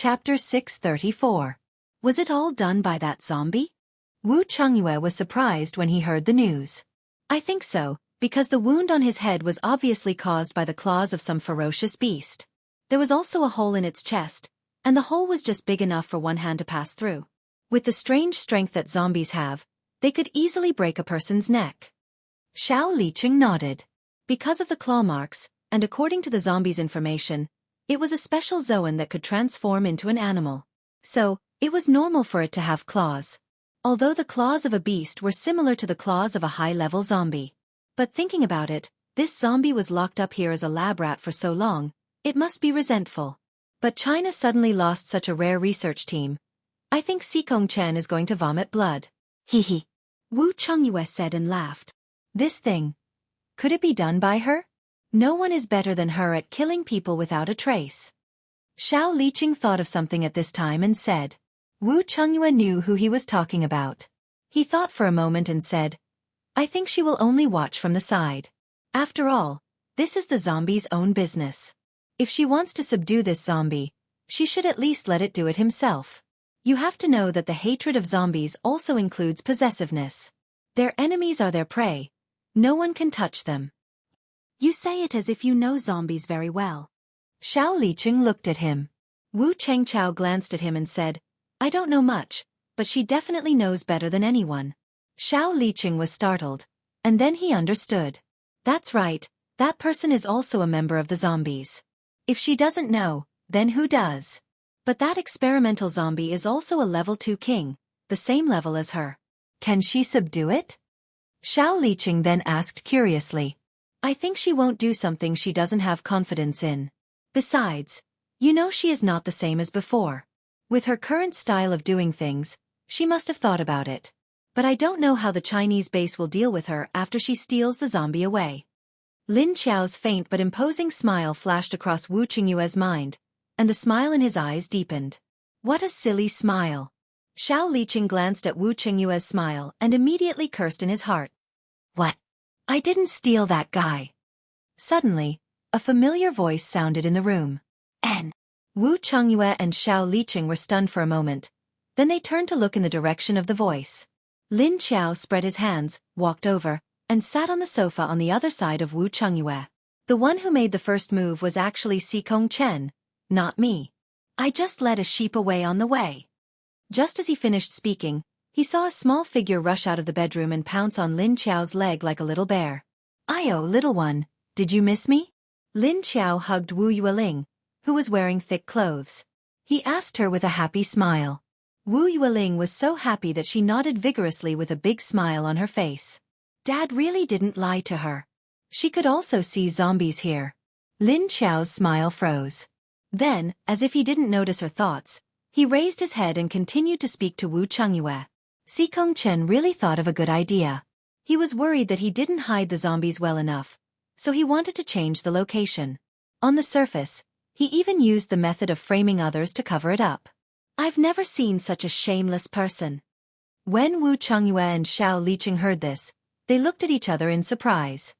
Chapter 634. Was it all done by that zombie? Wu Chongyue was surprised when he heard the news. I think so, because the wound on his head was obviously caused by the claws of some ferocious beast. There was also a hole in its chest, and the hole was just big enough for one hand to pass through. With the strange strength that zombies have, they could easily break a person's neck. Xiao Liqing nodded. Because of the claw marks, and according to the zombie's information, it was a special zoan that could transform into an animal. So, it was normal for it to have claws. Although the claws of a beast were similar to the claws of a high-level zombie. But thinking about it, this zombie was locked up here as a lab rat for so long, it must be resentful. But China suddenly lost such a rare research team. I think Xikong Chen is going to vomit blood. Hee. Wu Chongyue said and laughed. This thing. Could it be done by her? No one is better than her at killing people without a trace. Xiao Liqing thought of something at this time and said. Wu Chongyue knew who he was talking about. He thought for a moment and said, I think she will only watch from the side. After all, this is the zombie's own business. If she wants to subdue this zombie, she should at least let it do it himself. You have to know that the hatred of zombies also includes possessiveness. Their enemies are their prey. No one can touch them. You say it as if you know zombies very well. Xiao Liqing looked at him. Wu Chengchao glanced at him and said, I don't know much, but she definitely knows better than anyone. Xiao Liqing was startled, and then he understood. That's right, that person is also a member of the zombies. If she doesn't know, then who does? But that experimental zombie is also a level 2 king, the same level as her. Can she subdue it? Xiao Liqing then asked curiously. I think she won't do something she doesn't have confidence in. Besides, you know she is not the same as before. With her current style of doing things, she must have thought about it. But I don't know how the Chinese base will deal with her after she steals the zombie away. Lin Qiao's faint but imposing smile flashed across Wu Qingyue's mind, and the smile in his eyes deepened. What a silly smile. Xiao Liqing glanced at Wu Qingyue's smile and immediately cursed in his heart. What? I didn't steal that guy. Suddenly, a familiar voice sounded in the room. Wu Chongyue and Xiao Liqing were stunned for a moment. Then they turned to look in the direction of the voice. Lin Qiao spread his hands, walked over, and sat on the sofa on the other side of Wu Chongyue. The one who made the first move was actually Xikong Chen, not me. I just led a sheep away on the way. Just as he finished speaking, he saw a small figure rush out of the bedroom and pounce on Lin Qiao's leg like a little bear. Ayo, little one, did you miss me? Lin Qiao hugged Wu Yueling, who was wearing thick clothes. He asked her with a happy smile. Wu Yueling was so happy that she nodded vigorously with a big smile on her face. Dad really didn't lie to her. She could also see zombies here. Lin Qiao's smile froze. Then, as if he didn't notice her thoughts, he raised his head and continued to speak to Wu Chongyue. Xikong Chen really thought of a good idea. He was worried that he didn't hide the zombies well enough, so he wanted to change the location. On the surface, he even used the method of framing others to cover it up. I've never seen such a shameless person. When Wu Chongyue and Xiao Liqing heard this, they looked at each other in surprise.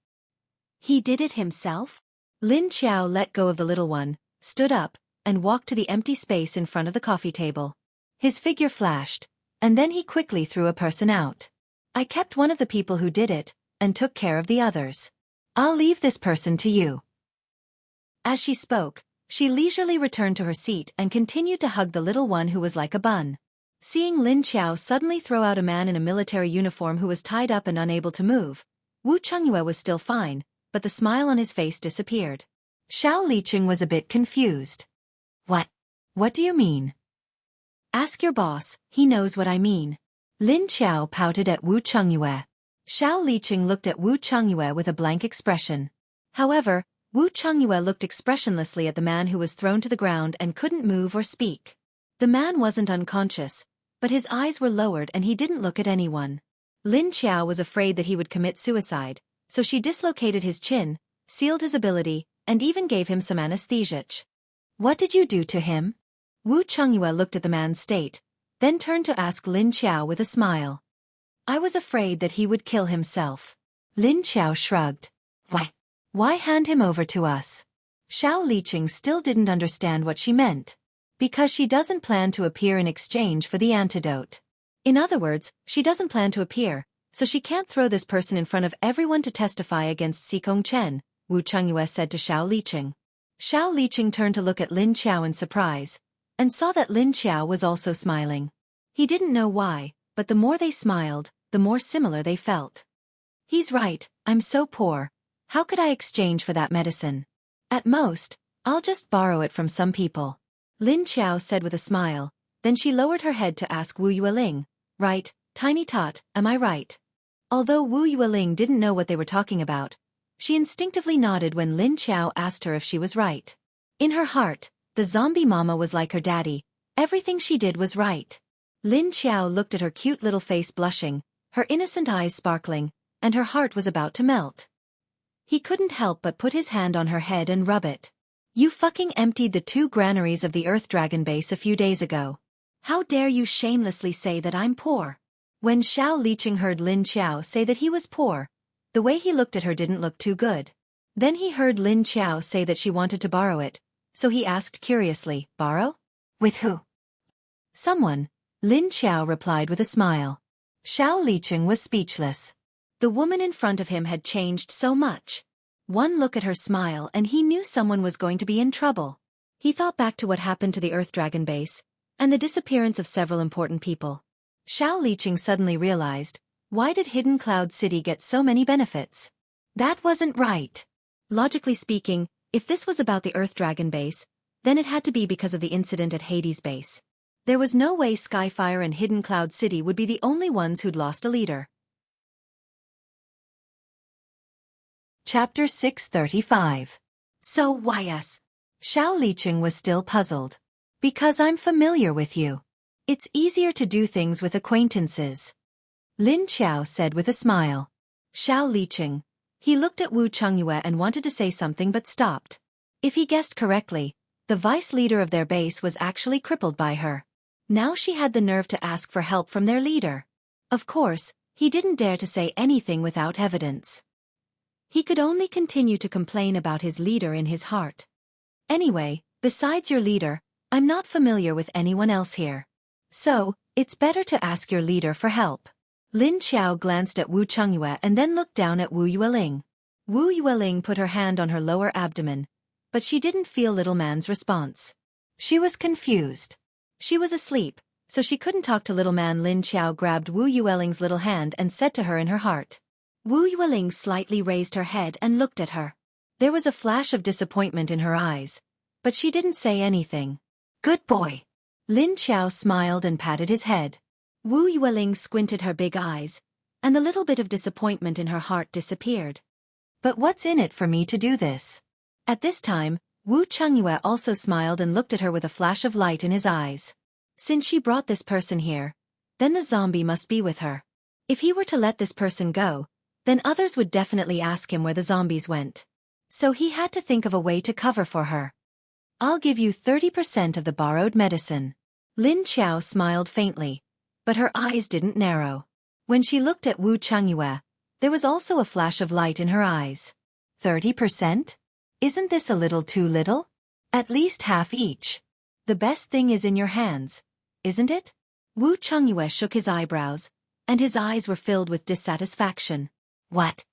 He did it himself? Lin Qiao let go of the little one, stood up, and walked to the empty space in front of the coffee table. His figure flashed, and then he quickly threw a person out. I kept one of the people who did it, and took care of the others. I'll leave this person to you. As she spoke, she leisurely returned to her seat and continued to hug the little one who was like a bun. Seeing Lin Qiao suddenly throw out a man in a military uniform who was tied up and unable to move, Wu Chongyue was still fine, but the smile on his face disappeared. Xiao Liqing was a bit confused. What do you mean? Ask your boss, he knows what I mean. Lin Qiao pouted at Wu Chongyue. Xiao Liqing looked at Wu Chongyue with a blank expression. However, Wu Chongyue looked expressionlessly at the man who was thrown to the ground and couldn't move or speak. The man wasn't unconscious, but his eyes were lowered and he didn't look at anyone. Lin Qiao was afraid that he would commit suicide, so she dislocated his chin, sealed his ability, and even gave him some anesthetic. What did you do to him? Wu Chongyue looked at the man's state, then turned to ask Lin Qiao with a smile. I was afraid that he would kill himself. Lin Qiao shrugged. Why hand him over to us? Xiao Liqing still didn't understand what she meant. Because she doesn't plan to appear in exchange for the antidote. In other words, she doesn't plan to appear, so she can't throw this person in front of everyone to testify against Xikong Chen, Wu Chengyue said to Xiao Liqing. Xiao Liqing turned to look at Lin Qiao in surprise, and saw that Lin Qiao was also smiling. He didn't know why, but the more they smiled, the more similar they felt. He's right, I'm so poor. How could I exchange for that medicine? At most, I'll just borrow it from some people. Lin Qiao said with a smile, then she lowered her head to ask Wu Yueling, right, Tiny Tot, am I right? Although Wu Yueling didn't know what they were talking about, she instinctively nodded when Lin Qiao asked her if she was right. In her heart, the zombie mama was like her daddy, everything she did was right. Lin Qiao looked at her cute little face blushing, her innocent eyes sparkling, and her heart was about to melt. He couldn't help but put his hand on her head and rub it. You fucking emptied the 2 granaries of the Earth Dragon base a few days ago. How dare you shamelessly say that I'm poor? When Xiao Liqing heard Lin Qiao say that he was poor, the way he looked at her didn't look too good. Then he heard Lin Qiao say that she wanted to borrow it, so he asked curiously, borrow? With who? Someone, Lin Qiao replied with a smile. Xiao Liqing was speechless. The woman in front of him had changed so much. One look at her smile and he knew someone was going to be in trouble. He thought back to what happened to the Earth Dragon base, and the disappearance of several important people. Xiao Liqing suddenly realized, why did Hidden Cloud City get so many benefits? That wasn't right. Logically speaking, if this was about the Earth Dragon base, then it had to be because of the incident at Hades base. There was no way Skyfire and Hidden Cloud City would be the only ones who'd lost a leader. Chapter 635. So why us? Xiao Liqing was still puzzled. Because I'm familiar with you. It's easier to do things with acquaintances. Lin Qiao said with a smile. Xiao Liqing. He looked at Wu Chengyue and wanted to say something but stopped. If he guessed correctly, the vice leader of their base was actually crippled by her. Now she had the nerve to ask for help from their leader. Of course, he didn't dare to say anything without evidence. He could only continue to complain about his leader in his heart. Anyway, besides your leader, I'm not familiar with anyone else here. So, it's better to ask your leader for help. Lin Qiao glanced at Wu Chengyue and then looked down at Wu Yueling. Wu Yueling put her hand on her lower abdomen, but she didn't feel little man's response. She was confused. She was asleep, so she couldn't talk to little man. Lin Qiao grabbed Wu Yueling's little hand and said to her in her heart. Wu Yueling slightly raised her head and looked at her. There was a flash of disappointment in her eyes, but she didn't say anything. Good boy. Lin Qiao smiled and patted his head. Wu Yueling squinted her big eyes, and the little bit of disappointment in her heart disappeared. But what's in it for me to do this? At this time, Wu Chengyue also smiled and looked at her with a flash of light in his eyes. Since she brought this person here, then the zombie must be with her. If he were to let this person go, then others would definitely ask him where the zombies went. So he had to think of a way to cover for her. I'll give you 30% of the borrowed medicine. Lin Qiao smiled faintly, but her eyes didn't narrow. When she looked at Wu Chengyue, there was also a flash of light in her eyes. 30%? Isn't this a little too little? At least half each. The best thing is in your hands, isn't it? Wu Chengyue shook his eyebrows, and his eyes were filled with dissatisfaction. What?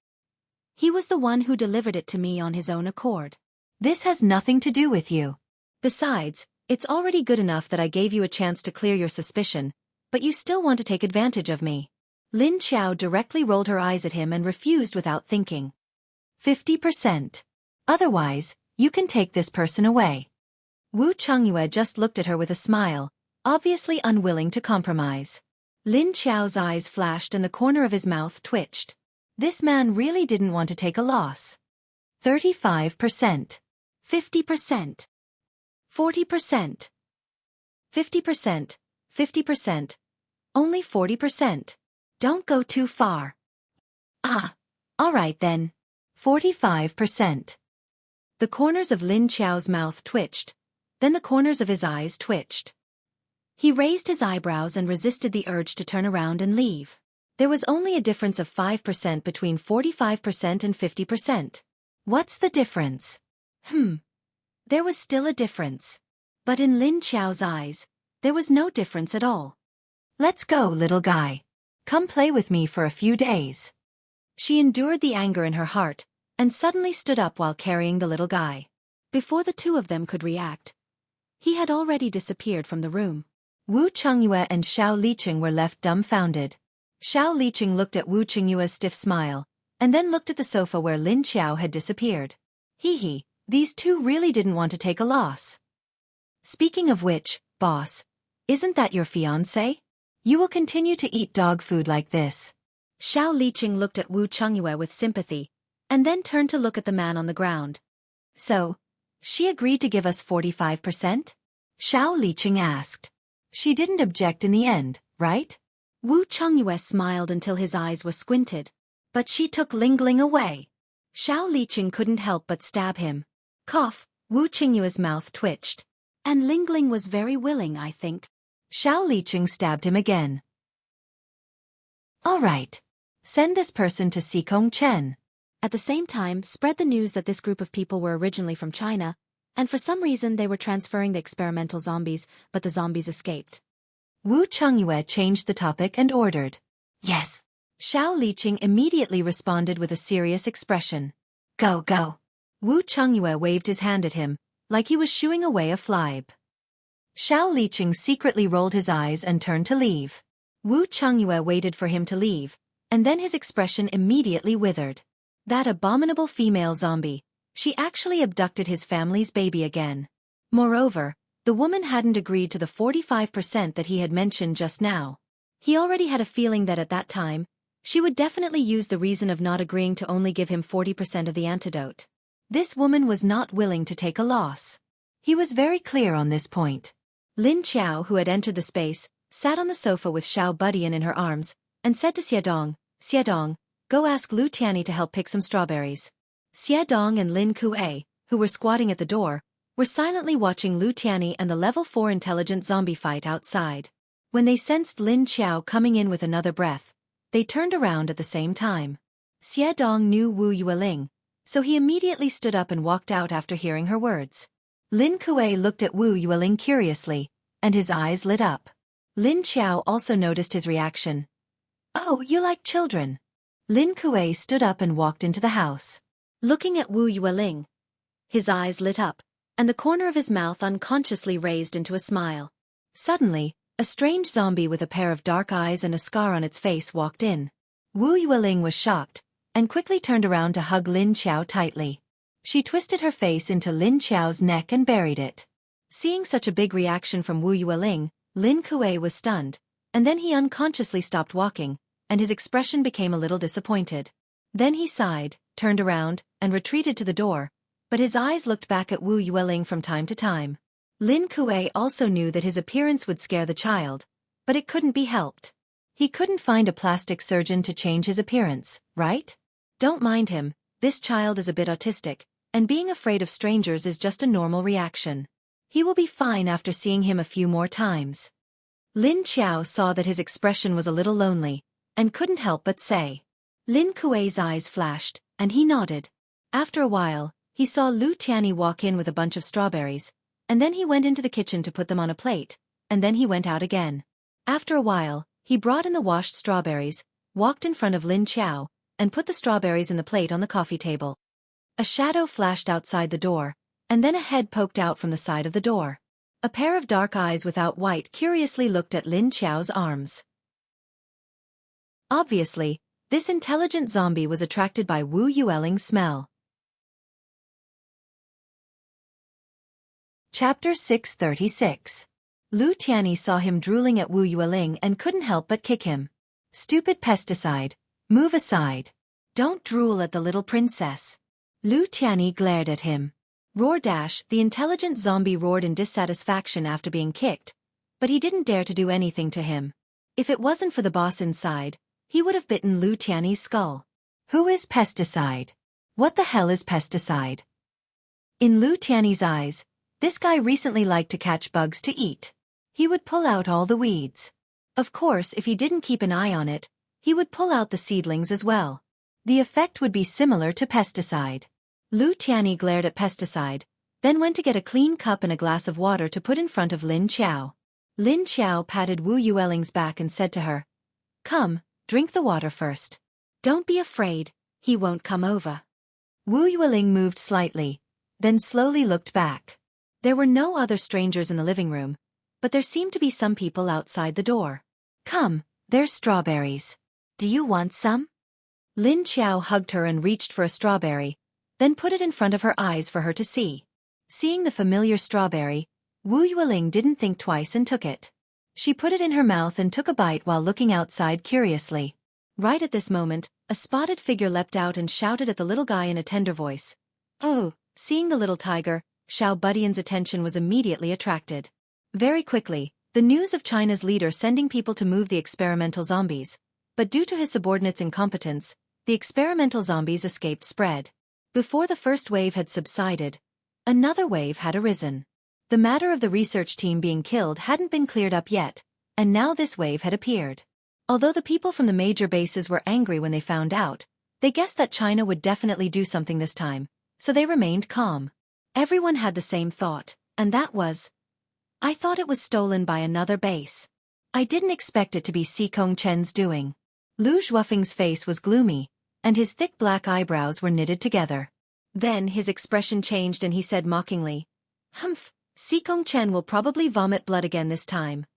He was the one who delivered it to me on his own accord. This has nothing to do with you. Besides, it's already good enough that I gave you a chance to clear your suspicion, but you still want to take advantage of me. Lin Qiao directly rolled her eyes at him and refused without thinking. 50%. Otherwise, you can take this person away. Wu Chengyue just looked at her with a smile, obviously unwilling to compromise. Lin Qiao's eyes flashed and the corner of his mouth twitched. This man really didn't want to take a loss. 35%. 50%. 40%. 50%. 50%. Only 40%. Don't go too far. Ah. All right then. 45%. The corners of Lin Qiao's mouth twitched, then the corners of his eyes twitched. He raised his eyebrows and resisted the urge to turn around and leave. There was only a difference of 5% between 45% and 50%. What's the difference? There was still a difference. But in Lin Qiao's eyes, there was no difference at all. "Let's go, little guy. Come play with me for a few days." She endured the anger in her heart, and suddenly stood up while carrying the little guy. Before the two of them could react, he had already disappeared from the room. Wu Chengyue and Xiao Liqing were left dumbfounded. Xiao Liqing looked at Wu Chengyue's stiff smile, and then looked at the sofa where Lin Qiao had disappeared. Hee, these two really didn't want to take a loss. "Speaking of which, boss, isn't that your fiancé? You will continue to eat dog food like this." Xiao Liqing looked at Wu Chengyue with sympathy, and then turned to look at the man on the ground. "So, she agreed to give us 45%? Xiao Liqing asked. "She didn't object in the end, right?" Wu Chengyue smiled until his eyes were squinted. "But she took Lingling away." Xiao Liqing couldn't help but stab him. Cough, Wu Chengyue's mouth twitched. "And Lingling was very willing, I think." Xiao Liqing stabbed him again. "All right. Send this person to Xikong Chen." At the same time, spread the news that this group of people were originally from China, and for some reason they were transferring the experimental zombies, but the zombies escaped. Wu Chengyue changed the topic and ordered. "Yes." Xiao Liqing immediately responded with a serious expression. "Go, go." Wu Chengyue waved his hand at him, like he was shooing away a fly. Xiao Liqing secretly rolled his eyes and turned to leave. Wu Chengyue waited for him to leave, and then his expression immediately withered. That abominable female zombie, she actually abducted his family's baby again. Moreover, the woman hadn't agreed to the 45% that he had mentioned just now. He already had a feeling that at that time, she would definitely use the reason of not agreeing to only give him 40% of the antidote. This woman was not willing to take a loss. He was very clear on this point. Lin Qiao, who had entered the space, sat on the sofa with Xiao Budian in her arms, and said to Xiedong, "Go ask Lu Tianyi to help pick some strawberries." Xiedong and Lin Kuei, who were squatting at the door, were silently watching Lu Tianyi and the level 4 intelligent zombie fight outside. When they sensed Lin Qiao coming in with another breath, they turned around at the same time. Xiedong knew Wu Yueling, so he immediately stood up and walked out after hearing her words. Lin Kuei looked at Wu Yueling curiously, and his eyes lit up. Lin Qiao also noticed his reaction. "Oh, you like children." Lin Kuei stood up and walked into the house. Looking at Wu Yueling, his eyes lit up, and the corner of his mouth unconsciously raised into a smile. Suddenly, a strange zombie with a pair of dark eyes and a scar on its face walked in. Wu Yueling was shocked, and quickly turned around to hug Lin Qiao tightly. She twisted her face into Lin Qiao's neck and buried it. Seeing such a big reaction from Wu Yueling, Lin Kuei was stunned, and then he unconsciously stopped walking, and his expression became a little disappointed. Then he sighed, turned around, and retreated to the door, but his eyes looked back at Wu Yueling from time to time. Lin Kuei also knew that his appearance would scare the child, but it couldn't be helped. He couldn't find a plastic surgeon to change his appearance, right? Don't mind him, this child is a bit autistic, and being afraid of strangers is just a normal reaction. He will be fine after seeing him a few more times. Lin Qiao saw that his expression was a little lonely, and couldn't help but say. Lin Kuei's eyes flashed, and he nodded. After a while, he saw Lu Tianyi walk in with a bunch of strawberries, and then he went into the kitchen to put them on a plate, and then he went out again. After a while, he brought in the washed strawberries, walked in front of Lin Qiao, and put the strawberries in the plate on the coffee table. A shadow flashed outside the door, and then a head poked out from the side of the door. A pair of dark eyes without white curiously looked at Lin Qiao's arms. Obviously, this intelligent zombie was attracted by Wu Yueling's smell. Chapter 636. Lu Tianyi saw him drooling at Wu Yueling and couldn't help but kick him. "Stupid pesticide, move aside. Don't drool at the little princess." Lu Tianyi glared at him. Roar dash, the intelligent zombie roared in dissatisfaction after being kicked, but he didn't dare to do anything to him. If it wasn't for the boss inside, he would have bitten Lu Tianyi's skull. Who is pesticide? What the hell is pesticide? In Lu Tianyi's eyes, this guy recently liked to catch bugs to eat. He would pull out all the weeds. Of course, if he didn't keep an eye on it, he would pull out the seedlings as well. The effect would be similar to pesticide. Lu Tianyi glared at pesticide, then went to get a clean cup and a glass of water to put in front of Lin Qiao. Lin Qiao patted Wu Yueling's back and said to her, "Come, drink the water first. Don't be afraid, he won't come over." Wu Yueling moved slightly, then slowly looked back. There were no other strangers in the living room, but there seemed to be some people outside the door. "Come, there's strawberries. Do you want some?" Lin Qiao hugged her and reached for a strawberry, then put it in front of her eyes for her to see. Seeing the familiar strawberry, Wu Yueling didn't think twice and took it. She put it in her mouth and took a bite while looking outside curiously. Right at this moment, a spotted figure leapt out and shouted at the little guy in a tender voice. "Oh!" Seeing the little tiger, Xiao Budian's attention was immediately attracted. Very quickly, the news of China's leader sending people to move the experimental zombies, but due to his subordinates' incompetence, the experimental zombies escaped spread. Before the first wave had subsided, another wave had arisen. The matter of the research team being killed hadn't been cleared up yet, and now this wave had appeared. Although the people from the major bases were angry when they found out, they guessed that China would definitely do something this time, so they remained calm. Everyone had the same thought, and that was, "I thought it was stolen by another base. I didn't expect it to be Si Kong Chen's doing." Lu Zhuofeng's face was gloomy, and his thick black eyebrows were knitted together. Then his expression changed and he said mockingly, "Humph, Si Kong Chen will probably vomit blood again this time."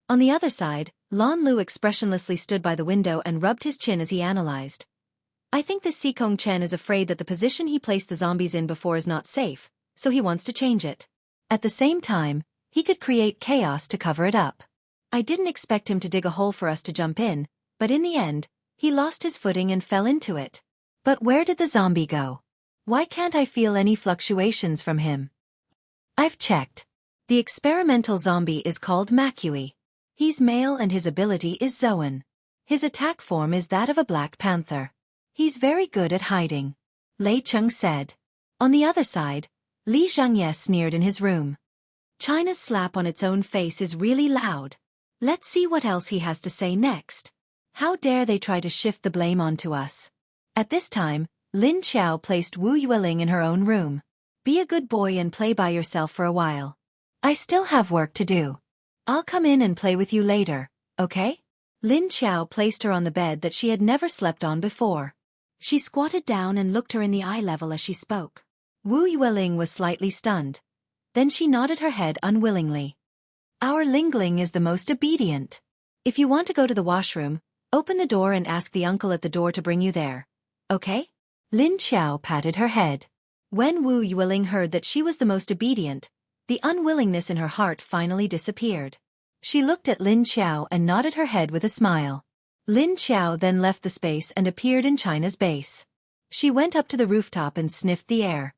On the other side, Lan Lu expressionlessly stood by the window and rubbed his chin as he analyzed. "I think this Si Kong Chen is afraid that the position he placed the zombies in before is not safe, so he wants to change it. At the same time, he could create chaos to cover it up. I didn't expect him to dig a hole for us to jump in, but in the end, he lost his footing and fell into it. But where did the zombie go? Why can't I feel any fluctuations from him?" "I've checked. The experimental zombie is called Makui. He's male and his ability is Zoan. His attack form is that of a black panther. He's very good at hiding," Lei Cheng said. On the other side, Li Zhangye sneered in his room. "China's slap on its own face is really loud. Let's see what else he has to say next. How dare they try to shift the blame onto us?" At this time, Lin Qiao placed Wu Yueling in her own room. "Be a good boy and play by yourself for a while. I still have work to do. I'll come in and play with you later, okay?" Lin Qiao placed her on the bed that she had never slept on before. She squatted down and looked her in the eye level as she spoke. Wu Yueling was slightly stunned. Then she nodded her head unwillingly. "Our Lingling is the most obedient. If you want to go to the washroom, open the door and ask the uncle at the door to bring you there. Okay?" Lin Qiao patted her head. When Wu Yueling heard that she was the most obedient, the unwillingness in her heart finally disappeared. She looked at Lin Qiao and nodded her head with a smile. Lin Qiao then left the space and appeared in China's base. She went up to the rooftop and sniffed the air.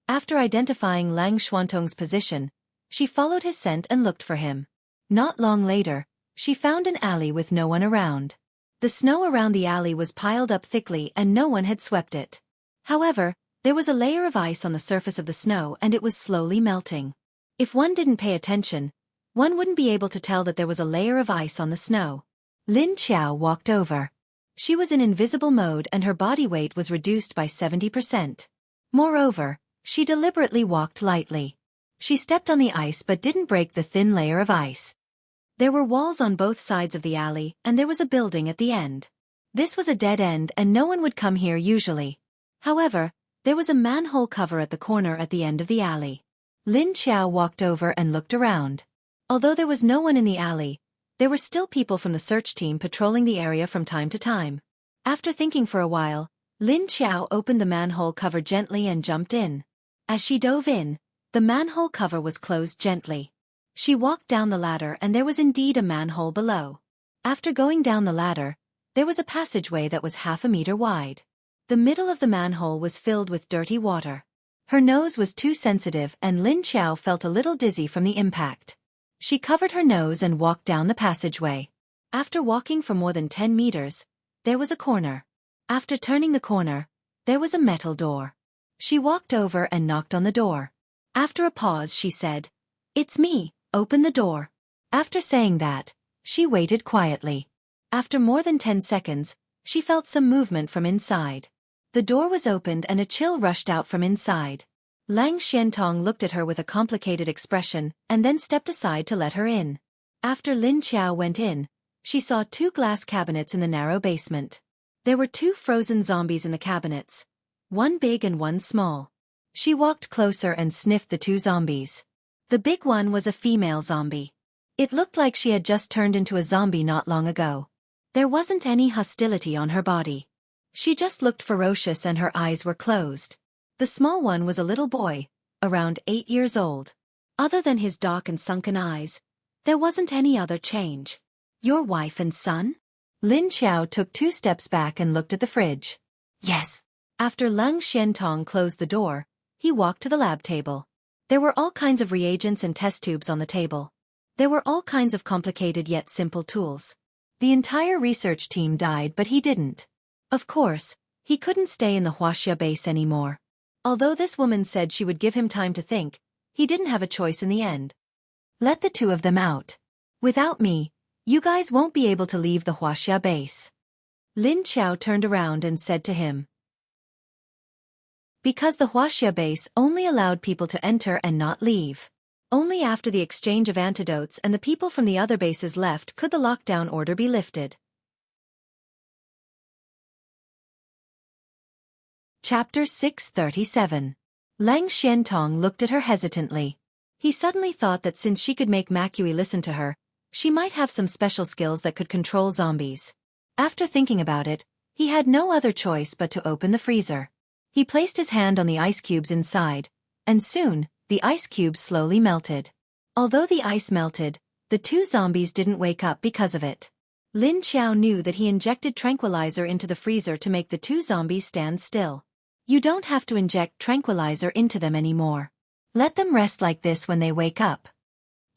After identifying Lang Xuantong's position, she followed his scent and looked for him. Not long later, she found an alley with no one around. The snow around the alley was piled up thickly and no one had swept it. However, there was a layer of ice on the surface of the snow and it was slowly melting. If one didn't pay attention, one wouldn't be able to tell that there was a layer of ice on the snow. Lin Qiao walked over. She was in invisible mode and her body weight was reduced by 70%. Moreover, she deliberately walked lightly. She stepped on the ice but didn't break the thin layer of ice. There were walls on both sides of the alley and there was a building at the end. This was a dead end and no one would come here usually. However, there was a manhole cover at the corner at the end of the alley. Lin Qiao walked over and looked around. Although there was no one in the alley, there were still people from the search team patrolling the area from time to time. After thinking for a while, Lin Qiao opened the manhole cover gently and jumped in. As she dove in, the manhole cover was closed gently. She walked down the ladder and there was indeed a manhole below. After going down the ladder, there was a passageway that was half a meter wide. The middle of the manhole was filled with dirty water. Her nose was too sensitive and Lin Qiao felt a little dizzy from the impact. She covered her nose and walked down the passageway. After walking for more than 10 meters, there was a corner. After turning the corner, there was a metal door. She walked over and knocked on the door. After a pause she said, "It's me, open the door." After saying that, she waited quietly. After more than 10 seconds, she felt some movement from inside. The door was opened and a chill rushed out from inside. Lang Xiantong looked at her with a complicated expression and then stepped aside to let her in. After Lin Qiao went in, she saw 2 glass cabinets in the narrow basement. There were 2 frozen zombies in the cabinets, one big and one small. She walked closer and sniffed the 2 zombies. The big one was a female zombie. It looked like she had just turned into a zombie not long ago. There wasn't any hostility on her body. She just looked ferocious and her eyes were closed. The small one was a little boy, around 8 years old. Other than his dark and sunken eyes, there wasn't any other change. Your wife and son? Lin Qiao took 2 steps back and looked at the fridge. Yes. After Lang Xiantong closed the door, he walked to the lab table. There were all kinds of reagents and test tubes on the table. There were all kinds of complicated yet simple tools. The entire research team died, but he didn't. Of course, he couldn't stay in the Huaxia base anymore. Although this woman said she would give him time to think, he didn't have a choice in the end. Let the 2 of them out. Without me, you guys won't be able to leave the Huaxia base. Lin Qiao turned around and said to him. Because the Huaxia base only allowed people to enter and not leave. Only after the exchange of antidotes and the people from the other bases left could the lockdown order be lifted. Chapter 637. Lang Xiantong looked at her hesitantly. He suddenly thought that since she could make Makui listen to her, she might have some special skills that could control zombies. After thinking about it, he had no other choice but to open the freezer. He placed his hand on the ice cubes inside, and soon, the ice cubes slowly melted. Although the ice melted, the 2 zombies didn't wake up because of it. Lin Qiao knew that he injected tranquilizer into the freezer to make the 2 zombies stand still. You don't have to inject tranquilizer into them anymore. Let them rest like this when they wake up.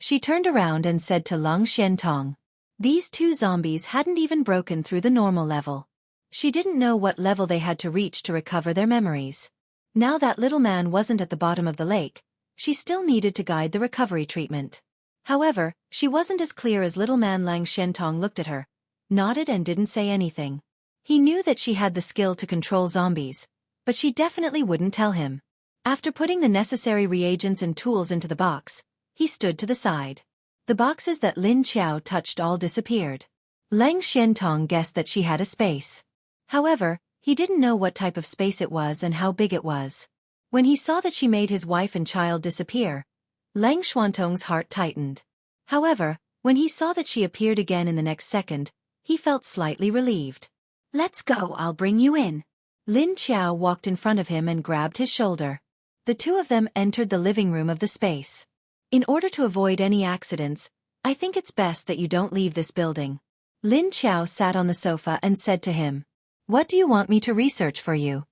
She turned around and said to Lang Xiantong. These 2 zombies hadn't even broken through the normal level. She didn't know what level they had to reach to recover their memories. Now that little man wasn't at the bottom of the lake, she still needed to guide the recovery treatment. However, she wasn't as clear as little man. Lang Xiantong looked at her, nodded and didn't say anything. He knew that she had the skill to control zombies, but she definitely wouldn't tell him. After putting the necessary reagents and tools into the box, he stood to the side. The boxes that Lin Qiao touched all disappeared. Lang Xiantong guessed that she had a space. However, he didn't know what type of space it was and how big it was. When he saw that she made his wife and child disappear, Lang Xiantong's heart tightened. However, when he saw that she appeared again in the next second, he felt slightly relieved. Let's go, I'll bring you in. Lin Qiao walked in front of him and grabbed his shoulder. The 2 of them entered the living room of the space. In order to avoid any accidents, I think it's best that you don't leave this building. Lin Qiao sat on the sofa and said to him. What do you want me to research for you?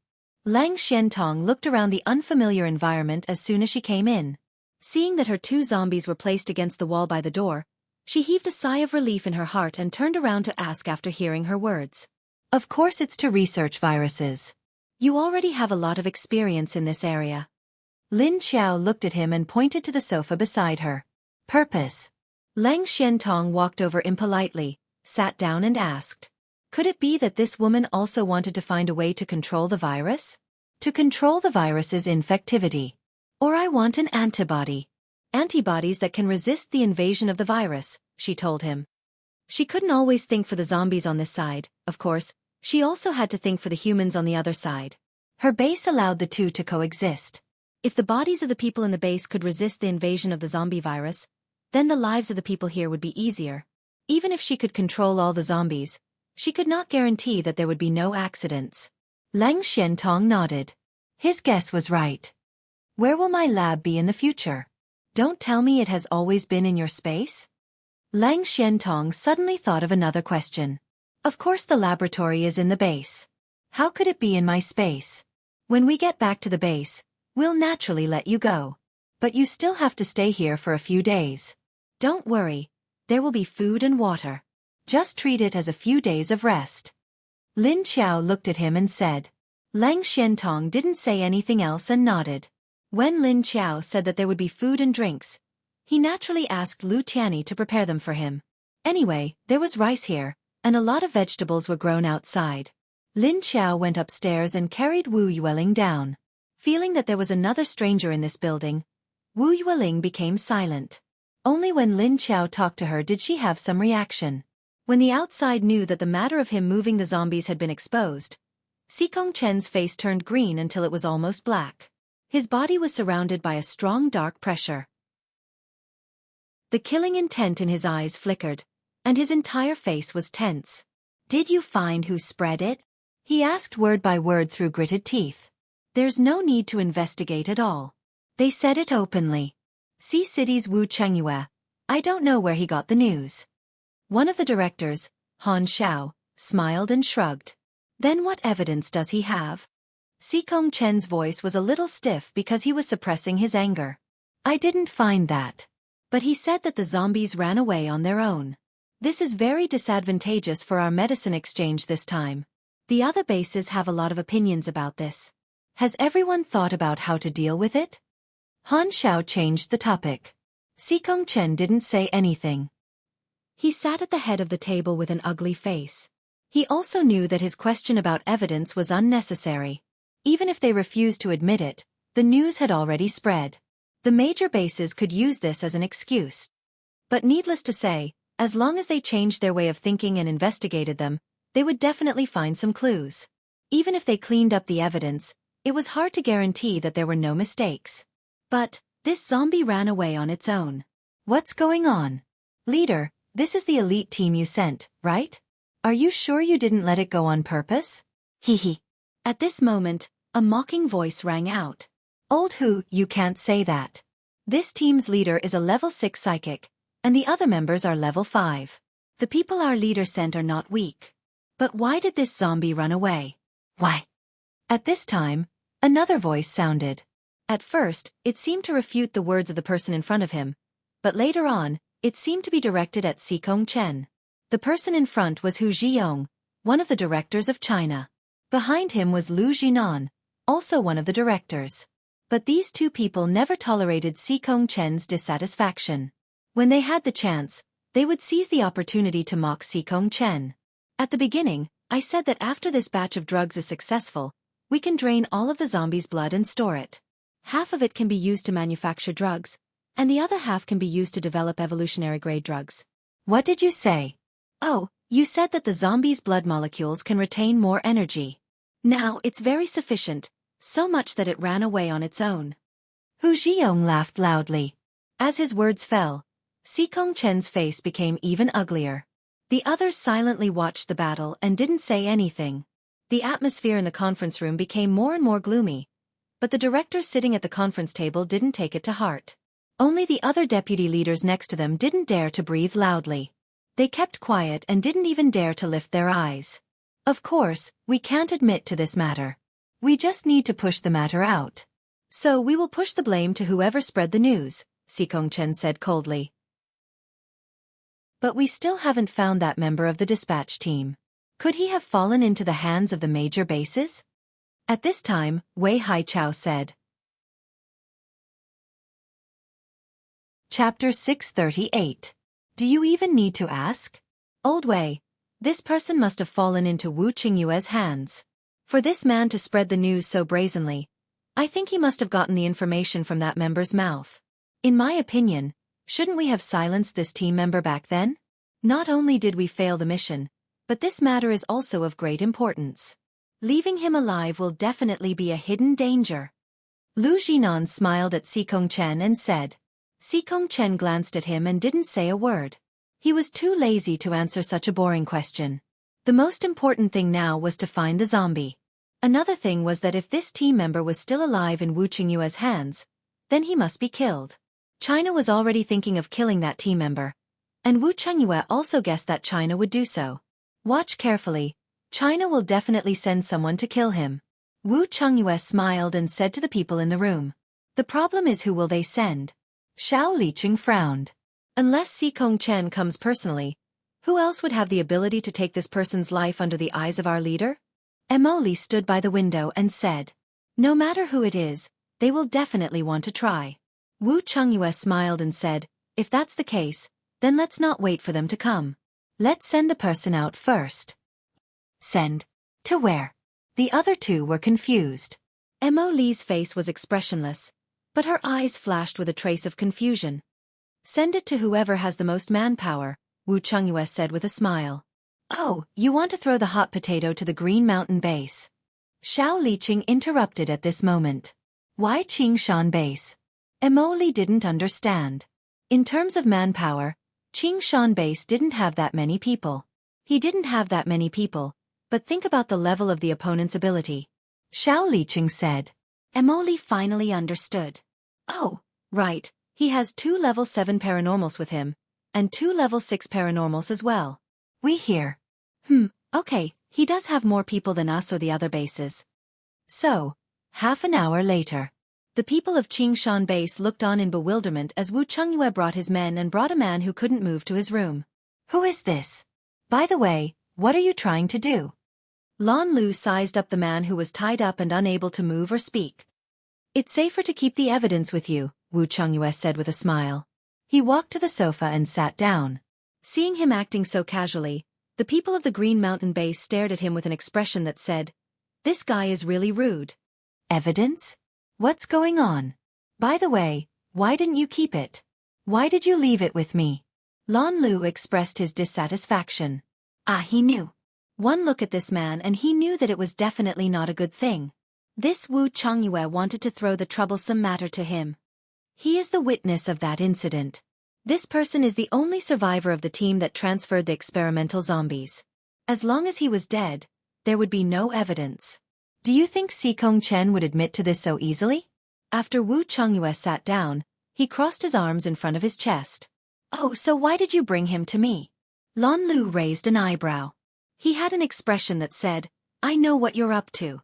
Lang Xiantong looked around the unfamiliar environment as soon as she came in. Seeing that her 2 zombies were placed against the wall by the door, she heaved a sigh of relief in her heart and turned around to ask after hearing her words. Of course it's to research viruses. You already have a lot of experience in this area. Lin Qiao looked at him and pointed to the sofa beside her. Purpose. Lang Xiantong walked over impolitely, sat down and asked. Could it be that this woman also wanted to find a way to control the virus? To control the virus's infectivity. Or I want an antibody. Antibodies that can resist the invasion of the virus, she told him. She couldn't always think for the zombies on this side, of course, she also had to think for the humans on the other side. Her base allowed the 2 to coexist. If the bodies of the people in the base could resist the invasion of the zombie virus, then the lives of the people here would be easier. Even if she could control all the zombies, she could not guarantee that there would be no accidents. Lang Xiantong nodded. His guess was right. Where will my lab be in the future? Don't tell me it has always been in your space? Lang Xiantong suddenly thought of another question. Of course the laboratory is in the base. How could it be in my space? When we get back to the base, we'll naturally let you go. But you still have to stay here for a few days. Don't worry, there will be food and water. Just treat it as a few days of rest. Lin Qiao looked at him and said. Lang Xiantong didn't say anything else and nodded. When Lin Qiao said that there would be food and drinks, he naturally asked Lu Tianyi to prepare them for him. Anyway, there was rice here, and a lot of vegetables were grown outside. Lin Xiao went upstairs and carried Wu Yueling down. Feeling that there was another stranger in this building, Wu Yueling became silent. Only when Lin Xiao talked to her did she have some reaction. When the outside knew that the matter of him moving the zombies had been exposed, Xikong Chen's face turned green until it was almost black. His body was surrounded by a strong dark pressure. The killing intent in his eyes flickered, and his entire face was tense. "Did you find who spread it?" he asked word by word through gritted teeth. "There's no need to investigate at all. They said it openly. See City's Wu Chengyue. I don't know where he got the news." One of the directors, Han Xiao, smiled and shrugged. "Then what evidence does he have?" Xikong Chen's voice was a little stiff because he was suppressing his anger. "I didn't find that. But he said that the zombies ran away on their own. This is very disadvantageous for our medicine exchange this time. The other bases have a lot of opinions about this. Has everyone thought about how to deal with it?" Han Xiao changed the topic. Xikong Chen didn't say anything. He sat at the head of the table with an ugly face. He also knew that his question about evidence was unnecessary. Even if they refused to admit it, the news had already spread. The major bases could use this as an excuse. But needless to say, as long as they changed their way of thinking and investigated them, they would definitely find some clues. Even if they cleaned up the evidence, it was hard to guarantee that there were no mistakes. But this zombie ran away on its own. What's going on? Leader, this is the elite team you sent, right? Are you sure you didn't let it go on purpose? Hehe. At this moment, a mocking voice rang out. "Old Hu, you can't say that. This team's leader is a level 6 psychic, and the other members are level 5. The people our leader sent are not weak. But why did this zombie run away? Why?" At this time, another voice sounded. At first, it seemed to refute the words of the person in front of him, but later on, it seemed to be directed at Xikong Chen. The person in front was Hu Zhiyong, one of the directors of China. Behind him was Lu Jinan, also one of the directors. But these two people never tolerated Xikong Chen's dissatisfaction. When they had the chance, they would seize the opportunity to mock Xikong Chen. "At the beginning, I said that after this batch of drugs is successful, we can drain all of the zombies' blood and store it. Half of it can be used to manufacture drugs, and the other half can be used to develop evolutionary-grade drugs." "What did you say?" "Oh, you said that the zombies' blood molecules can retain more energy. Now it's very sufficient, so much that it ran away on its own." Hu Zhiyong laughed loudly. As his words fell, Xikong Chen's face became even uglier. The others silently watched the battle and didn't say anything. The atmosphere in the conference room became more and more gloomy, but the directors sitting at the conference table didn't take it to heart. Only the other deputy leaders next to them didn't dare to breathe loudly. They kept quiet and didn't even dare to lift their eyes. "Of course, we can't admit to this matter. We just need to push the matter out. So we will push the blame to whoever spread the news," Xikong Chen said coldly. "But we still haven't found that member of the dispatch team. Could he have fallen into the hands of the major bases?" At this time, Wei Haichao said. Chapter 638. Do you even need to ask? Old Wei, this person must have fallen into Wu Qingyue's hands. For this man to spread the news so brazenly, I think he must have gotten the information from that member's mouth. In my opinion, shouldn't we have silenced this team member back then? Not only did we fail the mission, but this matter is also of great importance. Leaving him alive will definitely be a hidden danger. Lu Jinan smiled at Xikong Chen and said. Xikong Chen glanced at him and didn't say a word. He was too lazy to answer such a boring question. The most important thing now was to find the zombie. Another thing was that if this team member was still alive in Wu Qingyue's hands, then he must be killed. China was already thinking of killing that team member, and Wu Qingyue also guessed that China would do so. Watch carefully. China will definitely send someone to kill him. Wu Qingyue smiled and said to the people in the room. The problem is who will they send? Xiao Liqing frowned. Unless Xikong Chen comes personally, who else would have the ability to take this person's life under the eyes of our leader? Emily stood by the window and said. No matter who it is, they will definitely want to try. Wu Qingyue smiled and said, if that's the case, then let's not wait for them to come. Let's send the person out first. Send. To where? The other two were confused. Emily's face was expressionless, but her eyes flashed with a trace of confusion. Send it to whoever has the most manpower, Wu Chungyue said with a smile. Oh, you want to throw the hot potato to the Green Mountain base? Xiao Liqing interrupted at this moment. Why Qingshan base? Emily didn't understand. In terms of manpower, Qingshan base didn't have that many people. He didn't have that many people, but think about the level of the opponent's ability. Xiao Liqing said. Emily finally understood. Oh, right, he has 2 level 7 paranormals with him, and 2 level 6 paranormals as well. We hear. Okay, he does have more people than us or the other bases. So, half an hour later, the people of Qingshan base looked on in bewilderment as Wu Chungyue brought his men and brought a man who couldn't move to his room. Who is this? By the way, what are you trying to do? Lan Lu sized up the man who was tied up and unable to move or speak. It's safer to keep the evidence with you, Wu Chungyue said with a smile. He walked to the sofa and sat down. Seeing him acting so casually, the people of the Green Mountain base stared at him with an expression that said, "This guy is really rude." Evidence? What's going on? By the way, why didn't you keep it? Why did you leave it with me? Lan Lu expressed his dissatisfaction. He knew. One look at this man and he knew that it was definitely not a good thing. This Wu Chungyue wanted to throw the troublesome matter to him. He is the witness of that incident. This person is the only survivor of the team that transferred the experimental zombies. As long as he was dead, there would be no evidence. Do you think Xikong Chen would admit to this so easily? After Wu Chungyue sat down, he crossed his arms in front of his chest. Oh, so why did you bring him to me? Lan Lu raised an eyebrow. He had an expression that said, I know what you're up to.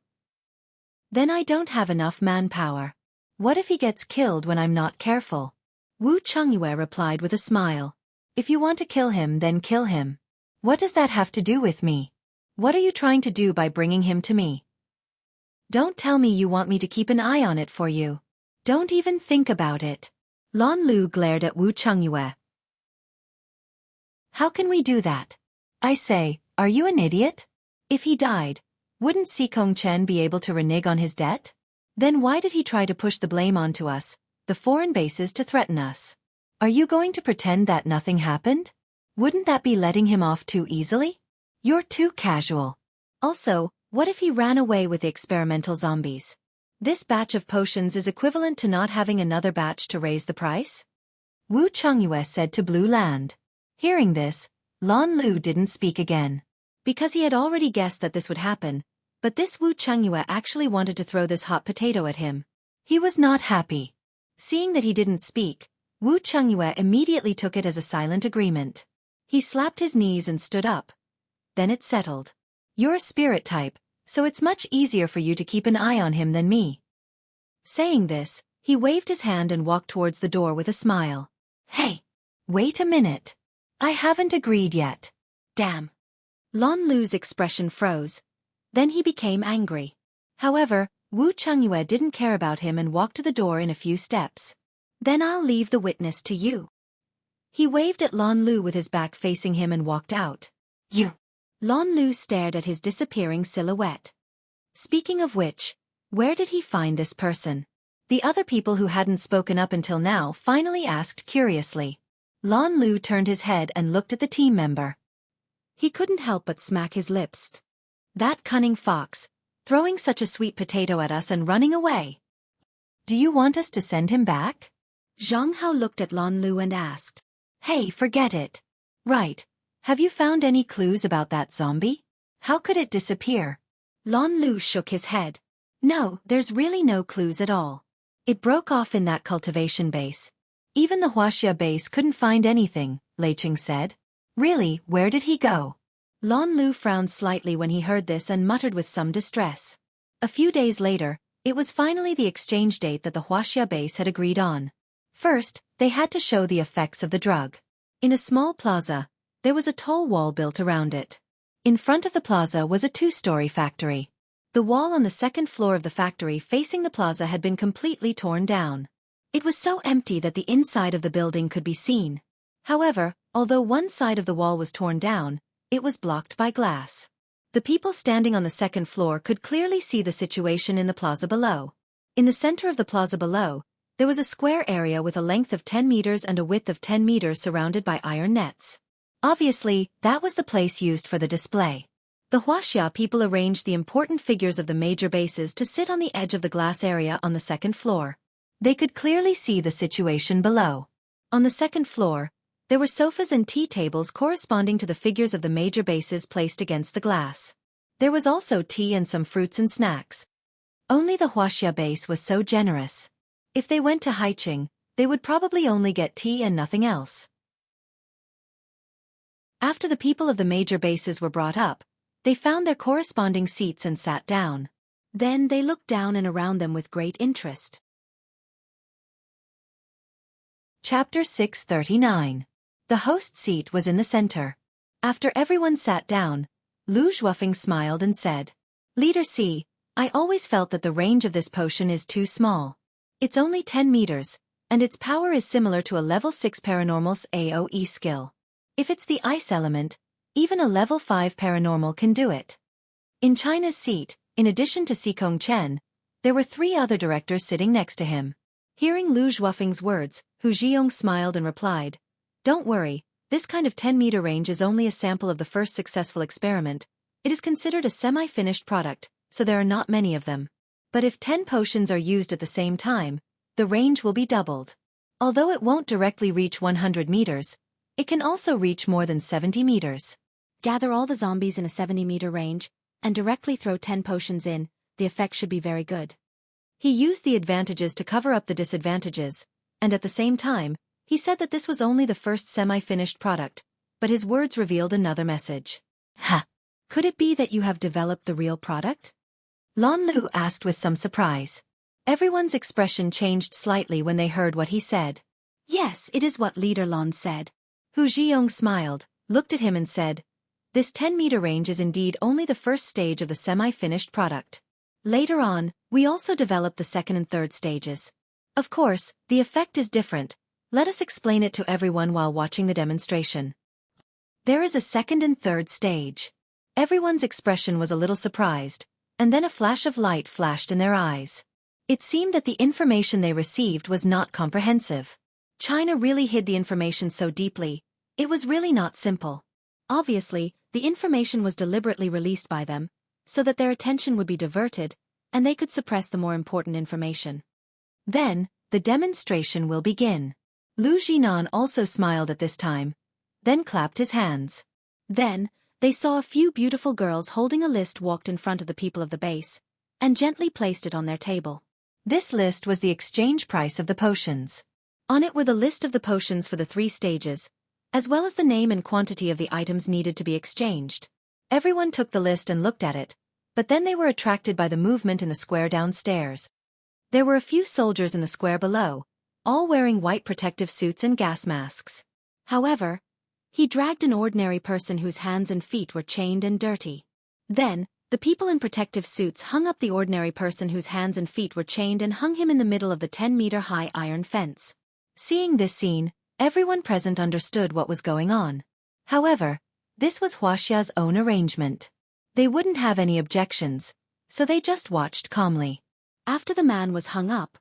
Then I don't have enough manpower. What if he gets killed when I'm not careful? Wu Chungyue replied with a smile. If you want to kill him, then kill him. What does that have to do with me? What are you trying to do by bringing him to me? Don't tell me you want me to keep an eye on it for you. Don't even think about it. Lan Lu glared at Wu Chungyue. How can we do that? I say, are you an idiot? If he died, wouldn't Xikong Chen be able to renege on his debt? Then why did he try to push the blame onto us, the foreign bases, to threaten us? Are you going to pretend that nothing happened? Wouldn't that be letting him off too easily? You're too casual. Also, what if he ran away with the experimental zombies? This batch of potions is equivalent to not having another batch to raise the price? Wu Chungyue said to Blue Land. Hearing this, Lan Lu didn't speak again. Because he had already guessed that this would happen, but this Wu Chungyue actually wanted to throw this hot potato at him. He was not happy. Seeing that he didn't speak, Wu Chungyue immediately took it as a silent agreement. He slapped his knees and stood up. Then it settled. You're a spirit type, so it's much easier for you to keep an eye on him than me. Saying this, he waved his hand and walked towards the door with a smile. Hey! Wait a minute. I haven't agreed yet. Damn. Lan Lu's expression froze. Then he became angry. However, Wu Chungyue didn't care about him and walked to the door in a few steps. Then I'll leave the witness to you. He waved at Lan Lu with his back facing him and walked out. You. Lan Lu stared at his disappearing silhouette. Speaking of which, where did he find this person? The other people who hadn't spoken up until now finally asked curiously. Lan Lu turned his head and looked at the team member. He couldn't help but smack his lips. That cunning fox, throwing such a sweet potato at us and running away. Do you want us to send him back? Zhang Hao looked at Lan Lu and asked. Hey, forget it. Right. Have you found any clues about that zombie? How could it disappear? Lan Lu shook his head. No, there's really no clues at all. It broke off in that cultivation base. Even the Huaxia base couldn't find anything, Lei Qing said. Really, where did he go? Lan Lu frowned slightly when he heard this and muttered with some distress. A few days later, it was finally the exchange date that the Huaxia base had agreed on. First, they had to show the effects of the drug. In a small plaza, there was a tall wall built around it. In front of the plaza was a 2-story factory. The wall on the second floor of the factory facing the plaza had been completely torn down. It was so empty that the inside of the building could be seen. However, although one side of the wall was torn down, it was blocked by glass. The people standing on the second floor could clearly see the situation in the plaza below. In the center of the plaza below, there was a square area with a length of 10 meters and a width of 10 meters surrounded by iron nets. Obviously, that was the place used for the display. The Huaxia people arranged the important figures of the major bases to sit on the edge of the glass area on the second floor. They could clearly see the situation below. On the second floor, there were sofas and tea tables corresponding to the figures of the major bases placed against the glass. There was also tea and some fruits and snacks. Only the Huaxia base was so generous. If they went to Haiqing, they would probably only get tea and nothing else. After the people of the major bases were brought up, they found their corresponding seats and sat down. Then they looked down and around them with great interest. Chapter 639. The host seat was in the center. After everyone sat down, Lu Zhuofeng smiled and said, "Leader C, I always felt that the range of this potion is too small. It's only 10 meters, and its power is similar to a level 6 paranormal's AoE skill. If it's the ice element, even a level 5 paranormal can do it." In China's seat, in addition to Xikong Chen, there were 3 other directors sitting next to him. Hearing Lu Zhuofeng's words, Hu Zhiyong smiled and replied, "Don't worry, this kind of 10-meter range is only a sample of the first successful experiment. It is considered a semi-finished product, so there are not many of them. But if 10 potions are used at the same time, the range will be doubled. Although it won't directly reach 100 meters, it can also reach more than 70 meters. Gather all the zombies in a 70-meter range, and directly throw 10 potions in, the effect should be very good." He used the advantages to cover up the disadvantages, and at the same time, he said that this was only the first semi-finished product, but his words revealed another message. "Ha! Could it be that you have developed the real product?" Lon Lu asked with some surprise. Everyone's expression changed slightly when they heard what he said. "Yes, it is what Leader Lon said." Hu Zhiyong smiled, looked at him and said, "This 10-meter range is indeed only the first stage of the semi-finished product. Later on, we also develop the second and third stages. Of course, the effect is different. Let us explain it to everyone while watching the demonstration. There is a second and third stage." Everyone's expression was a little surprised, and then a flash of light flashed in their eyes. It seemed that the information they received was not comprehensive. China really hid the information so deeply. It was really not simple. Obviously, the information was deliberately released by them, so that their attention would be diverted, and they could suppress the more important information. Then, the demonstration will begin. Lu Jinan also smiled at this time, then clapped his hands. Then, they saw a few beautiful girls holding a list walked in front of the people of the base, and gently placed it on their table. This list was the exchange price of the potions. On it were the list of the potions for the 3 stages, as well as the name and quantity of the items needed to be exchanged. Everyone took the list and looked at it, but then they were attracted by the movement in the square downstairs. There were a few soldiers in the square below, all wearing white protective suits and gas masks. However, he dragged an ordinary person whose hands and feet were chained and dirty. Then, the people in protective suits hung up the ordinary person whose hands and feet were chained and hung him in the middle of the 10-meter-high iron fence. Seeing this scene, everyone present understood what was going on. However, this was Huaxia's own arrangement. They wouldn't have any objections, so they just watched calmly. After the man was hung up,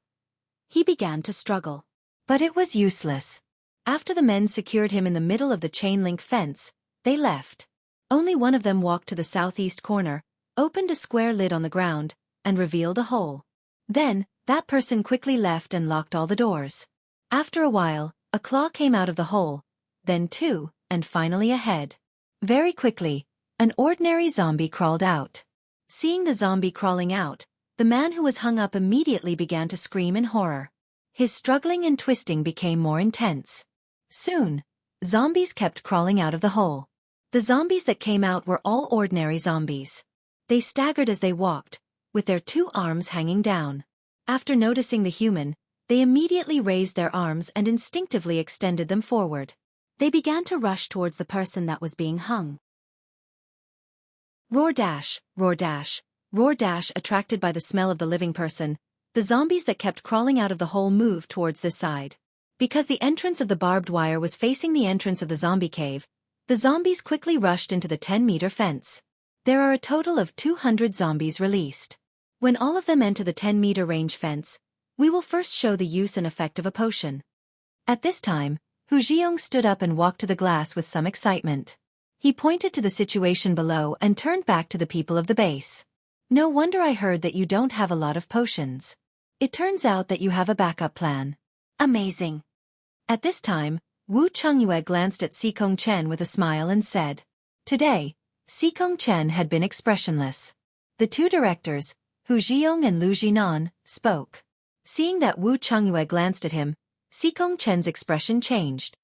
he began to struggle. But it was useless. After the men secured him in the middle of the chain-link fence, they left. Only one of them walked to the southeast corner, opened a square lid on the ground, and revealed a hole. Then, that person quickly left and locked all the doors. After a while, a claw came out of the hole, then 2, and finally a head. Very quickly, an ordinary zombie crawled out. Seeing the zombie crawling out, the man who was hung up immediately began to scream in horror. His struggling and twisting became more intense. Soon, zombies kept crawling out of the hole. The zombies that came out were all ordinary zombies. They staggered as they walked, with their 2 arms hanging down. After noticing the human, they immediately raised their arms and instinctively extended them forward. They began to rush towards the person that was being hung. Roar dash, roar dash, roar dash. Attracted by the smell of the living person, the zombies that kept crawling out of the hole moved towards this side. Because the entrance of the barbed wire was facing the entrance of the zombie cave, the zombies quickly rushed into the 10-meter fence. There are a total of 200 zombies released. When all of them enter the 10-meter range fence, we will first show the use and effect of a potion. At this time, Hu Jiong stood up and walked to the glass with some excitement. He pointed to the situation below and turned back to the people of the base. No wonder I heard that you don't have a lot of potions. It turns out that you have a backup plan. Amazing. At this time, Wu Chongyue glanced at Sikong Chen with a smile and said. Today, Sikong Chen had been expressionless. The two directors, Hu Jiong and Lu Jinan, spoke. Seeing that Wu Chongyue glanced at him, Sikong Chen's expression changed.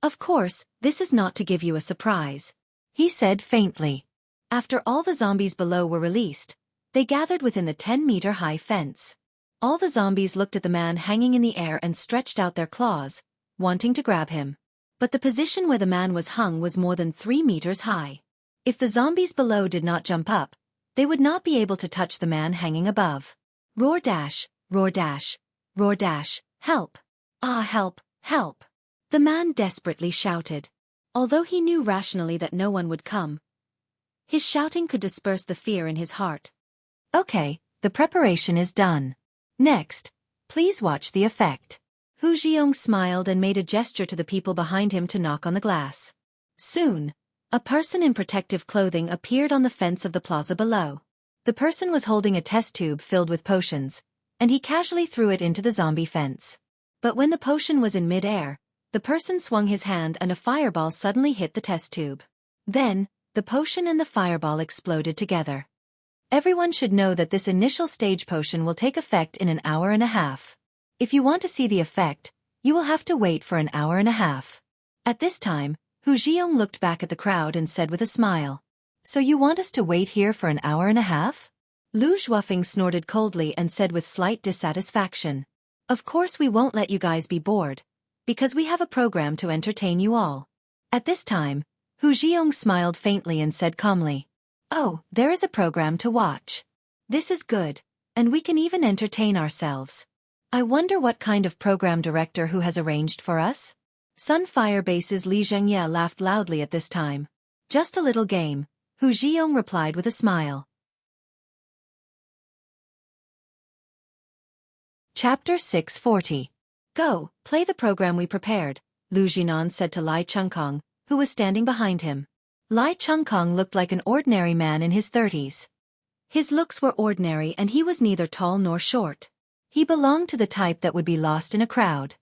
Of course, this is not to give you a surprise, he said faintly. After all the zombies below were released, they gathered within the 10-meter-high fence. All the zombies looked at the man hanging in the air and stretched out their claws, wanting to grab him. But the position where the man was hung was more than 3 meters high. If the zombies below did not jump up, they would not be able to touch the man hanging above. Roar dash, roar dash, roar dash, help! Ah, help, help! The man desperately shouted. Although he knew rationally that no one would come, his shouting could disperse the fear in his heart. Okay, the preparation is done. Next, please watch the effect. Hu Jiong smiled and made a gesture to the people behind him to knock on the glass. Soon, a person in protective clothing appeared on the fence of the plaza below. The person was holding a test tube filled with potions, and he casually threw it into the zombie fence. But when the potion was in mid-air, the person swung his hand and a fireball suddenly hit the test tube. Then, the potion and the fireball exploded together. Everyone should know that this initial stage potion will take effect in an hour and a half. If you want to see the effect, you will have to wait for an hour and a half. At this time, Hu Jiong looked back at the crowd and said with a smile. So you want us to wait here for an hour and a half? Lu Zhuofeng snorted coldly and said with slight dissatisfaction. Of course we won't let you guys be bored, because we have a program to entertain you all. At this time, Hu Jiong smiled faintly and said calmly. Oh, there is a program to watch. This is good, and we can even entertain ourselves. I wonder what kind of program director who has arranged for us? Sunfire Base's Li Zhengye laughed loudly at this time. Just a little game, Hu Jiong replied with a smile. Chapter 640. Go, play the program we prepared, Lu Jinan said to Lai Chengkong, who was standing behind him. Lai Chengkong looked like an ordinary man in his 30s. His looks were ordinary and he was neither tall nor short. He belonged to the type that would be lost in a crowd.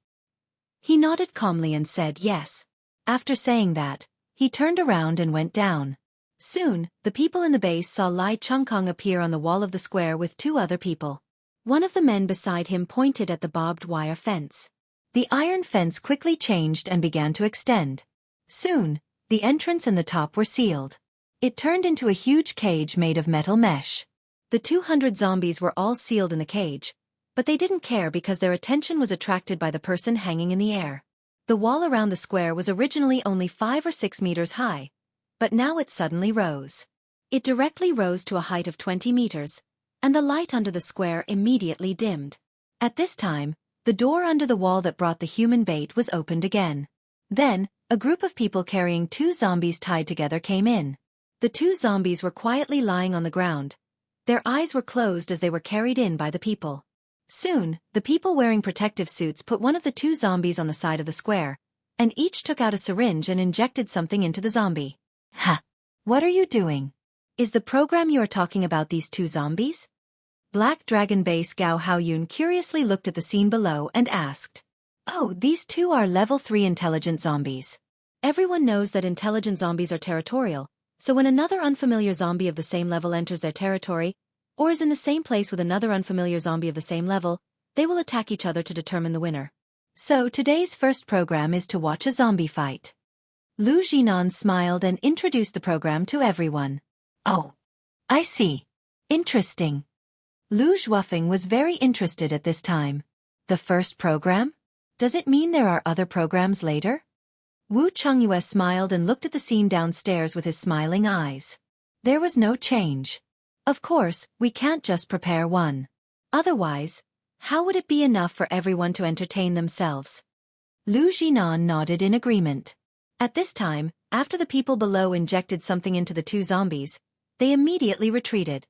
He nodded calmly and said yes. After saying that, he turned around and went down. Soon, the people in the base saw Lai Chengkong appear on the wall of the square with two other people. One of the men beside him pointed at the barbed wire fence. The iron fence quickly changed and began to extend. Soon, the entrance and the top were sealed. It turned into a huge cage made of metal mesh. The 200 zombies were all sealed in the cage, but they didn't care because their attention was attracted by the person hanging in the air. The wall around the square was originally only 5 or 6 meters high, but now it suddenly rose. It directly rose to a height of 20 meters, and the light under the square immediately dimmed. At this time, the door under the wall that brought the human bait was opened again. Then, a group of people carrying 2 zombies tied together came in. The 2 zombies were quietly lying on the ground. Their eyes were closed as they were carried in by the people. Soon, the people wearing protective suits put one of the 2 zombies on the side of the square, and each took out a syringe and injected something into the zombie. Ha! What are you doing? Is the program you are talking about these 2 zombies? Black Dragon Base Gao Haoyun curiously looked at the scene below and asked. Oh, these 2 are level 3 intelligent zombies. Everyone knows that intelligent zombies are territorial, so when another unfamiliar zombie of the same level enters their territory, or is in the same place with another unfamiliar zombie of the same level, they will attack each other to determine the winner. So today's first program is to watch a zombie fight. Lu Jinan smiled and introduced the program to everyone. Oh, I see. Interesting. Lu Zhuofeng was very interested at this time. The first program? Does it mean there are other programs later? Wu Chongyue smiled and looked at the scene downstairs with his smiling eyes. There was no change. Of course, we can't just prepare one. Otherwise, how would it be enough for everyone to entertain themselves? Lu Jinan nodded in agreement. At this time, after the people below injected something into the 2 zombies, they immediately retreated.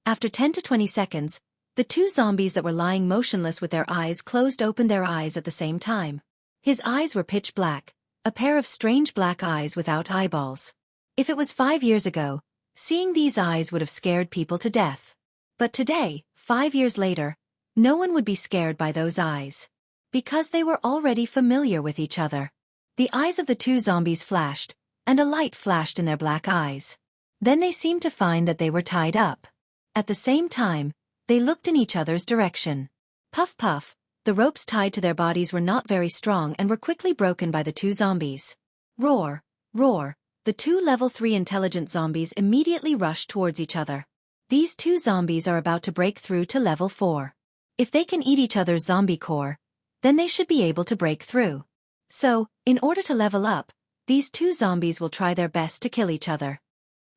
After 10 to 20 seconds, the two zombies that were lying motionless with their eyes closed opened their eyes at the same time. His eyes were pitch black, a pair of strange black eyes without eyeballs. If it was 5 years ago, seeing these eyes would have scared people to death. But today, 5 years later, no one would be scared by those eyes. Because they were already familiar with each other. The eyes of the two zombies flashed, and a light flashed in their black eyes. Then they seemed to find that they were tied up. At the same time, they looked in each other's direction. Puff puff, the ropes tied to their bodies were not very strong and were quickly broken by the two zombies. Roar, roar, the two level 3 intelligent zombies immediately rushed towards each other. These two zombies are about to break through to level 4. If they can eat each other's zombie core, then they should be able to break through. So, in order to level up, these two zombies will try their best to kill each other.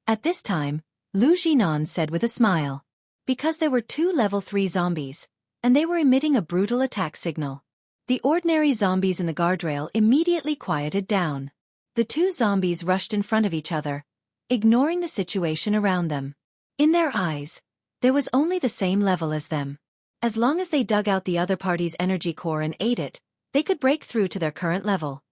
At this time, Lu Jinan said with a smile. Because there were two level 3 zombies, and they were emitting a brutal attack signal. The ordinary zombies in the guardrail immediately quieted down. The two zombies rushed in front of each other, ignoring the situation around them. In their eyes, there was only the same level as them. As long as they dug out the other party's energy core and ate it, they could break through to their current level.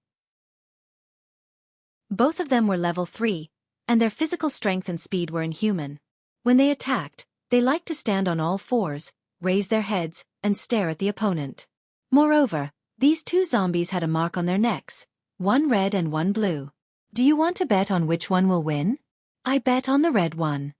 Both of them were level 3, and their physical strength and speed were inhuman. When they attacked, they liked to stand on all fours, raise their heads, and stare at the opponent. Moreover, these two zombies had a mark on their necks, one red and one blue. Do you want to bet on which one will win? I bet on the red one.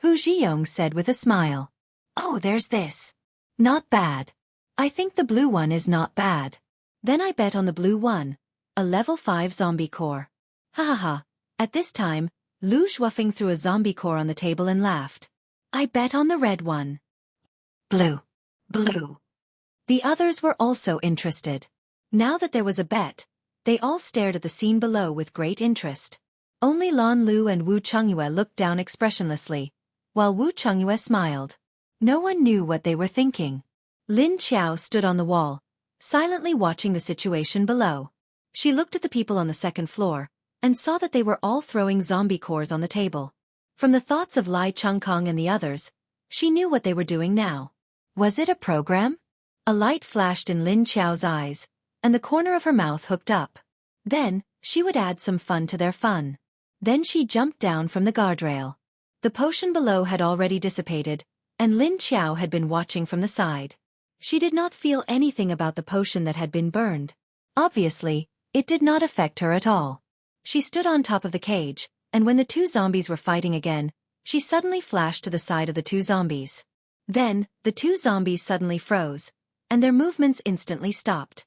Hu Zhiyong said with a smile. Oh, there's this. Not bad. I think the blue one is not bad. Then I bet on the blue one, a level 5 zombie core. Ha ha ha. At this time, Lu Zhuofeng threw a zombie core on the table and laughed. I bet on the red one. Blue. Blue. The others were also interested. Now that there was a bet, they all stared at the scene below with great interest. Only Lan Lu and Wu Chongyue looked down expressionlessly, while Wu Chongyue smiled. No one knew what they were thinking. Lin Qiao stood on the wall, silently watching the situation below. She looked at the people on the second floor, and saw that they were all throwing zombie cores on the table. From the thoughts of Lai Chengkong and the others, she knew what they were doing now. Was it a program? A light flashed in Lin Qiao's eyes, and the corner of her mouth hooked up. Then, she would add some fun to their fun. Then she jumped down from the guardrail. The potion below had already dissipated, and Lin Qiao had been watching from the side. She did not feel anything about the potion that had been burned. Obviously, it did not affect her at all. She stood on top of the cage, and when the two zombies were fighting again, she suddenly flashed to the side of the two zombies. Then, the two zombies suddenly froze, and their movements instantly stopped.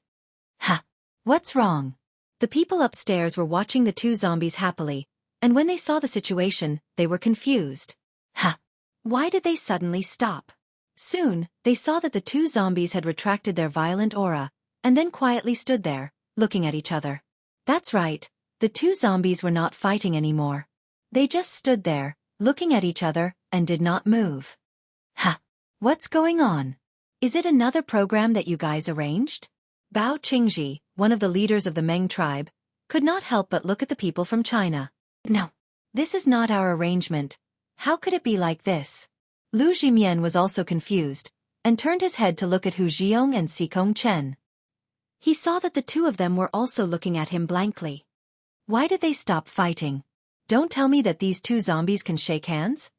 Ha! What's wrong? The people upstairs were watching the two zombies happily, and when they saw the situation, they were confused. Ha! Why did they suddenly stop? Soon, they saw that the two zombies had retracted their violent aura, and then quietly stood there, looking at each other. That's right, the two zombies were not fighting anymore. They just stood there, looking at each other, and did not move. Ha! What's going on? Is it another program that you guys arranged? Bao Qingji, one of the leaders of the Meng tribe, could not help but look at the people from China. No. This is not our arrangement. How could it be like this? Lu Zhimian was also confused, and turned his head to look at Hu Zhiyong and Xikong Chen. He saw that the two of them were also looking at him blankly. Why did they stop fighting? Don't tell me that these two zombies can shake hands?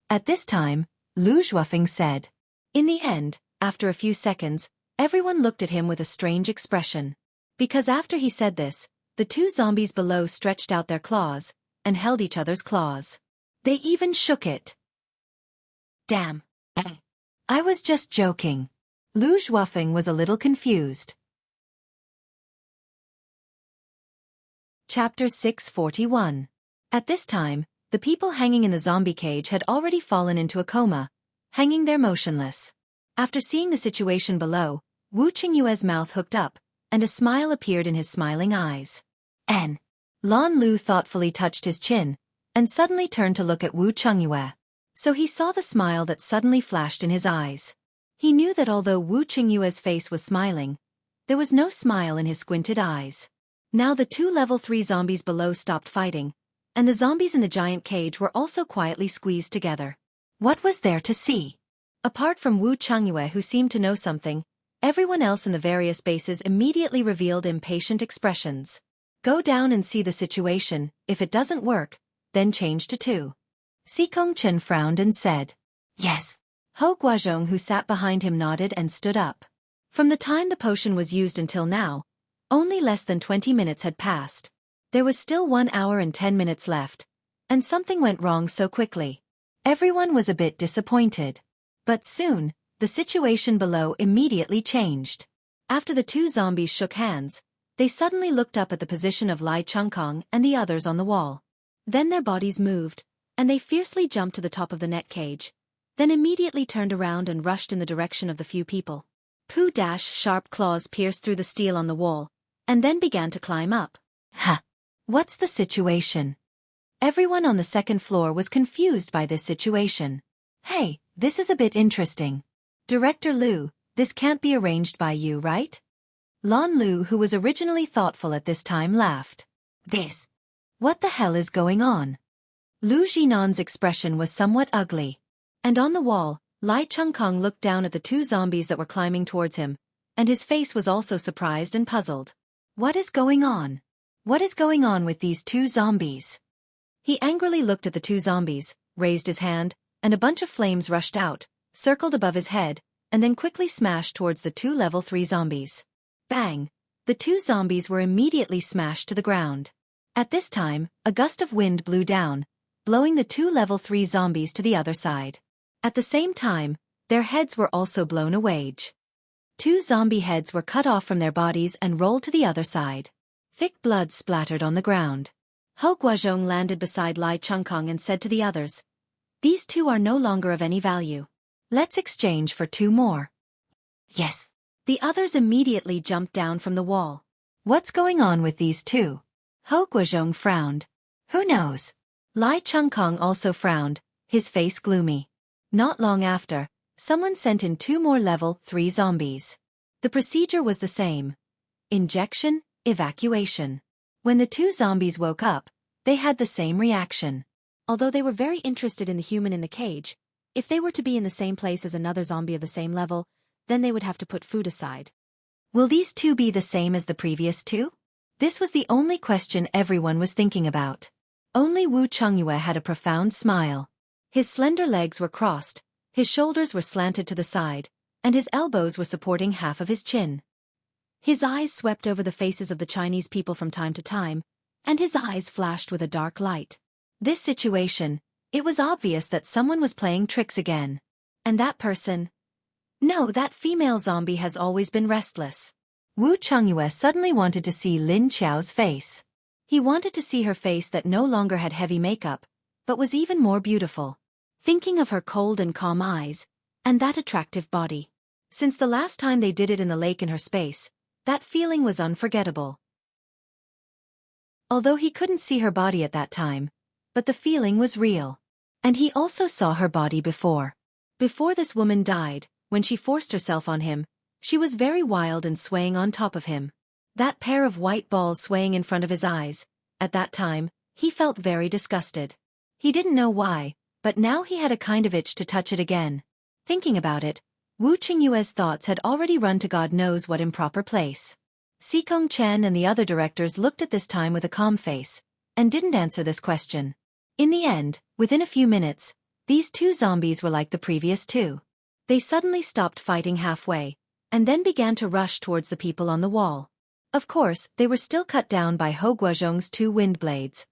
At this time, Lu Zhuofeng said. In the end, after a few seconds, everyone looked at him with a strange expression. Because after he said this, the two zombies below stretched out their claws, and held each other's claws. They even shook it. Damn. I was just joking. Lu Zhuofeng was a little confused. Chapter 641. At this time, the people hanging in the zombie cage had already fallen into a coma, hanging there motionless. After seeing the situation below, Wu Qingyue's mouth hooked up, and a smile appeared in his smiling eyes. Lan Lu thoughtfully touched his chin, and suddenly turned to look at Wu Qingyue. So he saw the smile that suddenly flashed in his eyes. He knew that although Wu Qingyue's face was smiling, there was no smile in his squinted eyes. Now the two level 3 zombies below stopped fighting, and the zombies in the giant cage were also quietly squeezed together. What was there to see? Apart from Wu Changyue, who seemed to know something, everyone else in the various bases immediately revealed impatient expressions. Go down and see the situation. If it doesn't work, then change to 2. Sikong Chen frowned and said, "Yes." Ho Guozhong, who sat behind him, nodded and stood up. From the time the potion was used until now, only less than 20 minutes had passed. There was still 1 hour and 10 minutes left, and something went wrong so quickly. Everyone was a bit disappointed. But soon, the situation below immediately changed. After the 2 zombies shook hands, they suddenly looked up at the position of Lai Chungkong and the others on the wall. Then their bodies moved, and they fiercely jumped to the top of the net cage, then immediately turned around and rushed in the direction of the few people. Pooh's sharp claws pierced through the steel on the wall, and then began to climb up. Ha! What's the situation? Everyone on the second floor was confused by this situation. Hey, this is a bit interesting. Director Liu, this can't be arranged by you, right? Lon Lu, who was originally thoughtful at this time, laughed. This. What the hell is going on? Lu Jinan's expression was somewhat ugly. And on the wall, Lai Chungkong looked down at the 2 zombies that were climbing towards him, and his face was also surprised and puzzled. What is going on? What is going on with these 2 zombies? He angrily looked at the 2 zombies, raised his hand, and a bunch of flames rushed out, circled above his head, and then quickly smashed towards the 2 level 3 zombies. Bang! The 2 zombies were immediately smashed to the ground. At this time, a gust of wind blew down, blowing the 2 level 3 zombies to the other side. At the same time, their heads were also blown away. 2 zombie heads were cut off from their bodies and rolled to the other side. Thick blood splattered on the ground. Ho Guozhong landed beside Lai Chungkong and said to the others, "These 2 are no longer of any value. Let's exchange for 2 more." Yes. The others immediately jumped down from the wall. What's going on with these 2? Ho Guozhong frowned. Who knows? Lai Chungkong also frowned, his face gloomy. Not long after, someone sent in 2 more level 3 zombies. The procedure was the same. Injection, evacuation. When the 2 zombies woke up, they had the same reaction. Although they were very interested in the human in the cage, if they were to be in the same place as another zombie of the same level, then they would have to put food aside. Will these 2 be the same as the previous 2? This was the only question everyone was thinking about. Only Wu Changyue had a profound smile. His slender legs were crossed, his shoulders were slanted to the side, and his elbows were supporting half of his chin. His eyes swept over the faces of the Chinese people from time to time, and his eyes flashed with a dark light. This situation, it was obvious that someone was playing tricks again. And that person? No, that female zombie has always been restless. Wu Changyue suddenly wanted to see Lin Qiao's face. He wanted to see her face that no longer had heavy makeup, but was even more beautiful. Thinking of her cold and calm eyes, and that attractive body. Since the last time they did it in the lake in her space, that feeling was unforgettable. Although he couldn't see her body at that time, but the feeling was real. And he also saw her body before. Before this woman died, when she forced herself on him, she was very wild and swaying on top of him. That pair of white balls swaying in front of his eyes, at that time, he felt very disgusted. He didn't know why, but now he had a kind of itch to touch it again. Thinking about it, Wu Qingyue's thoughts had already run to God knows what improper place. Sikong Chen and the other directors looked at this time with a calm face, and didn't answer this question. In the end, within a few minutes, these 2 zombies were like the previous 2. They suddenly stopped fighting halfway, and then began to rush towards the people on the wall. Of course, they were still cut down by Ho Guozhong's 2 wind blades.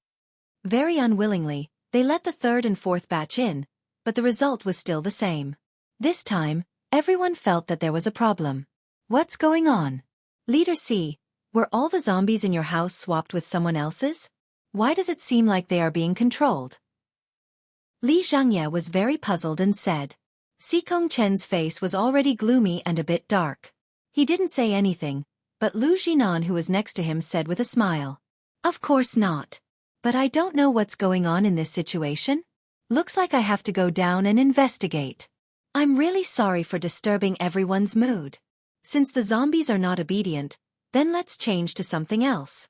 Very unwillingly, they let the 3rd and 4th batch in, but the result was still the same. This time, everyone felt that there was a problem. What's going on? Leader C, were all the zombies in your house swapped with someone else's? Why does it seem like they are being controlled? Li Zhangye was very puzzled and said. Sikong Chen's face was already gloomy and a bit dark. He didn't say anything, but Lu Jinan, who was next to him, said with a smile. Of course not. But I don't know what's going on in this situation. Looks like I have to go down and investigate. I'm really sorry for disturbing everyone's mood. Since the zombies are not obedient, then let's change to something else.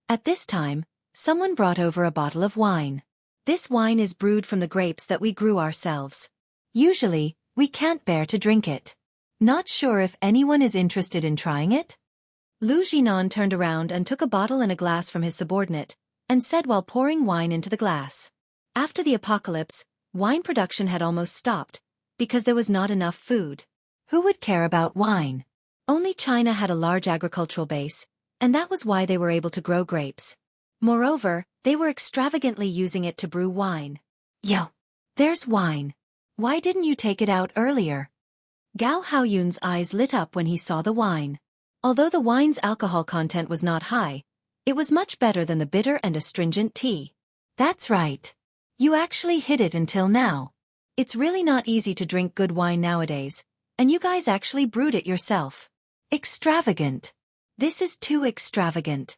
At this time, Someone brought over a bottle of wine. This wine is brewed from the grapes that we grew ourselves. Usually, we can't bear to drink it. Not sure if anyone is interested in trying it? Lu Jinan turned around and took a bottle and a glass from his subordinate, and said while pouring wine into the glass. After the apocalypse, wine production had almost stopped, because there was not enough food. Who would care about wine? Only China had a large agricultural base, and that was why they were able to grow grapes. Moreover, they were extravagantly using it to brew wine. Yo! There's wine. Why didn't you take it out earlier? Gao Haoyun's eyes lit up when he saw the wine. Although the wine's alcohol content was not high, it was much better than the bitter and astringent tea. That's right. You actually hid it until now. It's really not easy to drink good wine nowadays, and you guys actually brewed it yourself. Extravagant. This is too extravagant.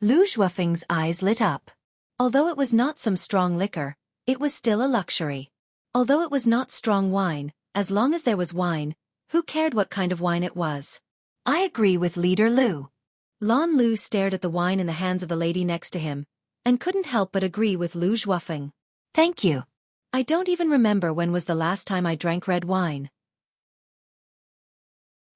Lu Zhuofeng's eyes lit up. Although it was not some strong liquor, it was still a luxury. Although it was not strong wine, as long as there was wine, who cared what kind of wine it was? I agree with Leader Lu. Lan Lu stared at the wine in the hands of the lady next to him, and couldn't help but agree with Lu Zhuofeng. Thank you. I don't even remember when was the last time I drank red wine.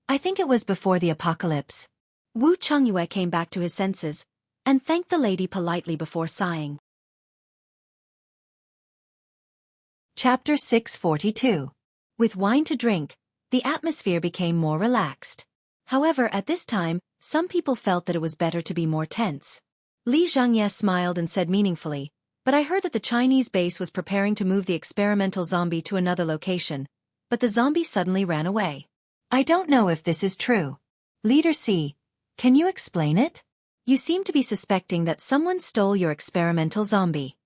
I think it was before the apocalypse. Wu Chongyue came back to his senses, and thanked the lady politely before sighing. Chapter 642. With wine to drink, the atmosphere became more relaxed. However, at this time, some people felt that it was better to be more tense. Li Zhangye smiled and said meaningfully, but I heard that the Chinese base was preparing to move the experimental zombie to another location, but the zombie suddenly ran away. I don't know if this is true. Leader C, can you explain it? You seem to be suspecting that someone stole your experimental zombie.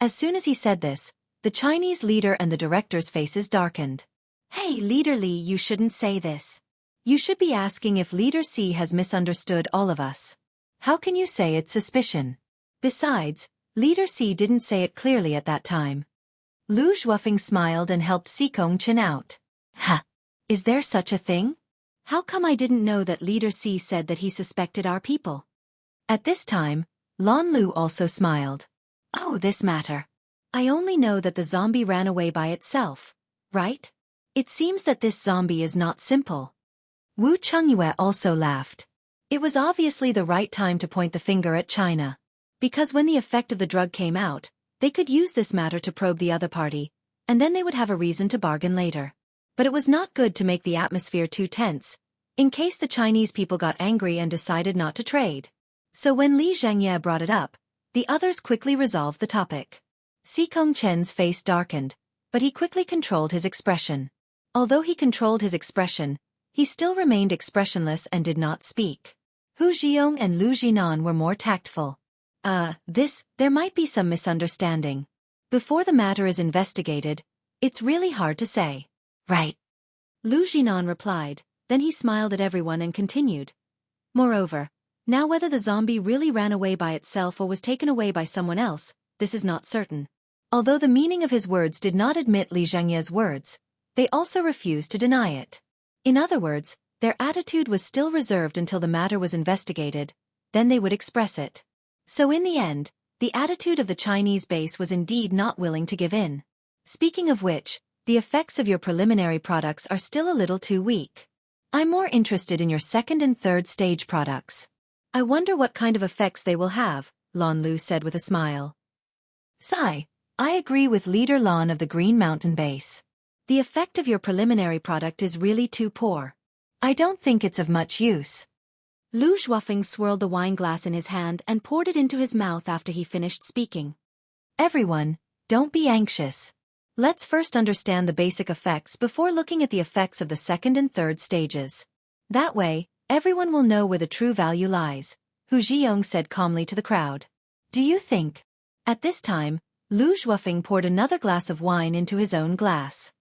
As soon as he said this, the Chinese leader and the director's faces darkened. Hey, Leader Li, you shouldn't say this. You should be asking if Leader C has misunderstood all of us. How can you say it's suspicion? Besides, Leader C didn't say it clearly at that time. Lu Zhuofeng smiled and helped Sikong Chin out. Ha! Is there such a thing? How come I didn't know that Leader C said that he suspected our people? At this time, Lan Lu also smiled. Oh, this matter. I only know that the zombie ran away by itself, right? It seems that this zombie is not simple. Wu Chongyue also laughed. It was obviously the right time to point the finger at China. Because when the effect of the drug came out, they could use this matter to probe the other party, and then they would have a reason to bargain later. But it was not good to make the atmosphere too tense, in case the Chinese people got angry and decided not to trade. So when Li Zhangye brought it up, the others quickly resolved the topic. Sikong Chen's face darkened, but he quickly controlled his expression. Although he controlled his expression, he still remained expressionless and did not speak. Hu Jiong and Lu Jinan were more tactful. There might be some misunderstanding. Before the matter is investigated, it's really hard to say. Right. Lu Jinan replied, then he smiled at everyone and continued. Moreover, now whether the zombie really ran away by itself or was taken away by someone else, this is not certain. Although the meaning of his words did not admit Li Zhangye's words, they also refused to deny it. In other words, their attitude was still reserved until the matter was investigated, then they would express it. So in the end, the attitude of the Chinese base was indeed not willing to give in. Speaking of which, the effects of your preliminary products are still a little too weak. I'm more interested in your second and third stage products. I wonder what kind of effects they will have, Lan Lu said with a smile. Sigh, I agree with Leader Lan of the Green Mountain Base. The effect of your preliminary product is really too poor. I don't think it's of much use. Lu Zhuofeng swirled the wine glass in his hand and poured it into his mouth after he finished speaking. Everyone, don't be anxious. Let's first understand the basic effects before looking at the effects of the second and third stages. That way, everyone will know where the true value lies, Hu Jiong said calmly to the crowd. Do you think? At this time, Lu Zhuofeng poured another glass of wine into his own glass.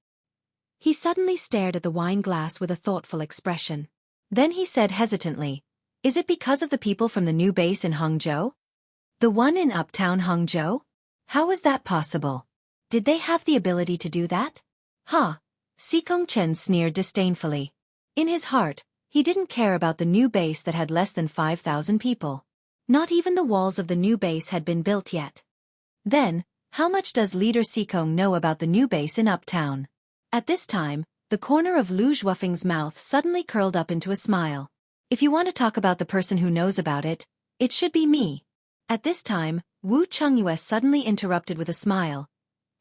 He suddenly stared at the wine glass with a thoughtful expression. Then he said hesitantly, is it because of the people from the new base in Hangzhou? The one in uptown Hangzhou? How is that possible? Did they have the ability to do that? Ha! Sikong Chen sneered disdainfully. In his heart, he didn't care about the new base that had less than 5,000 people. Not even the walls of the new base had been built yet. Then, how much does Leader Seekong know about the new base in Uptown? At this time, the corner of Lu Zhuofeng's mouth suddenly curled up into a smile. If you want to talk about the person who knows about it, it should be me. At this time, Wu Chengyue suddenly interrupted with a smile.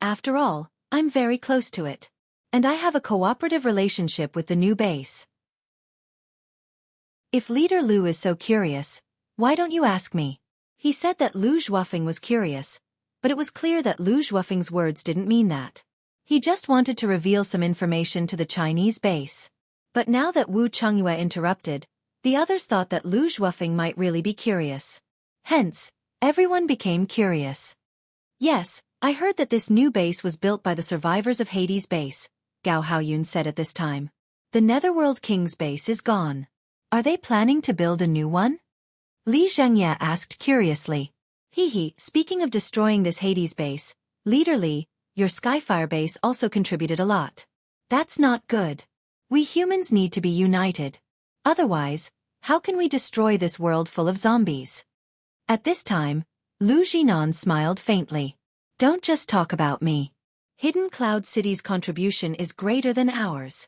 After all, I'm very close to it. And I have a cooperative relationship with the new base. If Leader Lu is so curious, why don't you ask me? He said that Lu Zhuofeng was curious, but it was clear that Lu Zhuofeng's words didn't mean that. He just wanted to reveal some information to the Chinese base. But now that Wu Chengyue interrupted, the others thought that Lu Zhuofeng might really be curious. Hence, everyone became curious. Yes, I heard that this new base was built by the survivors of Hades' base, Gao Haoyun said at this time. The Netherworld King's base is gone. Are they planning to build a new one? Li Zhengye asked curiously. Speaking of destroying this Hades base, Leader Li, your Skyfire base also contributed a lot. That's not good. We humans need to be united. Otherwise, how can we destroy this world full of zombies? At this time, Lu Jinan smiled faintly. Don't just talk about me. Hidden Cloud City's contribution is greater than ours.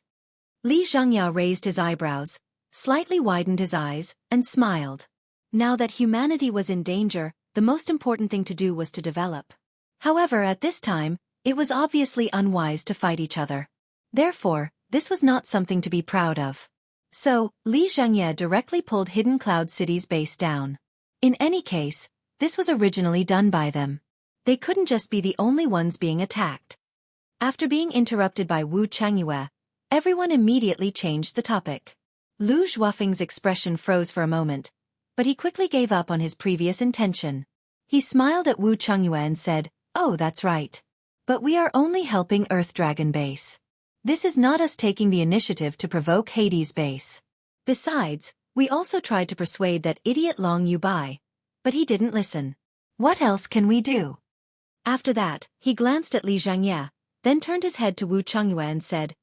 Li Zhengye raised his eyebrows, slightly widened his eyes, and smiled. Now that humanity was in danger, the most important thing to do was to develop. However, at this time, it was obviously unwise to fight each other. Therefore, this was not something to be proud of. So, Li Zhengye directly pulled Hidden Cloud City's base down. In any case, this was originally done by them. They couldn't just be the only ones being attacked. After being interrupted by Wu Chengyue, everyone immediately changed the topic. Lu Zhuofeng's expression froze for a moment, but he quickly gave up on his previous intention. He smiled at Wu Chengyue and said, "Oh, that's right. But we are only helping Earth Dragon base. This is not us taking the initiative to provoke Hades base. Besides, we also tried to persuade that idiot Long Yubai, but he didn't listen. What else can we do?" After that, he glanced at Li Zhengye, then turned his head to Wu Chengyue and said,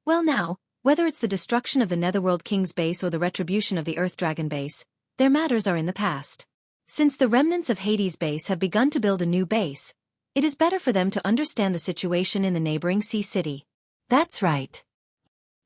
"Well now, whether it's the destruction of the Netherworld King's base or the retribution of the Earth Dragon base, their matters are in the past. Since the remnants of Hades base have begun to build a new base, it is better for them to understand the situation in the neighboring sea city." That's right.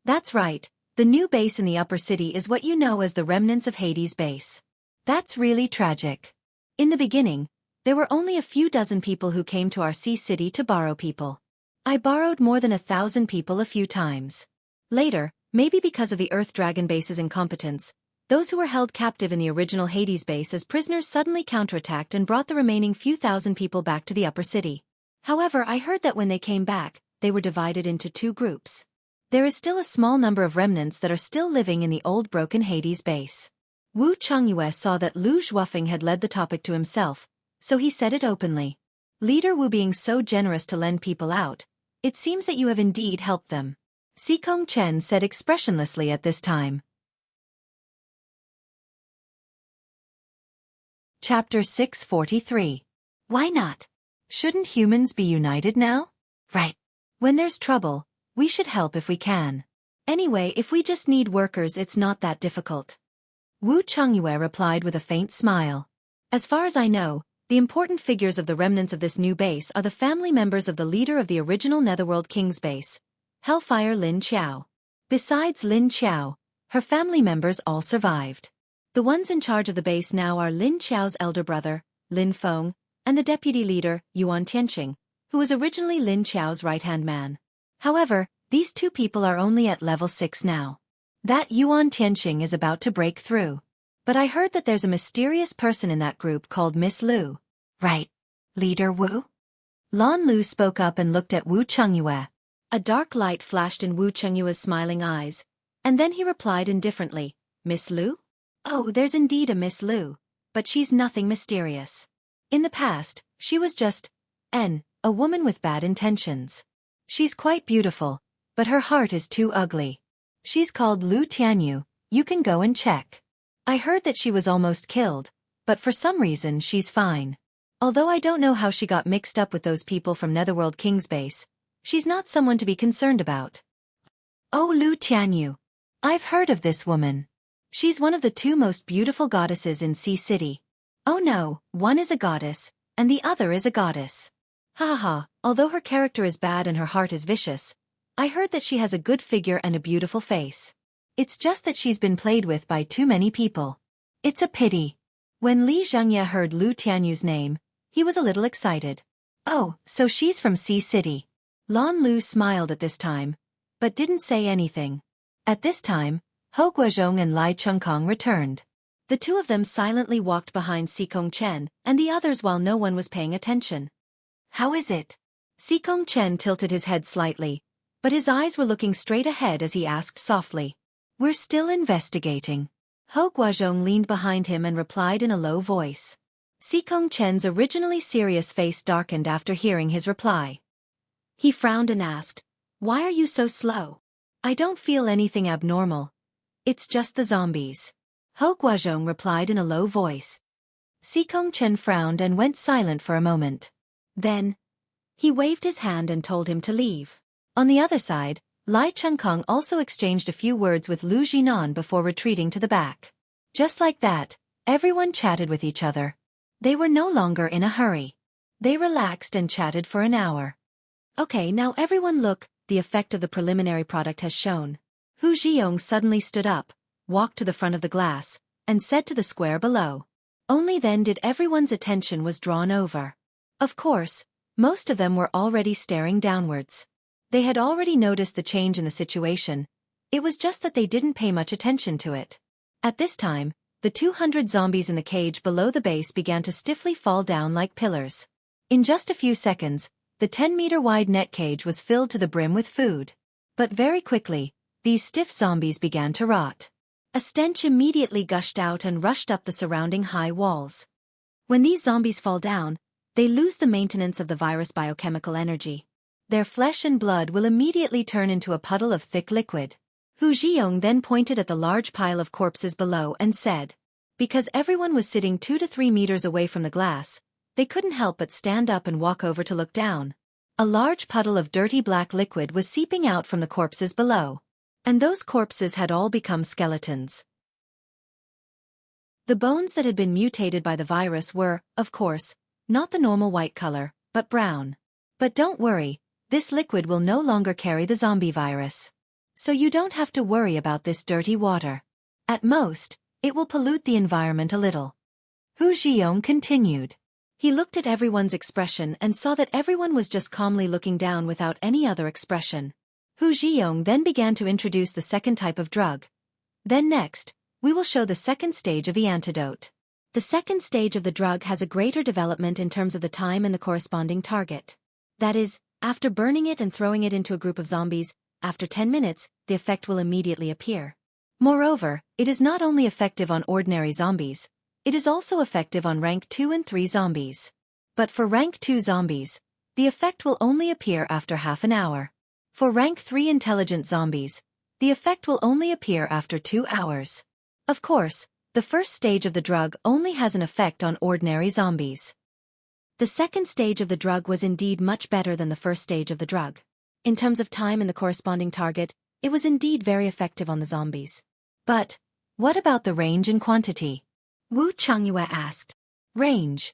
That's right, the new base in the upper city is what you know as the remnants of Hades base. That's really tragic. In the beginning, there were only a few dozen people who came to our sea city to borrow people. I borrowed more than 1,000 people a few times. Later, maybe because of the Earth Dragon base's incompetence, those who were held captive in the original Hades base as prisoners suddenly counterattacked and brought the remaining few thousand people back to the upper city. However, I heard that when they came back, they were divided into two groups. There is still a small number of remnants that are still living in the old broken Hades base. Wu Chengyue saw that Lu Zhuofeng had led the topic to himself, so he said it openly. Leader Wu being so generous to lend people out, it seems that you have indeed helped them. Seekong Chen said expressionlessly at this time. Chapter 643. Why not? Shouldn't humans be united now? Right. When there's trouble, we should help if we can. Anyway, if we just need workers, it's not that difficult. Wu Chengyue replied with a faint smile. As far as I know, the important figures of the remnants of this new base are the family members of the leader of the original Netherworld King's base, Hellfire Lin Qiao. Besides Lin Qiao, her family members all survived. The ones in charge of the base now are Lin Qiao's elder brother, Lin Feng, and the deputy leader, Yuan Tianqing, who was originally Lin Qiao's right-hand man. However, these two people are only at level 6 now. That Yuan Tianqing is about to break through. But I heard that there's a mysterious person in that group called Miss Lu. Right. Leader Wu? Lan Lu spoke up and looked at Wu Chengyue. A dark light flashed in Wu Chengyue's smiling eyes, and then he replied indifferently, "Miss Lu? Oh, there's indeed a Miss Lu, but she's nothing mysterious. In the past, she was just a woman with bad intentions. She's quite beautiful, but her heart is too ugly. She's called Lu Tianyu, you can go and check. I heard that she was almost killed, but for some reason she's fine. Although I don't know how she got mixed up with those people from Netherworld King's base, she's not someone to be concerned about." "Oh, Lu Tianyu. I've heard of this woman. She's one of the two most beautiful goddesses in Sea City. Oh no, one is a goddess, and the other is a goddess. Ha ha, although her character is bad and her heart is vicious, I heard that she has a good figure and a beautiful face. It's just that she's been played with by too many people. It's a pity. When Li Zhengye heard Lu Tianyu's name, he was a little excited. Oh, so she's from Sea City. Lan Lu smiled at this time, but didn't say anything. At this time, Hou Guozhong and Lai Chengkong returned. The two of them silently walked behind Xikong Chen and the others while no one was paying attention. How is it? Xikong Chen tilted his head slightly, but his eyes were looking straight ahead as he asked softly. We're still investigating. Hou Guozhong leaned behind him and replied in a low voice. Xikong Chen's originally serious face darkened after hearing his reply. He frowned and asked, Why are you so slow? I don't feel anything abnormal. It's just the zombies. Hou Guozhong replied in a low voice. Xikong Chen frowned and went silent for a moment. Then, he waved his hand and told him to leave. On the other side, Lai Chengkong also exchanged a few words with Lu Jinan before retreating to the back. Just like that, everyone chatted with each other. They were no longer in a hurry. They relaxed and chatted for an hour. Okay, now everyone look, the effect of the preliminary product has shown. Hu Zhiyong suddenly stood up, walked to the front of the glass, and said to the square below. Only then did everyone's attention was drawn over. Of course, most of them were already staring downwards. They had already noticed the change in the situation. It was just that they didn't pay much attention to it. At this time, the 200 zombies in the cage below the base began to stiffly fall down like pillars. In just a few seconds, the 10-meter-wide net cage was filled to the brim with food. But very quickly, these stiff zombies began to rot. A stench immediately gushed out and rushed up the surrounding high walls. When these zombies fall down, they lose the maintenance of the virus biochemical energy. Their flesh and blood will immediately turn into a puddle of thick liquid. Hu Zhiyong then pointed at the large pile of corpses below and said, because everyone was sitting 2 to 3 meters away from the glass, they couldn't help but stand up and walk over to look down. A large puddle of dirty black liquid was seeping out from the corpses below. And those corpses had all become skeletons. The bones that had been mutated by the virus were, of course, not the normal white color, but brown. But don't worry, this liquid will no longer carry the zombie virus. So you don't have to worry about this dirty water. At most, it will pollute the environment a little. Hu Zhiyong continued. He looked at everyone's expression and saw that everyone was just calmly looking down without any other expression. Hu Zhiyong then began to introduce the second type of drug. Then next, we will show the second stage of the antidote. The second stage of the drug has a greater development in terms of the time and the corresponding target. That is, after burning it and throwing it into a group of zombies, after 10 minutes, the effect will immediately appear. Moreover, it is not only effective on ordinary zombies, it is also effective on rank 2 and 3 zombies. But for rank 2 zombies, the effect will only appear after half an hour. For rank 3 intelligent zombies, the effect will only appear after 2 hours. Of course, the first stage of the drug only has an effect on ordinary zombies. The second stage of the drug was indeed much better than the first stage of the drug. In terms of time and the corresponding target, it was indeed very effective on the zombies. But, what about the range and quantity? Wu Changyue asked. Range.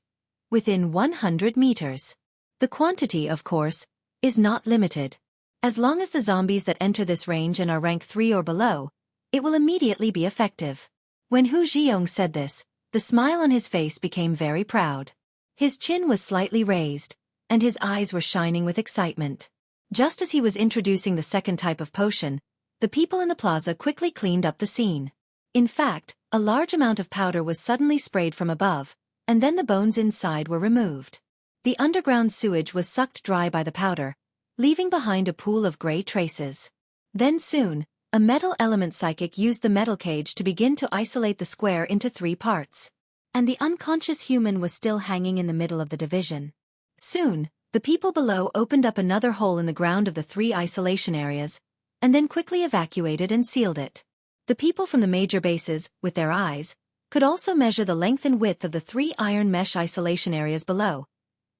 Within 100 meters. The quantity, of course, is not limited. As long as the zombies that enter this range and are rank 3 or below, it will immediately be effective. When Hu Zhiyong said this, the smile on his face became very proud. His chin was slightly raised, and his eyes were shining with excitement. Just as he was introducing the second type of potion, the people in the plaza quickly cleaned up the scene. In fact, a large amount of powder was suddenly sprayed from above, and then the bones inside were removed. The underground sewage was sucked dry by the powder, leaving behind a pool of gray traces. Then soon, a metal element psychic used the metal cage to begin to isolate the square into 3 parts. And the unconscious human was still hanging in the middle of the division. Soon, the people below opened up another hole in the ground of the 3 isolation areas, and then quickly evacuated and sealed it. The people from the major bases, with their eyes, could also measure the length and width of the 3 iron mesh isolation areas below,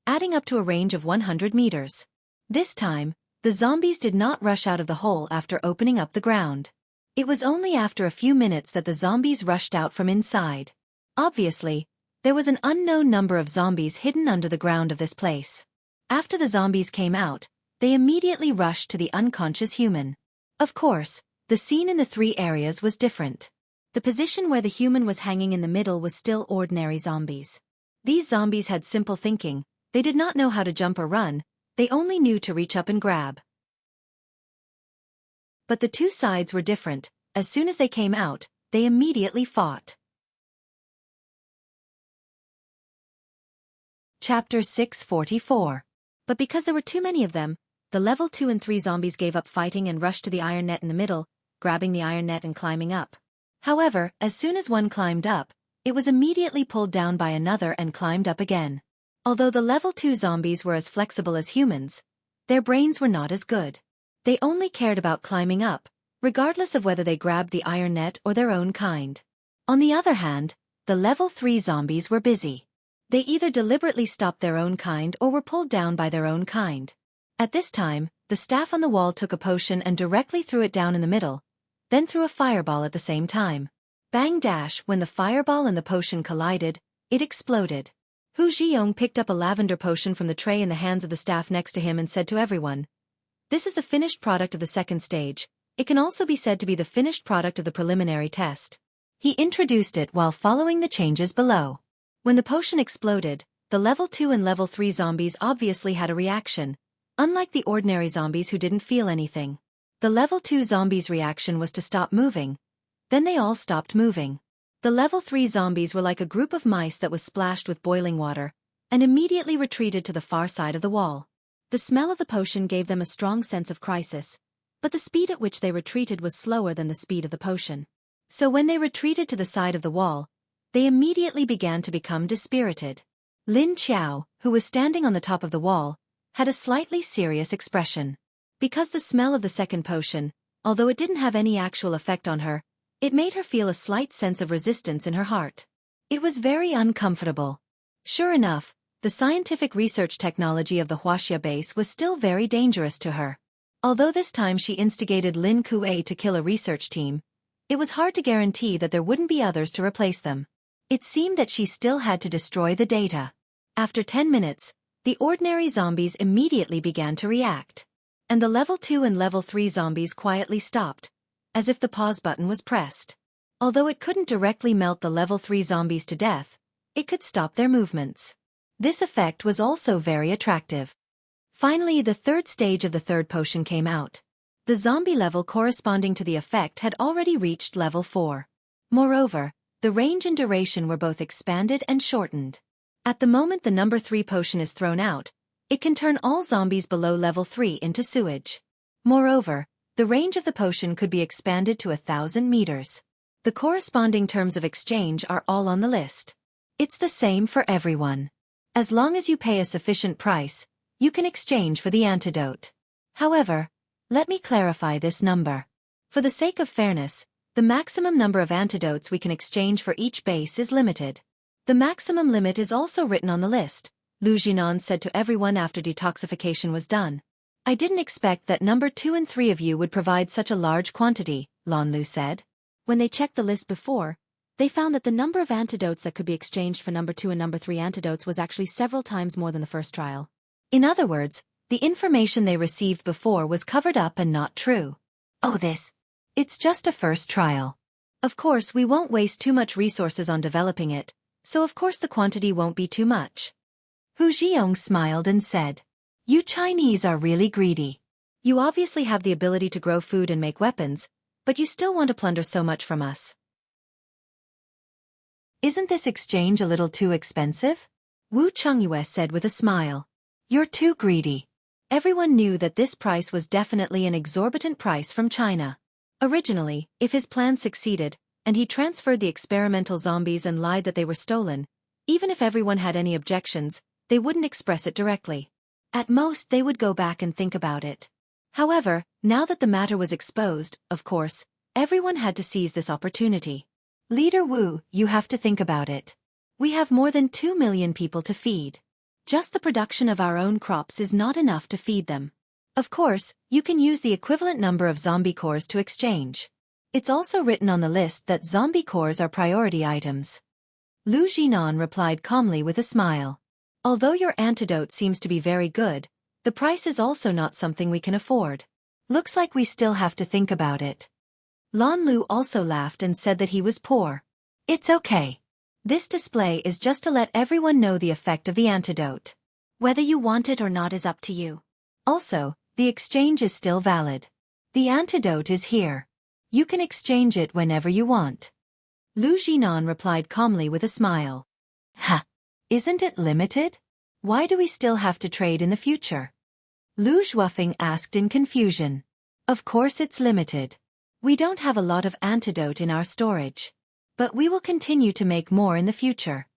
adding up to a range of 100 meters. This time, the zombies did not rush out of the hole after opening up the ground. It was only after a few minutes that the zombies rushed out from inside. Obviously, There was an unknown number of zombies hidden under the ground of this place. After the zombies came out, they immediately rushed to the unconscious human. Of course, the scene in the three areas was different. The position where the human was hanging in the middle was still ordinary zombies. These zombies had simple thinking, they did not know how to jump or run, they only knew to reach up and grab. But the two sides were different. As soon as they came out, they immediately fought. Chapter 644. But because there were too many of them, the level 2 and 3 zombies gave up fighting and rushed to the iron net in the middle, grabbing the iron net and climbing up. However, as soon as one climbed up, it was immediately pulled down by another and climbed up again. Although the level 2 zombies were as flexible as humans, their brains were not as good. They only cared about climbing up, regardless of whether they grabbed the iron net or their own kind. On the other hand, the level 3 zombies were busy. They either deliberately stopped their own kind or were pulled down by their own kind. At this time, the staff on the wall took a potion and directly threw it down in the middle, then threw a fireball at the same time. Bang dash, when the fireball and the potion collided, it exploded. Hu Zhiyong picked up a lavender potion from the tray in the hands of the staff next to him and said to everyone, "This is the finished product of the second stage. It can also be said to be the finished product of the preliminary test." He introduced it while following the changes below. When the potion exploded, the level 2 and level 3 zombies obviously had a reaction, unlike the ordinary zombies who didn't feel anything. The level 2 zombies' reaction was to stop moving. Then they all stopped moving. The level 3 zombies were like a group of mice that was splashed with boiling water, and immediately retreated to the far side of the wall. The smell of the potion gave them a strong sense of crisis, but the speed at which they retreated was slower than the speed of the potion. So when they retreated to the side of the wall, they immediately began to become dispirited. Lin Qiao, who was standing on the top of the wall, had a slightly serious expression. Because the smell of the second potion, although it didn't have any actual effect on her, it made her feel a slight sense of resistance in her heart. It was very uncomfortable. Sure enough, the scientific research technology of the Huaxia base was still very dangerous to her. Although this time she instigated Lin Kuei to kill a research team, it was hard to guarantee that there wouldn't be others to replace them. It seemed that she still had to destroy the data. After 10 minutes, the ordinary zombies immediately began to react. And the level 2 and level 3 zombies quietly stopped, as if the pause button was pressed. Although it couldn't directly melt the level 3 zombies to death, it could stop their movements. This effect was also very attractive. Finally, the third stage of the third potion came out. The zombie level corresponding to the effect had already reached level 4. Moreover, the range and duration were both expanded and shortened. At the moment the number 3 potion is thrown out, it can turn all zombies below level 3 into sewage. Moreover, the range of the potion could be expanded to 1,000 meters. The corresponding terms of exchange are all on the list. It's the same for everyone. As long as you pay a sufficient price, you can exchange for the antidote. However, let me clarify this number. For the sake of fairness, the maximum number of antidotes we can exchange for each base is limited. The maximum limit is also written on the list, Lu Jinan said to everyone after detoxification was done. I didn't expect that number 2 and 3 of you would provide such a large quantity, Lan Lu said. When they checked the list before, they found that the number of antidotes that could be exchanged for number 2 and number 3 antidotes was actually several times more than the first trial. In other words, the information they received before was covered up and not true. Oh, it's just a first trial. Of course, we won't waste too much resources on developing it, so of course the quantity won't be too much. Hu Zhiyong smiled and said, "You Chinese are really greedy. You obviously have the ability to grow food and make weapons, but you still want to plunder so much from us. Isn't this exchange a little too expensive?" Wu Chongyue said with a smile. "You're too greedy." Everyone knew that this price was definitely an exorbitant price from China. Originally, if his plan succeeded, and he transferred the experimental zombies and lied that they were stolen, even if everyone had any objections, they wouldn't express it directly. At most they would go back and think about it. However, now that the matter was exposed, of course, everyone had to seize this opportunity. "Leader Wu, you have to think about it. We have more than 2 million people to feed. Just the production of our own crops is not enough to feed them. Of course, you can use the equivalent number of zombie cores to exchange. It's also written on the list that zombie cores are priority items. Lu Jinan replied calmly with a smile. Although your antidote seems to be very good, the price is also not something we can afford. Looks like we still have to think about it. Lan Lu also laughed and said that he was poor. It's okay. This display is just to let everyone know the effect of the antidote. Whether you want it or not is up to you. Also, the exchange is still valid. The antidote is here. You can exchange it whenever you want. Lu Jinan replied calmly with a smile. Ha! Isn't it limited? Why do we still have to trade in the future? Lu Zhuofeng asked in confusion. Of course it's limited. We don't have a lot of antidote in our storage. But we will continue to make more in the future.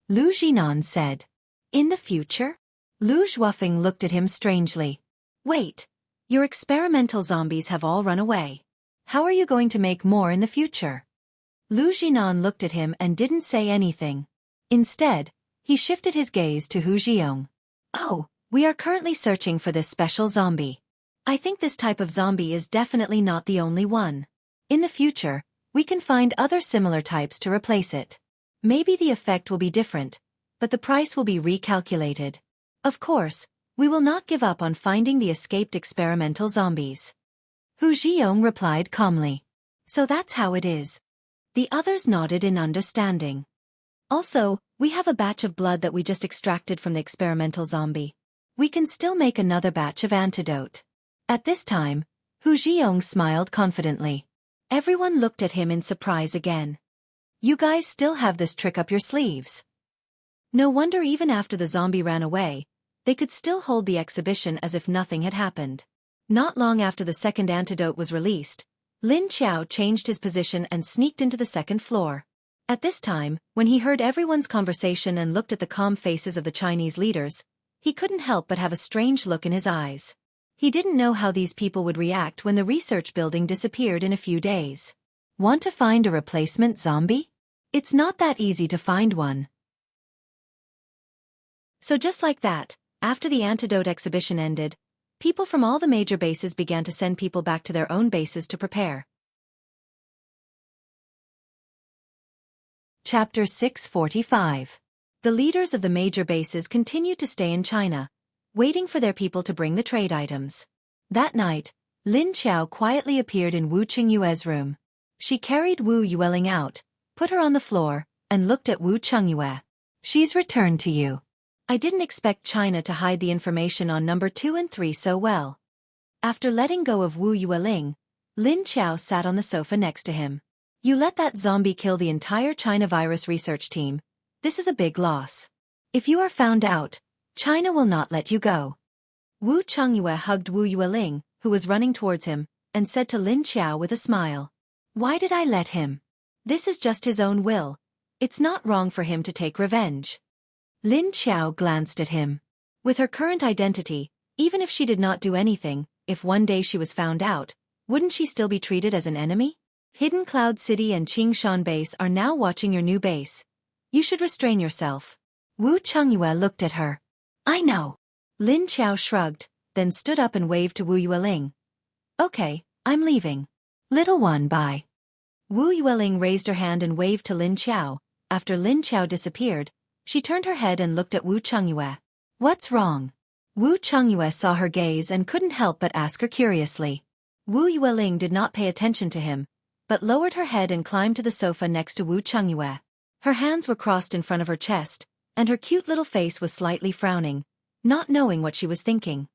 Lu Jinan said. In the future? Lu Zhuofeng looked at him strangely. Wait, your experimental zombies have all run away. How are you going to make more in the future? Lu Jinan looked at him and didn't say anything. Instead, he shifted his gaze to Hu Jiong. Oh, we are currently searching for this special zombie. I think this type of zombie is definitely not the only one. In the future, we can find other similar types to replace it. Maybe the effect will be different, but the price will be recalculated. Of course, we will not give up on finding the escaped experimental zombies. Hu Jiong replied calmly. So that's how it is. The others nodded in understanding. Also, we have a batch of blood that we just extracted from the experimental zombie. We can still make another batch of antidote. At this time, Hu Jiong smiled confidently. Everyone looked at him in surprise again. You guys still have this trick up your sleeves. No wonder even after the zombie ran away, they could still hold the exhibition as if nothing had happened. Not long after the second antidote was released, Lin Qiao changed his position and sneaked into the second floor. At this time, when he heard everyone's conversation and looked at the calm faces of the Chinese leaders, he couldn't help but have a strange look in his eyes. He didn't know how these people would react when the research building disappeared in a few days. Want to find a replacement zombie? It's not that easy to find one. So just like that, after the antidote exhibition ended, people from all the major bases began to send people back to their own bases to prepare. Chapter 645. The leaders of the major bases continued to stay in China, waiting for their people to bring the trade items. That night, Lin Qiao quietly appeared in Wu Qingyue's room. She carried Wu Yueling out, put her on the floor, and looked at Wu Qingyue. She's returned to you. I didn't expect China to hide the information on number 2 and 3 so well. After letting go of Wu Yueling, Lin Qiao sat on the sofa next to him. You let that zombie kill the entire China virus research team. This is a big loss. If you are found out, China will not let you go. Wu Qingyue hugged Wu Yueling, who was running towards him, and said to Lin Qiao with a smile. Why did I let him? This is just his own will. It's not wrong for him to take revenge. Lin Qiao glanced at him. With her current identity, even if she did not do anything, if one day she was found out, wouldn't she still be treated as an enemy? Hidden Cloud City and Qingshan Base are now watching your new base. You should restrain yourself. Wu Qingyue looked at her. I know. Lin Qiao shrugged, then stood up and waved to Wu Yueling. Okay, I'm leaving. Little one, bye. Wu Yueling raised her hand and waved to Lin Qiao. After Lin Qiao disappeared, she turned her head and looked at Wu Qingyue. What's wrong? Wu Qingyue saw her gaze and couldn't help but ask her curiously. Wu Yueling did not pay attention to him, but lowered her head and climbed to the sofa next to Wu Qingyue. Her hands were crossed in front of her chest, and her cute little face was slightly frowning, not knowing what she was thinking.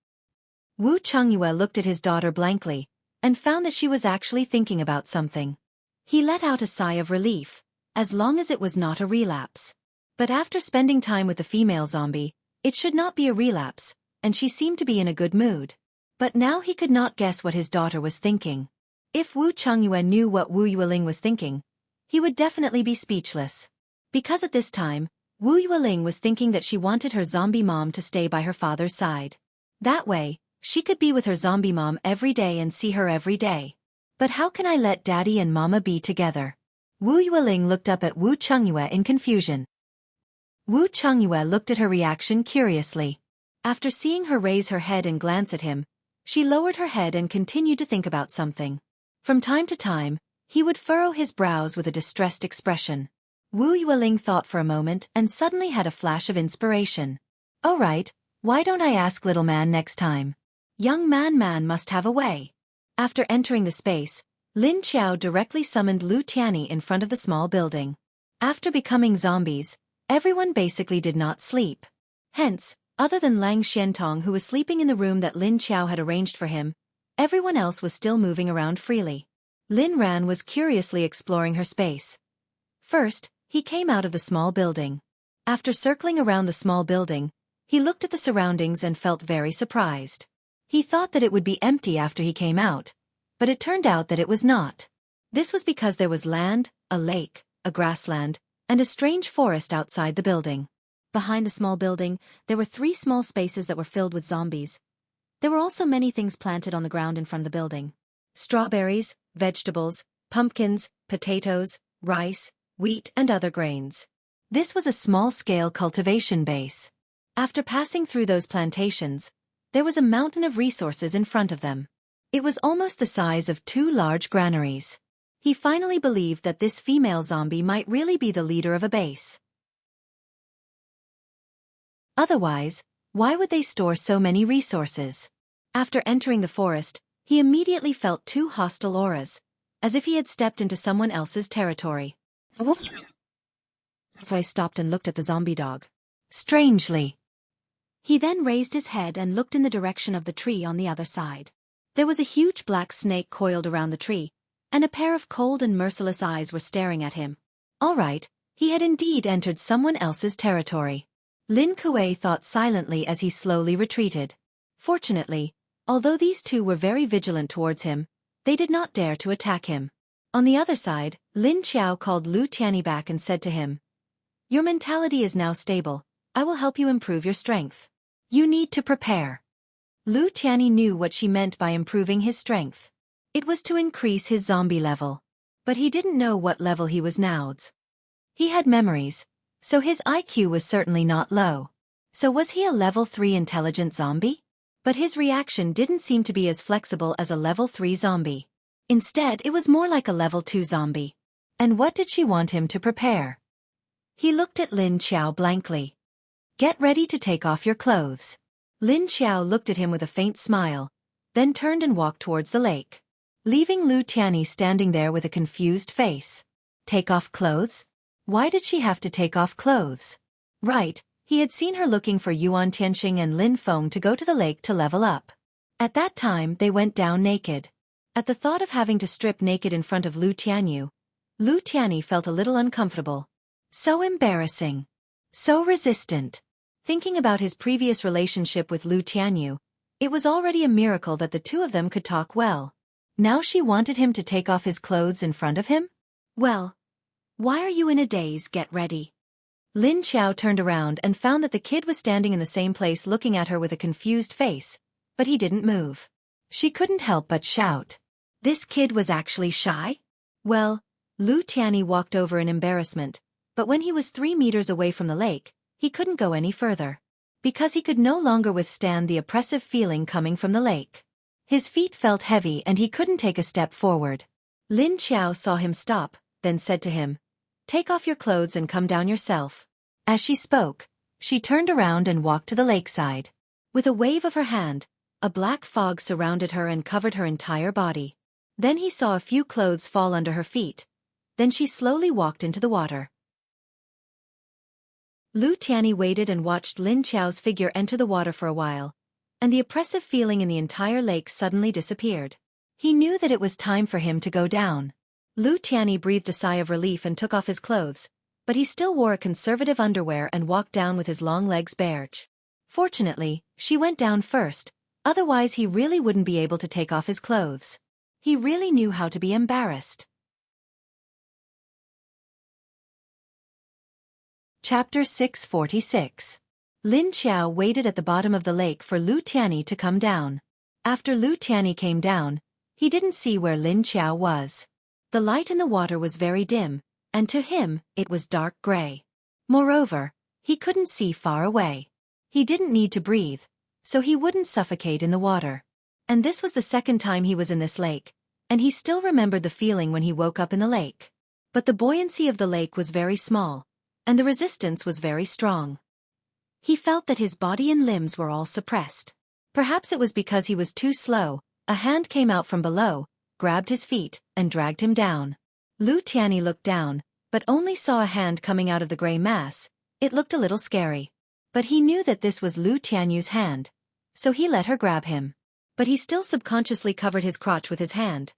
Wu Qingyue looked at his daughter blankly, and found that she was actually thinking about something. He let out a sigh of relief, as long as it was not a relapse. But after spending time with the female zombie, it should not be a relapse, and she seemed to be in a good mood. But now he could not guess what his daughter was thinking. If Wu Qingyue knew what Wu Yueling was thinking, he would definitely be speechless. Because at this time, Wu Yueling was thinking that she wanted her zombie mom to stay by her father's side. That way, she could be with her zombie mom every day and see her every day. But how can I let daddy and mama be together? Wu Yueling looked up at Wu Qingyue in confusion. Wu Qingyue looked at her reaction curiously. After seeing her raise her head and glance at him, she lowered her head and continued to think about something. From time to time, he would furrow his brows with a distressed expression. Wu Yueling thought for a moment and suddenly had a flash of inspiration. "Oh right, why don't I ask little man next time? Young man must have a way." After entering the space, Lin Qiao directly summoned Lu Tianyi in front of the small building. After becoming zombies, everyone basically did not sleep. Hence, other than Lang Xiantong, who was sleeping in the room that Lin Qiao had arranged for him, everyone else was still moving around freely. Lin Ran was curiously exploring her space. First, he came out of the small building. After circling around the small building, he looked at the surroundings and felt very surprised. He thought that it would be empty after he came out, but it turned out that it was not. This was because there was land, a lake, a grassland, and a strange forest outside the building. Behind the small building, there were 3 small spaces that were filled with zombies. There were also many things planted on the ground in front of the building. Strawberries, vegetables, pumpkins, potatoes, rice, wheat, and other grains. This was a small-scale cultivation base. After passing through those plantations, there was a mountain of resources in front of them. It was almost the size of 2 large granaries. He finally believed that this female zombie might really be the leader of a base. Otherwise, why would they store so many resources? After entering the forest, he immediately felt 2 hostile auras, as if he had stepped into someone else's territory. I stopped and looked at the zombie dog. Strangely. He then raised his head and looked in the direction of the tree on the other side. There was a huge black snake coiled around the tree, and a pair of cold and merciless eyes were staring at him. All right, he had indeed entered someone else's territory. Lin Kuei thought silently as he slowly retreated. Fortunately, although these 2 were very vigilant towards him, they did not dare to attack him. On the other side, Lin Qiao called Lu Tianyi back and said to him, "Your mentality is now stable. I will help you improve your strength. You need to prepare." Lu Tianyi knew what she meant by improving his strength. It was to increase his zombie level. But he didn't know what level he was now. He had memories, so his IQ was certainly not low. So was he a level 3 intelligent zombie? But his reaction didn't seem to be as flexible as a level 3 zombie. Instead, it was more like a level 2 zombie. And what did she want him to prepare? He looked at Lin Qiao blankly. "Get ready to take off your clothes." Lin Qiao looked at him with a faint smile, then turned and walked towards the lake, leaving Lu Tianyi standing there with a confused face. Take off clothes? Why did she have to take off clothes? Right, he had seen her looking for Yuan Tianxing and Lin Feng to go to the lake to level up. At that time, they went down naked. At the thought of having to strip naked in front of Lu Tianyi felt a little uncomfortable. So embarrassing. So resistant. Thinking about his previous relationship with Lu Tianyi, it was already a miracle that the 2 of them could talk well. Now she wanted him to take off his clothes in front of him? Well, why are you in a daze? Get ready. Lin Qiao turned around and found that the kid was standing in the same place looking at her with a confused face, but he didn't move. She couldn't help but shout. This kid was actually shy? Well, Lu Tianyi walked over in embarrassment, but when he was 3 meters away from the lake, he couldn't go any further. Because he could no longer withstand the oppressive feeling coming from the lake. His feet felt heavy and he couldn't take a step forward. Lin Qiao saw him stop, then said to him, "Take off your clothes and come down yourself." As she spoke, she turned around and walked to the lakeside. With a wave of her hand, a black fog surrounded her and covered her entire body. Then he saw a few clothes fall under her feet. Then she slowly walked into the water. Lu Tianyi waited and watched Lin Qiao's figure enter the water for a while, and the oppressive feeling in the entire lake suddenly disappeared. He knew that it was time for him to go down. Lu Tianyi breathed a sigh of relief and took off his clothes, but he still wore a conservative underwear and walked down with his long legs bared. Fortunately, she went down first, otherwise he really wouldn't be able to take off his clothes. He really knew how to be embarrassed. Chapter 646. Lin Qiao waited at the bottom of the lake for Lu Tianyi to come down. After Lu Tianyi came down, he didn't see where Lin Qiao was. The light in the water was very dim, and to him, it was dark gray. Moreover, he couldn't see far away. He didn't need to breathe, so he wouldn't suffocate in the water. And this was the second time he was in this lake, and he still remembered the feeling when he woke up in the lake. But the buoyancy of the lake was very small, and the resistance was very strong. He felt that his body and limbs were all suppressed. Perhaps it was because he was too slow. A hand came out from below, grabbed his feet, and dragged him down. Lu Tianyi looked down, but only saw a hand coming out of the gray mass. It looked a little scary. But he knew that this was Lu Tianyu's hand, so he let her grab him. But he still subconsciously covered his crotch with his hand.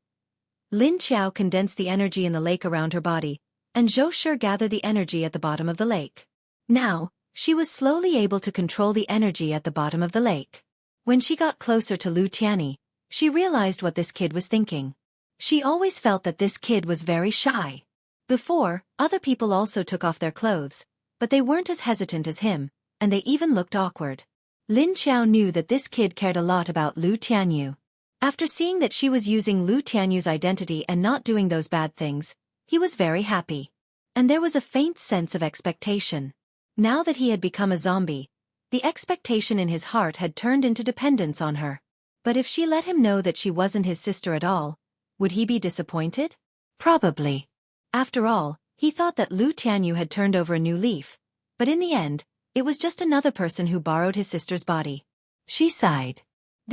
Lin Qiao condensed the energy in the lake around her body, and Zhou Shi gathered the energy at the bottom of the lake. Now, she was slowly able to control the energy at the bottom of the lake. When she got closer to Lu Tianyi, she realized what this kid was thinking. She always felt that this kid was very shy. Before, other people also took off their clothes, but they weren't as hesitant as him, and they even looked awkward. Lin Qiao knew that this kid cared a lot about Lu Tianyu. After seeing that she was using Lu Tianyu's identity and not doing those bad things, he was very happy. And there was a faint sense of expectation. Now that he had become a zombie, the expectation in his heart had turned into dependence on her. But if she let him know that she wasn't his sister at all, would he be disappointed? Probably. After all, he thought that Lu Tianyu had turned over a new leaf, but in the end, it was just another person who borrowed his sister's body. She sighed.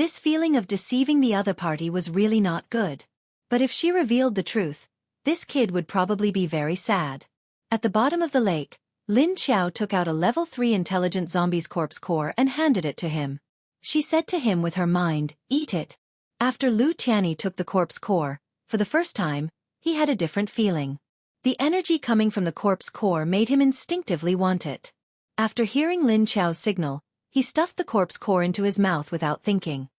This feeling of deceiving the other party was really not good. But if she revealed the truth, this kid would probably be very sad. At the bottom of the lake, Lin Qiao took out a level 3 intelligent zombie's corpse core and handed it to him. She said to him with her mind, "Eat it." After Lu Tianyi took the corpse core, for the first time, he had a different feeling. The energy coming from the corpse core made him instinctively want it. After hearing Lin Qiao's signal, he stuffed the corpse core into his mouth without thinking.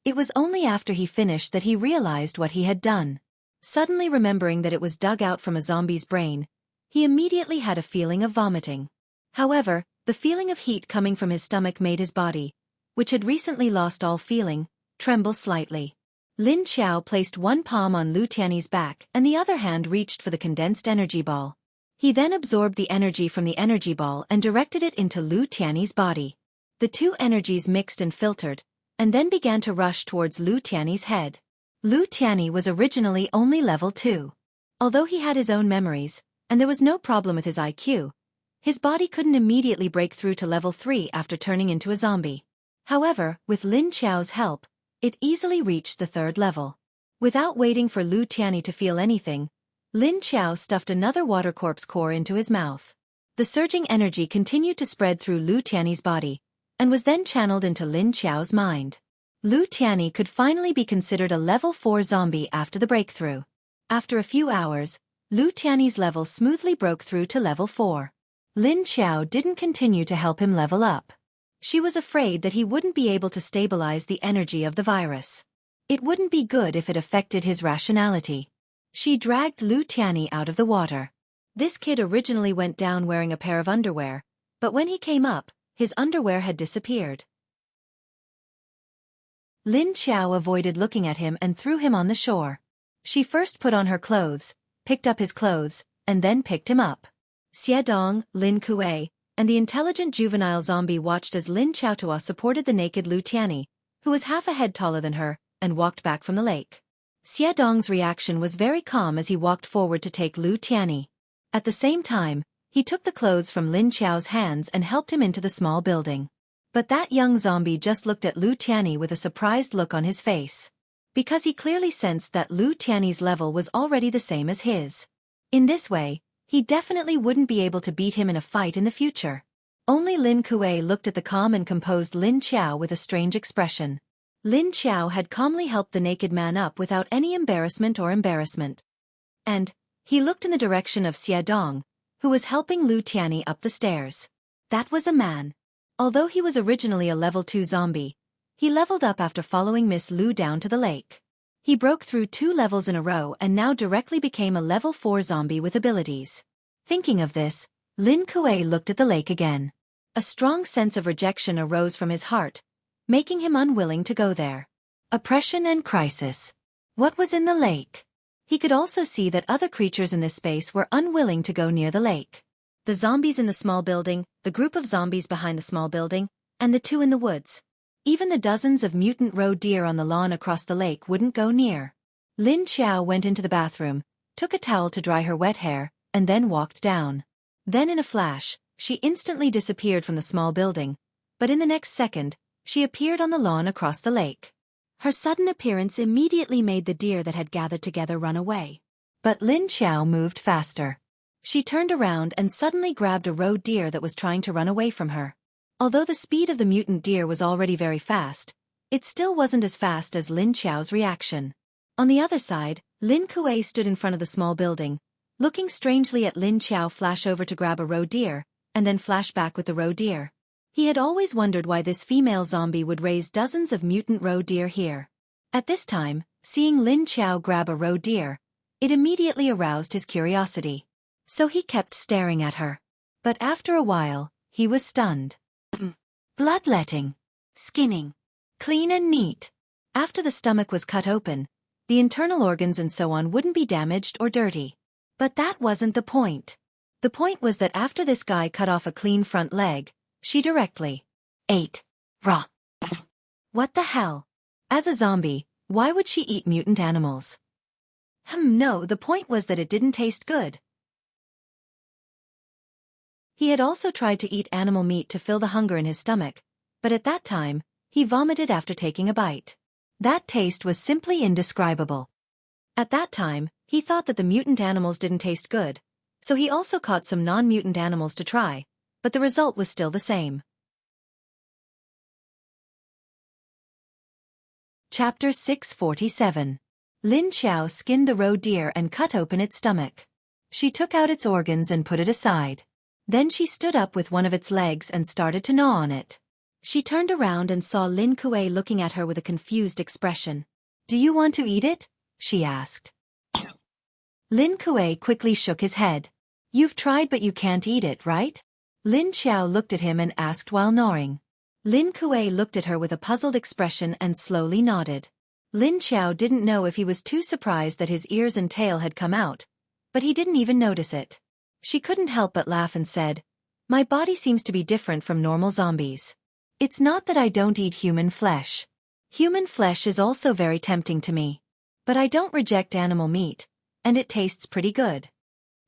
It was only after he finished that he realized what he had done. Suddenly remembering that it was dug out from a zombie's brain, he immediately had a feeling of vomiting. However, the feeling of heat coming from his stomach made his body, which had recently lost all feeling, tremble slightly. Lin Qiao placed one palm on Lu Tianyi's back and the other hand reached for the condensed energy ball. He then absorbed the energy from the energy ball and directed it into Lu Tianyi's body. The two energies mixed and filtered, and then began to rush towards Lu Tianyi's head. Lu Tianyi was originally only level 2. Although he had his own memories, and there was no problem with his IQ, his body couldn't immediately break through to level 3 after turning into a zombie. However, with Lin Qiao's help, it easily reached the 3rd level. Without waiting for Lu Tianyi to feel anything, Lin Qiao stuffed another water corpse core into his mouth. The surging energy continued to spread through Lu Tianyi's body, and was then channeled into Lin Qiao's mind. Lu Tianyi could finally be considered a level 4 zombie after the breakthrough. After a few hours, Lu Tianyi's level smoothly broke through to level 4. Lin Qiao didn't continue to help him level up. She was afraid that he wouldn't be able to stabilize the energy of the virus. It wouldn't be good if it affected his rationality. She dragged Lu Tianyi out of the water. This kid originally went down wearing a pair of underwear, but when he came up, his underwear had disappeared. Lin Qiao avoided looking at him and threw him on the shore. She first put on her clothes, picked up his clothes, and then picked him up. Xie Dong, Lin Kuei, and the intelligent juvenile zombie watched as Lin Qiaotua supported the naked Lu Tianyi, who was half a head taller than her, and walked back from the lake. Xie Dong's reaction was very calm as he walked forward to take Lu Tianyi. At the same time, he took the clothes from Lin Qiao's hands and helped him into the small building. But that young zombie just looked at Lu Tianyi with a surprised look on his face. Because he clearly sensed that Lu Tianyi's level was already the same as his. In this way, he definitely wouldn't be able to beat him in a fight in the future. Only Lin Kuei looked at the calm and composed Lin Qiao with a strange expression. Lin Qiao had calmly helped the naked man up without any embarrassment. And he looked in the direction of Xie Dong, who was helping Lu Tianyi up the stairs. That was a man. Although he was originally a level 2 zombie, he leveled up after following Miss Lu down to the lake. He broke through 2 levels in a row and now directly became a level 4 zombie with abilities. Thinking of this, Lin Kuei looked at the lake again. A strong sense of rejection arose from his heart, making him unwilling to go there. Oppression and crisis. What was in the lake? He could also see that other creatures in this space were unwilling to go near the lake. The zombies in the small building, the group of zombies behind the small building, and the 2 in the woods. Even the dozens of mutant roe deer on the lawn across the lake wouldn't go near. Lin Qiao went into the bathroom, took a towel to dry her wet hair, and then walked down. Then in a flash, she instantly disappeared from the small building, but in the next second, she appeared on the lawn across the lake. Her sudden appearance immediately made the deer that had gathered together run away. But Lin Qiao moved faster. She turned around and suddenly grabbed a roe deer that was trying to run away from her. Although the speed of the mutant deer was already very fast, it still wasn't as fast as Lin Qiao's reaction. On the other side, Lin Kuei stood in front of the small building, looking strangely at Lin Qiao flash over to grab a roe deer, and then flash back with the roe deer. He had always wondered why this female zombie would raise dozens of mutant roe deer here. At this time, seeing Lin Qiao grab a roe deer, it immediately aroused his curiosity. So he kept staring at her. But after a while, he was stunned. Bloodletting. Skinning. Clean and neat. After the stomach was cut open, the internal organs and so on wouldn't be damaged or dirty. But that wasn't the point. The point was that after this guy cut off a clean front leg, she directly ate raw. What the hell? As a zombie, why would she eat mutant animals? No, the point was that it didn't taste good. He had also tried to eat animal meat to fill the hunger in his stomach, but at that time, he vomited after taking a bite. That taste was simply indescribable. At that time, he thought that the mutant animals didn't taste good, so he also caught some non-mutant animals to try, but the result was still the same. Chapter 647. Lin Qiao skinned the roe deer and cut open its stomach. She took out its organs and put it aside. Then she stood up with one of its legs and started to gnaw on it. She turned around and saw Lin Kuei looking at her with a confused expression. "Do you want to eat it?" she asked. Lin Kuei quickly shook his head. "You've tried but you can't eat it, right?" Lin Qiao looked at him and asked while gnawing. Lin Kuei looked at her with a puzzled expression and slowly nodded. Lin Qiao didn't know if he was too surprised that his ears and tail had come out, but he didn't even notice it. She couldn't help but laugh and said, "My body seems to be different from normal zombies. It's not that I don't eat human flesh. Human flesh is also very tempting to me. But I don't reject animal meat, and it tastes pretty good."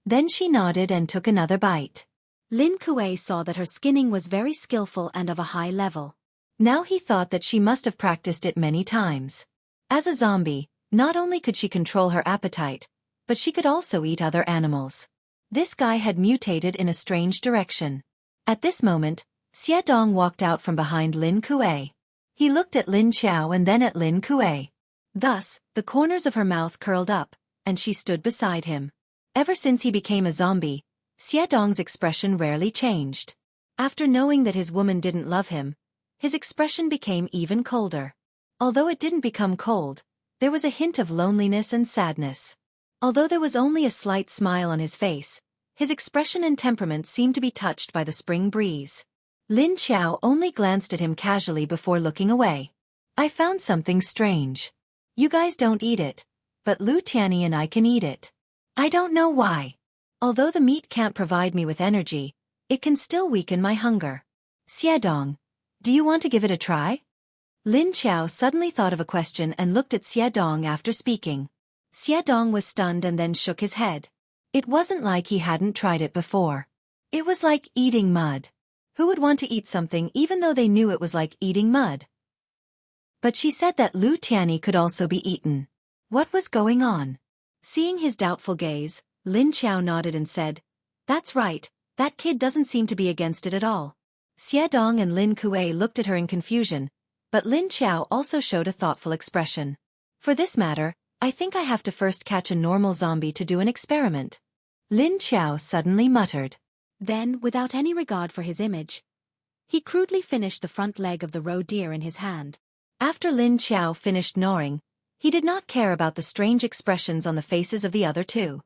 Then she nodded and took another bite. Lin Kuei saw that her skinning was very skillful and of a high level. Now he thought that she must have practiced it many times. As a zombie, not only could she control her appetite, but she could also eat other animals. This guy had mutated in a strange direction. At this moment, Xie Dong walked out from behind Lin Kuei. He looked at Lin Qiao and then at Lin Kuei. Thus, the corners of her mouth curled up, and she stood beside him. Ever since he became a zombie, Xie Dong's expression rarely changed. After knowing that his woman didn't love him, his expression became even colder. Although it didn't become cold, there was a hint of loneliness and sadness. Although there was only a slight smile on his face, his expression and temperament seemed to be touched by the spring breeze. Lin Qiao only glanced at him casually before looking away. "I found something strange. You guys don't eat it, but Lu Tianyi and I can eat it. I don't know why. Although the meat can't provide me with energy, it can still weaken my hunger. Xie Dong, do you want to give it a try?" Lin Qiao suddenly thought of a question and looked at Xie Dong after speaking. Xie Dong was stunned and then shook his head. It wasn't like he hadn't tried it before. It was like eating mud. Who would want to eat something even though they knew it was like eating mud? But she said that Lu Tianyi could also be eaten. What was going on? Seeing his doubtful gaze, Lin Qiao nodded and said, "That's right, that kid doesn't seem to be against it at all." Xie Dong and Lin Kuei looked at her in confusion, but Lin Qiao also showed a thoughtful expression. "For this matter, I think I have to first catch a normal zombie to do an experiment." Lin Qiao suddenly muttered. Then, without any regard for his image, he crudely finished the front leg of the roe deer in his hand. After Lin Qiao finished gnawing, he did not care about the strange expressions on the faces of the other two.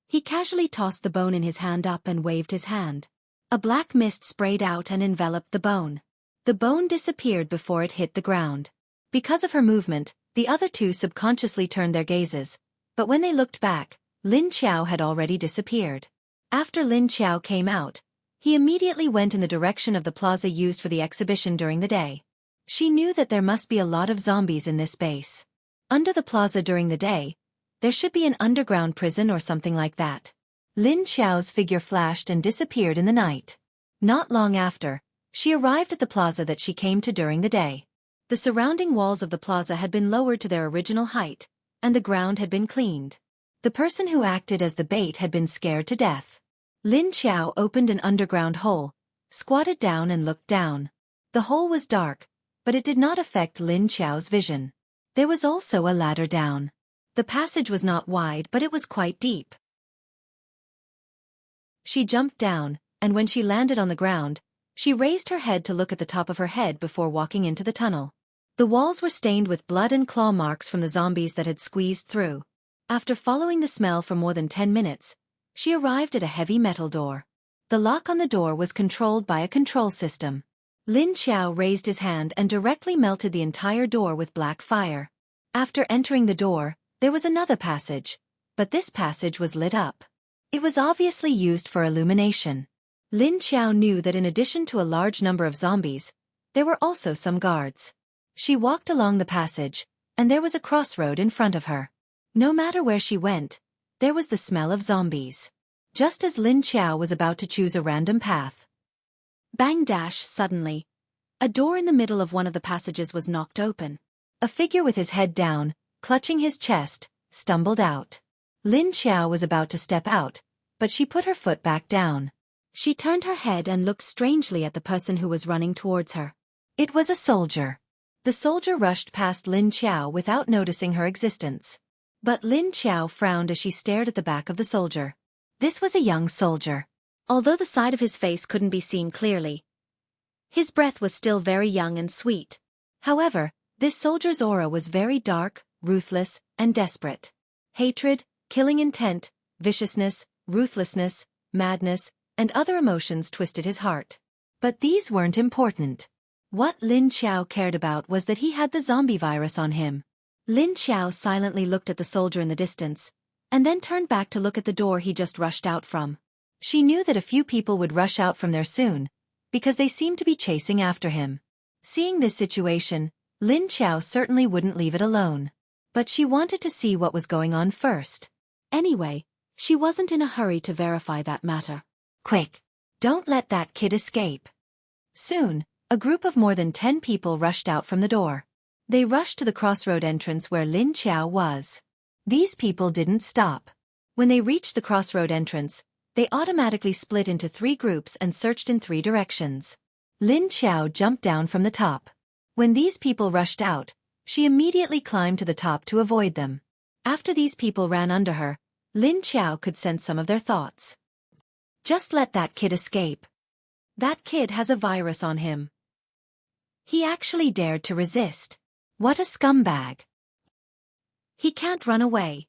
He casually tossed the bone in his hand up and waved his hand. A black mist sprayed out and enveloped the bone. The bone disappeared before it hit the ground. Because of her movement, the other two subconsciously turned their gazes, but when they looked back, Lin Qiao had already disappeared. After Lin Qiao came out, he immediately went in the direction of the plaza used for the exhibition during the day. She knew that there must be a lot of zombies in this base. Under the plaza during the day, There should be an underground prison or something like that. Lin Xiao's figure flashed and disappeared in the night. Not long after, she arrived at the plaza that she came to during the day. The surrounding walls of the plaza had been lowered to their original height, and the ground had been cleaned. The person who acted as the bait had been scared to death. Lin Xiao opened an underground hole, squatted down and looked down. The hole was dark, but it did not affect Lin Xiao's vision. There was also a ladder down. The passage was not wide, but it was quite deep. She jumped down, and when she landed on the ground, she raised her head to look at the top of her head before walking into the tunnel. The walls were stained with blood and claw marks from the zombies that had squeezed through. After following the smell for more than 10 minutes, she arrived at a heavy metal door. The lock on the door was controlled by a control system. Lin Xiao raised his hand and directly melted the entire door with black fire. After entering the door, there was another passage, but this passage was lit up. It was obviously used for illumination. Lin Xiao knew that in addition to a large number of zombies, there were also some guards. She walked along the passage, and there was a crossroad in front of her. No matter where she went, there was the smell of zombies. Just as Lin Xiao was about to choose a random path. Bang dash suddenly. A door in the middle of one of the passages was knocked open. A figure with his head down, clutching his chest, stumbled out. Lin Xiao was about to step out, but she put her foot back down. She turned her head and looked strangely at the person who was running towards her. It was a soldier. The soldier rushed past Lin Xiao without noticing her existence. But Lin Xiao frowned as she stared at the back of the soldier. This was a young soldier. Although the side of his face couldn't be seen clearly, his breath was still very young and sweet. However, this soldier's aura was very dark, ruthless, and desperate. Hatred, killing intent, viciousness, ruthlessness, madness, and other emotions twisted his heart. But these weren't important. What Lin Xiao cared about was that he had the zombie virus on him. Lin Xiao silently looked at the soldier in the distance, and then turned back to look at the door he just rushed out from. She knew that a few people would rush out from there soon, because they seemed to be chasing after him. Seeing this situation, Lin Xiao certainly wouldn't leave it alone. But she wanted to see what was going on first. Anyway, she wasn't in a hurry to verify that matter. Quick! Don't let that kid escape. Soon, a group of more than 10 people rushed out from the door. They rushed to the crossroad entrance where Lin Xiao was. These people didn't stop. When they reached the crossroad entrance, they automatically split into 3 groups and searched in 3 directions. Lin Xiao jumped down from the top. When these people rushed out, she immediately climbed to the top to avoid them. After these people ran under her, Lin Xiao could sense some of their thoughts. Just let that kid escape. That kid has a virus on him. He actually dared to resist. What a scumbag. He can't run away.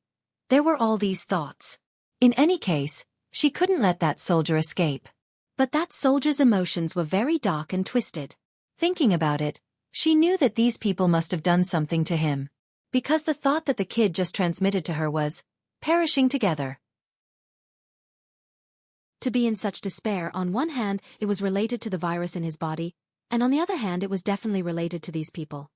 There were all these thoughts. In any case, she couldn't let that soldier escape. But that soldier's emotions were very dark and twisted. Thinking about it, she knew that these people must have done something to him. Because the thought that the kid just transmitted to her was, perishing together. To be in such despair, on one hand, it was related to the virus in his body, and on the other hand, it was definitely related to these people.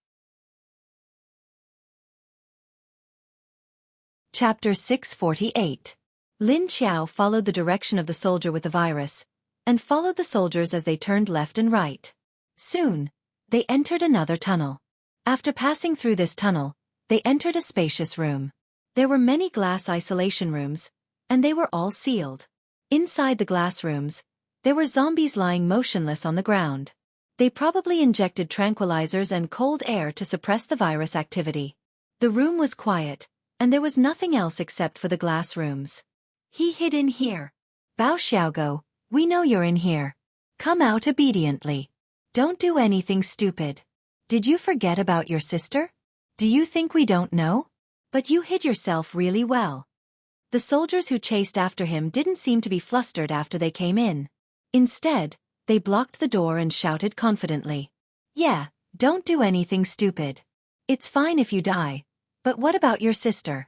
Chapter 648. Lin Xiao followed the direction of the soldier with the virus, and followed the soldiers as they turned left and right. Soon, they entered another tunnel. After passing through this tunnel, they entered a spacious room. There were many glass isolation rooms, and they were all sealed. Inside the glass rooms, there were zombies lying motionless on the ground. They probably injected tranquilizers and cold air to suppress the virus activity. The room was quiet, and there was nothing else except for the glass rooms. He hid in here. Bao Xiaogo, we know you're in here. Come out obediently. Don't do anything stupid. Did you forget about your sister? Do you think we don't know? But you hid yourself really well. The soldiers who chased after him didn't seem to be flustered after they came in. Instead, they blocked the door and shouted confidently. Yeah, don't do anything stupid. It's fine if you die, but what about your sister?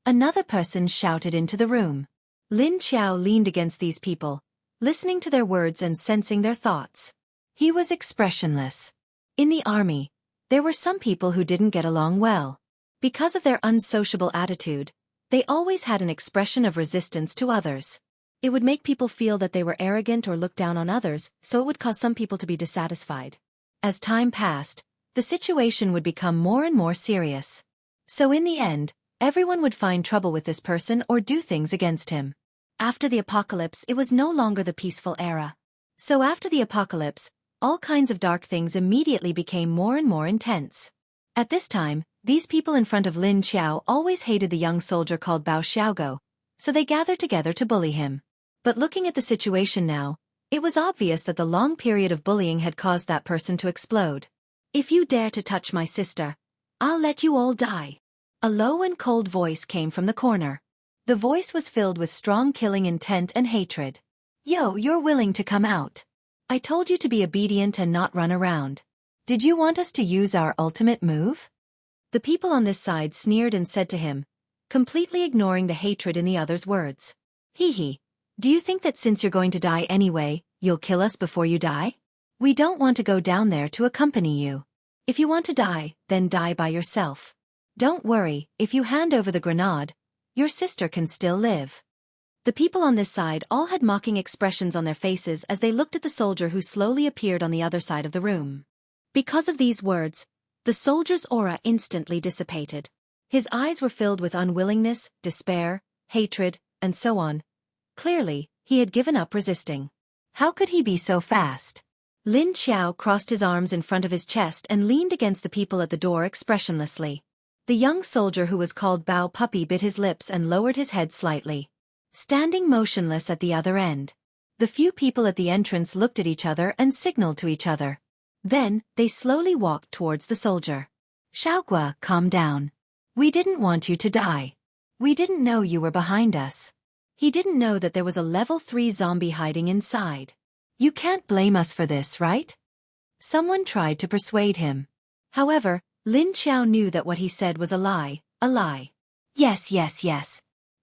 Another person shouted into the room. Lin Xiao leaned against these people, listening to their words and sensing their thoughts. He was expressionless. In the army, there were some people who didn't get along well. Because of their unsociable attitude, They always had an expression of resistance to others. It would make people feel that they were arrogant or looked down on others, so it would cause some people to be dissatisfied. As time passed, the situation would become more and more serious. So in the end, everyone would find trouble with this person or do things against him. After the apocalypse, it was no longer the peaceful era. So after the apocalypse, all kinds of dark things immediately became more and more intense. At this time, these people in front of Lin Qiao always hated the young soldier called Bao Xiaoguo, so they gathered together to bully him. But looking at the situation now, it was obvious that the long period of bullying had caused that person to explode. "If you dare to touch my sister, I'll let you all die." A low and cold voice came from the corner. The voice was filled with strong killing intent and hatred. "Yo, you're willing to come out. I told you to be obedient and not run around. Did you want us to use our ultimate move?" The people on this side sneered and said to him, completely ignoring the hatred in the other's words. "Hee. Do you think that since you're going to die anyway, you'll kill us before you die? We don't want to go down there to accompany you. If you want to die, then die by yourself. Don't worry, if you hand over the grenade, your sister can still live." The people on this side all had mocking expressions on their faces as they looked at the soldier who slowly appeared on the other side of the room. Because of these words, the soldier's aura instantly dissipated. His eyes were filled with unwillingness, despair, hatred, and so on. Clearly, he had given up resisting. How could he be so fast? Lin Qiao crossed his arms in front of his chest and leaned against the people at the door expressionlessly. The young soldier who was called Bao Puppy bit his lips and lowered his head slightly. Standing motionless at the other end, the few people at the entrance looked at each other and signaled to each other. Then, they slowly walked towards the soldier. "Xiaogua, calm down. We didn't want you to die. We didn't know you were behind us." He didn't know that there was a level 3 zombie hiding inside. "You can't blame us for this, right?" Someone tried to persuade him. However, Lin Qiao knew that what he said was a lie, a lie. Yes.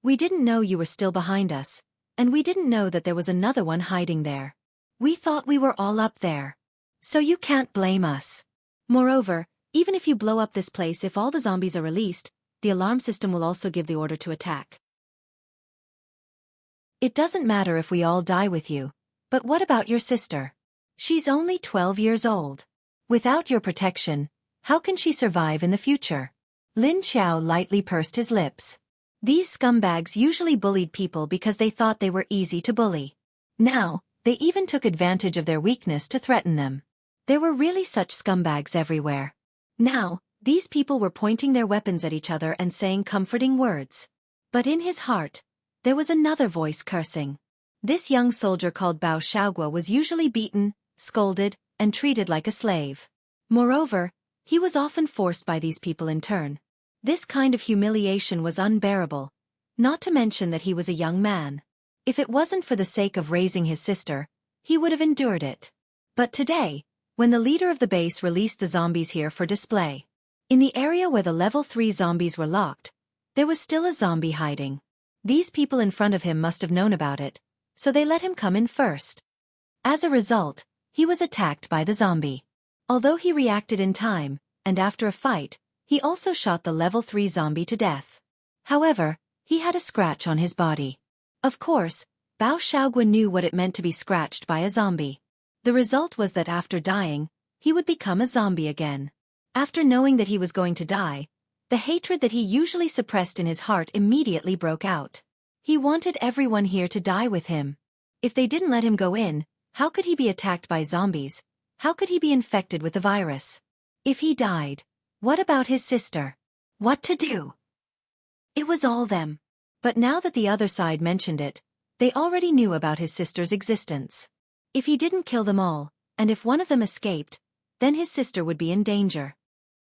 We didn't know you were still behind us, and we didn't know that there was another one hiding there. We thought we were all up there. So you can't blame us. Moreover, even if you blow up this place, if all the zombies are released, the alarm system will also give the order to attack. It doesn't matter if we all die with you, but what about your sister? She's only 12 years old. Without your protection, how can she survive in the future? Lin Qiao lightly pursed his lips. These scumbags usually bullied people because they thought they were easy to bully. Now, they even took advantage of their weakness to threaten them. There were really such scumbags everywhere. Now, these people were pointing their weapons at each other and saying comforting words. But in his heart, there was another voice cursing. This young soldier called Bao Xiaogua was usually beaten, scolded, and treated like a slave. Moreover, he was often forced by these people in turn. This kind of humiliation was unbearable, not to mention that he was a young man. If it wasn't for the sake of raising his sister, he would have endured it. But today, when the leader of the base released the zombies here for display, in the area where the level 3 zombies were locked, there was still a zombie hiding. These people in front of him must have known about it, so they let him come in first. As a result, he was attacked by the zombie. Although he reacted in time, and after a fight, he also shot the level 3 zombie to death. However, he had a scratch on his body. Of course, Bao Xiaogua knew what it meant to be scratched by a zombie. The result was that after dying, he would become a zombie again. After knowing that he was going to die, the hatred that he usually suppressed in his heart immediately broke out. He wanted everyone here to die with him. If they didn't let him go in, how could he be attacked by zombies? How could he be infected with the virus? If he died, what about his sister? What to do? It was all them. But now that the other side mentioned it, they already knew about his sister's existence. If he didn't kill them all, and if one of them escaped, then his sister would be in danger.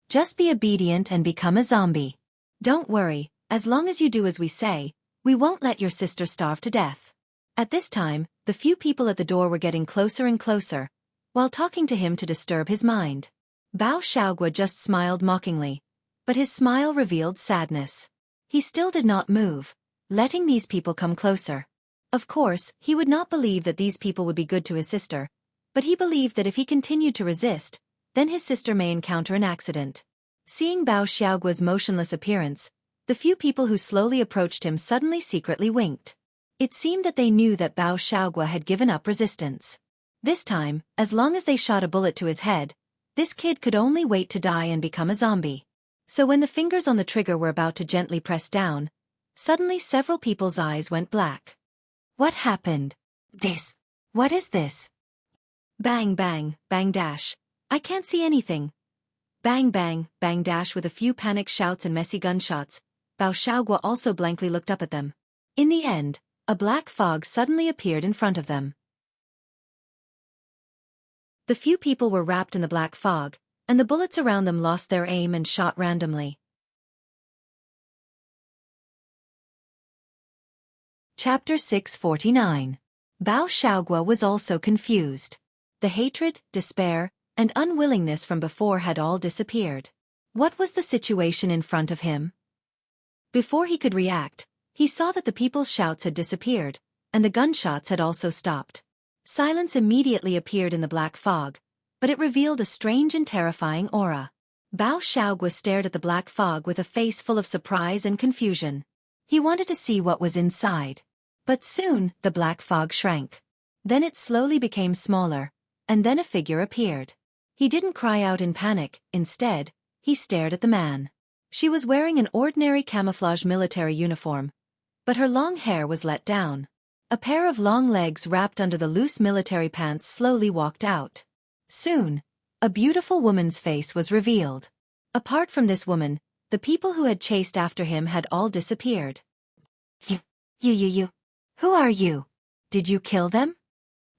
Just be obedient and become a zombie. Don't worry, as long as you do as we say, we won't let your sister starve to death. At this time, the few people at the door were getting closer and closer, while talking to him to disturb his mind. Bao Xiaogua just smiled mockingly, but his smile revealed sadness. He still did not move, letting these people come closer. Of course, he would not believe that these people would be good to his sister, but he believed that if he continued to resist, then his sister may encounter an accident. Seeing Bao Xiaogua's motionless appearance, The few people who slowly approached him suddenly secretly winked. It seemed that they knew that Bao Xiaogua had given up resistance. This time, as long as they shot a bullet to his head, this kid could only wait to die and become a zombie. So when the fingers on the trigger were about to gently press down, suddenly several people's eyes went black. What happened? What is this? Bang bang, bang dash. I can't see anything. Bang bang, bang dash. With a few panic shouts and messy gunshots, Bao Xiaogua also blankly looked up at them. In the end, a black fog suddenly appeared in front of them. The few people were wrapped in the black fog, and the bullets around them lost their aim and shot randomly. Chapter 649. Bao Xiaogua was also confused. The hatred, despair, and unwillingness from before had all disappeared. What was the situation in front of him? Before he could react, he saw that the people's shouts had disappeared, and the gunshots had also stopped. Silence immediately appeared in the black fog, but it revealed a strange and terrifying aura. Bao Xiaogua stared at the black fog with a face full of surprise and confusion. He wanted to see what was inside. But soon, the black fog shrank. Then it slowly became smaller, and then a figure appeared. He didn't cry out in panic. Instead, he stared at the man. She was wearing an ordinary camouflage military uniform, but her long hair was let down. A pair of long legs wrapped under the loose military pants slowly walked out. Soon, a beautiful woman's face was revealed. Apart from this woman, the people who had chased after him had all disappeared. You. Who are you? Did you kill them?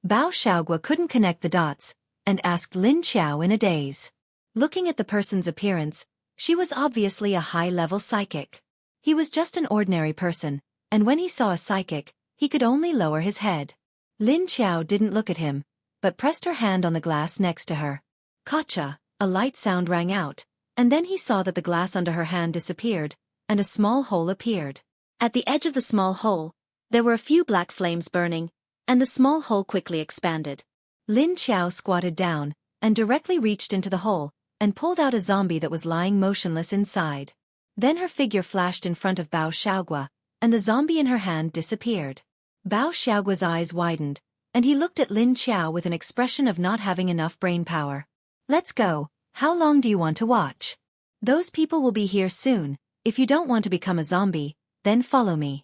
Bao Xiaogua couldn't connect the dots, and asked Lin Qiao in a daze. Looking at the person's appearance, she was obviously a high-level psychic. He was just an ordinary person, and when he saw a psychic, he could only lower his head. Lin Qiao didn't look at him, but pressed her hand on the glass next to her. Gotcha! A light sound rang out, and then he saw that the glass under her hand disappeared, and a small hole appeared. At the edge of the small hole, there were a few black flames burning, and the small hole quickly expanded. Lin Qiao squatted down, and directly reached into the hole, and pulled out a zombie that was lying motionless inside. Then her figure flashed in front of Bao Xiaogua, and the zombie in her hand disappeared. Bao Xiaogua's eyes widened, and he looked at Lin Qiao with an expression of not having enough brain power. Let's go. How long do you want to watch? Those people will be here soon. If you don't want to become a zombie, then follow me.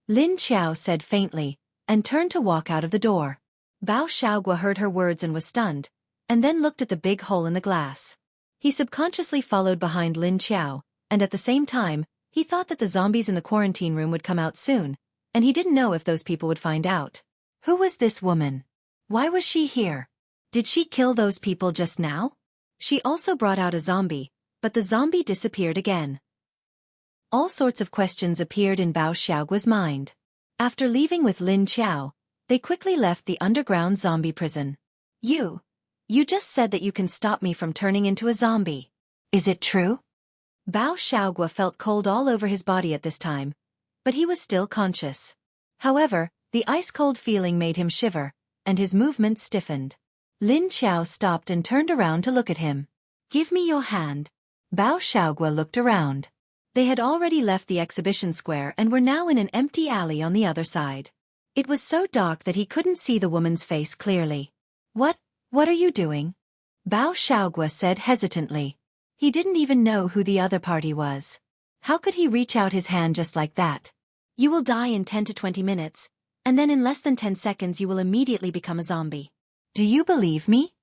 Lin Qiao said faintly, and turned to walk out of the door. Bao Xiaogua heard her words and was stunned, and then looked at the big hole in the glass. He subconsciously followed behind Lin Qiao, and at the same time, he thought that the zombies in the quarantine room would come out soon, and he didn't know if those people would find out. Who was this woman? Why was she here? Did she kill those people just now? She also brought out a zombie, but the zombie disappeared again. All sorts of questions appeared in Bao Xiaogua's mind. After leaving with Lin Qiao, they quickly left the underground zombie prison. You just said that you can stop me from turning into a zombie. Is it true? Bao Xiaogua felt cold all over his body at this time, but he was still conscious. However, the ice-cold feeling made him shiver, and his movements stiffened. Lin Qiao stopped and turned around to look at him. Give me your hand. Bao Xiaogua looked around. They had already left the exhibition square and were now in an empty alley on the other side. It was so dark that he couldn't see the woman's face clearly. What are you doing? Bao Xiaogua said hesitantly. He didn't even know who the other party was. How could he reach out his hand just like that? You will die in 10 to 20 minutes, and then in less than 10 seconds you will immediately become a zombie. Do you believe me?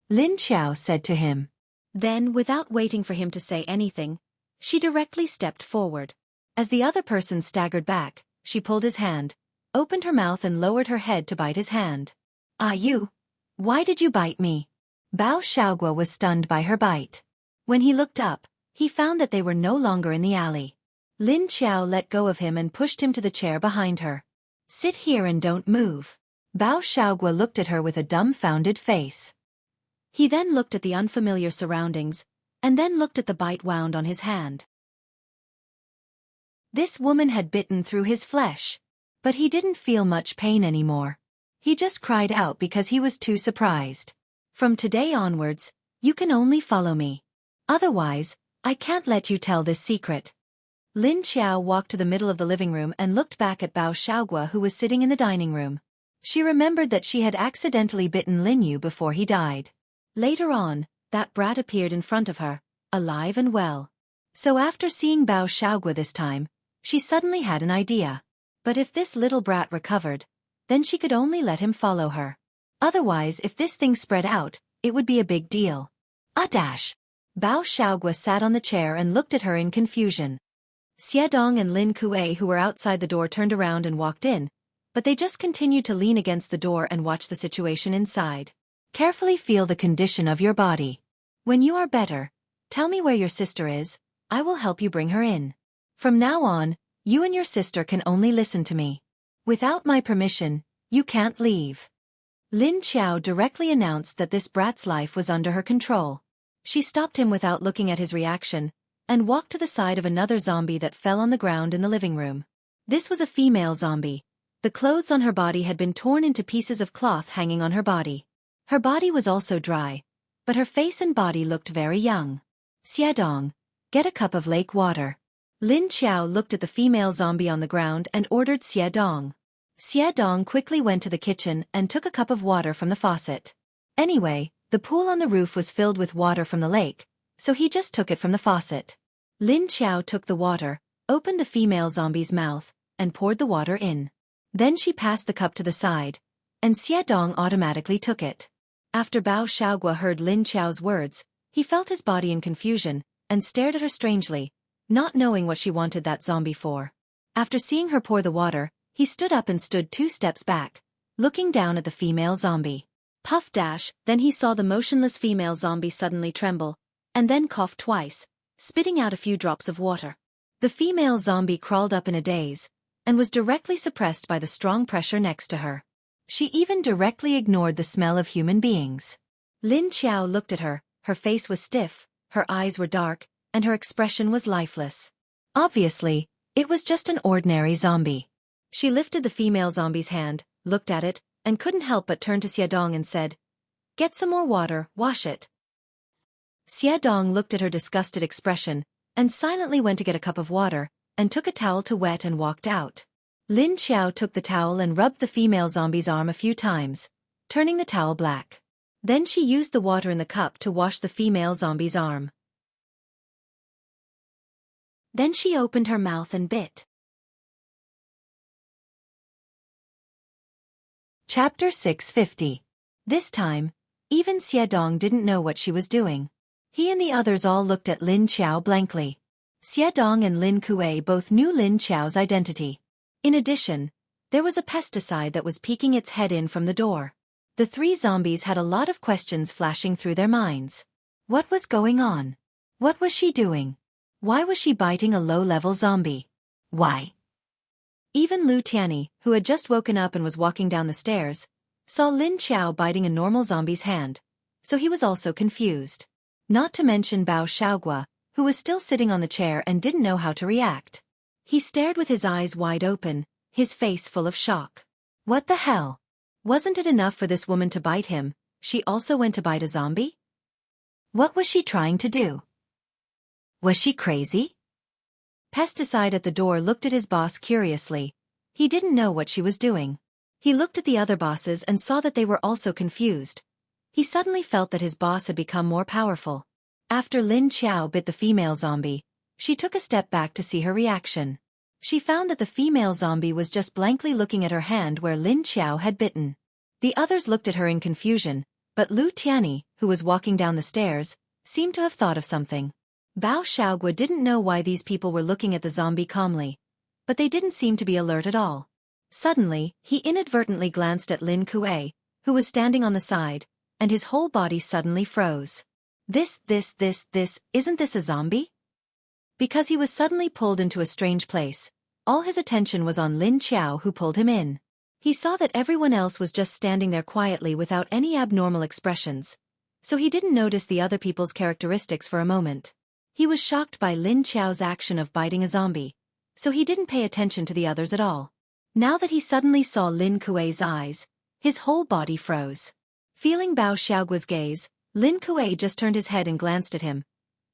Lin Qiao said to him. Then, without waiting for him to say anything, she directly stepped forward. As the other person staggered back, she pulled his hand, opened her mouth and lowered her head to bite his hand. You? Why did you bite me? Bao Xiaogua was stunned by her bite. When he looked up, he found that they were no longer in the alley. Lin Qiao let go of him and pushed him to the chair behind her. Sit here and don't move. Bao Xiaogua looked at her with a dumbfounded face. He then looked at the unfamiliar surroundings, and then looked at the bite wound on his hand. This woman had bitten through his flesh, but he didn't feel much pain anymore. He just cried out because he was too surprised. From today onwards, you can only follow me. Otherwise, I can't let you tell this secret. Lin Qiao walked to the middle of the living room and looked back at Bao Xiaogua, who was sitting in the dining room. She remembered that she had accidentally bitten Lin Yu before he died. Later on, that brat appeared in front of her, alive and well. So after seeing Bao Xiaogua this time, she suddenly had an idea. But if this little brat recovered, then she could only let him follow her. Otherwise, if this thing spread out, it would be a big deal. Bao Xiaogua sat on the chair and looked at her in confusion. Xiedong and Lin Kuei, who were outside the door, turned around and walked in, but they just continued to lean against the door and watch the situation inside. Carefully feel the condition of your body. When you are better, tell me where your sister is, I will help you bring her in. From now on, you and your sister can only listen to me. Without my permission, you can't leave. Lin Qiao directly announced that this brat's life was under her control. She stopped him without looking at his reaction, and walked to the side of another zombie that fell on the ground in the living room. This was a female zombie. The clothes on her body had been torn into pieces of cloth hanging on her body. Her body was also dry, but her face and body looked very young. Xiedong, get a cup of lake water. Lin Qiao looked at the female zombie on the ground and ordered Xiedong. Xiedong quickly went to the kitchen and took a cup of water from the faucet. Anyway, the pool on the roof was filled with water from the lake, so he just took it from the faucet. Lin Qiao took the water, opened the female zombie's mouth, and poured the water in. Then she passed the cup to the side, and Xiedong automatically took it. After Bao Xiaogua heard Lin Qiao's words, he felt his body in confusion, and stared at her strangely, not knowing what she wanted that zombie for. After seeing her pour the water, he stood up and stood 2 steps back, looking down at the female zombie. Puff dash, then he saw the motionless female zombie suddenly tremble, and then cough twice, spitting out a few drops of water. The female zombie crawled up in a daze, and was directly suppressed by the strong pressure next to her. She even directly ignored the smell of human beings. Lin Qiao looked at her, her face was stiff, her eyes were dark, and her expression was lifeless. Obviously, it was just an ordinary zombie. She lifted the female zombie's hand, looked at it, and couldn't help but turn to Xiedong and said, "Get some more water, wash it." Xiedong looked at her disgusted expression, and silently went to get a cup of water, and took a towel to wet and walked out. Lin Qiao took the towel and rubbed the female zombie's arm a few times, turning the towel black. Then she used the water in the cup to wash the female zombie's arm. Then she opened her mouth and bit. Chapter 650. This time, even Xiedong didn't know what she was doing. He and the others all looked at Lin Qiao blankly. Xiedong and Lin Kuei both knew Lin Qiao's identity. In addition, there was a pesticide that was peeking its head in from the door. The 3 zombies had a lot of questions flashing through their minds. What was going on? What was she doing? Why was she biting a low-level zombie? Why? Even Lu Tianyi, who had just woken up and was walking down the stairs, saw Lin Qiao biting a normal zombie's hand, so he was also confused. Not to mention Bao Xiaogua, who was still sitting on the chair and didn't know how to react. He stared with his eyes wide open, his face full of shock. What the hell? Wasn't it enough for this woman to bite him, she also went to bite a zombie? What was she trying to do? Was she crazy? Pesticide at the door looked at his boss curiously. He didn't know what she was doing. He looked at the other bosses and saw that they were also confused. He suddenly felt that his boss had become more powerful. After Lin Qiao bit the female zombie, she took a step back to see her reaction. She found that the female zombie was just blankly looking at her hand where Lin Qiao had bitten. The others looked at her in confusion, but Lu Tianyi, who was walking down the stairs, seemed to have thought of something. Bao Xiaogua didn't know why these people were looking at the zombie calmly, but they didn't seem to be alert at all. Suddenly, he inadvertently glanced at Lin Kuei, who was standing on the side, and his whole body suddenly froze. Isn't this a zombie? Because he was suddenly pulled into a strange place, all his attention was on Lin Qiao, who pulled him in. He saw that everyone else was just standing there quietly without any abnormal expressions, so he didn't notice the other people's characteristics for a moment. He was shocked by Lin Qiao's action of biting a zombie, so he didn't pay attention to the others at all. Now that he suddenly saw Lin Kuei's eyes, his whole body froze. Feeling Bao Xiaogua's gaze, Lin Kuei just turned his head and glanced at him,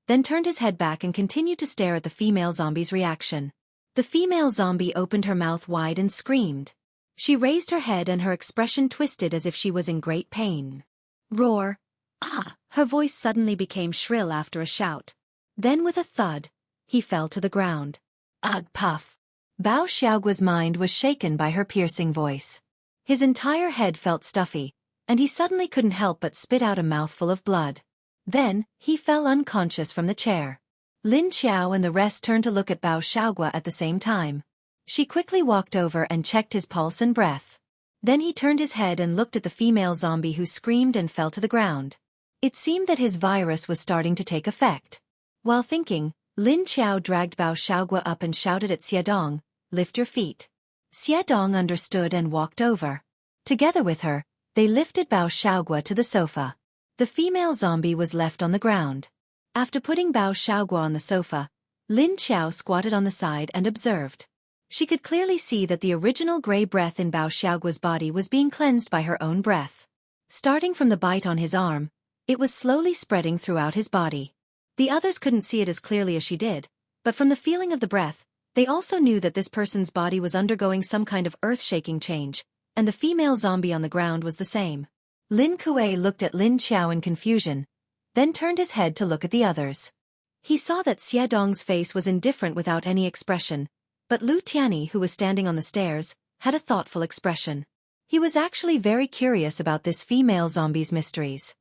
then turned his head back and continued to stare at the female zombie's reaction. The female zombie opened her mouth wide and screamed. She raised her head and her expression twisted as if she was in great pain. Roar! Ah! Her voice suddenly became shrill after a shout. Then with a thud, he fell to the ground. Ugh! Puff! Bao Xiaoguo's mind was shaken by her piercing voice. His entire head felt stuffy, and he suddenly couldn't help but spit out a mouthful of blood. Then, he fell unconscious from the chair. Lin Qiao and the rest turned to look at Bao Xiaoguo at the same time. She quickly walked over and checked his pulse and breath. Then he turned his head and looked at the female zombie who screamed and fell to the ground. It seemed that his virus was starting to take effect. While thinking, Lin Qiao dragged Bao Xiaoguo up and shouted at Xiadong, "Lift your feet." Xiadong understood and walked over. Together with her, they lifted Bao Xiaoguo to the sofa. The female zombie was left on the ground. After putting Bao Xiaoguo on the sofa, Lin Qiao squatted on the side and observed. She could clearly see that the original gray breath in Bao Xiaoguo's body was being cleansed by her own breath. Starting from the bite on his arm, it was slowly spreading throughout his body. The others couldn't see it as clearly as she did, but from the feeling of the breath, they also knew that this person's body was undergoing some kind of earth-shaking change, and the female zombie on the ground was the same. Lin Kuei looked at Lin Qiao in confusion, then turned his head to look at the others. He saw that Xiadong's face was indifferent without any expression, but Lu Tianyi, who was standing on the stairs, had a thoughtful expression. He was actually very curious about this female zombie's mysteries.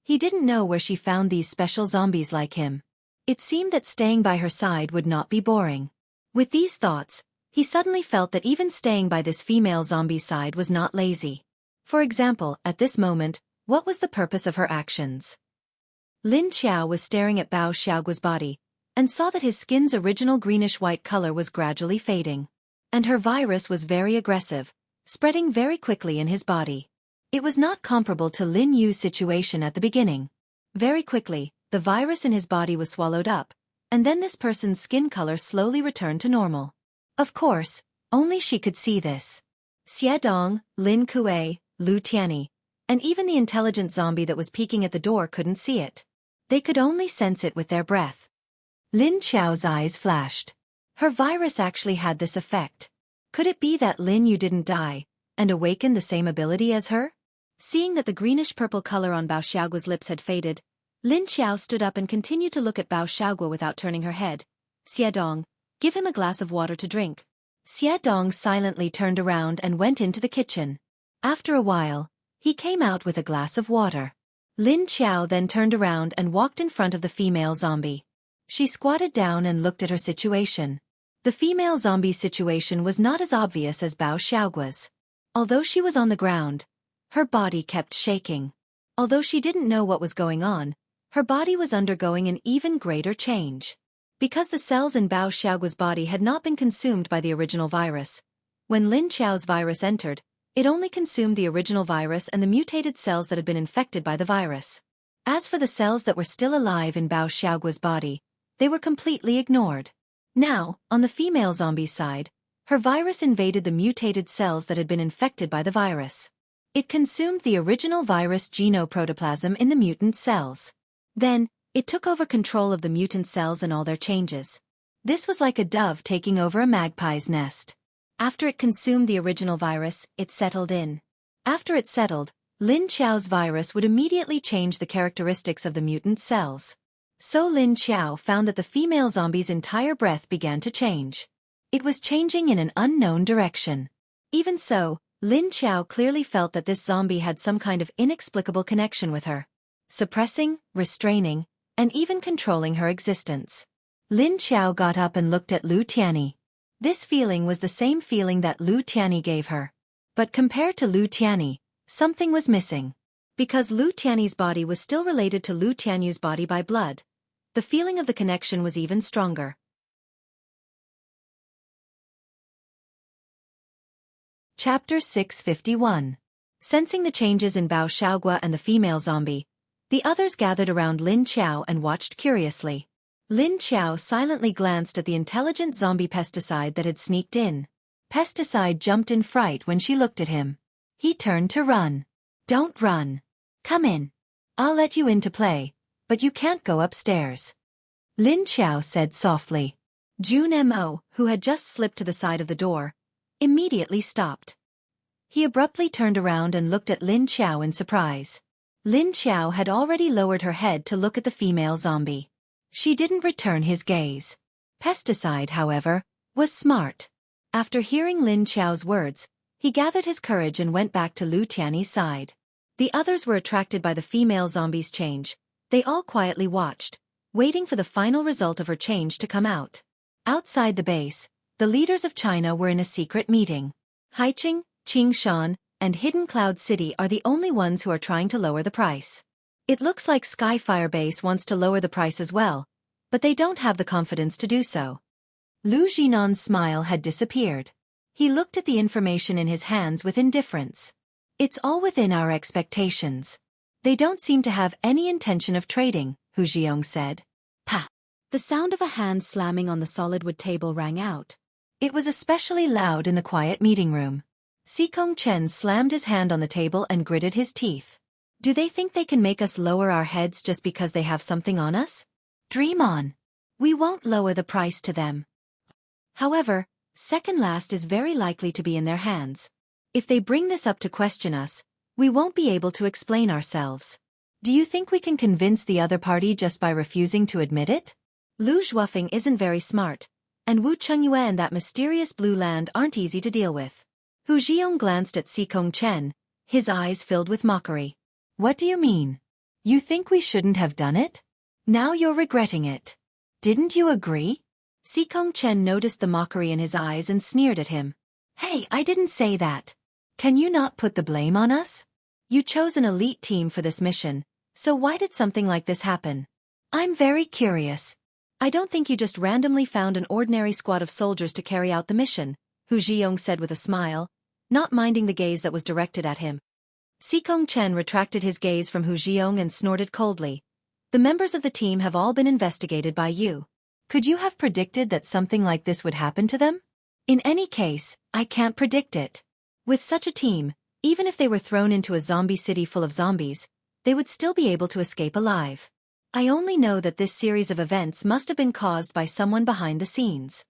He didn't know where she found these special zombies like him. It seemed that staying by her side would not be boring. With these thoughts, he suddenly felt that even staying by this female zombie's side was not lazy. For example, at this moment, what was the purpose of her actions? Lin Qiao was staring at Bao Xiaoguo's body, and saw that his skin's original greenish-white color was gradually fading. And her virus was very aggressive, spreading very quickly in his body. It was not comparable to Lin Yu's situation at the beginning. Very quickly, the virus in his body was swallowed up, and then this person's skin color slowly returned to normal. Of course, only she could see this. Xiadong, Lin Kuei, Lu Tianyi, and even the intelligent zombie that was peeking at the door couldn't see it. They could only sense it with their breath. Lin Qiao's eyes flashed. Her virus actually had this effect. Could it be that Lin Yu didn't die, and awakened the same ability as her? Seeing that the greenish-purple color on Bao Xiaoguo's lips had faded, Lin Qiao stood up and continued to look at Bao Xiaoguo without turning her head. "Xiadong, give him a glass of water to drink." Xiadong silently turned around and went into the kitchen. After a while, he came out with a glass of water. Lin Qiao then turned around and walked in front of the female zombie. She squatted down and looked at her situation. The female zombie's situation was not as obvious as Bao Xiaoguo's. Although she was on the ground, her body kept shaking. Although she didn't know what was going on, her body was undergoing an even greater change. Because the cells in Bao Xiaoguo's body had not been consumed by the original virus, when Lin Qiao's virus entered, it only consumed the original virus and the mutated cells that had been infected by the virus. As for the cells that were still alive in Bao Xiaoguo's body, they were completely ignored. Now, on the female zombie's side, her virus invaded the mutated cells that had been infected by the virus. It consumed the original virus genoprotoplasm in the mutant cells. Then, it took over control of the mutant cells and all their changes. This was like a dove taking over a magpie's nest. After it consumed the original virus, it settled in. After it settled, Lin Qiao's virus would immediately change the characteristics of the mutant cells. So Lin Qiao found that the female zombie's entire breath began to change. It was changing in an unknown direction. Even so, Lin Qiao clearly felt that this zombie had some kind of inexplicable connection with her, suppressing, restraining, and even controlling her existence. Lin Qiao got up and looked at Lu Tianyi. This feeling was the same feeling that Lu Tianyi gave her. But compared to Lu Tianyi, something was missing. Because Lu Tianyi's body was still related to Lu Tianyu's body by blood, the feeling of the connection was even stronger. Chapter 651. Sensing the changes in Bao Xiaoguo and the female zombie, the others gathered around Lin Qiao and watched curiously. Lin Qiao silently glanced at the intelligent zombie pesticide that had sneaked in. Pesticide jumped in fright when she looked at him. He turned to run. "Don't run. Come in. I'll let you in to play," but you can't go upstairs. Lin Xiao said softly. Jun Mo, who had just slipped to the side of the door, immediately stopped. He abruptly turned around and looked at Lin Xiao in surprise. Lin Xiao had already lowered her head to look at the female zombie. She didn't return his gaze. Pesticide, however, was smart. After hearing Lin Xiao's words, he gathered his courage and went back to Lu Tiany's side. The others were attracted by the female zombie's change. They all quietly watched, waiting for the final result of her change to come out. Outside the base, the leaders of China were in a secret meeting. Haiqing, Qingshan, and Hidden Cloud City are the only ones who are trying to lower the price. It looks like Skyfire Base wants to lower the price as well, but they don't have the confidence to do so. Lu Jinan's smile had disappeared. He looked at the information in his hands with indifference. It's all within our expectations. They don't seem to have any intention of trading, Hu Jiong said. Pa! The sound of a hand slamming on the solid wood table rang out. It was especially loud in the quiet meeting room. Sikong Chen slammed his hand on the table and gritted his teeth. Do they think they can make us lower our heads just because they have something on us? Dream on. We won't lower the price to them. However, second last is very likely to be in their hands. If they bring this up to question us, we won't be able to explain ourselves. Do you think we can convince the other party just by refusing to admit it? Lu Zhuofeng isn't very smart, and Wu Chengyue and that mysterious blue land aren't easy to deal with. Hu Jiong glanced at Sikong Chen, his eyes filled with mockery. What do you mean? You think we shouldn't have done it? Now you're regretting it. Didn't you agree? Sikong Chen noticed the mockery in his eyes and sneered at him. Hey, I didn't say that. Can you not put the blame on us? You chose an elite team for this mission, so why did something like this happen? I'm very curious. I don't think you just randomly found an ordinary squad of soldiers to carry out the mission, Hu Jiong said with a smile, not minding the gaze that was directed at him. Sikong Chen retracted his gaze from Hu Jiong and snorted coldly. The members of the team have all been investigated by you. Could you have predicted that something like this would happen to them? In any case, I can't predict it. With such a team, even if they were thrown into a zombie city full of zombies, they would still be able to escape alive. I only know that this series of events must have been caused by someone behind the scenes.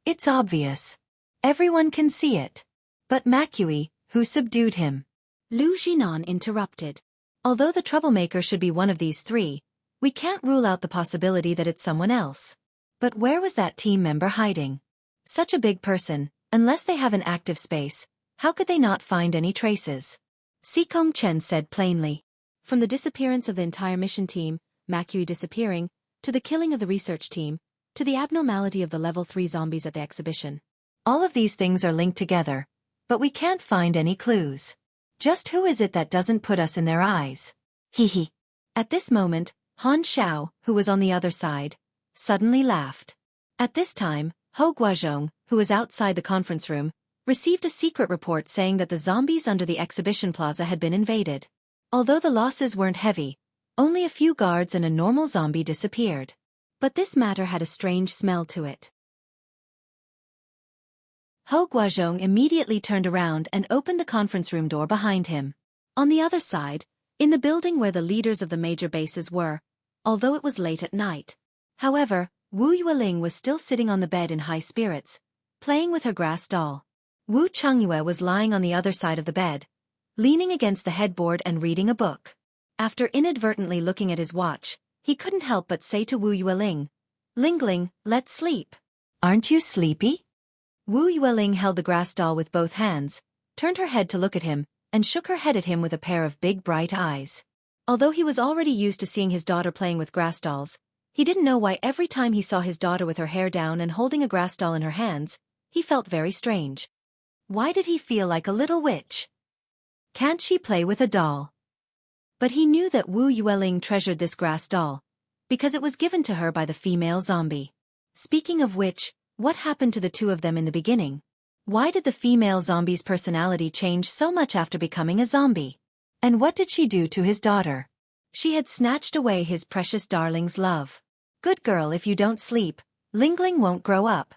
It's obvious. Everyone can see it. But Makui, who subdued him? Lu Jinan interrupted. Although the troublemaker should be one of these three, we can't rule out the possibility that it's someone else. But where was that team member hiding? Such a big person, unless they have an active space, how could they not find any traces? Sikong Chen said plainly. From the disappearance of the entire mission team, Makui disappearing, to the killing of the research team, to the abnormality of the level 3 zombies at the exhibition. All of these things are linked together, but we can't find any clues. Just who is it that doesn't put us in their eyes? Hee. At this moment, Han Xiao, who was on the other side, suddenly laughed. At this time, Ho Guozhong, who was outside the conference room, received a secret report saying that the zombies under the exhibition plaza had been invaded. Although the losses weren't heavy, only a few guards and a normal zombie disappeared. But this matter had a strange smell to it. Ho Guozhong immediately turned around and opened the conference room door behind him. On the other side, in the building where the leaders of the major bases were, although it was late at night. However, Wu Yueling was still sitting on the bed in high spirits, playing with her grass doll. Wu Chengyue was lying on the other side of the bed, leaning against the headboard and reading a book. After inadvertently looking at his watch, he couldn't help but say to Wu Yueling, "Lingling, let's sleep." Aren't you sleepy? Wu Yueling held the grass doll with both hands, turned her head to look at him, and shook her head at him with a pair of big bright eyes. Although he was already used to seeing his daughter playing with grass dolls, he didn't know why every time he saw his daughter with her hair down and holding a grass doll in her hands, he felt very strange. Why did he feel like a little witch? Can't she play with a doll? But he knew that Wu Yueling treasured this grass doll, because it was given to her by the female zombie. Speaking of which, what happened to the two of them in the beginning? Why did the female zombie's personality change so much after becoming a zombie? And what did she do to his daughter? She had snatched away his precious darling's love. Good girl, if you don't sleep, Lingling won't grow up.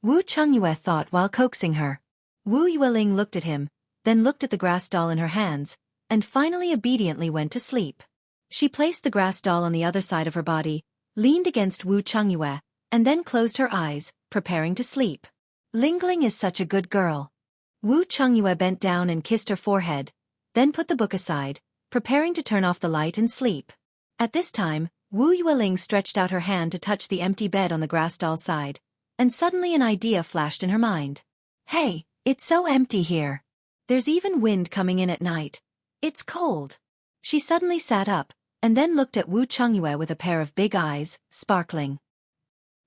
Wu Chengyue thought while coaxing her. Wu Yueling looked at him, then looked at the grass doll in her hands, and finally obediently went to sleep. She placed the grass doll on the other side of her body, leaned against Wu Chungyue, and then closed her eyes, preparing to sleep. Lingling is such a good girl. Wu Chungyue bent down and kissed her forehead, then put the book aside, preparing to turn off the light and sleep. At this time, Wu Yueling stretched out her hand to touch the empty bed on the grass doll's side, and suddenly an idea flashed in her mind. Hey, it's so empty here. There's even wind coming in at night. It's cold. She suddenly sat up, and then looked at Wu Chungyue with a pair of big eyes, sparkling.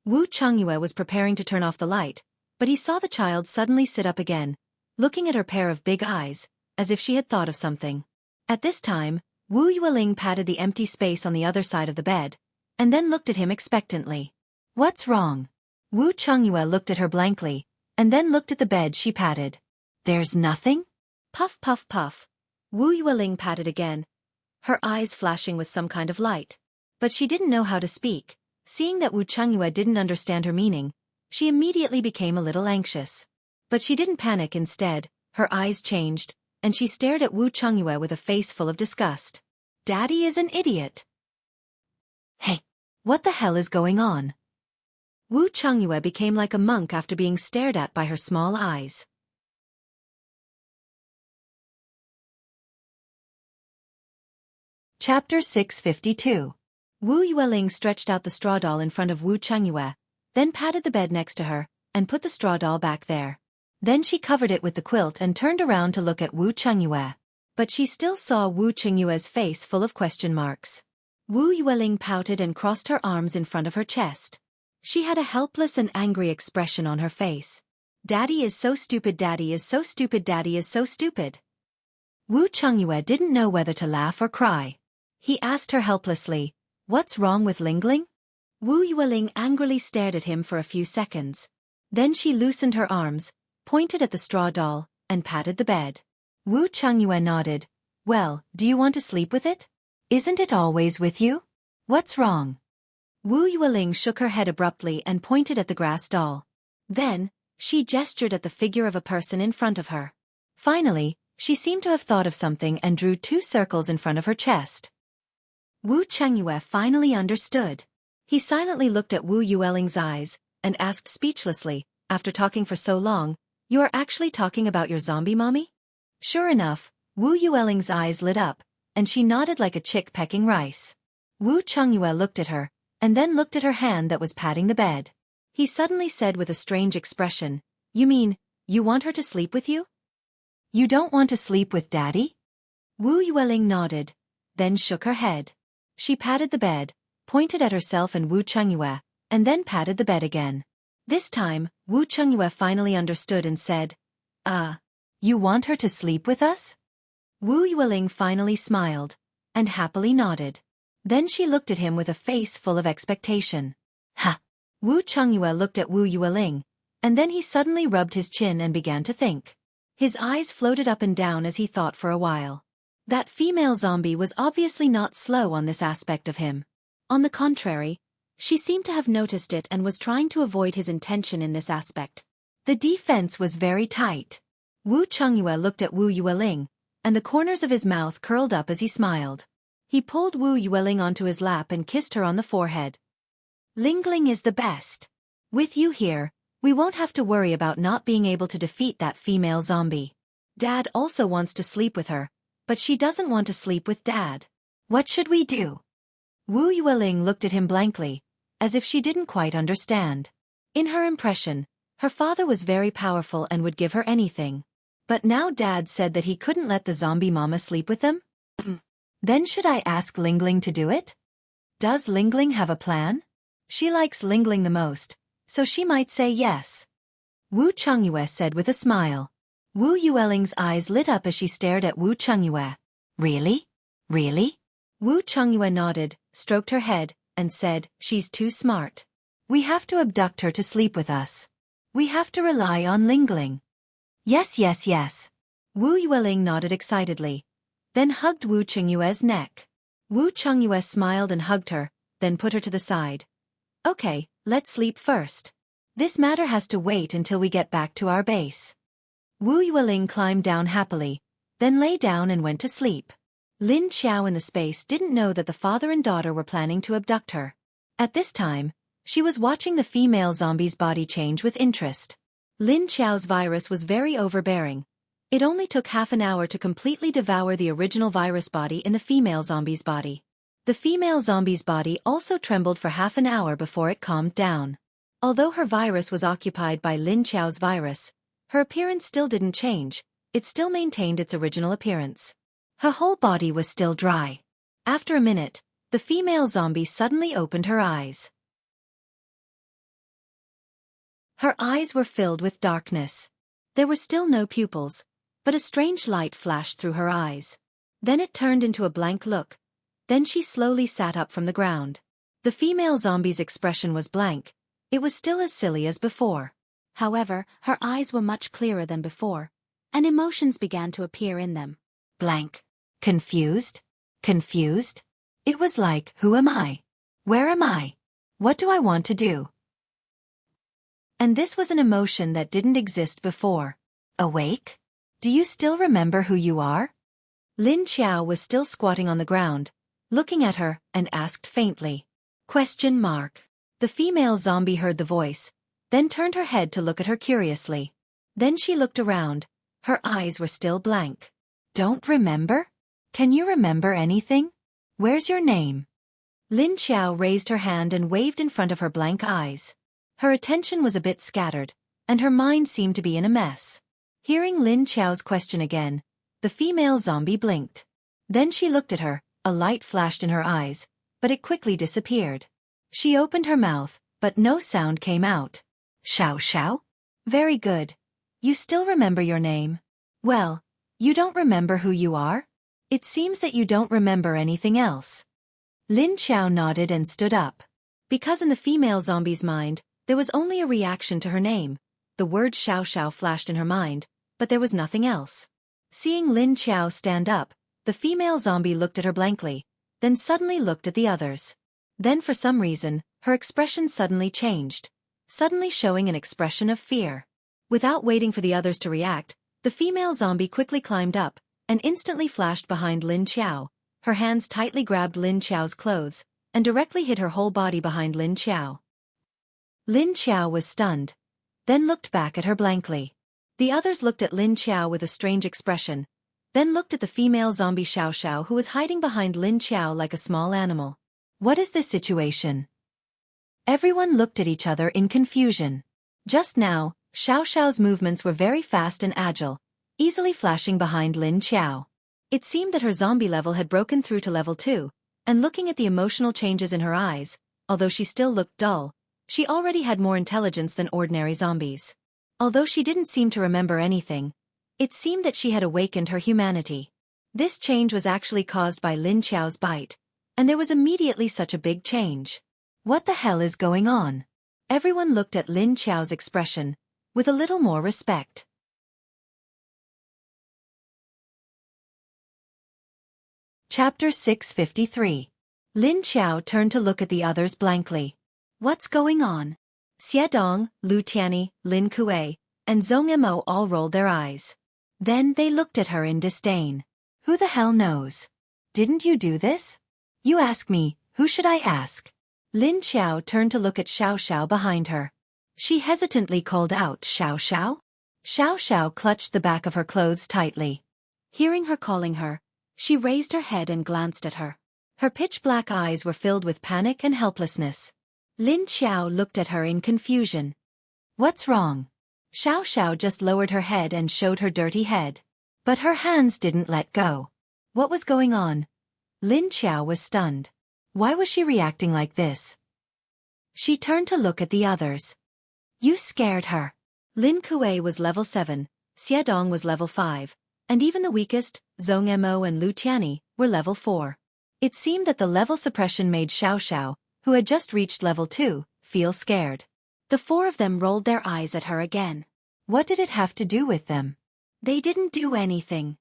Wu Chungyue was preparing to turn off the light, but he saw the child suddenly sit up again, looking at her pair of big eyes, as if she had thought of something. At this time, Wu Yueling patted the empty space on the other side of the bed, and then looked at him expectantly. What's wrong? Wu Chungyue looked at her blankly, and then looked at the bed she patted. There's nothing? Puff puff puff. Wu Yueling patted again, her eyes flashing with some kind of light. But she didn't know how to speak. Seeing that Wu Chungyue didn't understand her meaning, she immediately became a little anxious. But she didn't panic. Instead, her eyes changed, and she stared at Wu Chungyue with a face full of disgust. Daddy is an idiot. Hey, what the hell is going on? Wu Chungyue became like a monk after being stared at by her small eyes. Chapter 652. Wu Yueling stretched out the straw doll in front of Wu Chungyue, then patted the bed next to her, and put the straw doll back there. Then she covered it with the quilt and turned around to look at Wu Chungyue. But she still saw Wu Chungyue's face full of question marks. Wu Yueling pouted and crossed her arms in front of her chest. She had a helpless and angry expression on her face. Daddy is so stupid, daddy is so stupid, daddy is so stupid. Wu Chungyue didn't know whether to laugh or cry. He asked her helplessly, "What's wrong with Lingling?" Wu Yueling angrily stared at him for a few seconds. Then she loosened her arms, pointed at the straw doll, and patted the bed. Wu Chungyue nodded. Well, do you want to sleep with it? Isn't it always with you? What's wrong? Wu Yueling shook her head abruptly and pointed at the grass doll. Then, she gestured at the figure of a person in front of her. Finally, she seemed to have thought of something and drew 2 circles in front of her chest. Wu Chungyue finally understood. He silently looked at Wu Yueling's eyes, and asked speechlessly, after talking for so long, "You are actually talking about your zombie mommy?" Sure enough, Wu Yueling's eyes lit up, and she nodded like a chick pecking rice. Wu Chungyue looked at her, and then looked at her hand that was patting the bed. He suddenly said with a strange expression, "You mean, you want her to sleep with you? You don't want to sleep with Daddy?" Wu Yueling nodded, then shook her head. She patted the bed, pointed at herself and Wu Chungyue, and then patted the bed again. This time, Wu Chungyue finally understood and said, You want her to sleep with us?" Wu Yueling finally smiled, and happily nodded. Then she looked at him with a face full of expectation. Ha! Wu Chungyue looked at Wu Yueling, and then he suddenly rubbed his chin and began to think. His eyes floated up and down as he thought for a while. That female zombie was obviously not slow on this aspect of him. On the contrary, she seemed to have noticed it and was trying to avoid his intention in this aspect. The defense was very tight. Wu Chungyue looked at Wu Yueling, and the corners of his mouth curled up as he smiled. He pulled Wu Yueling onto his lap and kissed her on the forehead. "Lingling is the best. With you here, we won't have to worry about not being able to defeat that female zombie. Dad also wants to sleep with her, but she doesn't want to sleep with Dad. What should we do?" Wu Yueling looked at him blankly, as if she didn't quite understand. In her impression, her father was very powerful and would give her anything. But now Dad said that he couldn't let the zombie mama sleep with them? Then should I ask Lingling to do it? Does Lingling have a plan? She likes Lingling the most, so she might say yes. Wu Chungyue said with a smile. Wu Yueling's eyes lit up as she stared at Wu Chungyue. Really? Really? Wu Chungyue nodded, stroked her head, and said, "She's too smart. We have to abduct her to sleep with us. We have to rely on Lingling." Yes, yes, yes. Wu Yueling nodded excitedly, then hugged Wu Chungyue's neck. Wu Chungyue smiled and hugged her, then put her to the side. "Okay, let's sleep first. This matter has to wait until we get back to our base." Wu Yueling climbed down happily, then lay down and went to sleep. Lin Xiao in the space didn't know that the father and daughter were planning to abduct her. At this time, she was watching the female zombie's body change with interest. Lin Xiao's virus was very overbearing. It only took half an hour to completely devour the original virus body in the female zombie's body. The female zombie's body also trembled for half an hour before it calmed down. Although her virus was occupied by Lin Xiao's virus, her appearance still didn't change. It still maintained its original appearance. Her whole body was still dry. After a minute, the female zombie suddenly opened her eyes. Her eyes were filled with darkness. There were still no pupils, but a strange light flashed through her eyes. Then it turned into a blank look. Then she slowly sat up from the ground. The female zombie's expression was blank. It was still as silly as before. However, her eyes were much clearer than before, and emotions began to appear in them. Blank. Confused? Confused? It was like, who am I? Where am I? What do I want to do? And this was an emotion that didn't exist before. Awake? Do you still remember who you are? Lin Xiao was still squatting on the ground, looking at her, and asked faintly. Question mark. The female zombie heard the voice, then turned her head to look at her curiously. Then she looked around. Her eyes were still blank. Don't remember? Can you remember anything? Where's your name? Lin Xiao raised her hand and waved in front of her blank eyes. Her attention was a bit scattered, and her mind seemed to be in a mess. Hearing Lin Xiao's question again, the female zombie blinked. Then she looked at her, a light flashed in her eyes, but it quickly disappeared. She opened her mouth, but no sound came out. Xiao Xiao? Very good. You still remember your name. Well, you don't remember who you are? It seems that you don't remember anything else. Lin Xiao nodded and stood up. Because in the female zombie's mind, there was only a reaction to her name. The word Xiao Xiao flashed in her mind, but there was nothing else. Seeing Lin Xiao stand up, the female zombie looked at her blankly, then suddenly looked at the others. Then for some reason, her expression suddenly changed, suddenly showing an expression of fear. Without waiting for the others to react, the female zombie quickly climbed up, and instantly flashed behind Lin Xiao. Her hands tightly grabbed Lin Xiao's clothes, and directly hid her whole body behind Lin Xiao. Lin Xiao was stunned, then looked back at her blankly. The others looked at Lin Xiao with a strange expression, then looked at the female zombie Xiao Xiao who was hiding behind Lin Xiao like a small animal. What is this situation? Everyone looked at each other in confusion. Just now, Xiao Xiao's movements were very fast and agile, easily flashing behind Lin Xiao. It seemed that her zombie level had broken through to level 2, and looking at the emotional changes in her eyes, although she still looked dull, she already had more intelligence than ordinary zombies. Although she didn't seem to remember anything, it seemed that she had awakened her humanity. This change was actually caused by Lin Xiao's bite, and there was immediately such a big change. What the hell is going on? Everyone looked at Lin Xiao's expression with a little more respect. Chapter 653. Lin Xiao turned to look at the others blankly. What's going on? Xie Dong, Lu Tianyi, Lin Kuei, and Zhong Mo all rolled their eyes. Then they looked at her in disdain. Who the hell knows? Didn't you do this? You ask me, who should I ask? Lin Xiao turned to look at Xiao Xiao behind her. She hesitantly called out, Xiao Xiao? Xiao Xiao clutched the back of her clothes tightly. Hearing her calling her, she raised her head and glanced at her. Her pitch-black eyes were filled with panic and helplessness. Lin Xiao looked at her in confusion. What's wrong? Xiao Xiao just lowered her head and showed her dirty head. But her hands didn't let go. What was going on? Lin Xiao was stunned. Why was she reacting like this? She turned to look at the others. You scared her. Lin Kuei was level 7, Xie Dong was level 5, and even the weakest, Zhong Mo and Lu Tianyi, were level 4. It seemed that the level suppression made Xiao Xiao, who had just reached level 2, feel scared. The 4 of them rolled their eyes at her again. What did it have to do with them? They didn't do anything.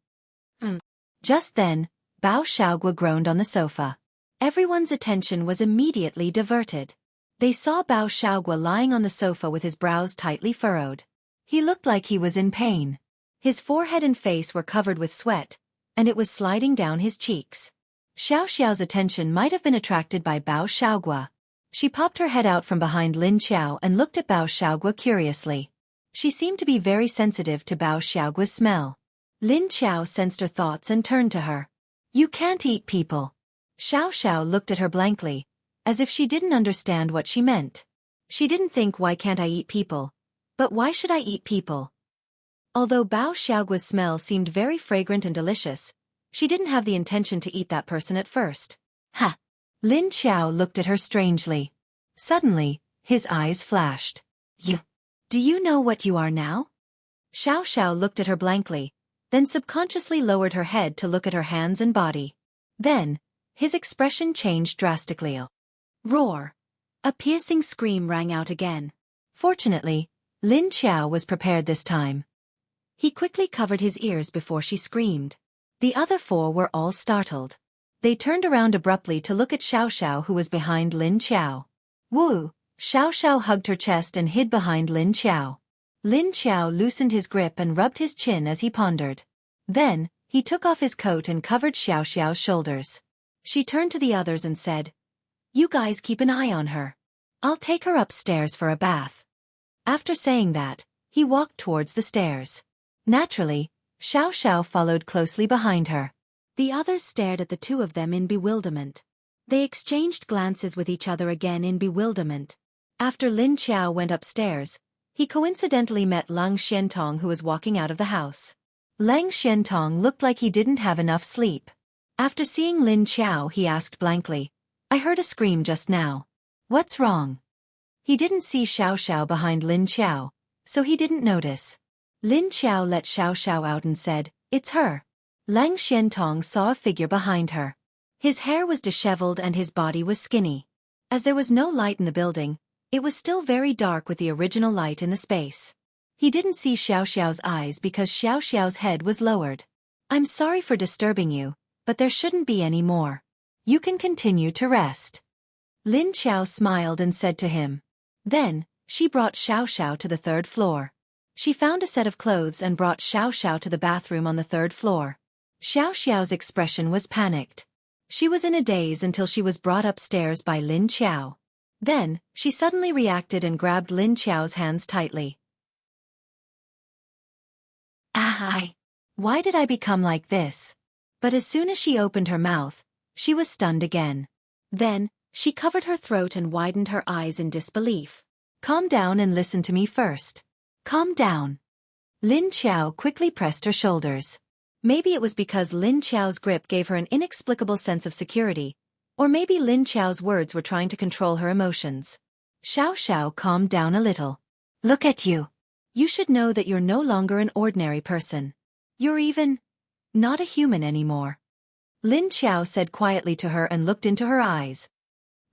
Just then, Bao Xiaogua groaned on the sofa. Everyone's attention was immediately diverted. They saw Bao Xiaogua lying on the sofa with his brows tightly furrowed. He looked like he was in pain. His forehead and face were covered with sweat, and it was sliding down his cheeks. Xiao Xiao's attention might have been attracted by Bao Xiaogua. She popped her head out from behind Lin Qiao and looked at Bao Xiaogua curiously. She seemed to be very sensitive to Bao Xiaogua's smell. Lin Qiao sensed her thoughts and turned to her. "You can't eat people." Xiao Xiao looked at her blankly, as if she didn't understand what she meant. She didn't think, why can't I eat people? But why should I eat people? Although Bao Xiaogua's smell seemed very fragrant and delicious, she didn't have the intention to eat that person at first. Ha! Lin Qiao looked at her strangely. Suddenly, his eyes flashed. Do you know what you are now? Xiao Xiao looked at her blankly, then subconsciously lowered her head to look at her hands and body. Then, his expression changed drastically. Roar! A piercing scream rang out again. Fortunately, Lin Qiao was prepared this time. He quickly covered his ears before she screamed. The other four were all startled. They turned around abruptly to look at Xiao Xiao, who was behind Lin Qiao. Woo! Xiao Xiao hugged her chest and hid behind Lin Qiao. Lin Qiao loosened his grip and rubbed his chin as he pondered. Then, he took off his coat and covered Xiao Xiao's shoulders. She turned to the others and said, "You guys keep an eye on her. I'll take her upstairs for a bath." After saying that, he walked towards the stairs. Naturally, Xiao Xiao followed closely behind her. The others stared at the two of them in bewilderment. They exchanged glances with each other again in bewilderment. After Lin Qiao went upstairs, he coincidentally met Lang Xiantong, who was walking out of the house. Lang Xiantong looked like he didn't have enough sleep. After seeing Lin Qiao, he asked blankly, "I heard a scream just now. What's wrong?" He didn't see Xiao Xiao behind Lin Qiao, so he didn't notice. Lin Qiao let Xiao Xiao out and said, "It's her." Lang Xiantong saw a figure behind her. His hair was disheveled and his body was skinny. As there was no light in the building, it was still very dark with the original light in the space. He didn't see Xiao Xiao's eyes because Xiao Xiao's head was lowered. "I'm sorry for disturbing you, but there shouldn't be any more. You can continue to rest." Lin Qiao smiled and said to him. Then, she brought Xiao Xiao to the third floor. She found a set of clothes and brought Xiao Xiao to the bathroom on the third floor. Xiao Xiao's expression was panicked. She was in a daze until she was brought upstairs by Lin Qiao. Then, she suddenly reacted and grabbed Lin Qiao's hands tightly. Why did I become like this? But as soon as she opened her mouth, she was stunned again. Then, she covered her throat and widened her eyes in disbelief. "Calm down and listen to me first." "Calm down." Lin Qiao quickly pressed her shoulders. Maybe it was because Lin Qiao's grip gave her an inexplicable sense of security, or maybe Lin Qiao's words were trying to control her emotions. Xiao Xiao calmed down a little. "Look at you. You should know that you're no longer an ordinary person. You're even not a human anymore." Lin Qiao said quietly to her and looked into her eyes.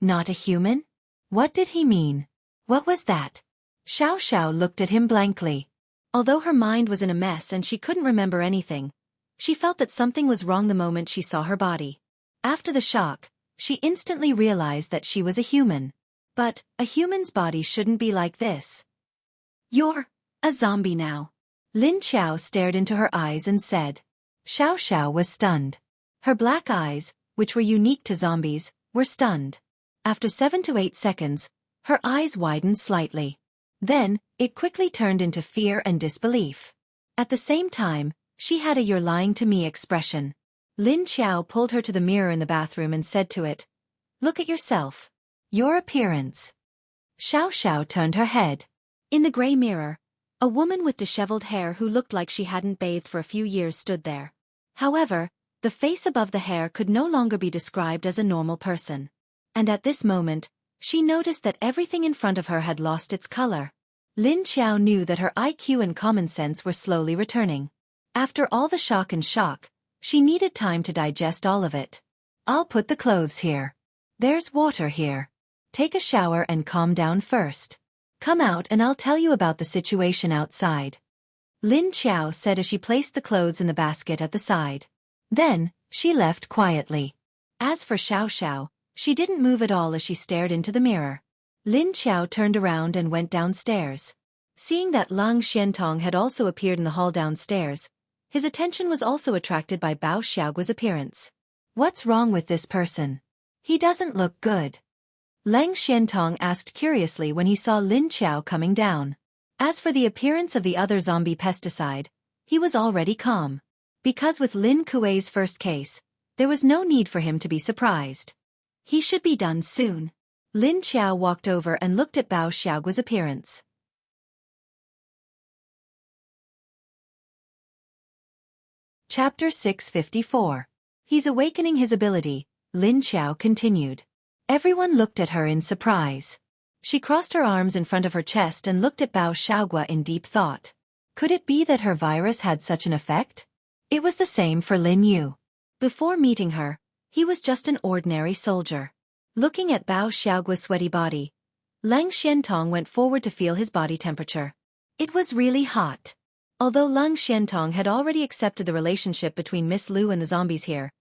"Not a human?" What did he mean? What was that? Xiao Xiao looked at him blankly. Although her mind was in a mess and she couldn't remember anything, she felt that something was wrong the moment she saw her body. After the shock, she instantly realized that she was a human. But a human's body shouldn't be like this. "You're a zombie now." Lin Qiao stared into her eyes and said. Xiao Xiao was stunned. Her black eyes, which were unique to zombies, were stunned. After 7 to 8 seconds, her eyes widened slightly. Then, it quickly turned into fear and disbelief. At the same time, she had a "you're lying to me" expression. Lin Qiao pulled her to the mirror in the bathroom and said to it, "Look at yourself. Your appearance." Xiao Xiao turned her head. In the gray mirror, a woman with disheveled hair who looked like she hadn't bathed for a few years stood there. However, the face above the hair could no longer be described as a normal person. And at this moment, she noticed that everything in front of her had lost its color. Lin Qiao knew that her IQ and common sense were slowly returning. After all the shock and shock, she needed time to digest all of it. "I'll put the clothes here. There's water here. Take a shower and calm down first. Come out and I'll tell you about the situation outside." Lin Qiao said as she placed the clothes in the basket at the side. Then, she left quietly. As for Xiao Xiao, she didn't move at all as she stared into the mirror. Lin Qiao turned around and went downstairs. Seeing that Lang Xiantong had also appeared in the hall downstairs, His attention was also attracted by Bao Xiaoguo's appearance. What's wrong with this person? He doesn't look good. Lang Xiantong asked curiously when he saw Lin Qiao coming down. As for the appearance of the other zombie pesticide, he was already calm. Because with Lin Kuei's first case, there was no need for him to be surprised. He should be done soon. Lin Qiao walked over and looked at Bao Xiaoguo's appearance. Chapter 654. He's awakening his ability, Lin Qiao continued. Everyone looked at her in surprise. She crossed her arms in front of her chest and looked at Bao Xiaoguo in deep thought. Could it be that her virus had such an effect? It was the same for Lin Yu. Before meeting her, he was just an ordinary soldier. Looking at Bao Xiaoguo's sweaty body, Lang Xiantong went forward to feel his body temperature. It was really hot. Although Lang Xiantong had already accepted the relationship between Miss Lu and the zombies here,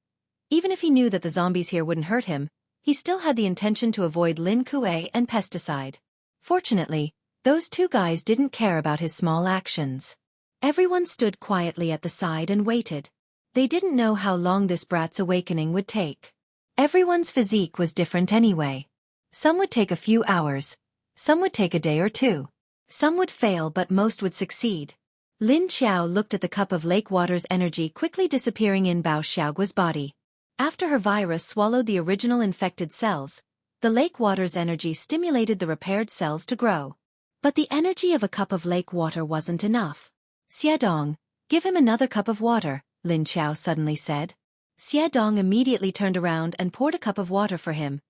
even if he knew that the zombies here wouldn't hurt him, he still had the intention to avoid Lin Kuei and pesticide. Fortunately, those two guys didn't care about his small actions. Everyone stood quietly at the side and waited. They didn't know how long this brat's awakening would take. Everyone's physique was different anyway. Some would take a few hours, some would take a day or two. Some would fail but most would succeed. Lin Qiao looked at the cup of lake water's energy quickly disappearing in Bao Xiaoguo's body. After her virus swallowed the original infected cells, the lake water's energy stimulated the repaired cells to grow. But the energy of a cup of lake water wasn't enough. Xiadong, give him another cup of water, Lin Qiao suddenly said. Xiadong immediately turned around and poured a cup of water for him,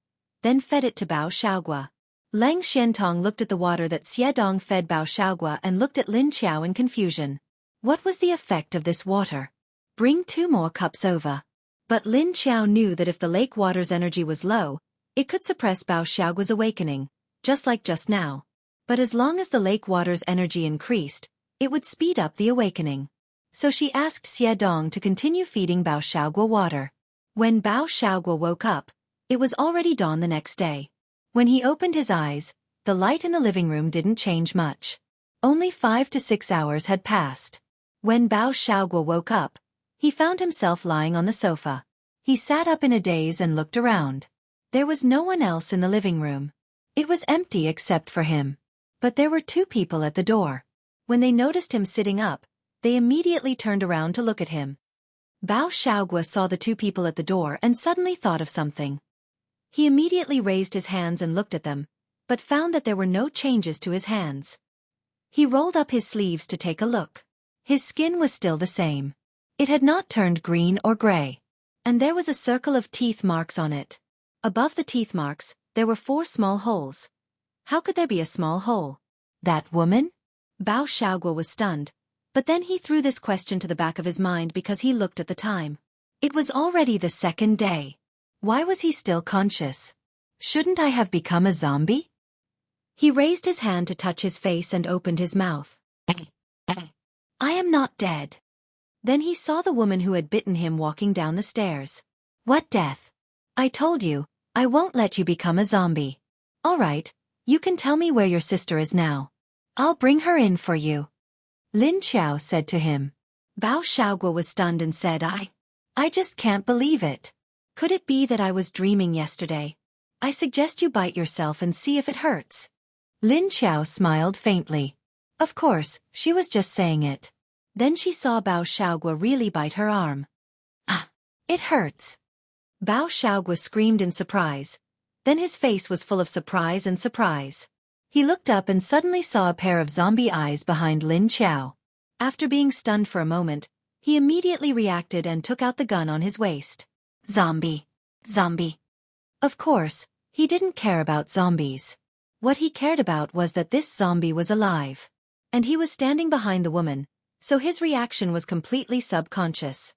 then fed it to Bao Xiaoguo. Lang Xiantong looked at the water that Xiadong fed Bao Xiaoguo and looked at Lin Qiao in confusion. What was the effect of this water? Bring 2 more cups over. But Lin Qiao knew that if the lake water's energy was low, it could suppress Bao Xiaoguo's awakening, just like just now. But as long as the lake water's energy increased, it would speed up the awakening. So she asked Xiadong to continue feeding Bao Xiaoguo water. When Bao Xiaoguo woke up, it was already dawn the next day. When he opened his eyes, the light in the living room didn't change much. Only 5 to 6 hours had passed. When Bao Xiaoguo woke up, he found himself lying on the sofa. He sat up in a daze and looked around. There was no one else in the living room. It was empty except for him. But there were 2 people at the door. When they noticed him sitting up, they immediately turned around to look at him. Bao Xiaoguo saw the 2 people at the door and suddenly thought of something. He immediately raised his hands and looked at them, but found that there were no changes to his hands. He rolled up his sleeves to take a look. His skin was still the same. It had not turned green or gray. And there was a circle of teeth marks on it. Above the teeth marks, there were 4 small holes. How could there be a small hole? That woman? Bao Xiaoguo was stunned, but then he threw this question to the back of his mind because he looked at the time. It was already the 2nd day. Why was he still conscious? Shouldn't I have become a zombie? He raised his hand to touch his face and opened his mouth. I am not dead. Then he saw the woman who had bitten him walking down the stairs. What death? I told you, I won't let you become a zombie. All right, you can tell me where your sister is now. I'll bring her in for you. Lin Qiao said to him. Bao Xiaoguo was stunned and said, I just can't believe it. Could it be that I was dreaming yesterday? I suggest you bite yourself and see if it hurts. Lin Qiao smiled faintly. Of course, she was just saying it. Then she saw Bao Xiaoguo really bite her arm. It hurts. Bao Xiaoguo screamed in surprise. Then his face was full of surprise and surprise. He looked up and suddenly saw a pair of zombie eyes behind Lin Qiao. After being stunned for a moment, he immediately reacted and took out the gun on his waist. Zombie. Zombie. Of course, he didn't care about zombies. What he cared about was that this zombie was alive. And he was standing behind the woman, so his reaction was completely subconscious.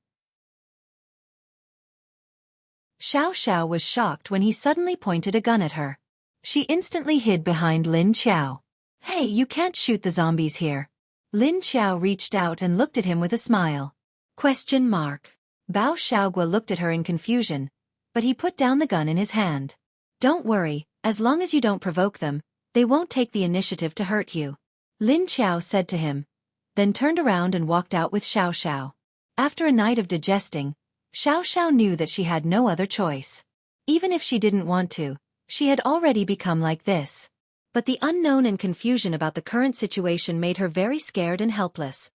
Xiao Xiao was shocked when he suddenly pointed a gun at her. She instantly hid behind Lin Qiao. Hey, you can't shoot the zombies here. Lin Qiao reached out and looked at him with a smile. Question mark. Bao Xiaoguo looked at her in confusion, but he put down the gun in his hand. Don't worry, as long as you don't provoke them, they won't take the initiative to hurt you. Lin Qiao said to him, then turned around and walked out with Xiao Xiao. After a night of digesting, Xiao Xiao knew that she had no other choice. Even if she didn't want to, she had already become like this. But the unknown and confusion about the current situation made her very scared and helpless.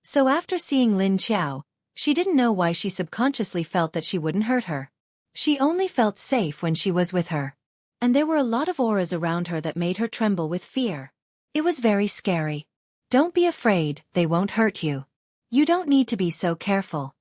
So after seeing Lin Qiao, she didn't know why she subconsciously felt that she wouldn't hurt her. She only felt safe when she was with her. And there were a lot of auras around her that made her tremble with fear. It was very scary. Don't be afraid, they won't hurt you. You don't need to be so careful.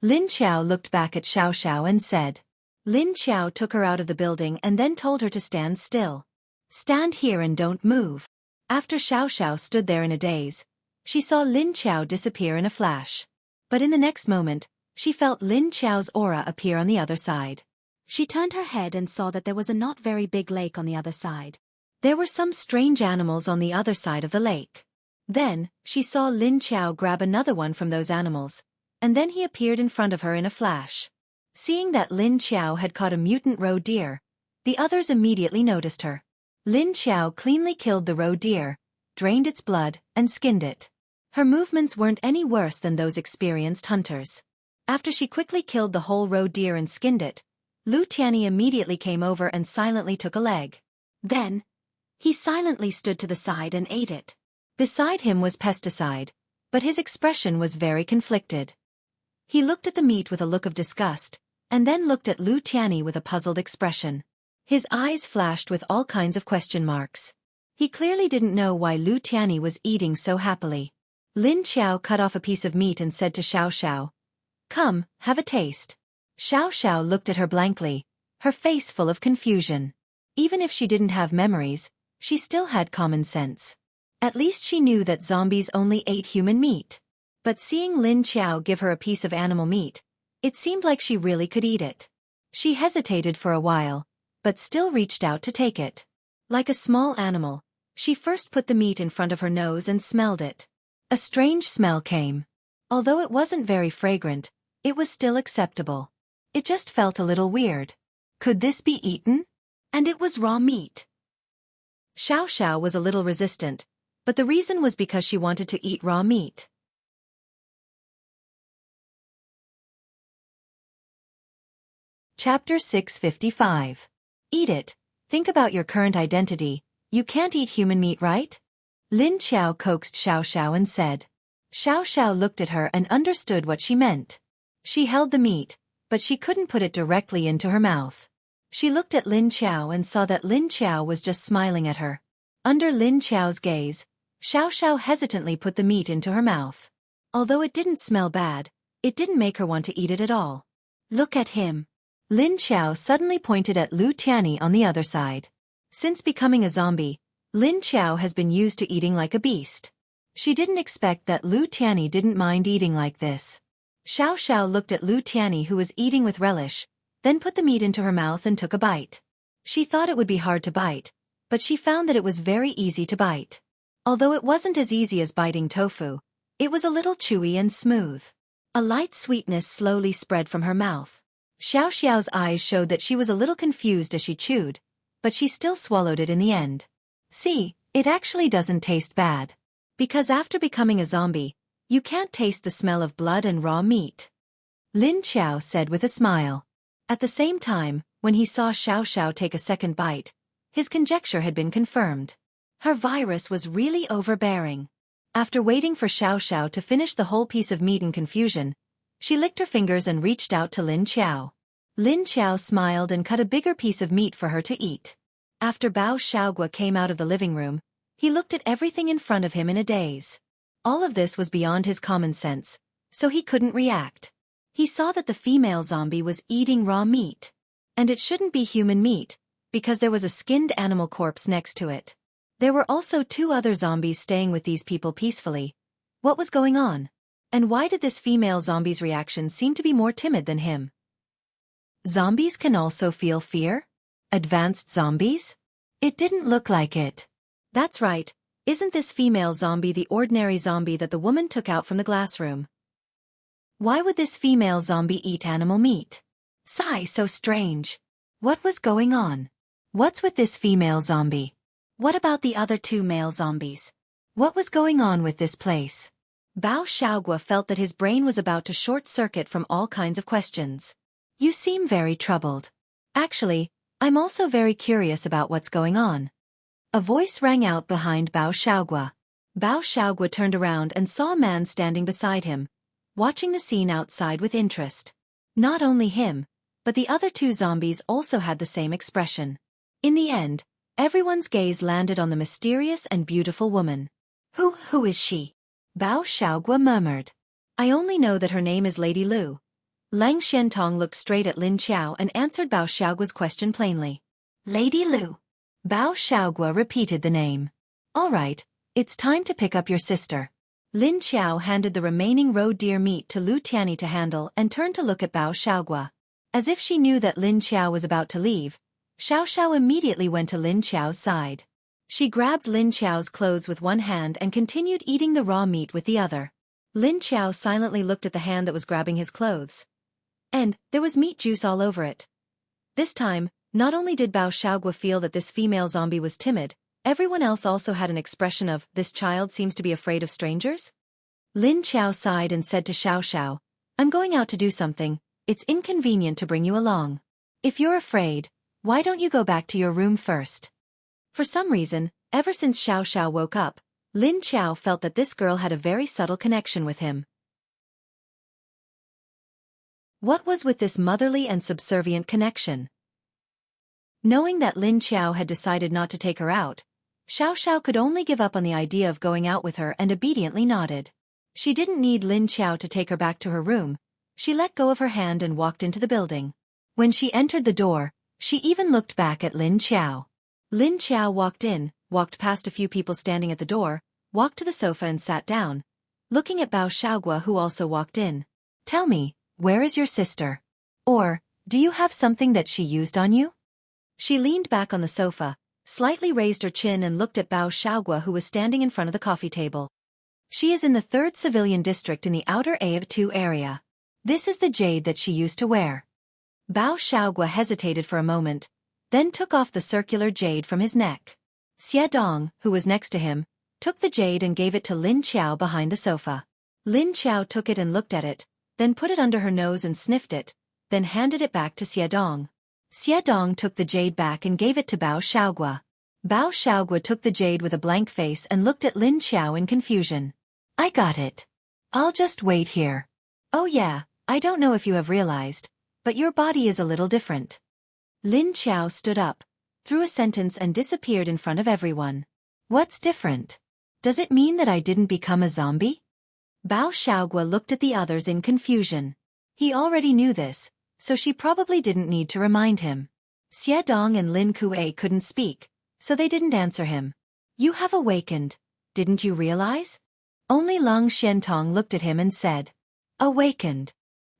Lin Qiao looked back at Xiao Xiao and said. Lin Qiao took her out of the building and then told her to stand still. Stand here and don't move. After Xiao Xiao stood there in a daze, she saw Lin Qiao disappear in a flash. But in the next moment, she felt Lin Qiao's aura appear on the other side. She turned her head and saw that there was a not very big lake on the other side. There were some strange animals on the other side of the lake. Then, she saw Lin Qiao grab another one from those animals, and then he appeared in front of her in a flash. Seeing that Lin Qiao had caught a mutant roe deer, the others immediately noticed her. Lin Qiao cleanly killed the roe deer, drained its blood, and skinned it. Her movements weren't any worse than those experienced hunters. After she quickly killed the whole roe deer and skinned it, Lu Tianyi immediately came over and silently took a leg. Then, he silently stood to the side and ate it. Beside him was Pesticide, but his expression was very conflicted. He looked at the meat with a look of disgust, and then looked at Lu Tianyi with a puzzled expression. His eyes flashed with all kinds of question marks. He clearly didn't know why Lu Tianyi was eating so happily. Lin Qiao cut off a piece of meat and said to Xiao Xiao, "Come, have a taste." Xiao Xiao looked at her blankly, her face full of confusion. Even if she didn't have memories, she still had common sense. At least she knew that zombies only ate human meat. But seeing Lin Qiao give her a piece of animal meat, it seemed like she really could eat it. She hesitated for a while, but still reached out to take it. Like a small animal, she first put the meat in front of her nose and smelled it. A strange smell came. Although it wasn't very fragrant, it was still acceptable. It just felt a little weird. Could this be eaten? And it was raw meat. Xiao Xiao was a little resistant, but the reason was because she wanted to eat raw meat. Chapter 655. Eat it. Think about your current identity. You can't eat human meat, right? Lin Qiao coaxed Xiao Xiao and said. Xiao Xiao looked at her and understood what she meant. She held the meat, but she couldn't put it directly into her mouth. She looked at Lin Qiao and saw that Lin Qiao was just smiling at her. Under Lin Qiao's gaze, Xiao Xiao hesitantly put the meat into her mouth. Although it didn't smell bad, it didn't make her want to eat it at all. Look at him. Lin Qiao suddenly pointed at Lu Tianyi on the other side. Since becoming a zombie, Lin Qiao has been used to eating like a beast. She didn't expect that Lu Tianyi didn't mind eating like this. Xiao Xiao looked at Lu Tianyi, who was eating with relish, then put the meat into her mouth and took a bite. She thought it would be hard to bite, but she found that it was very easy to bite. Although it wasn't as easy as biting tofu, it was a little chewy and smooth. A light sweetness slowly spread from her mouth. Xiao Xiao's eyes showed that she was a little confused as she chewed, but she still swallowed it in the end. See, it actually doesn't taste bad. Because after becoming a zombie, you can't taste the smell of blood and raw meat. Lin Qiao said with a smile. At the same time, when he saw Xiao Xiao take a second bite, his conjecture had been confirmed. Her virus was really overbearing. After waiting for Xiao Xiao to finish the whole piece of meat in confusion, she licked her fingers and reached out to Lin Qiao. Lin Qiao smiled and cut a bigger piece of meat for her to eat. After Bao Xiaogua came out of the living room, he looked at everything in front of him in a daze. All of this was beyond his common sense, so he couldn't react. He saw that the female zombie was eating raw meat. And it shouldn't be human meat, because there was a skinned animal corpse next to it. There were also 2 other zombies staying with these people peacefully. What was going on? And why did this female zombie's reaction seem to be more timid than him? Zombies can also feel fear? Advanced zombies? It didn't look like it. That's right, isn't this female zombie the ordinary zombie that the woman took out from the glass room? Why would this female zombie eat animal meat? Sigh, so strange. What was going on? What's with this female zombie? What about the other 2 male zombies? What was going on with this place? Bao Xiaogua felt that his brain was about to short-circuit from all kinds of questions. You seem very troubled. Actually, I'm also very curious about what's going on. A voice rang out behind Bao Xiaogua. Bao Xiaogua turned around and saw a man standing beside him, watching the scene outside with interest. Not only him, but the other two zombies also had the same expression. In the end, everyone's gaze landed on the mysterious and beautiful woman. Who is she? Bao Xiaogua murmured. I only know that her name is Lady Lu. Lang Xiantong looked straight at Lin Qiao and answered Bao Xiaogua's question plainly. Lady Lu. Bao Xiaogua repeated the name. All right, it's time to pick up your sister. Lin Qiao handed the remaining roe deer meat to Lu Tianyi to handle and turned to look at Bao Xiaogua. As if she knew that Lin Qiao was about to leave, Xiao Xiao immediately went to Lin Qiao's side. She grabbed Lin Qiao's clothes with one hand and continued eating the raw meat with the other. Lin Qiao silently looked at the hand that was grabbing his clothes. And there was meat juice all over it. This time, not only did Bao Xiaogua feel that this female zombie was timid, everyone else also had an expression of, this child seems to be afraid of strangers? Lin Qiao sighed and said to Xiao Xiao, I'm going out to do something, it's inconvenient to bring you along. If you're afraid, why don't you go back to your room first? For some reason, ever since Xiao Xiao woke up, Lin Qiao felt that this girl had a very subtle connection with him. What was with this motherly and subservient connection? Knowing that Lin Qiao had decided not to take her out, Xiao Xiao could only give up on the idea of going out with her and obediently nodded. She didn't need Lin Qiao to take her back to her room. She let go of her hand and walked into the building. When she entered the door, she even looked back at Lin Qiao. Lin Qiao walked in, walked past a few people standing at the door, walked to the sofa and sat down, looking at Bao Xiaogua who also walked in. Tell me, where is your sister? Or, do you have something that she used on you? She leaned back on the sofa, slightly raised her chin and looked at Bao Xiaogua who was standing in front of the coffee table. She is in the 3rd Civilian District in the outer A2 area. This is the jade that she used to wear. Bao Xiaogua hesitated for a moment, then took off the circular jade from his neck. Xie Dong, who was next to him, took the jade and gave it to Lin Qiao behind the sofa. Lin Qiao took it and looked at it, then put it under her nose and sniffed it, then handed it back to Xie Dong. Xie Dong took the jade back and gave it to Bao Xiaogua. Bao Xiaogua took the jade with a blank face and looked at Lin Qiao in confusion. I got it. I'll just wait here. Oh yeah, I don't know if you have realized, but your body is a little different. Lin Qiao stood up, threw a sentence and disappeared in front of everyone. What's different? Does it mean that I didn't become a zombie? Bao Xiaogua looked at the others in confusion. He already knew this, so she probably didn't need to remind him. Xie Dong and Lin Kuei couldn't speak, so they didn't answer him. You have awakened, didn't you realize? Only Lang Xiantong looked at him and said, awakened.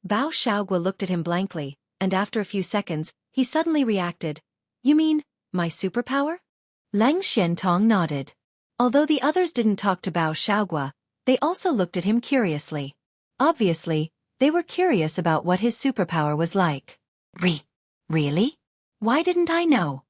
Bao Xiaogua looked at him blankly, and after a few seconds, he suddenly reacted. You mean, my superpower? Lang Xiantong nodded. Although the others didn't talk to Bao Xiaogua, they also looked at him curiously. Obviously, they were curious about what his superpower was like. Really? Why didn't I know?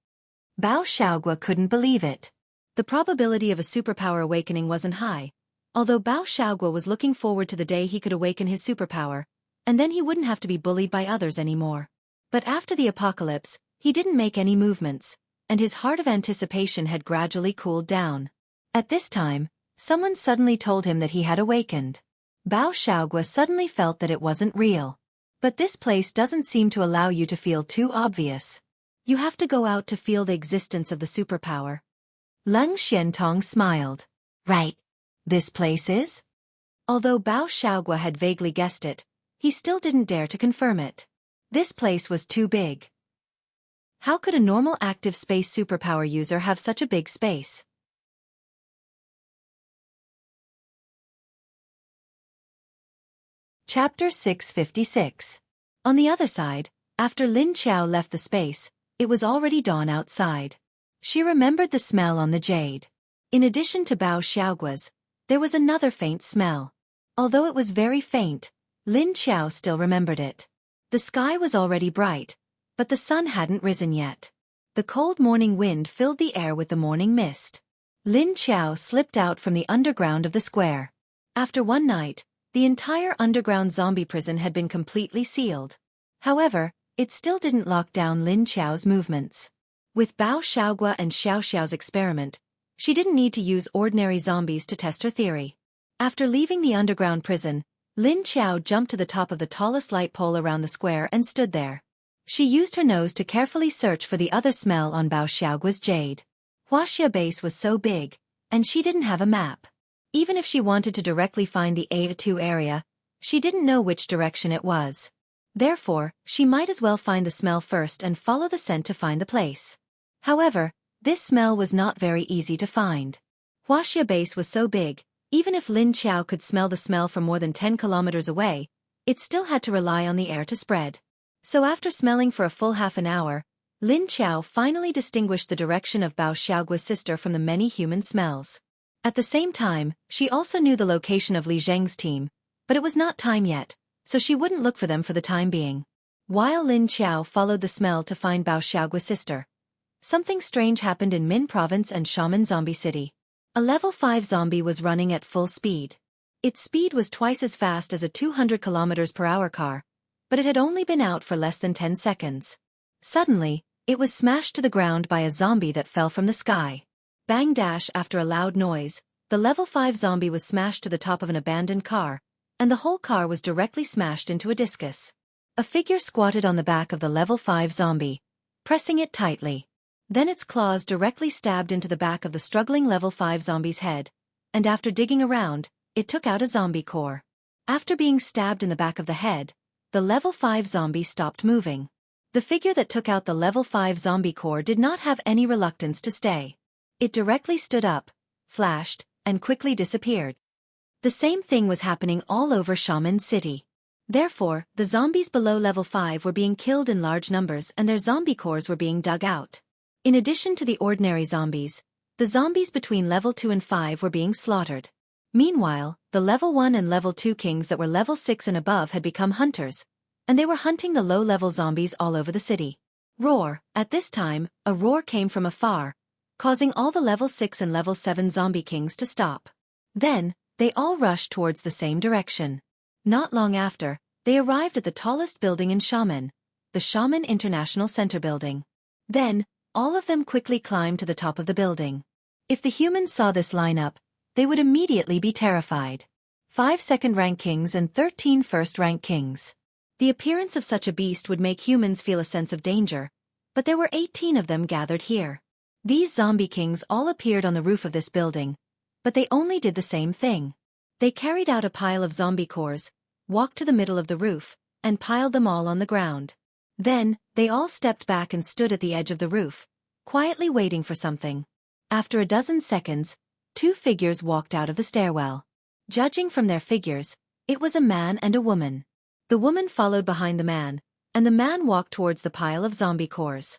Bao Xiaogua couldn't believe it. The probability of a superpower awakening wasn't high, although Bao Xiaogua was looking forward to the day he could awaken his superpower, and then he wouldn't have to be bullied by others anymore. But after the apocalypse, he didn't make any movements, and his heart of anticipation had gradually cooled down. At this time, someone suddenly told him that he had awakened. Bao Xiaogua suddenly felt that it wasn't real. But this place doesn't seem to allow you to feel too obvious. You have to go out to feel the existence of the superpower. Lang Xiantong smiled. Right. This place is? Although Bao Xiaogua had vaguely guessed it, he still didn't dare to confirm it. This place was too big. How could a normal active space superpower user have such a big space? Chapter 656. On the other side, after Lin Qiao left the space, it was already dawn outside. She remembered the smell on the jade. In addition to Bao Xiaogua's, there was another faint smell. Although it was very faint, Lin Qiao still remembered it. The sky was already bright, but the sun hadn't risen yet. The cold morning wind filled the air with the morning mist. Lin Qiao slipped out from the underground of the square. After one night, the entire underground zombie prison had been completely sealed. However, it still didn't lock down Lin Qiao's movements. With Bao Xiaogua and Xiao Xiao's experiment, she didn't need to use ordinary zombies to test her theory. After leaving the underground prison, Lin Qiao jumped to the top of the tallest light pole around the square and stood there. She used her nose to carefully search for the other smell on Bao Xiaogua's jade. Huaxia base was so big, and she didn't have a map. Even if she wanted to directly find the A2 area, she didn't know which direction it was. Therefore, she might as well find the smell first and follow the scent to find the place. However, this smell was not very easy to find. Huaxia base was so big, even if Lin Qiao could smell the smell from more than 10 kilometers away, it still had to rely on the air to spread. So after smelling for a full half an hour, Lin Qiao finally distinguished the direction of Bao Xiaogua's sister from the many human smells. At the same time, she also knew the location of Li Zheng's team, but it was not time yet, so she wouldn't look for them for the time being. While Lin Qiao followed the smell to find Bao Xiaogua's sister, something strange happened in Min Province and Shaman Zombie City. A level 5 zombie was running at full speed. Its speed was twice as fast as a 200 km/h car, but it had only been out for less than 10 seconds. Suddenly, it was smashed to the ground by a zombie that fell from the sky. Bang dash after a loud noise, the level 5 zombie was smashed to the top of an abandoned car, and the whole car was directly smashed into a discus. A figure squatted on the back of the level 5 zombie, pressing it tightly. Then its claws directly stabbed into the back of the struggling level 5 zombie's head, and after digging around, it took out a zombie core. After being stabbed in the back of the head, the level 5 zombie stopped moving. The figure that took out the level 5 zombie core did not have any reluctance to stay. It directly stood up, flashed, and quickly disappeared. The same thing was happening all over Shaman City. Therefore, the zombies below level 5 were being killed in large numbers and their zombie cores were being dug out. In addition to the ordinary zombies, the zombies between level 2 and 5 were being slaughtered. Meanwhile, the level 1 and level 2 kings that were level 6 and above had become hunters, and they were hunting the low-level zombies all over the city. Roar! At this time, a roar came from afar, causing all the level 6 and level 7 zombie kings to stop. Then, they all rushed towards the same direction. Not long after, they arrived at the tallest building in Shaman, the Shaman International Center building. Then, all of them quickly climbed to the top of the building. If the humans saw this lineup, they would immediately be terrified. 5 second-rank kings and 13 first-rank kings. The appearance of such a beast would make humans feel a sense of danger, but there were 18 of them gathered here. These zombie kings all appeared on the roof of this building, but they only did the same thing. They carried out a pile of zombie cores, walked to the middle of the roof, and piled them all on the ground. Then, they all stepped back and stood at the edge of the roof, quietly waiting for something. After a dozen seconds, 2 figures walked out of the stairwell. Judging from their figures, it was a man and a woman. The woman followed behind the man, and the man walked towards the pile of zombie cores.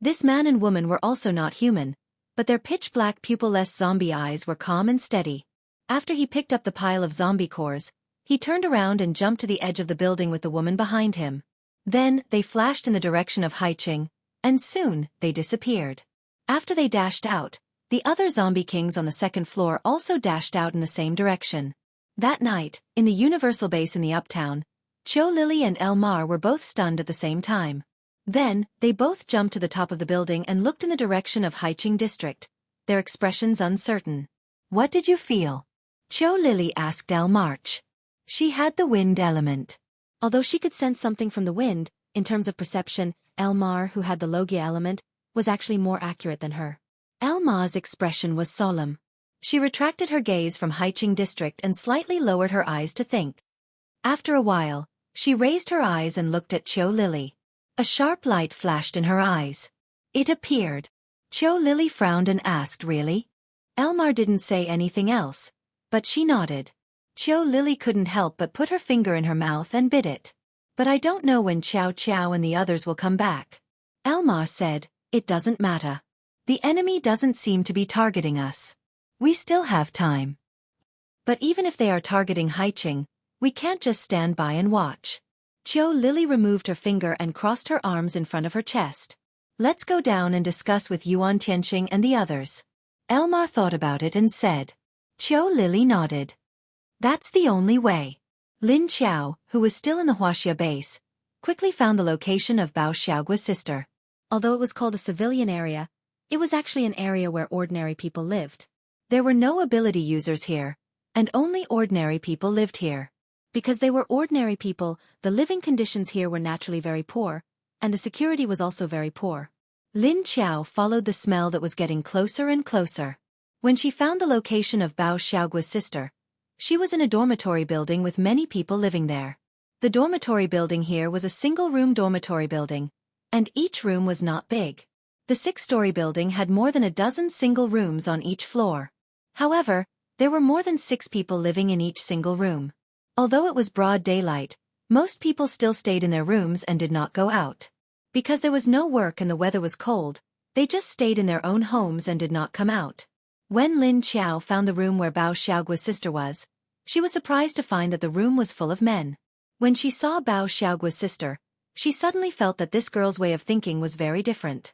This man and woman were also not human, but their pitch-black pupilless zombie eyes were calm and steady. After he picked up the pile of zombie cores, he turned around and jumped to the edge of the building with the woman behind him. Then, they flashed in the direction of Haiqing, and soon, they disappeared. After they dashed out, the other zombie kings on the second floor also dashed out in the same direction. That night, in the Universal Base in the Uptown, Qiu Lily and Elmar were both stunned at the same time. Then, they both jumped to the top of the building and looked in the direction of Haiqing District, their expressions uncertain. "What did you feel?" Qiu Lily asked Elmarch. She had the wind element. Although she could sense something from the wind, in terms of perception, Elmar, who had the Logia element, was actually more accurate than her. Elmar's expression was solemn. She retracted her gaze from Haiqing District and slightly lowered her eyes to think. After a while, she raised her eyes and looked at Qiu Lily. A sharp light flashed in her eyes. It appeared. Qiu Lily frowned and asked, "Really?" Elmar didn't say anything else, but she nodded. Qiu Lily couldn't help but put her finger in her mouth and bit it. "But I don't know when Qiao Qiao and the others will come back." Elmar said, "It doesn't matter. The enemy doesn't seem to be targeting us. We still have time. But even if they are targeting Haiqing, we can't just stand by and watch." Qiu Lily removed her finger and crossed her arms in front of her chest. "Let's go down and discuss with Yuan Tianqing and the others." Elmar thought about it and said, Qiu Lily nodded. That's the only way. Lin Qiao, who was still in the Huaxia base, quickly found the location of Bao Xiaoguo's sister. Although it was called a civilian area, it was actually an area where ordinary people lived. There were no ability users here, and only ordinary people lived here. Because they were ordinary people, the living conditions here were naturally very poor, and the security was also very poor. Lin Qiao followed the smell that was getting closer and closer. When she found the location of Bao Xiaoguo's sister, she was in a dormitory building with many people living there. The dormitory building here was a single-room dormitory building, and each room was not big. The 6-story building had more than a dozen single rooms on each floor. However, there were more than 6 people living in each single room. Although it was broad daylight, most people still stayed in their rooms and did not go out. Because there was no work and the weather was cold, they just stayed in their own homes and did not come out. When Lin Qiao found the room where Bao Xiaoguo's sister was, she was surprised to find that the room was full of men. When she saw Bao Xiaoguo's sister, she suddenly felt that this girl's way of thinking was very different.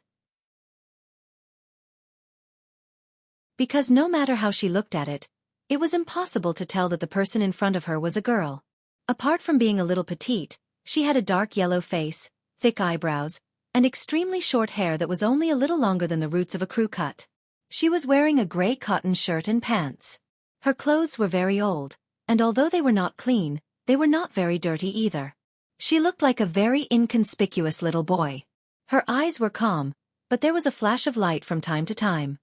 Because no matter how she looked at it, it was impossible to tell that the person in front of her was a girl. Apart from being a little petite, she had a dark yellow face, thick eyebrows, and extremely short hair that was only a little longer than the roots of a crew cut. She was wearing a gray cotton shirt and pants. Her clothes were very old, and although they were not clean, they were not very dirty either. She looked like a very inconspicuous little boy. Her eyes were calm, but there was a flash of light from time to time.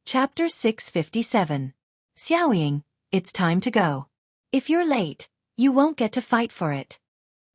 Chapter 657. Xiaoying, it's time to go. If you're late, you won't get to fight for it.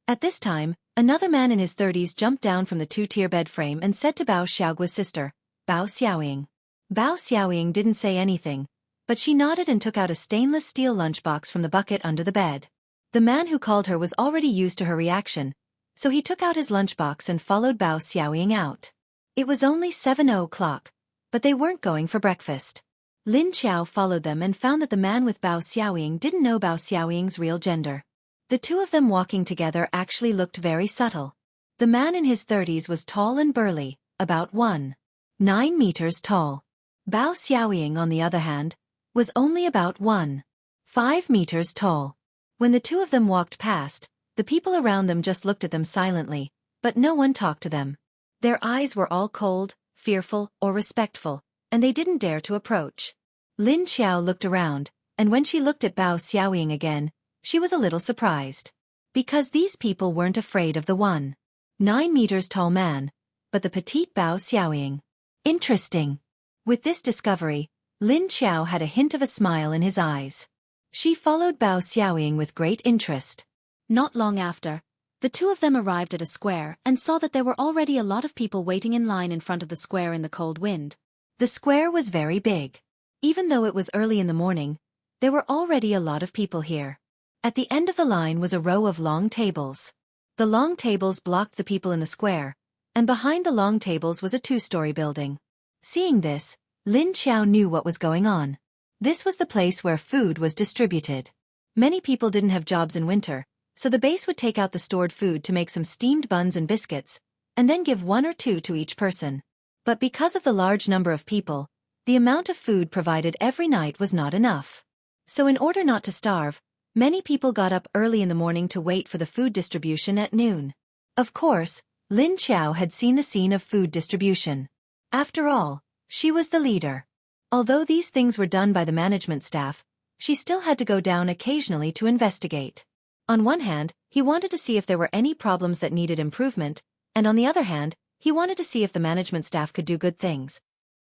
At this time, another man in his 30s jumped down from the 2-tier bed frame and said to Bao Xiaoguo's sister, Bao Xiaoying. Bao Xiaoying didn't say anything, but she nodded and took out a stainless steel lunchbox from the bucket under the bed. The man who called her was already used to her reaction, so he took out his lunchbox and followed Bao Xiaoying out. It was only 7 o'clock, but they weren't going for breakfast. Lin Qiao followed them and found that the man with Bao Xiaoying didn't know Bao Xiaoying's real gender. The two of them walking together actually looked very subtle. The man in his 30s was tall and burly, about 1.9 meters tall. Bao Xiaoying, on the other hand, was only about 1.5 meters tall. When the two of them walked past, the people around them just looked at them silently, but no one talked to them. Their eyes were all cold, fearful, or respectful, and they didn't dare to approach. Lin Qiao looked around, and when she looked at Bao Xiaoying again, she was a little surprised. Because these people weren't afraid of the 1.9 meters tall man, but the petite Bao Xiaoying. Interesting. With this discovery, Lin Qiao had a hint of a smile in his eyes. She followed Bao Xiaoying with great interest. Not long after, the two of them arrived at a square and saw that there were already a lot of people waiting in line in front of the square in the cold wind. The square was very big. Even though it was early in the morning, there were already a lot of people here. At the end of the line was a row of long tables. The long tables blocked the people in the square, and behind the long tables was a 2-story building. Seeing this, Lin Qiao knew what was going on. This was the place where food was distributed. Many people didn't have jobs in winter, so the base would take out the stored food to make some steamed buns and biscuits, and then give 1 or 2 to each person. But because of the large number of people, the amount of food provided every night was not enough. So in order not to starve, many people got up early in the morning to wait for the food distribution at noon. Of course, Lin Qiao had seen the scene of food distribution. After all, she was the leader. Although these things were done by the management staff, she still had to go down occasionally to investigate. On one hand, he wanted to see if there were any problems that needed improvement, and on the other hand, he wanted to see if the management staff could do good things.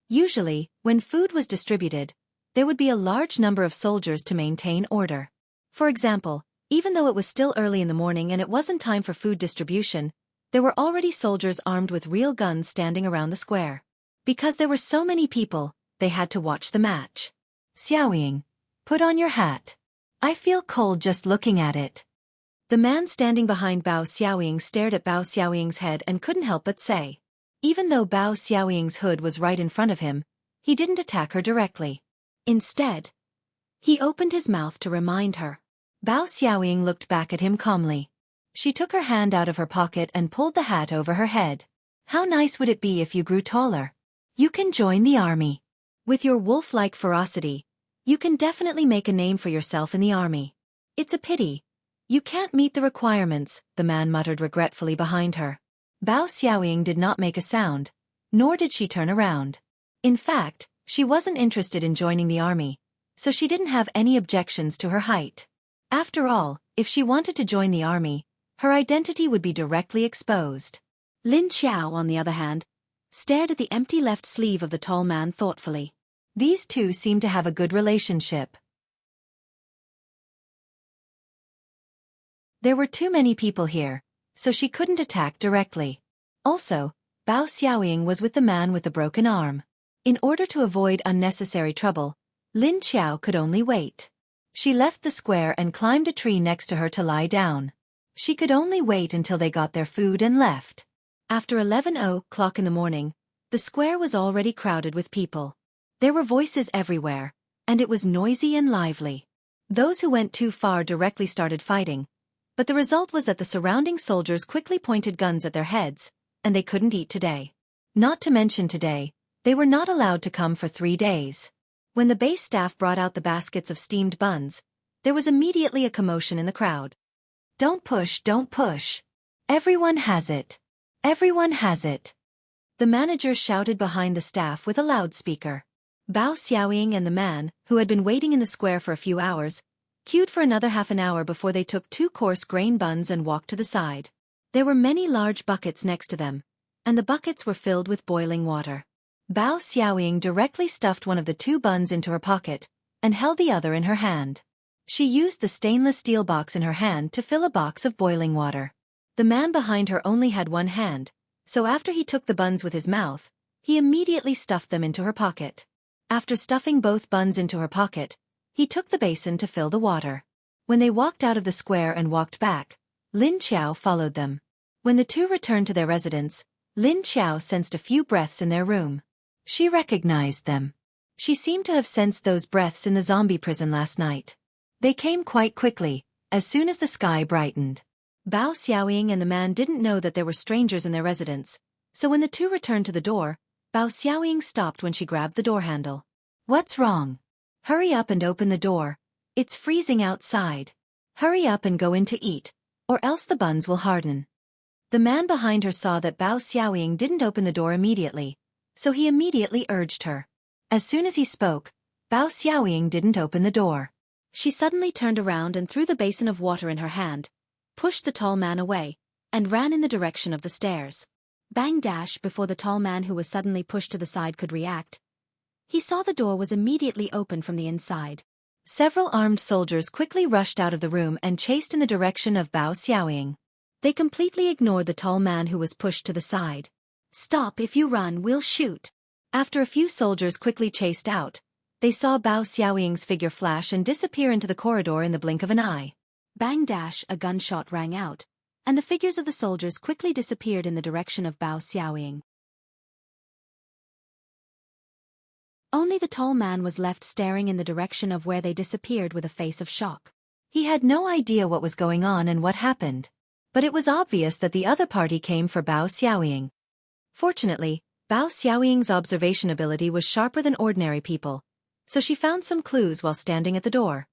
Usually, when food was distributed, there would be a large number of soldiers to maintain order. For example, even though it was still early in the morning and it wasn't time for food distribution, there were already soldiers armed with real guns standing around the square. Because there were so many people, they had to watch the match. Xiaoying, put on your hat. I feel cold just looking at it. The man standing behind Bao Xiaoying stared at Bao Xiaoying's head and couldn't help but say. Even though Bao Xiaoying's hood was right in front of him, he didn't attack her directly. Instead, he opened his mouth to remind her. Bao Xiaoying looked back at him calmly. She took her hand out of her pocket and pulled the hat over her head. How nice would it be if you grew taller? You can join the army. With your wolf-like ferocity, you can definitely make a name for yourself in the army. It's a pity. You can't meet the requirements, the man muttered regretfully behind her. Bao Xiaoying did not make a sound, nor did she turn around. In fact, she wasn't interested in joining the army, so she didn't have any objections to her height. After all, if she wanted to join the army, her identity would be directly exposed. Lin Qiao, on the other hand, stared at the empty left sleeve of the tall man thoughtfully. These two seemed to have a good relationship. There were too many people here, so she couldn't attack directly. Also, Bao Xiaoying was with the man with the broken arm. In order to avoid unnecessary trouble, Lin Qiao could only wait. She left the square and climbed a tree next to her to lie down. She could only wait until they got their food and left. After 11 o'clock in the morning, the square was already crowded with people. There were voices everywhere, and it was noisy and lively. Those who went too far directly started fighting, but the result was that the surrounding soldiers quickly pointed guns at their heads, and they couldn't eat today. Not to mention today, they were not allowed to come for 3 days. When the base staff brought out the baskets of steamed buns, there was immediately a commotion in the crowd. Don't push, don't push. Everyone has it. Everyone has it. The manager shouted behind the staff with a loudspeaker. Bao Xiaoying and the man, who had been waiting in the square for a few hours, queued for another half an hour before they took 2 coarse grain buns and walked to the side. There were many large buckets next to them, and the buckets were filled with boiling water. Bao Xiaoying directly stuffed one of the 2 buns into her pocket, and held the other in her hand. She used the stainless steel box in her hand to fill a box of boiling water. The man behind her only had one hand, so after he took the buns with his mouth, he immediately stuffed them into her pocket. After stuffing both buns into her pocket, he took the basin to fill the water. When they walked out of the square and walked back, Lin Qiao followed them. When the two returned to their residence, Lin Qiao sensed a few breaths in their room. She recognized them. She seemed to have sensed those breaths in the zombie prison last night. They came quite quickly, as soon as the sky brightened. Bao Xiaoying and the man didn't know that there were strangers in their residence, so when the two returned to the door, Bao Xiaoying stopped when she grabbed the door handle. What's wrong? Hurry up and open the door. It's freezing outside. Hurry up and go in to eat, or else the buns will harden. The man behind her saw that Bao Xiaoying didn't open the door immediately, so he immediately urged her. As soon as he spoke, Bao Xiaoying didn't open the door. She suddenly turned around and threw the basin of water in her hand, pushed the tall man away, and ran in the direction of the stairs. Bang dash! Before the tall man who was suddenly pushed to the side could react, he saw the door was immediately open from the inside. Several armed soldiers quickly rushed out of the room and chased in the direction of Bao Xiaoying. They completely ignored the tall man who was pushed to the side. Stop! If you run, we'll shoot. After a few soldiers quickly chased out, they saw Bao Xiaoying's figure flash and disappear into the corridor in the blink of an eye. Bang dash! A gunshot rang out, and the figures of the soldiers quickly disappeared in the direction of Bao Xiaoying. Only the tall man was left staring in the direction of where they disappeared with a face of shock. He had no idea what was going on and what happened, but it was obvious that the other party came for Bao Xiaoying. Fortunately, Bao Xiaoying's observation ability was sharper than ordinary people, so she found some clues while standing at the door.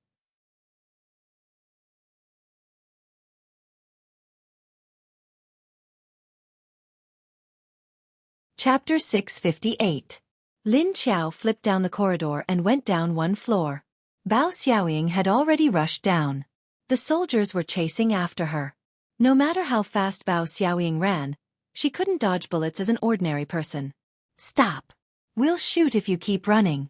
Chapter 658. Lin Qiao flipped down the corridor and went down 1 floor. Bao Xiaoying had already rushed down. The soldiers were chasing after her. No matter how fast Bao Xiaoying ran, she couldn't dodge bullets as an ordinary person. Stop! We'll shoot if you keep running.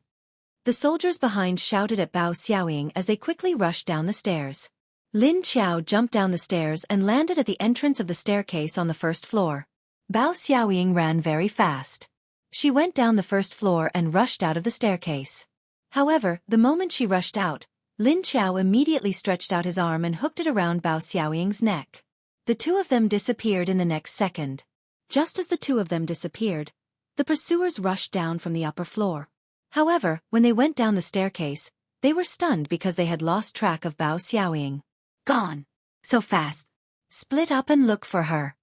The soldiers behind shouted at Bao Xiaoying as they quickly rushed down the stairs. Lin Qiao jumped down the stairs and landed at the entrance of the staircase on the 1st floor. Bao Xiaoying ran very fast. She went down the 1st floor and rushed out of the staircase. However, the moment she rushed out, Lin Qiao immediately stretched out his arm and hooked it around Bao Xiaoying's neck. The two of them disappeared in the next second. Just as the two of them disappeared, the pursuers rushed down from the upper floor. However, when they went down the staircase, they were stunned because they had lost track of Bao Xiaoying. Gone! So fast! Split up and look for her.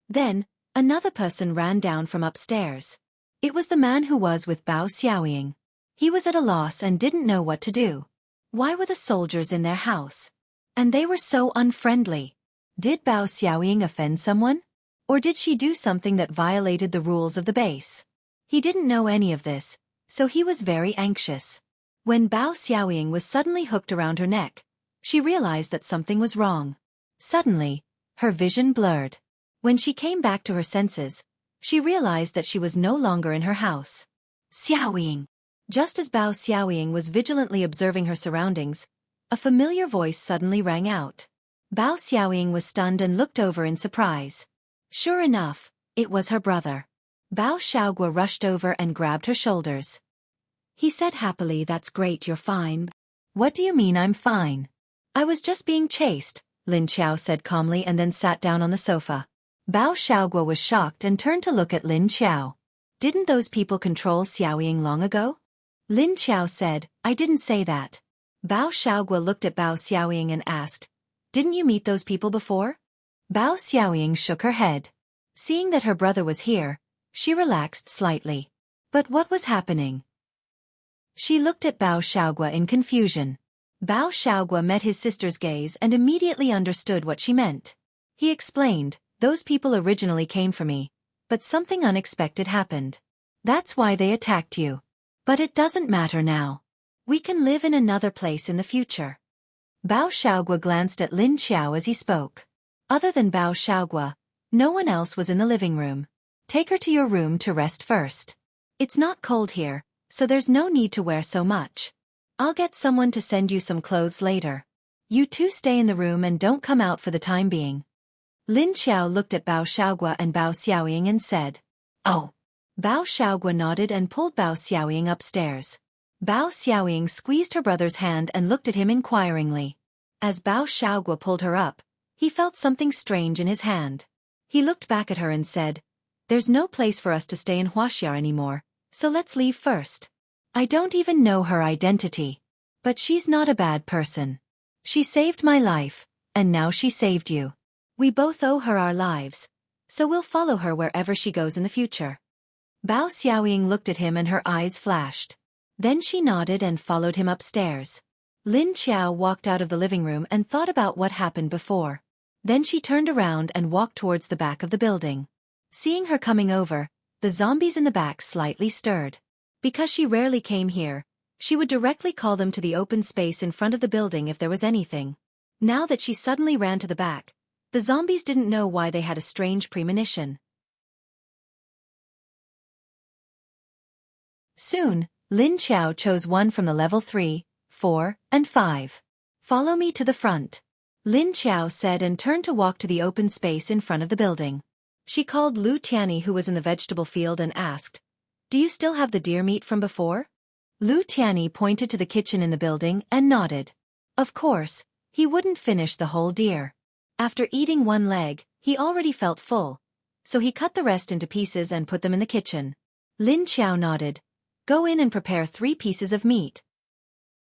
Then, Another person ran down from upstairs. It was the man who was with Bao Xiaoying. He was at a loss and didn't know what to do. Why were the soldiers in their house? And they were so unfriendly. Did Bao Xiaoying offend someone? Or did she do something that violated the rules of the base? He didn't know any of this, so he was very anxious. When Bao Xiaoying was suddenly hooked around her neck, she realized that something was wrong. Suddenly, her vision blurred. When she came back to her senses, she realized that she was no longer in her house. Xiaoying. Just as Bao Xiaoying was vigilantly observing her surroundings, a familiar voice suddenly rang out. Bao Xiaoying was stunned and looked over in surprise. Sure enough, it was her brother. Bao Xiaogua rushed over and grabbed her shoulders. He said happily, "That's great, you're fine." "What do you mean I'm fine?" "I was just being chased," Lin Qiao said calmly and then sat down on the sofa. Bao Xiaogua was shocked and turned to look at Lin Qiao. "Didn't those people control Xiaoying long ago?" Lin Qiao said, "I didn't say that." Bao Xiaogua looked at Bao Xiaoying and asked, "Didn't you meet those people before?" Bao Xiaoying shook her head. Seeing that her brother was here, she relaxed slightly. But what was happening? She looked at Bao Xiaogua in confusion. Bao Xiaogua met his sister's gaze and immediately understood what she meant. He explained, "Those people originally came for me, but something unexpected happened. That's why they attacked you. But it doesn't matter now. We can live in another place in the future." Bao Xiaogua glanced at Lin Qiao as he spoke. Other than Bao Xiaogua, no one else was in the living room. "Take her to your room to rest first. It's not cold here, so there's no need to wear so much. I'll get someone to send you some clothes later. You two stay in the room and don't come out for the time being." Lin Qiao looked at Bao Xiaogua and Bao Xiaoying and said, "Oh." Bao Xiaogua nodded and pulled Bao Xiaoying upstairs. Bao Xiaoying squeezed her brother's hand and looked at him inquiringly. As Bao Xiaogua pulled her up, he felt something strange in his hand. He looked back at her and said, "There's no place for us to stay in Huaxia anymore, so let's leave first. I don't even know her identity. But she's not a bad person. She saved my life, and now she saved you. We both owe her our lives, so we'll follow her wherever she goes in the future." Bao Xiaoying looked at him and her eyes flashed. Then she nodded and followed him upstairs. Lin Qiao walked out of the living room and thought about what happened before. Then she turned around and walked towards the back of the building. Seeing her coming over, the zombies in the back slightly stirred. Because she rarely came here, she would directly call them to the open space in front of the building if there was anything. Now that she suddenly ran to the back, the zombies didn't know why they had a strange premonition. Soon, Lin Qiao chose one from the level 3, 4, and 5. "Follow me to the front," Lin Qiao said and turned to walk to the open space in front of the building. She called Lu Tianyi, who was in the vegetable field, and asked, "Do you still have the deer meat from before?" Lu Tianyi pointed to the kitchen in the building and nodded. Of course, he wouldn't finish the whole deer. After eating one leg, he already felt full, so he cut the rest into pieces and put them in the kitchen. Lin Qiao nodded. "Go in and prepare 3 pieces of meat."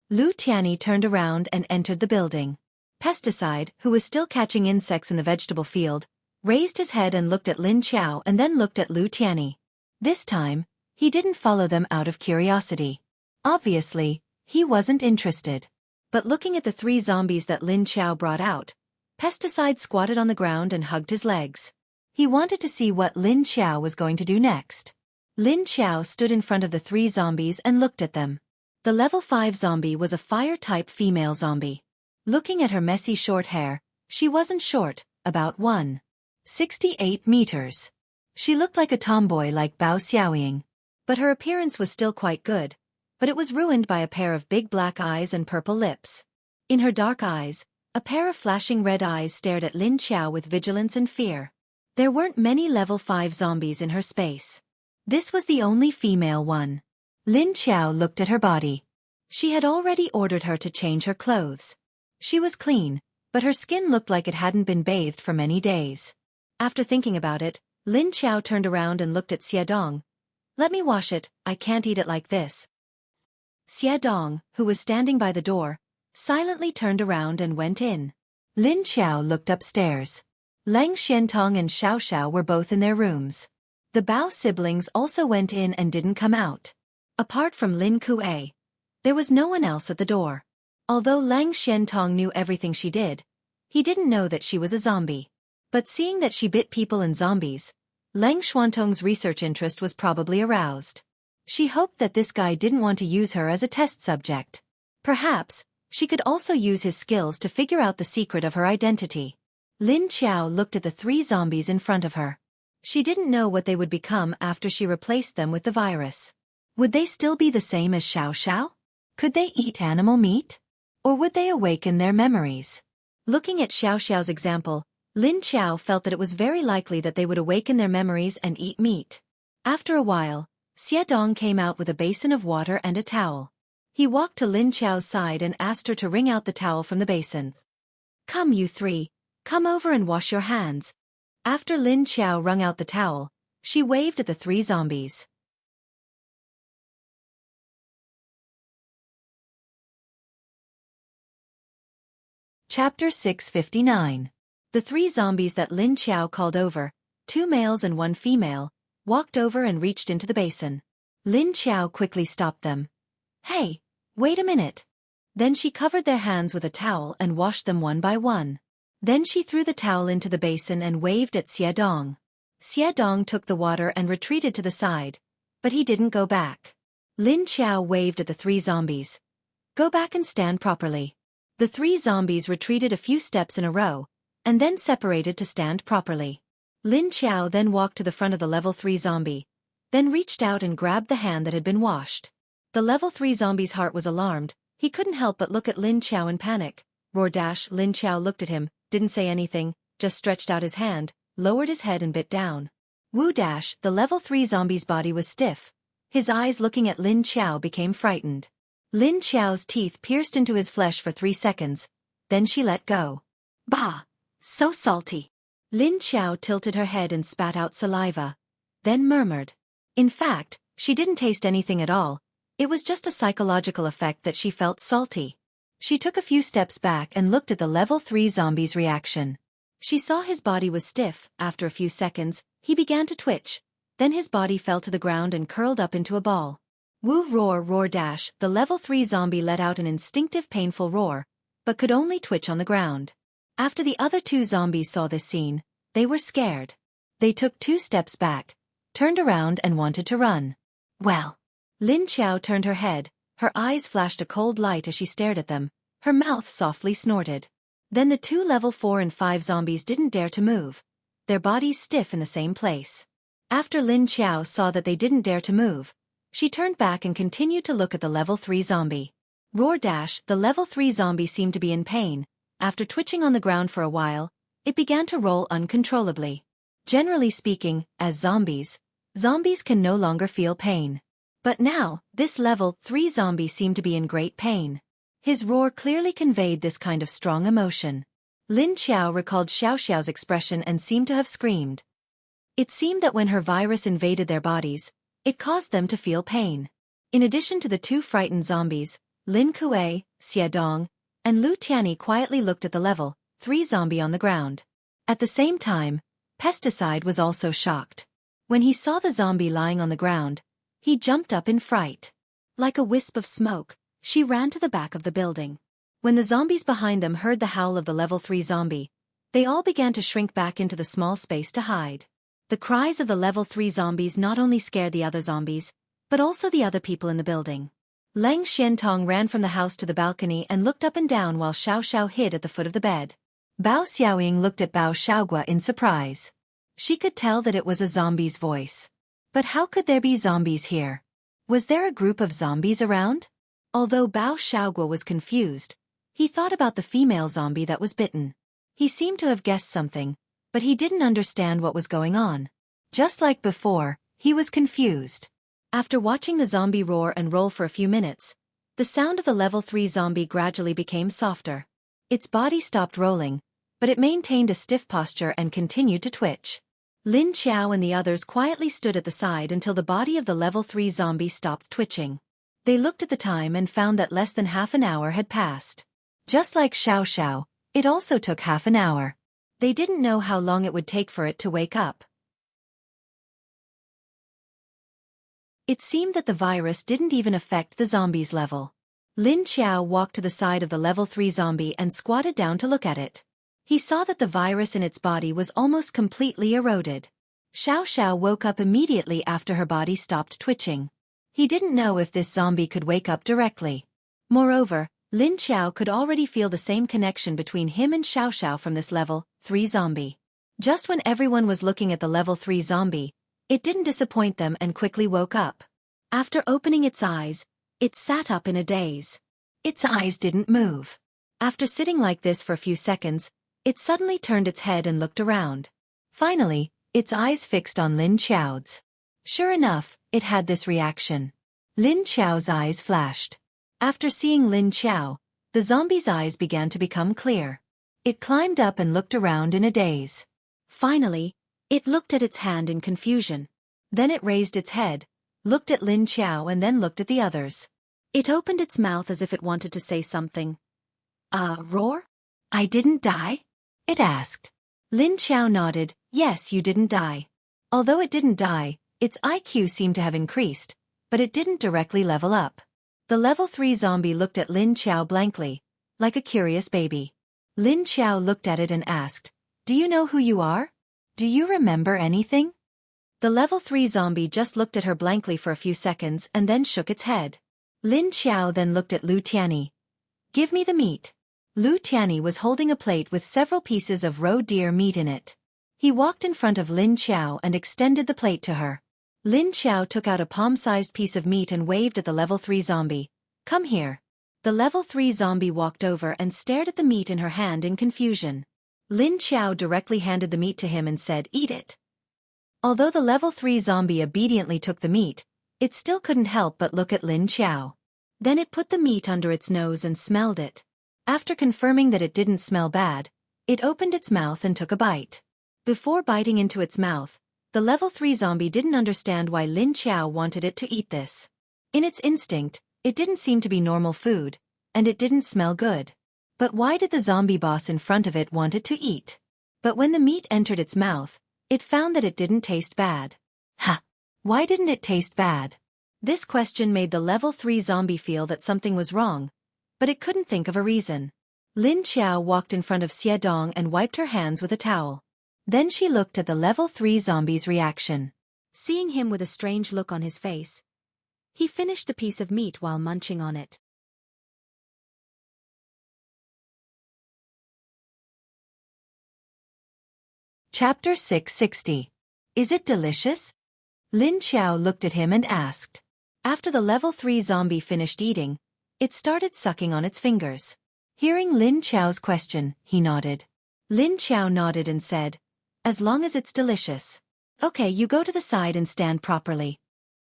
Lu Tianyi turned around and entered the building. Pesticide, who was still catching insects in the vegetable field, raised his head and looked at Lin Qiao and then looked at Lu Tianyi. This time, he didn't follow them out of curiosity. Obviously, he wasn't interested. But looking at the 3 zombies that Lin Qiao brought out, Pesticide squatted on the ground and hugged his legs. He wanted to see what Lin Qiao was going to do next. Lin Qiao stood in front of the 3 zombies and looked at them. The level 5 zombie was a fire-type female zombie. Looking at her messy short hair, she wasn't short, about 1.68 meters. She looked like a tomboy like Bao Xiaoying. But her appearance was still quite good, but it was ruined by a pair of big black eyes and purple lips. In her dark eyes, a pair of flashing red eyes stared at Lin Qiao with vigilance and fear. There weren't many level 5 zombies in her space. This was the only female one. Lin Qiao looked at her body. She had already ordered her to change her clothes. She was clean, but her skin looked like it hadn't been bathed for many days. After thinking about it, Lin Qiao turned around and looked at Xie Dong. "Let me wash it, I can't eat it like this." Xie Dong, who was standing by the door, silently turned around and went in. Lin Qiao looked upstairs. Lang Xiantong and Xiao Xiao were both in their rooms. The Bao siblings also went in and didn't come out. Apart from Lin Kuei, there was no one else at the door. Although Lang Xiantong knew everything she did, he didn't know that she was a zombie. But seeing that she bit people and zombies, Lang Xuantong's research interest was probably aroused. She hoped that this guy didn't want to use her as a test subject. Perhaps, she could also use his skills to figure out the secret of her identity. Lin Qiao looked at the 3 zombies in front of her. She didn't know what they would become after she replaced them with the virus. Would they still be the same as Xiao Xiao? Could they eat animal meat? Or would they awaken their memories? Looking at Xiao Xiao's example, Lin Qiao felt that it was very likely that they would awaken their memories and eat meat. After a while, Xie Dong came out with a basin of water and a towel. He walked to Lin Qiao's side and asked her to wring out the towel from the basin. "Come, you 3, come over and wash your hands." After Lin Qiao wrung out the towel, she waved at the 3 zombies. Chapter 659. The 3 zombies that Lin Qiao called over, 2 males and 1 female, walked over and reached into the basin. Lin Qiao quickly stopped them. "Hey, wait a minute." Then she covered their hands with a towel and washed them one by one. Then she threw the towel into the basin and waved at Xie Dong. Xie Dong took the water and retreated to the side, but he didn't go back. Lin Qiao waved at the 3 zombies. "Go back and stand properly." The 3 zombies retreated a few steps in a row, and then separated to stand properly. Lin Qiao then walked to the front of the level 3 zombie, then reached out and grabbed the hand that had been washed. The level 3 zombie's heart was alarmed. He couldn't help but look at Lin Qiao in panic. Lin Qiao looked at him, didn't say anything, just stretched out his hand, lowered his head and bit down. The level 3 zombie's body was stiff. His eyes looking at Lin Qiao became frightened. Lin Qiao's teeth pierced into his flesh for 3 seconds, then she let go. "Bah! So salty." Lin Qiao tilted her head and spat out saliva, then murmured. In fact, she didn't taste anything at all. It was just a psychological effect that she felt salty. She took a few steps back and looked at the level 3 zombie's reaction. She saw his body was stiff. After a few seconds, he began to twitch. Then his body fell to the ground and curled up into a ball. Woo roar roar dash, the level 3 zombie let out an instinctive painful roar, but could only twitch on the ground. After the other 2 zombies saw this scene, they were scared. They took 2 steps back, turned around and wanted to run. Well. Lin Qiao turned her head, her eyes flashed a cold light as she stared at them, her mouth softly snorted. Then the 2 level 4 and 5 zombies didn't dare to move, their bodies stiff in the same place. After Lin Qiao saw that they didn't dare to move, she turned back and continued to look at the level 3 zombie. Roar dash, the level 3 zombie seemed to be in pain. After twitching on the ground for a while, it began to roll uncontrollably. Generally speaking, as zombies can no longer feel pain. But now, this level 3 zombie seemed to be in great pain. His roar clearly conveyed this kind of strong emotion. Lin Qiao recalled Xiao Xiao's expression and seemed to have screamed. It seemed that when her virus invaded their bodies, it caused them to feel pain. In addition to the 2 frightened zombies, Lin Kuei, Xie Dong, and Lu Tianyi quietly looked at the level 3 zombie on the ground. At the same time, Pesticide was also shocked. When he saw the zombie lying on the ground, he jumped up in fright. Like a wisp of smoke, she ran to the back of the building. When the zombies behind them heard the howl of the level 3 zombie, they all began to shrink back into the small space to hide. The cries of the level 3 zombies not only scared the other zombies, but also the other people in the building. Lang Xiantong ran from the house to the balcony and looked up and down while Xiao Xiao hid at the foot of the bed. Bao Xiaoying looked at Bao Xiaogua in surprise. She could tell that it was a zombie's voice. But how could there be zombies here? Was there a group of zombies around? Although Bao Xiaogua was confused, he thought about the female zombie that was bitten. He seemed to have guessed something, but he didn't understand what was going on. Just like before, he was confused. After watching the zombie roar and roll for a few minutes, the sound of the level 3 zombie gradually became softer. Its body stopped rolling, but it maintained a stiff posture and continued to twitch. Lin Qiao and the others quietly stood at the side until the body of the level 3 zombie stopped twitching. They looked at the time and found that less than half an hour had passed. Just like Xiao Xiao, it also took half an hour. They didn't know how long it would take for it to wake up. It seemed that the virus didn't even affect the zombies' level. Lin Qiao walked to the side of the level 3 zombie and squatted down to look at it. He saw that the virus in its body was almost completely eroded. Xiao Xiao woke up immediately after her body stopped twitching. He didn't know if this zombie could wake up directly. Moreover, Lin Qiao could already feel the same connection between him and Xiao Xiao from this level 3 zombie. Just when everyone was looking at the level 3 zombie, it didn't disappoint them and quickly woke up. After opening its eyes, it sat up in a daze. Its eyes didn't move. After sitting like this for a few seconds, it suddenly turned its head and looked around. Finally, its eyes fixed on Lin Qiao's. Sure enough, it had this reaction. Lin Qiao's eyes flashed. After seeing Lin Qiao, the zombie's eyes began to become clear. It climbed up and looked around in a daze. Finally, it looked at its hand in confusion. Then it raised its head, looked at Lin Qiao and then looked at the others. It opened its mouth as if it wanted to say something. Roar? I didn't die? It asked. Lin Qiao nodded, yes, you didn't die. Although it didn't die, its IQ seemed to have increased, but it didn't directly level up. The level 3 zombie looked at Lin Qiao blankly, like a curious baby. Lin Qiao looked at it and asked, do you know who you are? Do you remember anything? The level 3 zombie just looked at her blankly for a few seconds and then shook its head. Lin Qiao then looked at Lu Tianyi. Give me the meat. Lu Tianyi was holding a plate with several pieces of roe deer meat in it. He walked in front of Lin Qiao and extended the plate to her. Lin Qiao took out a palm-sized piece of meat and waved at the level 3 zombie. Come here. The level 3 zombie walked over and stared at the meat in her hand in confusion. Lin Qiao directly handed the meat to him and said, eat it. Although the level 3 zombie obediently took the meat, it still couldn't help but look at Lin Qiao. Then it put the meat under its nose and smelled it. After confirming that it didn't smell bad, it opened its mouth and took a bite. Before biting into its mouth, the level 3 zombie didn't understand why Lin Qiao wanted it to eat this. In its instinct, it didn't seem to be normal food, and it didn't smell good. But why did the zombie boss in front of it want it to eat? But when the meat entered its mouth, it found that it didn't taste bad. Ha! Why didn't it taste bad? This question made the level 3 zombie feel that something was wrong, but it couldn't think of a reason. Lin Qiao walked in front of Xie Dong and wiped her hands with a towel. Then she looked at the level 3 zombie's reaction. Seeing him with a strange look on his face, he finished the piece of meat while munching on it. Chapter 660. Is it delicious? Lin Qiao looked at him and asked. After the level 3 zombie finished eating, it started sucking on its fingers. Hearing Lin Qiao's question, he nodded. Lin Qiao nodded and said, as long as it's delicious. Okay, you go to the side and stand properly.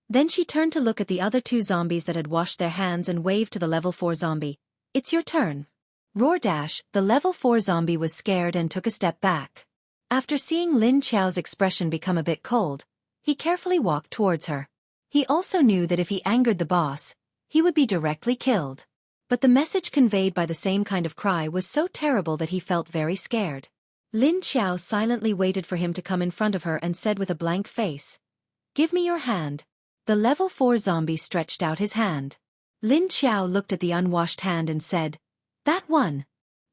Then she turned to look at the other 2 zombies that had washed their hands and waved to the level 4 zombie. It's your turn. Roar dash, the level 4 zombie was scared and took a step back. After seeing Lin Qiao's expression become a bit cold, he carefully walked towards her. He also knew that if he angered the boss, he would be directly killed. But the message conveyed by the same kind of cry was so terrible that he felt very scared. Lin Qiao silently waited for him to come in front of her and said with a blank face, give me your hand. The level 4 zombie stretched out his hand. Lin Qiao looked at the unwashed hand and said, that one.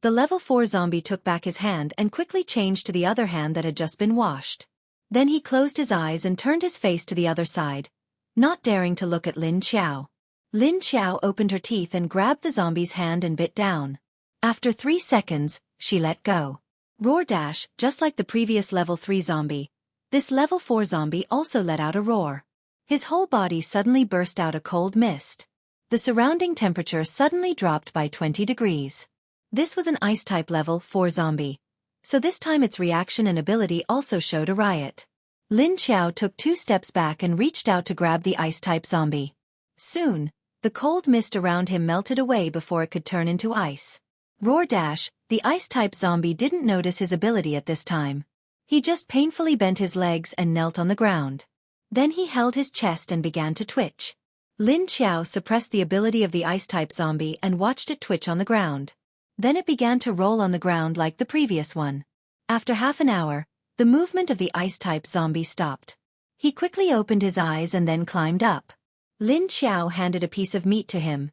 The level 4 zombie took back his hand and quickly changed to the other hand that had just been washed. Then he closed his eyes and turned his face to the other side, not daring to look at Lin Qiao. Lin Qiao opened her teeth and grabbed the zombie's hand and bit down. After 3 seconds, she let go. Roar dash, just like the previous level 3 zombie. This level 4 zombie also let out a roar. His whole body suddenly burst out a cold mist. The surrounding temperature suddenly dropped by 20 degrees. This was an ice-type level 4 zombie, so this time its reaction and ability also showed a riot. Lin Qiao took 2 steps back and reached out to grab the ice-type zombie. Soon, the cold mist around him melted away before it could turn into ice. Roar dash, the ice-type zombie didn't notice his ability at this time. He just painfully bent his legs and knelt on the ground. Then he held his chest and began to twitch. Lin Qiao suppressed the ability of the ice-type zombie and watched it twitch on the ground. Then it began to roll on the ground like the previous one. After half an hour, the movement of the ice-type zombie stopped. He quickly opened his eyes and then climbed up. Lin Qiao handed a piece of meat to him.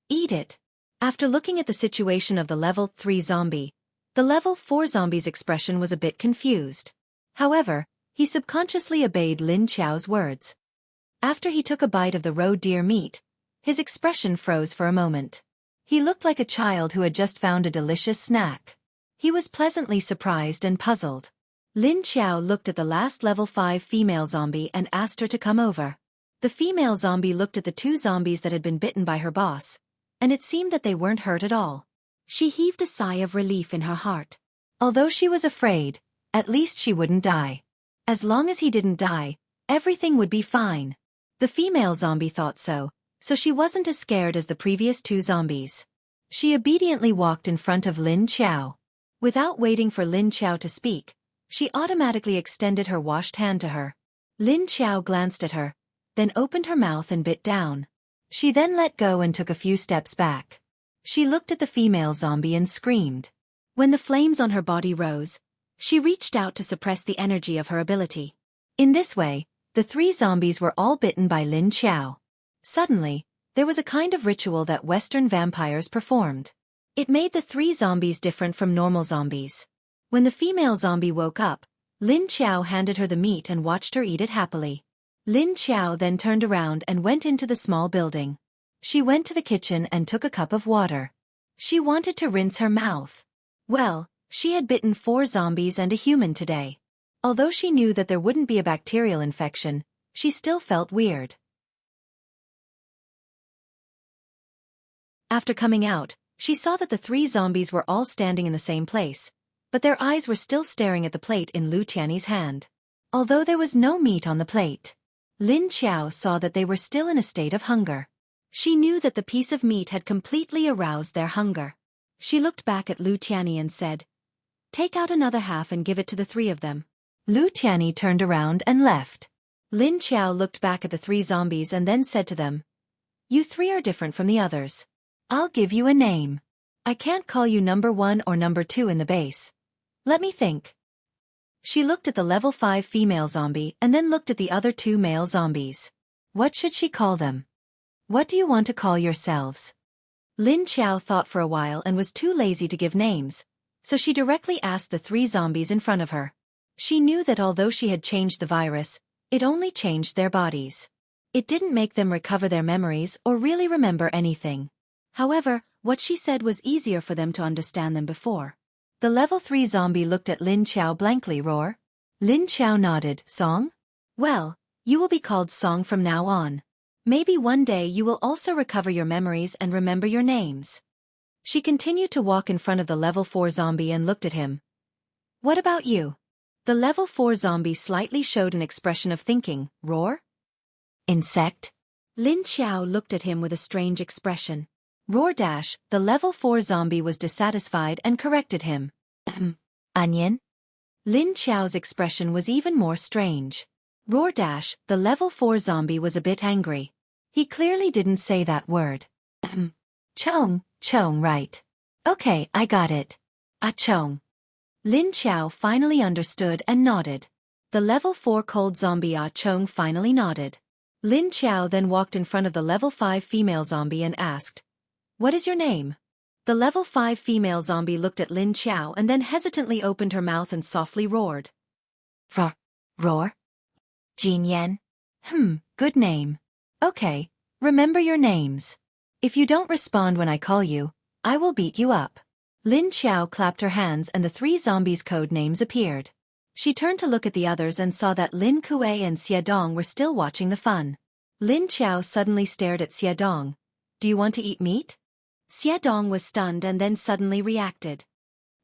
Eat it. After looking at the situation of the level 3 zombie, the level 4 zombie's expression was a bit confused. However, he subconsciously obeyed Lin Qiao's words. After he took a bite of the raw deer meat, his expression froze for a moment. He looked like a child who had just found a delicious snack. He was pleasantly surprised and puzzled. Lin Qiao looked at the last level 5 female zombie and asked her to come over. The female zombie looked at the two zombies that had been bitten by her boss, and it seemed that they weren't hurt at all. She heaved a sigh of relief in her heart. Although she was afraid, at least she wouldn't die. As long as he didn't die, everything would be fine. The female zombie thought so she wasn't as scared as the previous two zombies. She obediently walked in front of Lin Qiao. Without waiting for Lin Qiao to speak, she automatically extended her washed hand to her. Lin Qiao glanced at her, then opened her mouth and bit down. She then let go and took a few steps back. She looked at the female zombie and screamed. When the flames on her body rose, she reached out to suppress the energy of her ability. In this way, the three zombies were all bitten by Lin Qiao. Suddenly, there was a kind of ritual that Western vampires performed. It made the three zombies different from normal zombies. When the female zombie woke up, Lin Qiao handed her the meat and watched her eat it happily. Lin Qiao then turned around and went into the small building. She went to the kitchen and took a cup of water. She wanted to rinse her mouth. Well, she had bitten 4 zombies and a human today. Although she knew that there wouldn't be a bacterial infection, she still felt weird. After coming out, she saw that the 3 zombies were all standing in the same place, but their eyes were still staring at the plate in Lu Tiany's hand. Although there was no meat on the plate, Lin Qiao saw that they were still in a state of hunger. She knew that the piece of meat had completely aroused their hunger. She looked back at Lu Tiany and said, "Take out another half and give it to the 3 of them." Lu Tiany turned around and left. Lin Qiao looked back at the 3 zombies and then said to them, "You 3 are different from the others. I'll give you a name. I can't call you number 1 or number 2 in the base. Let me think." She looked at the level 5 female zombie and then looked at the other 2 male zombies. What should she call them? What do you want to call yourselves? Lin Qiao thought for a while and was too lazy to give names, so she directly asked the 3 zombies in front of her. She knew that although she had changed the virus, it only changed their bodies. It didn't make them recover their memories or really remember anything. However, what she said was easier for them to understand than before. The level 3 zombie looked at Lin Qiao blankly. Roar. Lin Qiao nodded. Song? Well, you will be called Song from now on. Maybe one day you will also recover your memories and remember your names. She continued to walk in front of the level 4 zombie and looked at him. What about you? The level 4 zombie slightly showed an expression of thinking. Roar? Insect? Lin Qiao looked at him with a strange expression. Roar dash, the level 4 zombie was dissatisfied and corrected him. Onion? Lin Qiao's expression was even more strange. Roar dash, the level 4 zombie was a bit angry. He clearly didn't say that word. Chong, right. Okay, I got it. Chong. Lin Qiao finally understood and nodded. The level 4 cold zombie Chong finally nodded. Lin Qiao then walked in front of the level 5 female zombie and asked, "What is your name?" The level 5 female zombie looked at Lin Qiao and then hesitantly opened her mouth and softly roared. Roar? Roar? Jin Yan? Good name. Okay, remember your names. If you don't respond when I call you, I will beat you up. Lin Qiao clapped her hands and the 3 zombies' code names appeared. She turned to look at the others and saw that Lin Kuei and Xie Dong were still watching the fun. Lin Qiao suddenly stared at Xie Dong. "Do you want to eat meat?" Xie Dong was stunned and then suddenly reacted.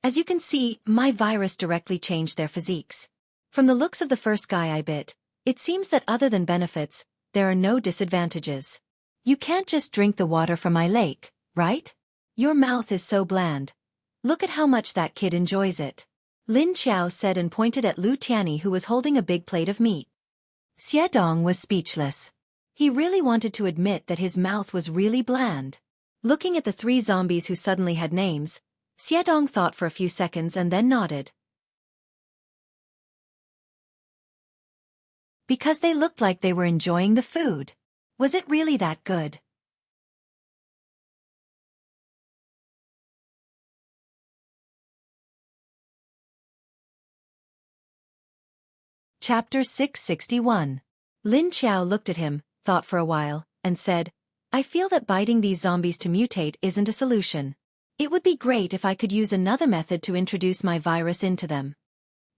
"As you can see, my virus directly changed their physiques. From the looks of the first guy I bit, it seems that other than benefits, there are no disadvantages. You can't just drink the water from my lake, right? Your mouth is so bland. Look at how much that kid enjoys it." Lin Qiao said and pointed at Lu Tiany, who was holding a big plate of meat. Xie Dong was speechless. He really wanted to admit that his mouth was really bland. Looking at the 3 zombies who suddenly had names, Xie Dong thought for a few seconds and then nodded. Because they looked like they were enjoying the food. Was it really that good? Chapter 661. Lin Qiao looked at him, thought for a while, and said, I feel that biting these zombies to mutate isn't a solution. It would be great if I could use another method to introduce my virus into them.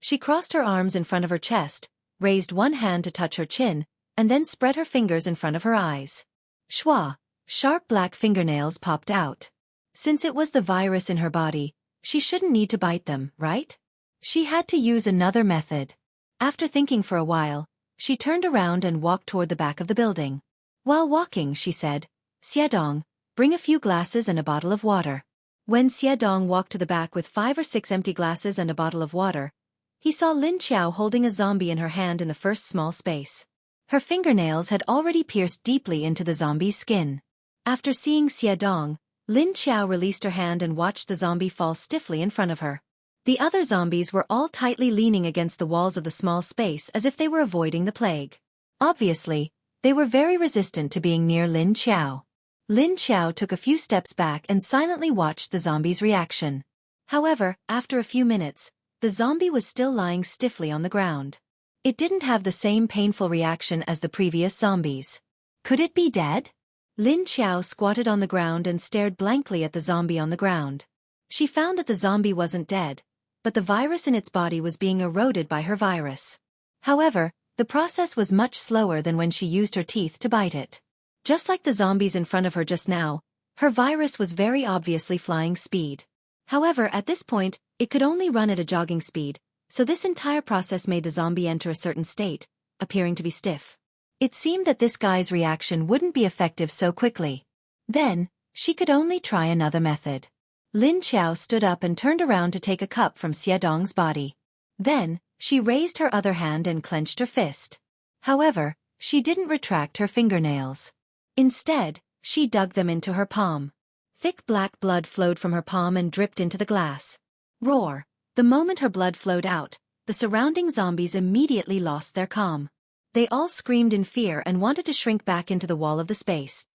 She crossed her arms in front of her chest, raised one hand to touch her chin, and then spread her fingers in front of her eyes. Schwa! Sharp black fingernails popped out. Since it was the virus in her body, she shouldn't need to bite them, right? She had to use another method. After thinking for a while, she turned around and walked toward the back of the building. While walking, she said, Xiedong, bring a few glasses and a bottle of water. When Xiedong walked to the back with 5 or 6 empty glasses and a bottle of water, he saw Lin Qiao holding a zombie in her hand in the first small space. Her fingernails had already pierced deeply into the zombie's skin. After seeing Xiedong, Lin Qiao released her hand and watched the zombie fall stiffly in front of her. The other zombies were all tightly leaning against the walls of the small space as if they were avoiding the plague. Obviously, they were very resistant to being near Lin Qiao. Lin Qiao took a few steps back and silently watched the zombie's reaction. However, after a few minutes, the zombie was still lying stiffly on the ground. It didn't have the same painful reaction as the previous zombies. Could it be dead? Lin Qiao squatted on the ground and stared blankly at the zombie on the ground. She found that the zombie wasn't dead, but the virus in its body was being eroded by her virus. However, the process was much slower than when she used her teeth to bite it. Just like the zombies in front of her just now, her virus was very obviously flying speed. However, at this point, it could only run at a jogging speed, so this entire process made the zombie enter a certain state, appearing to be stiff. It seemed that this guy's reaction wouldn't be effective so quickly. Then, she could only try another method. Lin Qiao stood up and turned around to take a cup from Xiedong's body. Then, she raised her other hand and clenched her fist. However, she didn't retract her fingernails. Instead, she dug them into her palm. Thick black blood flowed from her palm and dripped into the glass. Roar! The moment her blood flowed out, the surrounding zombies immediately lost their calm. They all screamed in fear and wanted to shrink back into the wall of the space.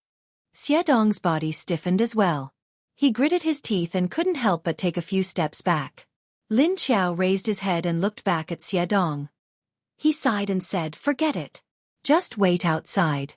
Xiedong's body stiffened as well. He gritted his teeth and couldn't help but take a few steps back. Lin Qiao raised his head and looked back at Xiedong. He sighed and said, Forget it. Just wait outside.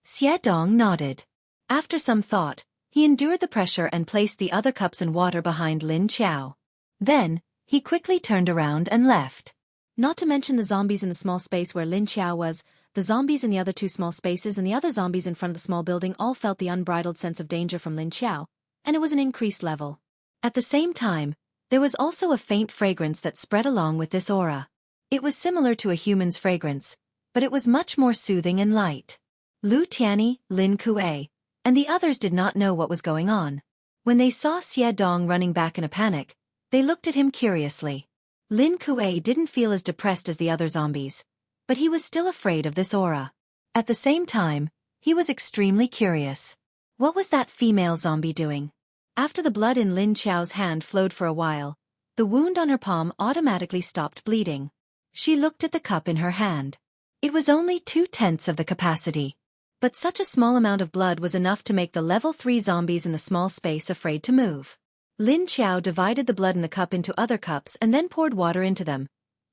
Xiedong nodded. After some thought, he endured the pressure and placed the other cups and water behind Lin Qiao. Then, he quickly turned around and left. Not to mention the zombies in the small space where Lin Qiao was, the zombies in the other 2 small spaces and the other zombies in front of the small building all felt the unbridled sense of danger from Lin Qiao, and it was an increased level. At the same time, there was also a faint fragrance that spread along with this aura. It was similar to a human's fragrance, but it was much more soothing and light. Lu Tianyi, Lin Kuei, and the others did not know what was going on. When they saw Xiedong running back in a panic, they looked at him curiously. Lin Kuei didn't feel as depressed as the other zombies, but he was still afraid of this aura. At the same time, he was extremely curious. What was that female zombie doing? After the blood in Lin Qiao's hand flowed for a while, the wound on her palm automatically stopped bleeding. She looked at the cup in her hand. It was only 2/10 of the capacity. But such a small amount of blood was enough to make the level 3 zombies in the small space afraid to move. Lin Qiao divided the blood in the cup into other cups and then poured water into them,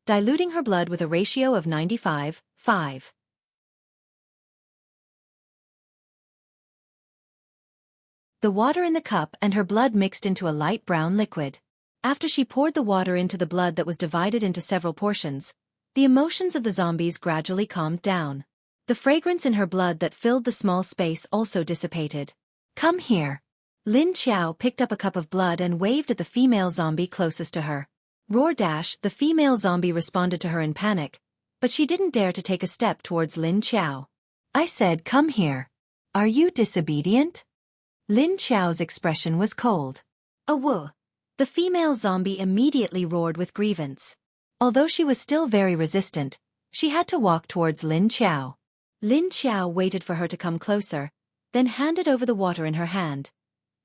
diluting her blood with a ratio of 95:5. The water in the cup and her blood mixed into a light brown liquid. After she poured the water into the blood that was divided into several portions, the emotions of the zombies gradually calmed down. The fragrance in her blood that filled the small space also dissipated. Come here. Lin Qiao picked up a cup of blood and waved at the female zombie closest to her. Roar dash, the female zombie responded to her in panic, but she didn't dare to take a step towards Lin Qiao. I said come here. Are you disobedient? Lin Qiao's expression was cold. Woo! The female zombie immediately roared with grievance. Although she was still very resistant, she had to walk towards Lin Qiao. Lin Qiao waited for her to come closer, then handed over the water in her hand.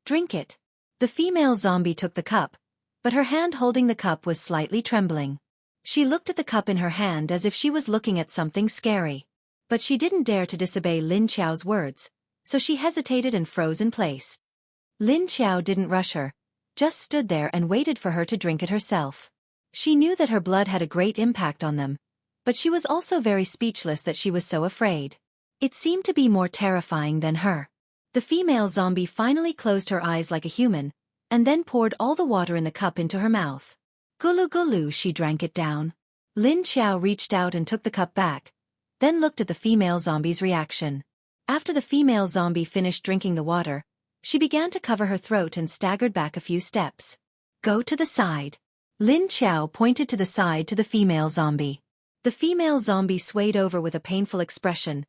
Drink it. The female zombie took the cup, but her hand holding the cup was slightly trembling. She looked at the cup in her hand as if she was looking at something scary. But she didn't dare to disobey Lin Qiao's words, so she hesitated and froze in place. Lin Qiao didn't rush her, just stood there and waited for her to drink it herself. She knew that her blood had a great impact on them, but she was also very speechless that she was so afraid. It seemed to be more terrifying than her. The female zombie finally closed her eyes like a human, and then poured all the water in the cup into her mouth. Gulu gulu, she drank it down. Lin Qiao reached out and took the cup back, then looked at the female zombie's reaction. After the female zombie finished drinking the water, she began to cover her throat and staggered back a few steps. Go to the side. Lin Qiao pointed to the side to the female zombie. The female zombie swayed over with a painful expression,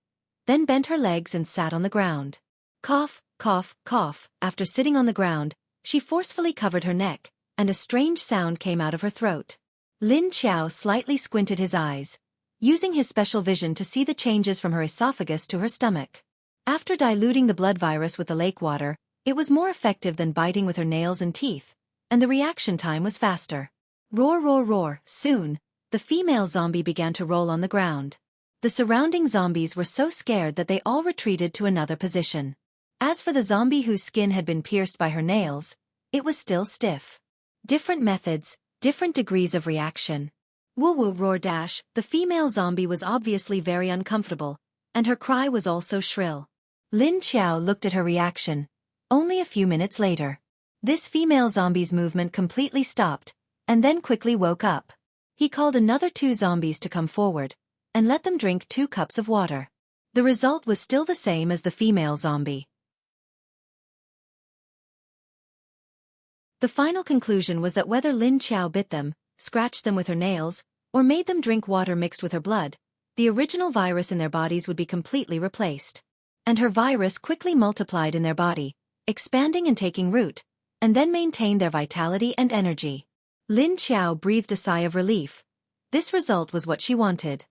then bent her legs and sat on the ground. Cough, cough, cough. After sitting on the ground, she forcefully covered her neck, and a strange sound came out of her throat. Lin Qiao slightly squinted his eyes, using his special vision to see the changes from her esophagus to her stomach. After diluting the blood virus with the lake water, it was more effective than biting with her nails and teeth, and the reaction time was faster. Roar, roar, roar. Soon, the female zombie began to roll on the ground. The surrounding zombies were so scared that they all retreated to another position. As for the zombie whose skin had been pierced by her nails, it was still stiff. Different methods, different degrees of reaction. Woo woo roar dash. The female zombie was obviously very uncomfortable, and her cry was also shrill. Lin Qiao looked at her reaction. Only a few minutes later, this female zombie's movement completely stopped, and then quickly woke up. He called another 2 zombies to come forward, and let them drink 2 cups of water. The result was still the same as the female zombie. The final conclusion was that whether Lin Qiao bit them, scratched them with her nails, or made them drink water mixed with her blood, the original virus in their bodies would be completely replaced. And her virus quickly multiplied in their body, expanding and taking root, and then maintained their vitality and energy. Lin Qiao breathed a sigh of relief. This result was what she wanted.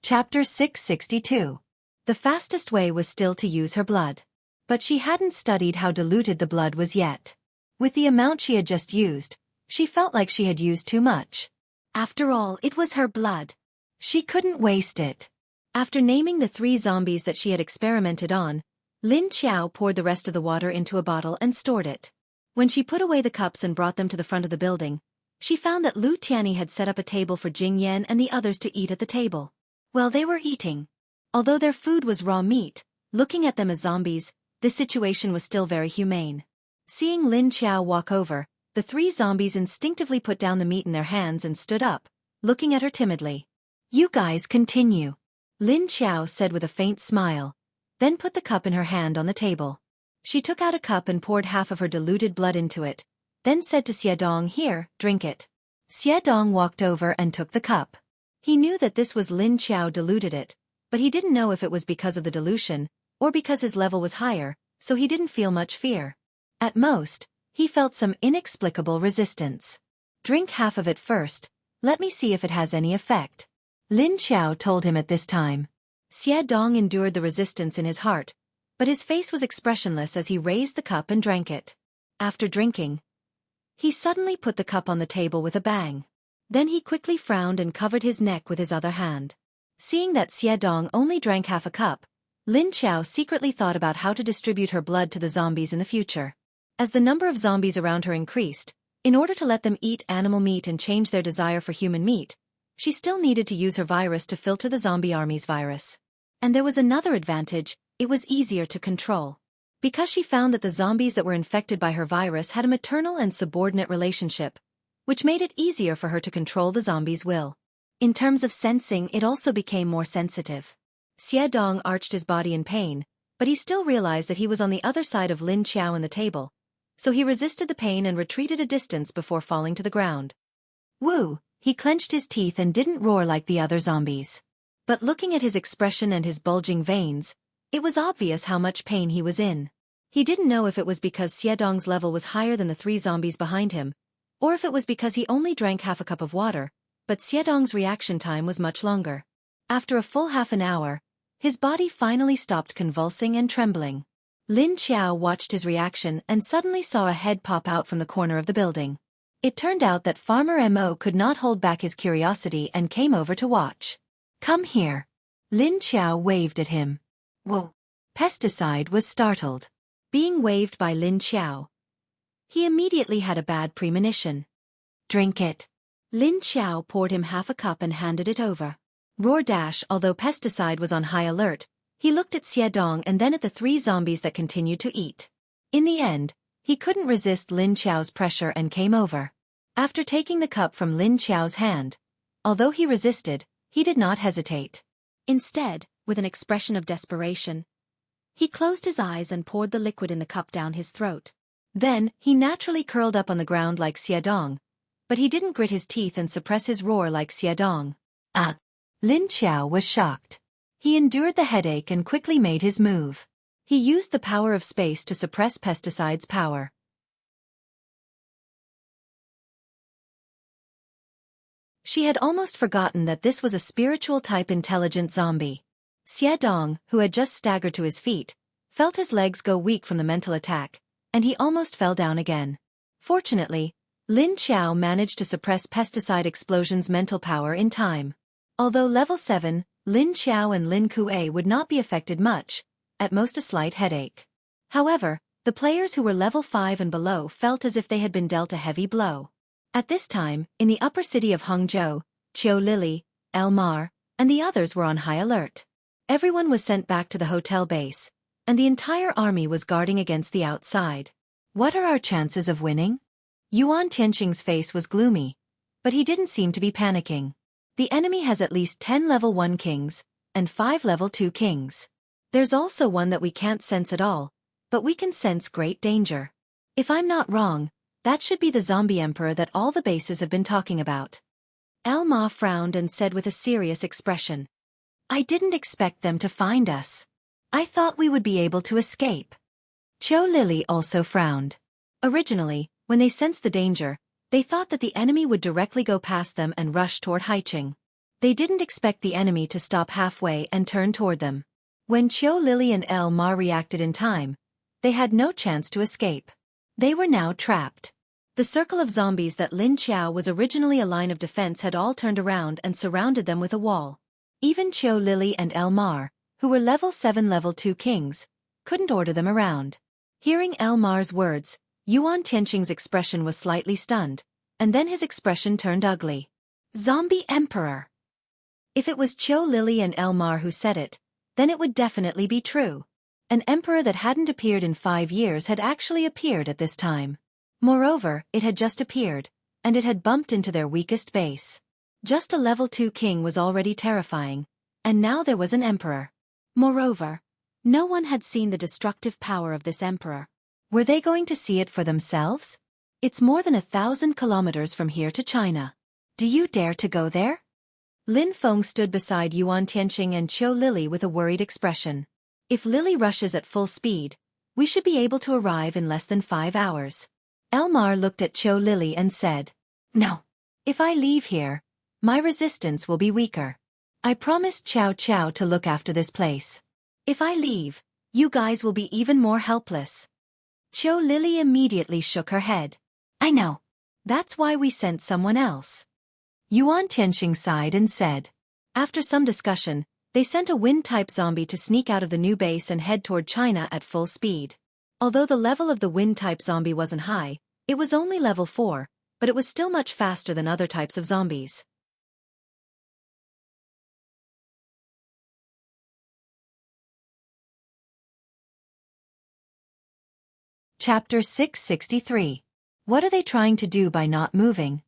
Chapter 662. The fastest way was still to use her blood. But she hadn't studied how diluted the blood was yet. With the amount she had just used, she felt like she had used too much. After all, it was her blood. She couldn't waste it. After naming the 3 zombies that she had experimented on, Lin Qiao poured the rest of the water into a bottle and stored it. When she put away the cups and brought them to the front of the building, she found that Lu Tianyi had set up a table for Jing Yan and the others to eat at the table. While they were eating, although their food was raw meat, looking at them as zombies, the situation was still very humane. Seeing Lin Qiao walk over, the 3 zombies instinctively put down the meat in their hands and stood up, looking at her timidly. You guys continue, Lin Qiao said with a faint smile, then put the cup in her hand on the table. She took out a cup and poured half of her diluted blood into it, then said to Xiedong, here, drink it. Xiedong walked over and took the cup. He knew that this was Lin Qiao diluted it, but he didn't know if it was because of the dilution, or because his level was higher, so he didn't feel much fear. At most, he felt some inexplicable resistance. Drink half of it first, let me see if it has any effect, Lin Qiao told him at this time. Xie Dong endured the resistance in his heart, but his face was expressionless as he raised the cup and drank it. After drinking, he suddenly put the cup on the table with a bang. Then he quickly frowned and covered his neck with his other hand. Seeing that Xie Dong only drank half a cup, Lin Qiao secretly thought about how to distribute her blood to the zombies in the future. As the number of zombies around her increased, in order to let them eat animal meat and change their desire for human meat, she still needed to use her virus to filter the zombie army's virus. And there was another advantage, it was easier to control. Because she found that the zombies that were infected by her virus had a maternal and subordinate relationship, which made it easier for her to control the zombies' will. In terms of sensing, it also became more sensitive. Xie Dong arched his body in pain, but he still realized that he was on the other side of Lin Qiao and the table, so he resisted the pain and retreated a distance before falling to the ground. Woo! He clenched his teeth and didn't roar like the other zombies. But looking at his expression and his bulging veins, it was obvious how much pain he was in. He didn't know if it was because Xie Dong's level was higher than the 3 zombies behind him, or if it was because he only drank half a cup of water, but Xie Dong's reaction time was much longer. After a full half an hour, His body finally stopped convulsing and trembling. Lin Qiao watched his reaction and suddenly saw a head pop out from the corner of the building. It turned out that Farmer Mo could not hold back his curiosity and came over to watch. "Come here." Lin Qiao waved at him. "Whoa." Pesticide was startled. Being waved by Lin Qiao, he immediately had a bad premonition. "Drink it." Lin Qiao poured him half a cup and handed it over. Although Pesticide was on high alert, he looked at Xiedong and then at the 3 zombies that continued to eat. In the end, he couldn't resist Lin Qiao's pressure and came over. After taking the cup from Lin Qiao's hand, although he resisted, he did not hesitate. Instead, with an expression of desperation, he closed his eyes and poured the liquid in the cup down his throat. Then, he naturally curled up on the ground like Xiedong, but he didn't grit his teeth and suppress his roar like Xiedong. "Ah!" Lin Qiao was shocked. He endured the headache and quickly made his move. He used the power of space to suppress Pesticide's power. She had almost forgotten that this was a spiritual-type intelligent zombie. Xiedong, who had just staggered to his feet, felt his legs go weak from the mental attack, and he almost fell down again. Fortunately, Lin Qiao managed to suppress Pesticide Explosion's mental power in time. Although level 7, Lin Qiao and Lin Kuei would not be affected much, at most a slight headache. However, the players who were level 5 and below felt as if they had been dealt a heavy blow. At this time, in the upper city of Hangzhou, Qiu Lili, Elmar, and the others were on high alert. Everyone was sent back to the hotel base, and the entire army was guarding against the outside. "What are our chances of winning?" Yuan Tianqing's face was gloomy, but he didn't seem to be panicking. "The enemy has at least 10 level 1 kings, and 5 level 2 kings. There's also one that we can't sense at all, but we can sense great danger. If I'm not wrong, that should be the zombie emperor that all the bases have been talking about." Elma frowned and said with a serious expression, "I didn't expect them to find us. I thought we would be able to escape." Qiu Lili also frowned. Originally, when they sensed the danger, they thought that the enemy would directly go past them and rush toward Haiqing. They didn't expect the enemy to stop halfway and turn toward them. When Qiu Lili and El Ma reacted in time, they had no chance to escape. They were now trapped. The circle of zombies that Lin Qiao was originally a line of defense had all turned around and surrounded them with a wall. Even Qiu Lili and Elmar, who were level 7 level 2 kings, couldn't order them around. Hearing Elmar's words, Yuan Tianqing's expression was slightly stunned, and then his expression turned ugly. "Zombie Emperor." If it was Qiu Lili and Elmar who said it, then it would definitely be true. An emperor that hadn't appeared in 5 years had actually appeared at this time. Moreover, it had just appeared, and it had bumped into their weakest base. Just a level 2 king was already terrifying, and now there was an emperor. Moreover, no one had seen the destructive power of this emperor. Were they going to see it for themselves? It's more than 1,000 kilometers from here to China. Do you dare to go there? Lin Feng stood beside Yuan Tianqing and Qiu Lili with a worried expression. If Lili rushes at full speed, we should be able to arrive in less than 5 hours. Elmar looked at Qiu Lili and said, "No. If I leave here, my resistance will be weaker. I promised Qiao Qiao to look after this place. If I leave, you guys will be even more helpless." Qiu Lili immediately shook her head. "I know. That's why we sent someone else." Yuan Tianqing sighed and said. After some discussion, they sent a wind-type zombie to sneak out of the new base and head toward China at full speed. Although the level of the wind-type zombie wasn't high, it was only level 4, but it was still much faster than other types of zombies. Chapter 663. What are they trying to do by not moving?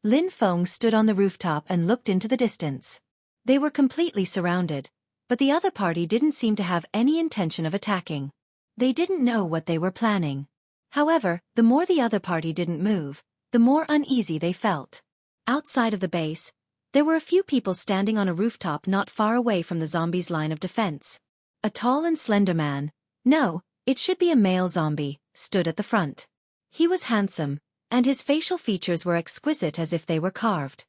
Lin Feng stood on the rooftop and looked into the distance. They were completely surrounded, but the other party didn't seem to have any intention of attacking. They didn't know what they were planning. However, the more the other party didn't move, the more uneasy they felt. Outside of the base, there were a few people standing on a rooftop not far away from the zombies' line of defense. A tall and slender man, no, it should be a male zombie, stood at the front. He was handsome, and his facial features were exquisite as if they were carved.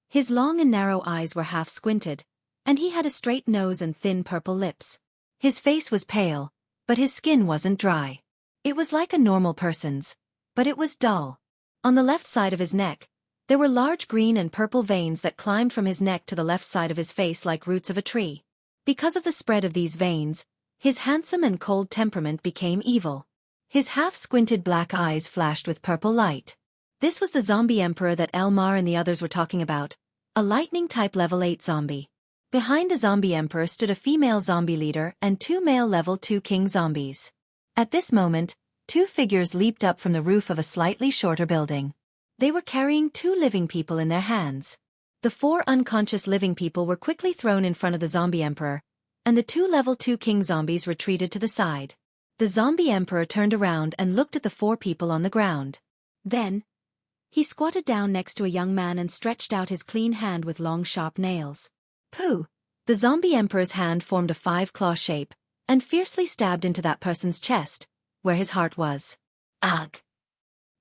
His long and narrow eyes were half squinted, And he had a straight nose and thin purple lips. His face was pale, but his skin wasn't dry. It was like a normal person's, but it was dull. On the left side of his neck, there were large green and purple veins that climbed from his neck to the left side of his face like roots of a tree. Because of the spread of these veins, his handsome and cold temperament became evil. His half-squinted black eyes flashed with purple light. This was the zombie emperor that Elmar and the others were talking about, a lightning-type level 8 zombie. Behind the zombie emperor stood a female zombie leader and 2 male level 2 king zombies. At this moment, 2 figures leaped up from the roof of a slightly shorter building. They were carrying 2 living people in their hands. The 4 unconscious living people were quickly thrown in front of the zombie emperor, and the 2 level 2 king zombies retreated to the side. The zombie emperor turned around and looked at the 4 people on the ground. Then, he squatted down next to a young man and stretched out his clean hand with long sharp nails. Pooh! The zombie emperor's hand formed a 5-claw shape, and fiercely stabbed into that person's chest, where his heart was. Ugh!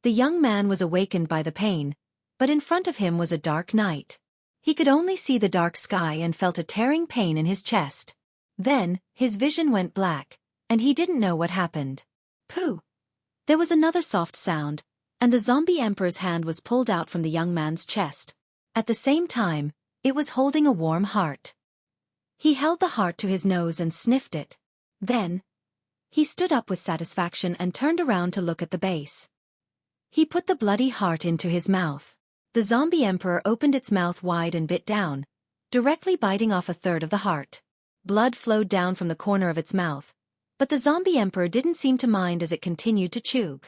The young man was awakened by the pain, but in front of him was a dark night. He could only see the dark sky and felt a tearing pain in his chest. Then, his vision went black, and he didn't know what happened. Pooh! There was another soft sound, and the zombie emperor's hand was pulled out from the young man's chest. At the same time, it was holding a warm heart. He held the heart to his nose and sniffed it. Then, he stood up with satisfaction and turned around to look at the base. He put the bloody heart into his mouth. The zombie emperor opened its mouth wide and bit down, directly biting off a third of the heart. Blood flowed down from the corner of its mouth, but the zombie emperor didn't seem to mind as it continued to chew.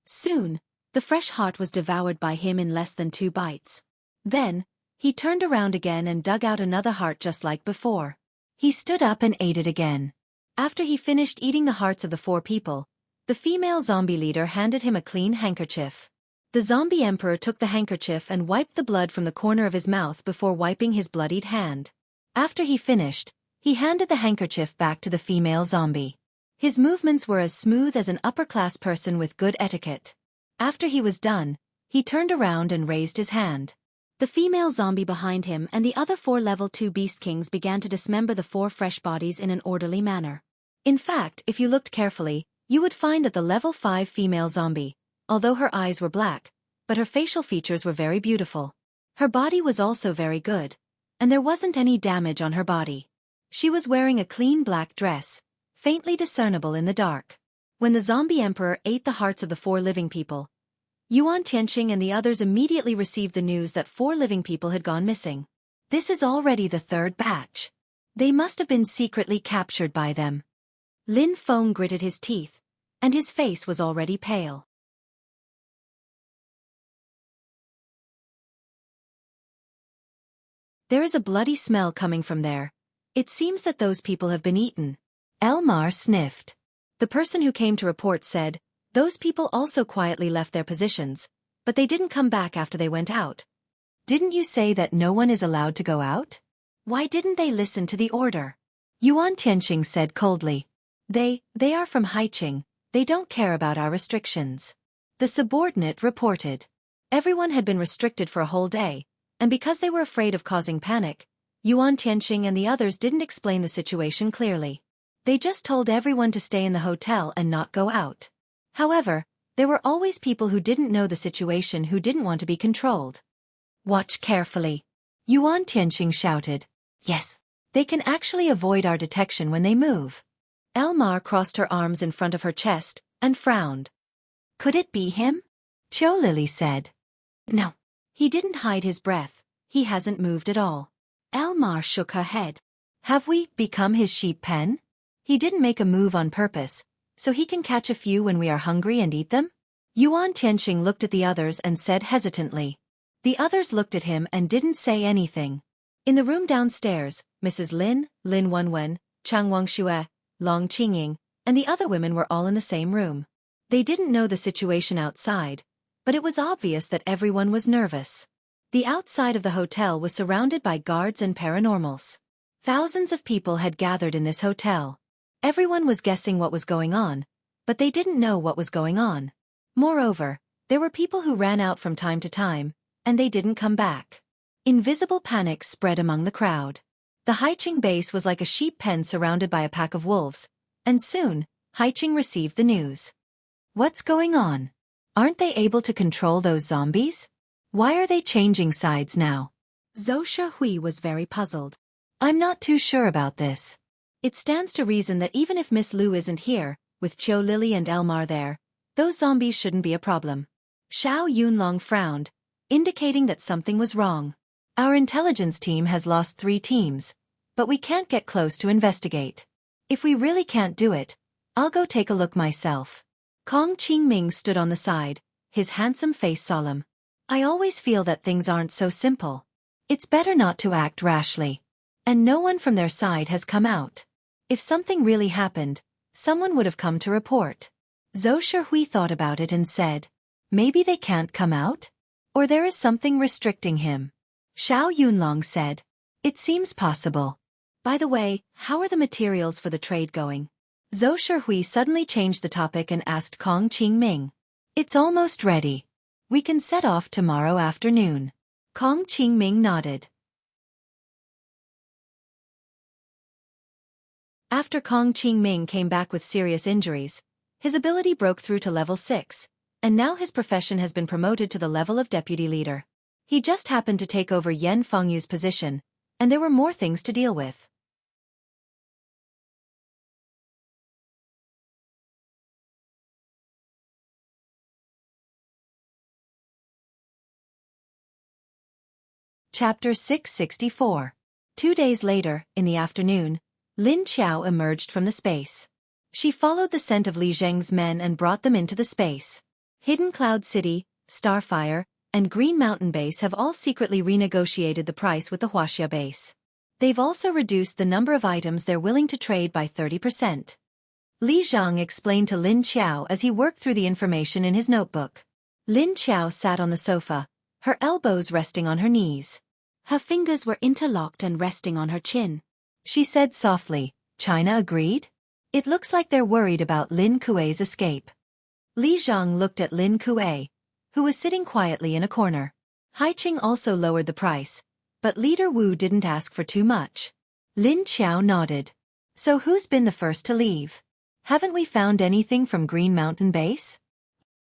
Soon, the fresh heart was devoured by him in less than 2 bites. Then, he turned around again and dug out another heart just like before. He stood up and ate it again. After he finished eating the hearts of the 4 people, the female zombie leader handed him a clean handkerchief. The zombie emperor took the handkerchief and wiped the blood from the corner of his mouth before wiping his bloodied hand. After he finished, he handed the handkerchief back to the female zombie. His movements were as smooth as an upper-class person with good etiquette. After he was done, he turned around and raised his hand. The female zombie behind him and the other 4 level 2 beast kings began to dismember the 4 fresh bodies in an orderly manner. In fact, if you looked carefully, you would find that the level 5 female zombie, although her eyes were black, but her facial features were very beautiful. Her body was also very good, and there wasn't any damage on her body. She was wearing a clean black dress, faintly discernible in the dark. When the zombie emperor ate the hearts of the 4 living people, Yuan Tianqing and the others immediately received the news that 4 living people had gone missing. This is already the 3rd batch. They must have been secretly captured by them. Lin Feng gritted his teeth, and his face was already pale. There is a bloody smell coming from there. It seems that those people have been eaten. Elmar sniffed. The person who came to report said, those people also quietly left their positions, but they didn't come back after they went out. Didn't you say that no one is allowed to go out? Why didn't they listen to the order? Yuan Tianqing said coldly. They are from Haiqing, they don't care about our restrictions. The subordinate reported. Everyone had been restricted for a whole day, and because they were afraid of causing panic, Yuan Tianqing and the others didn't explain the situation clearly. They just told everyone to stay in the hotel and not go out. However, there were always people who didn't know the situation who didn't want to be controlled. Watch carefully. Yuan Tianqing shouted. Yes. They can actually avoid our detection when they move. Elmar crossed her arms in front of her chest and frowned. Could it be him? Cho Lily said. No. He didn't hide his breath. He hasn't moved at all. Elmar shook her head. Have we become his sheep pen? He didn't make a move on purpose, so he can catch a few when we are hungry and eat them? Yuan Tianqing looked at the others and said hesitantly. The others looked at him and didn't say anything. In the room downstairs, Mrs. Lin, Lin Wenwen, Chang Wangxue, Long Qingying, and the other women were all in the same room. They didn't know the situation outside, but it was obvious that everyone was nervous. The outside of the hotel was surrounded by guards and paranormals. Thousands of people had gathered in this hotel. Everyone was guessing what was going on, but they didn't know what was going on. Moreover, there were people who ran out from time to time, and they didn't come back. Invisible panic spread among the crowd. The Haiqing base was like a sheep pen surrounded by a pack of wolves, and soon, Haiqing received the news. What's going on? Aren't they able to control those zombies? Why are they changing sides now? Zhou Shihui was very puzzled. I'm not too sure about this. It stands to reason that even if Miss Lu isn't here, with Qiu Lily and Elmar there, those zombies shouldn't be a problem. Xiao Yunlong frowned, indicating that something was wrong. Our intelligence team has lost 3 teams, but we can't get close to investigate. If we really can't do it, I'll go take a look myself. Kong Qingming stood on the side, his handsome face solemn. I always feel that things aren't so simple. It's better not to act rashly. And no one from their side has come out. If something really happened, someone would have come to report. Zhou Shihui thought about it and said, maybe they can't come out? Or there is something restricting him. Xiao Yunlong said, it seems possible. By the way, how are the materials for the trade going? Zhou Shihui suddenly changed the topic and asked Kong Qingming. It's almost ready. We can set off tomorrow afternoon. Kong Qingming nodded. After Kong Qingming came back with serious injuries, his ability broke through to level 6, and now his profession has been promoted to the level of deputy leader. He just happened to take over Yan Fengyu's position, and there were more things to deal with. Chapter 664. 2 days later, in the afternoon, Lin Qiao emerged from the space. She followed the scent of Li Zheng's men and brought them into the space. Hidden Cloud City, Starfire, and Green Mountain Base have all secretly renegotiated the price with the Huaxia base. They've also reduced the number of items they're willing to trade by 30%. Li Zhang explained to Lin Qiao as he worked through the information in his notebook. Lin Qiao sat on the sofa, her elbows resting on her knees. Her fingers were interlocked and resting on her chin. She said softly, China agreed? It looks like they're worried about Lin Kuei's escape. Li Zhang looked at Lin Kuei, who was sitting quietly in a corner. Haiqing also lowered the price, but Leader Wu didn't ask for too much. Lin Qiao nodded. So who's been the first to leave? Haven't we found anything from Green Mountain Base?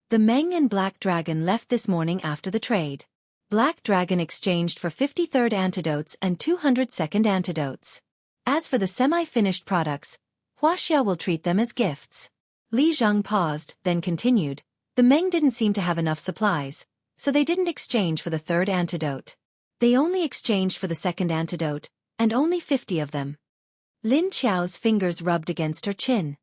The Meng and Black Dragon left this morning after the trade. Black Dragon exchanged for 53rd antidotes and 202nd antidotes. As for the semi-finished products, Huaxia will treat them as gifts. Li Zhang paused, then continued. The Meng didn't seem to have enough supplies, so they didn't exchange for the 3rd antidote. They only exchanged for the 2nd antidote, and only 50 of them. Lin Qiao's fingers rubbed against her chin.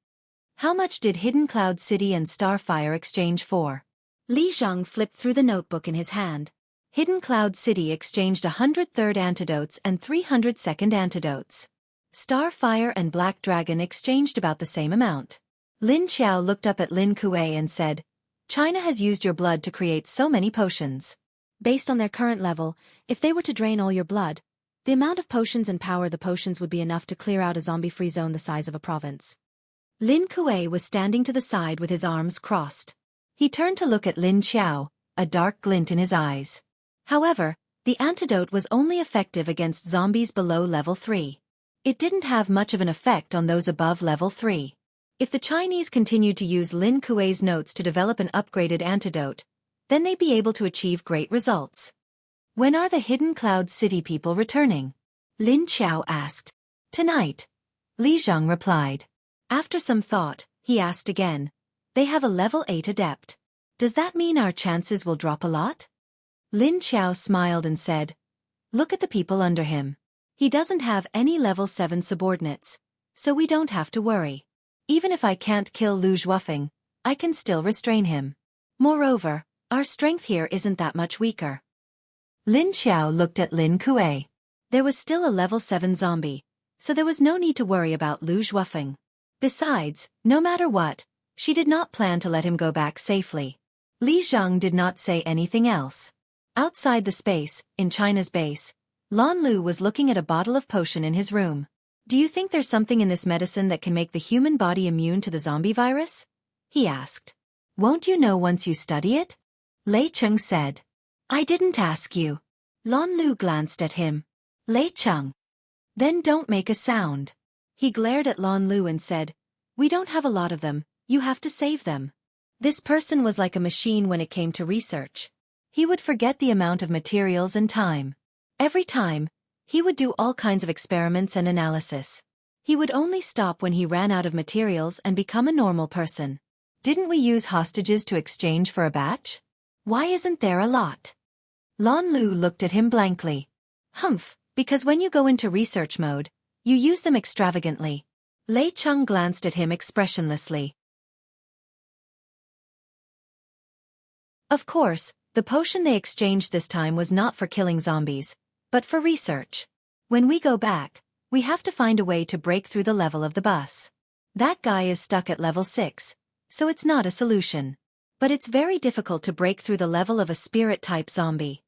How much did Hidden Cloud City and Starfire exchange for? Li Zhang flipped through the notebook in his hand. Hidden Cloud City exchanged 103rd antidotes and 302nd antidotes. Starfire and Black Dragon exchanged about the same amount. Lin Qiao looked up at Lin Kuei and said, China has used your blood to create so many potions. Based on their current level, if they were to drain all your blood, the amount of potions and power the potions would be enough to clear out a zombie-free zone the size of a province. Lin Kuei was standing to the side with his arms crossed. He turned to look at Lin Qiao, a dark glint in his eyes. However, the antidote was only effective against zombies below level 3. It didn't have much of an effect on those above level 3. If the Chinese continued to use Lin Kuei's notes to develop an upgraded antidote, then they'd be able to achieve great results. When are the Hidden Cloud City people returning? Lin Qiao asked. Tonight. Li Zhang replied. After some thought, he asked again. They have a level 8 adept. Does that mean our chances will drop a lot? Lin Qiao smiled and said, Look at the people under him. He doesn't have any level 7 subordinates, so we don't have to worry. Even if I can't kill Lu Zhuofeng, I can still restrain him. Moreover, our strength here isn't that much weaker. Lin Qiao looked at Lin Kuei. There was still a level 7 zombie, so there was no need to worry about Lu Zhuofeng. Besides, no matter what, she did not plan to let him go back safely. Li Zhang did not say anything else. Outside the space, in China's base, Lan Lu was looking at a bottle of potion in his room. Do you think there's something in this medicine that can make the human body immune to the zombie virus? He asked. Won't you know once you study it? Lei Cheng said. I didn't ask you. Lan Lu glanced at him. Lei Cheng. Then don't make a sound. He glared at Lan Lu and said, "We don't have a lot of them, you have to save them." This person was like a machine when it came to research. He would forget the amount of materials and time. Every time, he would do all kinds of experiments and analysis. He would only stop when he ran out of materials and become a normal person. Didn't we use hostages to exchange for a batch? Why isn't there a lot? Lan Lu looked at him blankly. Humph, because when you go into research mode, you use them extravagantly. Lei Chung glanced at him expressionlessly. Of course, the potion they exchanged this time was not for killing zombies, but for research. When we go back, we have to find a way to break through the level of the bus. That guy is stuck at level 6, so it's not a solution. But it's very difficult to break through the level of a spirit-type zombie.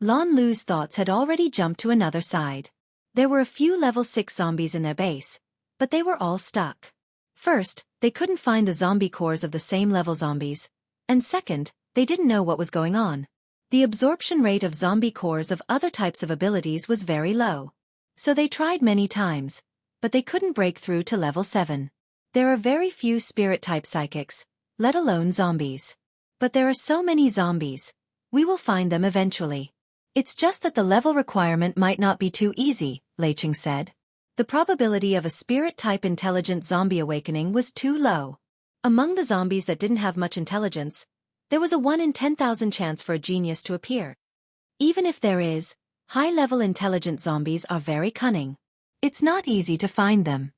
Lan Lu's thoughts had already jumped to another side. There were a few level 6 zombies in their base, but they were all stuck. First, they couldn't find the zombie cores of the same level zombies, and second, they didn't know what was going on. The absorption rate of zombie cores of other types of abilities was very low. So they tried many times, but they couldn't break through to level 7. There are very few spirit-type psychics, let alone zombies. But there are so many zombies. We will find them eventually. It's just that the level requirement might not be too easy, Lei Chung said. The probability of a spirit-type intelligent zombie awakening was too low. Among the zombies that didn't have much intelligence, there was a 1 in 10,000 chance for a genius to appear. Even if there is, high-level intelligent zombies are very cunning. It's not easy to find them.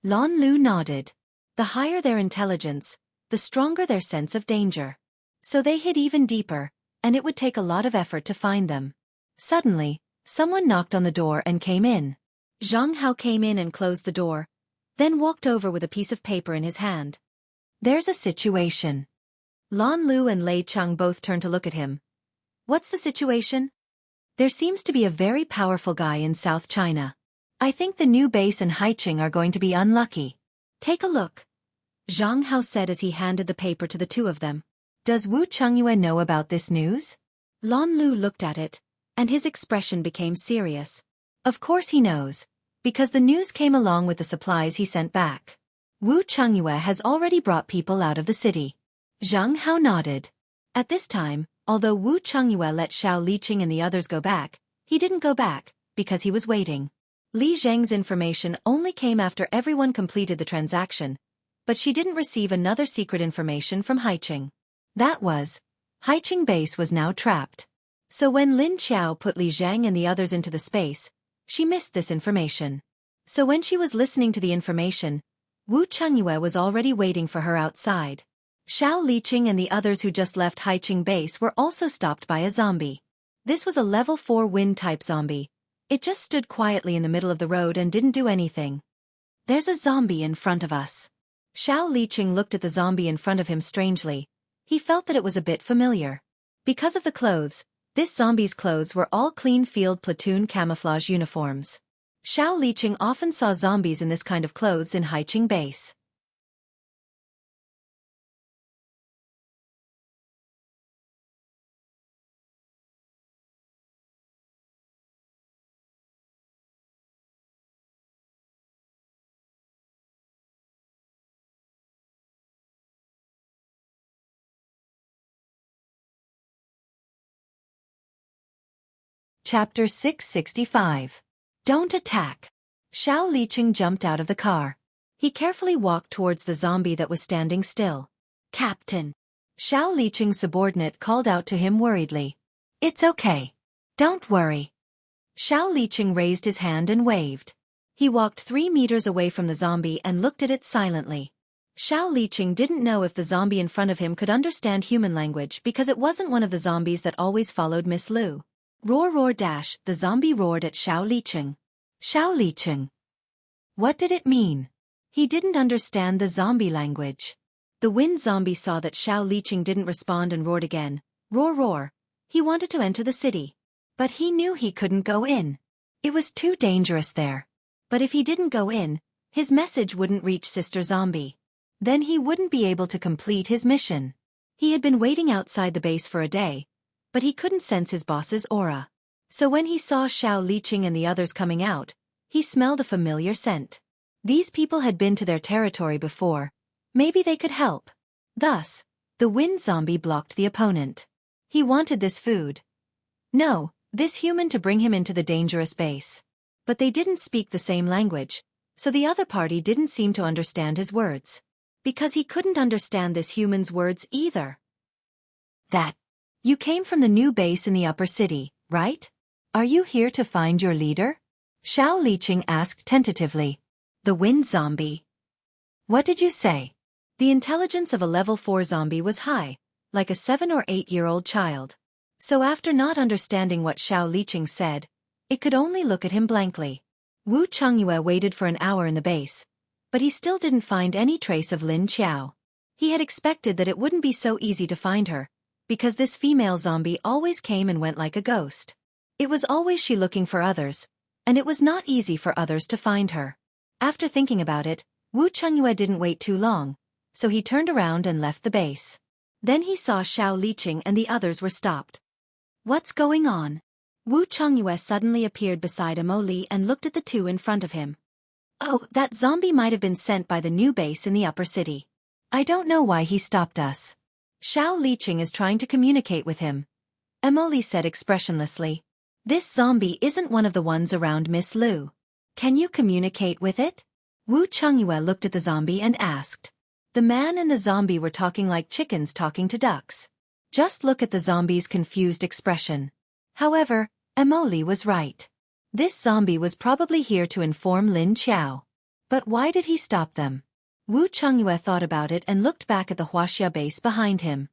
Lan Lu nodded. The higher their intelligence, the stronger their sense of danger. So they hid even deeper, and it would take a lot of effort to find them. Suddenly, someone knocked on the door and came in. Zhang Hao came in and closed the door, then walked over with a piece of paper in his hand. There's a situation. Lan Lu and Lei Chung both turned to look at him. What's the situation? There seems to be a very powerful guy in South China. I think the new base and Haiqing are going to be unlucky. Take a look. Zhang Hao said as he handed the paper to the two of them. Does Wu Chengyue know about this news? Lan Lu looked at it, and his expression became serious. Of course he knows, because the news came along with the supplies he sent back. Wu Chengyue has already brought people out of the city. Zhang Hao nodded. At this time, although Wu Chengyue let Xiao Liqing and the others go back, he didn't go back, because he was waiting. Li Zheng's information only came after everyone completed the transaction, but she didn't receive another secret information from Haiqing. That was, Haiqing base was now trapped. So when Lin Qiao put Li Zheng and the others into the space, she missed this information. So when she was listening to the information, Wu Chengyue was already waiting for her outside. Xiao Liqing and the others who just left Haiqing base were also stopped by a zombie. This was a level 4 wind-type zombie. It just stood quietly in the middle of the road and didn't do anything. There's a zombie in front of us. Xiao Liqing looked at the zombie in front of him strangely. He felt that it was a bit familiar. Because of the clothes, this zombie's clothes were all clean field platoon camouflage uniforms. Xiao Liqing often saw zombies in this kind of clothes in Haiqing base. Chapter 665. Don't attack. Xiao Liqing jumped out of the car. He carefully walked towards the zombie that was standing still. Captain. Xiao Liqing's subordinate called out to him worriedly. It's okay. Don't worry. Xiao Liqing raised his hand and waved. He walked 3 meters away from the zombie and looked at it silently. Xiao Liqing didn't know if the zombie in front of him could understand human language because it wasn't one of the zombies that always followed Miss Lu. Roar roar dash, the zombie roared at Xiao Liqing. Xiao Liqing. What did it mean? He didn't understand the zombie language. The wind zombie saw that Xiao Liqing didn't respond and roared again. Roar roar. He wanted to enter the city. But he knew he couldn't go in. It was too dangerous there. But if he didn't go in, his message wouldn't reach Sister Zombie. Then he wouldn't be able to complete his mission. He had been waiting outside the base for a day, but he couldn't sense his boss's aura. So when he saw Xiao Liqing and the others coming out, He smelled a familiar scent. These people had been to their territory before. Maybe they could help. Thus, the wind zombie blocked the opponent. He wanted this food. No, this human to bring him into the dangerous base. But they didn't speak the same language, so the other party didn't seem to understand his words. Because he couldn't understand this human's words either. That. You came from the new base in the upper city, right? Are you here to find your leader? Xiao Liqing asked tentatively. The wind zombie. What did you say? The intelligence of a level 4 zombie was high, like a 7 or 8-year-old child. So after not understanding what Xiao Liqing said, it could only look at him blankly. Wu Chengyue waited for an hour in the base, but he still didn't find any trace of Lin Qiao. He had expected that it wouldn't be so easy to find her, because this female zombie always came and went like a ghost. It was always she looking for others, and it was not easy for others to find her. After thinking about it, Wu Chengyue didn't wait too long, so he turned around and left the base. Then he saw Xiao Liqing and the others were stopped. What's going on? Wu Chengyue suddenly appeared beside Emoli and looked at the two in front of him. Oh, that zombie might have been sent by the new base in the upper city. I don't know why he stopped us. Xiao Liqing is trying to communicate with him. Emoli said expressionlessly. This zombie isn't one of the ones around Miss Lu. Can you communicate with it? Wu Chengyue looked at the zombie and asked. The man and the zombie were talking like chickens talking to ducks. Just look at the zombie's confused expression. However, Emoli was right. This zombie was probably here to inform Lin Qiao. But why did he stop them? Wu Chengyue thought about it and looked back at the Huaxia base behind him.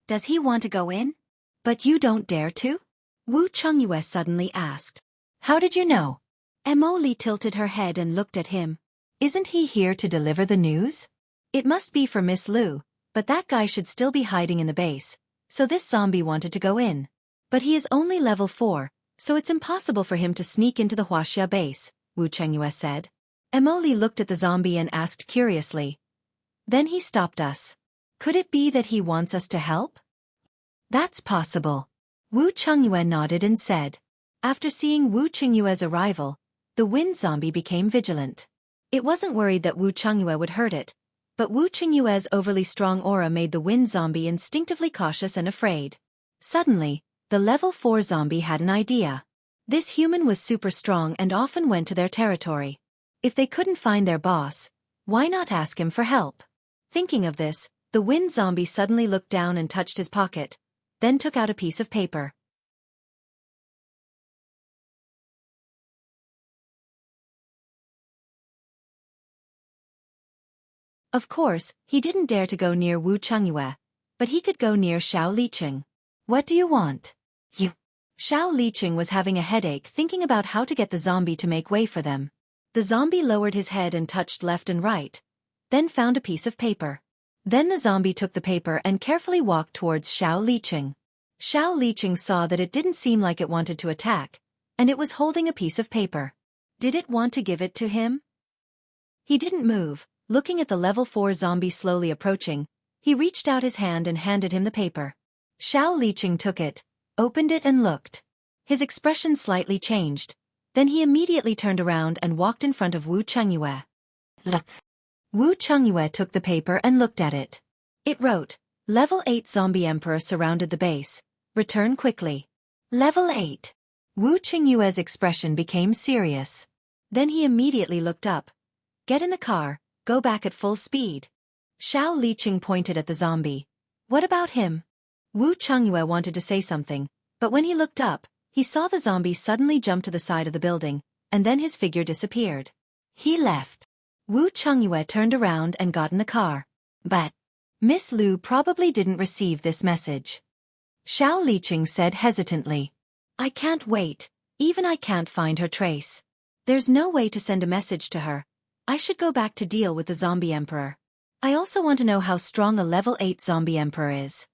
Does he want to go in? But you don't dare to? Wu Chengyue suddenly asked. How did you know? Emoli tilted her head and looked at him. Isn't he here to deliver the news? It must be for Miss Lu, but that guy should still be hiding in the base, so this zombie wanted to go in. But he is only level 4, so it's impossible for him to sneak into the Huaxia base, Wu Chengyue said. Emoli looked at the zombie and asked curiously. Then he stopped us. Could it be that he wants us to help? That's possible. Wu Chengyue nodded and said. After seeing Wu Chengyue's arrival, the wind zombie became vigilant. It wasn't worried that Wu Chengyue would hurt it, but Wu Chengyue's overly strong aura made the wind zombie instinctively cautious and afraid. Suddenly, the level 4 zombie had an idea. This human was super strong and often went to their territory. If they couldn't find their boss, why not ask him for help? Thinking of this, the wind zombie suddenly looked down and touched his pocket, then took out a piece of paper. Of course, he didn't dare to go near Wu Chengyue, but he could go near Xiao Liqing. What do you want? You. Xiao Liqing was having a headache thinking about how to get the zombie to make way for them. The zombie lowered his head and touched left and right, then found a piece of paper. Then the zombie took the paper and carefully walked towards Xiao Liqing. Xiao Liqing saw that it didn't seem like it wanted to attack, and it was holding a piece of paper. Did it want to give it to him? He didn't move. Looking at the level 4 zombie slowly approaching, he reached out his hand and handed him the paper. Xiao Liqing took it, opened it and looked. His expression slightly changed. Then he immediately turned around and walked in front of Wu Chengyue. Look. Wu Chengyue took the paper and looked at it. It wrote, Level 8 Zombie Emperor surrounded the base. Return quickly. Level 8. Wu Chengyue's expression became serious. Then he immediately looked up. Get in the car. Go back at full speed. Xiao Liqing pointed at the zombie. What about him? Wu Chengyue wanted to say something, but when he looked up, he saw the zombie suddenly jump to the side of the building, and then his figure disappeared. He left. Wu Chengyue turned around and got in the car. But Miss Lu probably didn't receive this message. Xiao Liqing said hesitantly. I can't wait. Even I can't find her trace. There's no way to send a message to her. I should go back to deal with the zombie emperor. I also want to know how strong a level 8 zombie emperor is.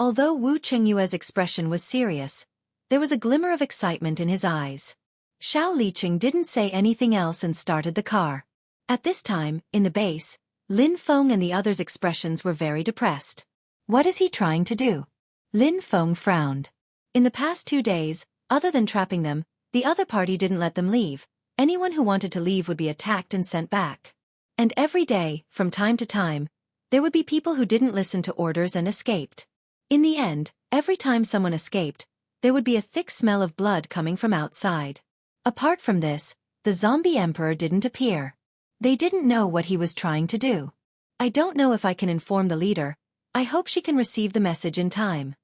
Although Wu Chengyue's expression was serious, there was a glimmer of excitement in his eyes. Xiao Liqing didn't say anything else and started the car. At this time, in the base, Lin Feng and the others' expressions were very depressed. What is he trying to do? Lin Feng frowned. In the past 2 days, other than trapping them, the other party didn't let them leave, Anyone who wanted to leave would be attacked and sent back. And every day, from time to time, there would be people who didn't listen to orders and escaped. In the end, every time someone escaped, there would be a thick smell of blood coming from outside. Apart from this, the zombie emperor didn't appear. They didn't know what he was trying to do. I don't know if I can inform the leader. I hope she can receive the message in time.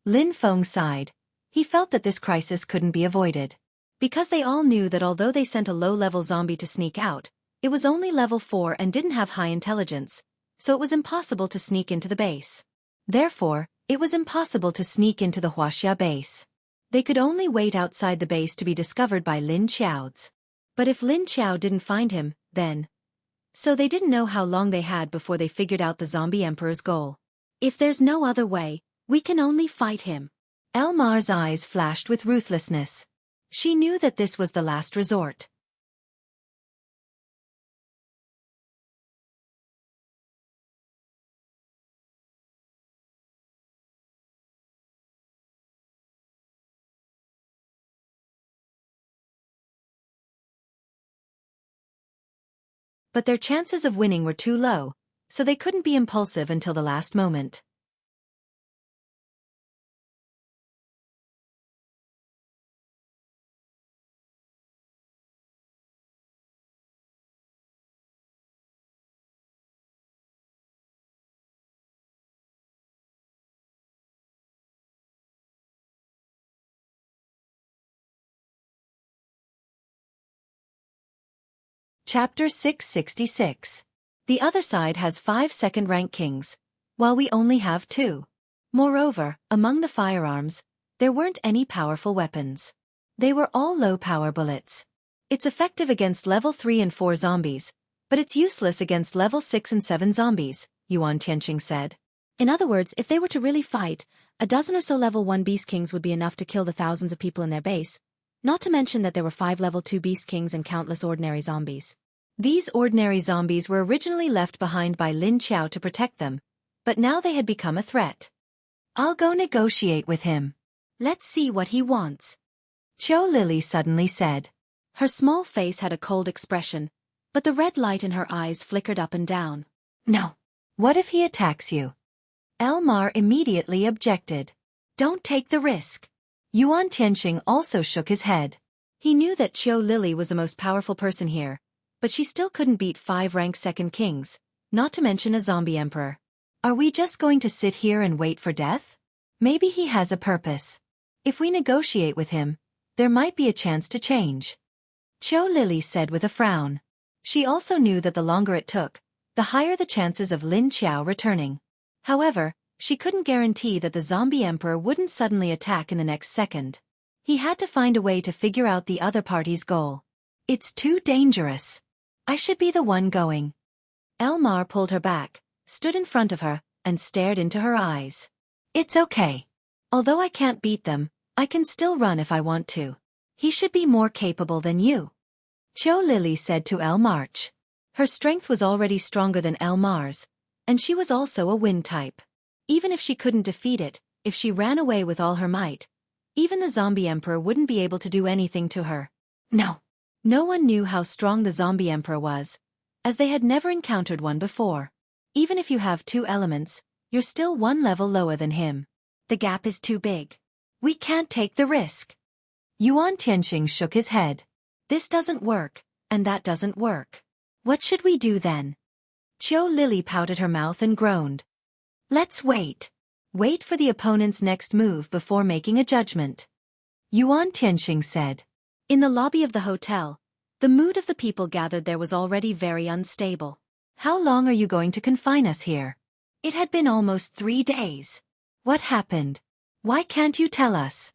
Lin Feng sighed. He felt that this crisis couldn't be avoided. Because they all knew that although they sent a low-level zombie to sneak out, it was only level 4 and didn't have high intelligence, so it was impossible to sneak into the base. Therefore, it was impossible to sneak into the Huaxia base. They could only wait outside the base to be discovered by Lin Qiao's. But if Lin Qiao didn't find him, then... So they didn't know how long they had before they figured out the zombie emperor's goal. If there's no other way, we can only fight him. Elmar's eyes flashed with ruthlessness. She knew that this was the last resort. But their chances of winning were too low, so they couldn't be impulsive until the last moment. Chapter 666. The other side has 5 second-rank kings, while we only have 2. Moreover, among the firearms, there weren't any powerful weapons. They were all low-power bullets. It's effective against level 3 and 4 zombies, but it's useless against level 6 and 7 zombies, Yuan Tianqing said. In other words, if they were to really fight, a dozen or so level 1 beast kings would be enough to kill the thousands of people in their base, not to mention that there were 5 level 2 beast kings and countless ordinary zombies. These ordinary zombies were originally left behind by Lin Qiao to protect them, but now they had become a threat. I'll go negotiate with him. Let's see what he wants. Qiu Lily suddenly said. Her small face had a cold expression, but the red light in her eyes flickered up and down. No. What if he attacks you? Elmar immediately objected. Don't take the risk. Yuan Tianqing also shook his head. He knew that Qiu Lily was the most powerful person here, but she still couldn't beat 5 rank second kings, not to mention a zombie emperor. Are we just going to sit here and wait for death? Maybe he has a purpose. If we negotiate with him, there might be a chance to change. Qiu Lily said with a frown. She also knew that the longer it took, the higher the chances of Lin Qiao returning. However, she couldn't guarantee that the zombie emperor wouldn't suddenly attack in the next second. He had to find a way to figure out the other party's goal. It's too dangerous. I should be the one going. Elmar pulled her back, stood in front of her, and stared into her eyes. It's okay. Although I can't beat them, I can still run if I want to. He should be more capable than you. Qiu Lily said to Elmarch. Her strength was already stronger than Elmar's, and she was also a wind type. Even if she couldn't defeat it, if she ran away with all her might, even the zombie emperor wouldn't be able to do anything to her. No. No one knew how strong the zombie emperor was, as they had never encountered one before. Even if you have 2 elements, you're still 1 level lower than him. The gap is too big. We can't take the risk. Yuan Tianqing shook his head. This doesn't work, and that doesn't work. What should we do then? Qiu Lily pouted her mouth and groaned. Let's wait. Wait for the opponent's next move before making a judgment. Yuan Tianqing said. In the lobby of the hotel, the mood of the people gathered there was already very unstable. How long are you going to confine us here? It had been almost 3 days. What happened? Why can't you tell us?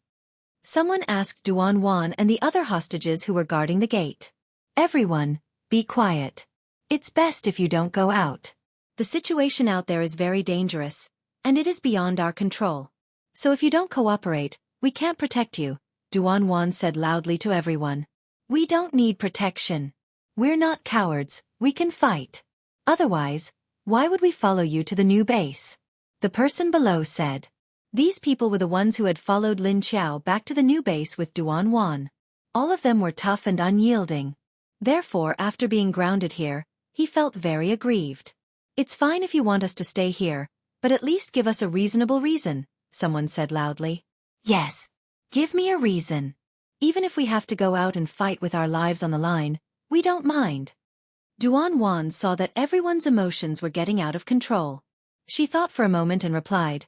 Someone asked Duan Wan and the other hostages who were guarding the gate. Everyone, be quiet. It's best if you don't go out. The situation out there is very dangerous, and it is beyond our control. So if you don't cooperate, we can't protect you, Duan Wan said loudly to everyone. We don't need protection. We're not cowards, we can fight. Otherwise, why would we follow you to the new base? The person below said. These people were the ones who had followed Lin Qiao back to the new base with Duan Wan. All of them were tough and unyielding. Therefore, after being grounded here, he felt very aggrieved. "It's fine if you want us to stay here, but at least give us a reasonable reason," someone said loudly. "Yes. Give me a reason. Even if we have to go out and fight with our lives on the line, we don't mind." Duan Wan saw that everyone's emotions were getting out of control. She thought for a moment and replied,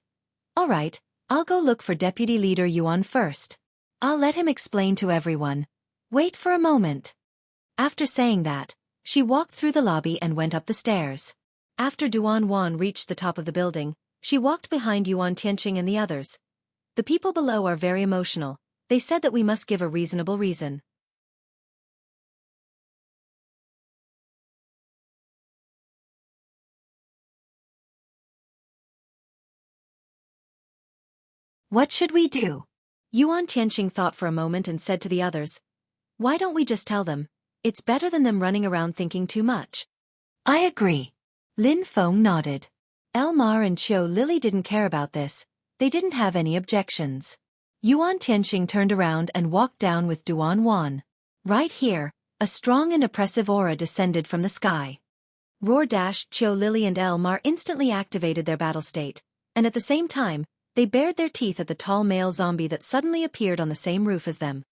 "All right, I'll go look for Deputy Leader Yuan first. I'll let him explain to everyone. Wait for a moment." After saying that, she walked through the lobby and went up the stairs. After Duan Wan reached the top of the building, she walked behind Yuan Tianqing and the others. "The people below are very emotional. They said that we must give a reasonable reason." "What should we do?" Yuan Tianqing thought for a moment and said to the others, "Why don't we just tell them? It's better than them running around thinking too much." "I agree." Lin Feng nodded. Elmar and Qiu Lily didn't care about this. They didn't have any objections. Yuan Tianqing turned around and walked down with Duan Wan. Right here, a strong and oppressive aura descended from the sky. Roar Dash, Qiu Lily and Elmar instantly activated their battle state, and at the same time, they bared their teeth at the tall male zombie that suddenly appeared on the same roof as them.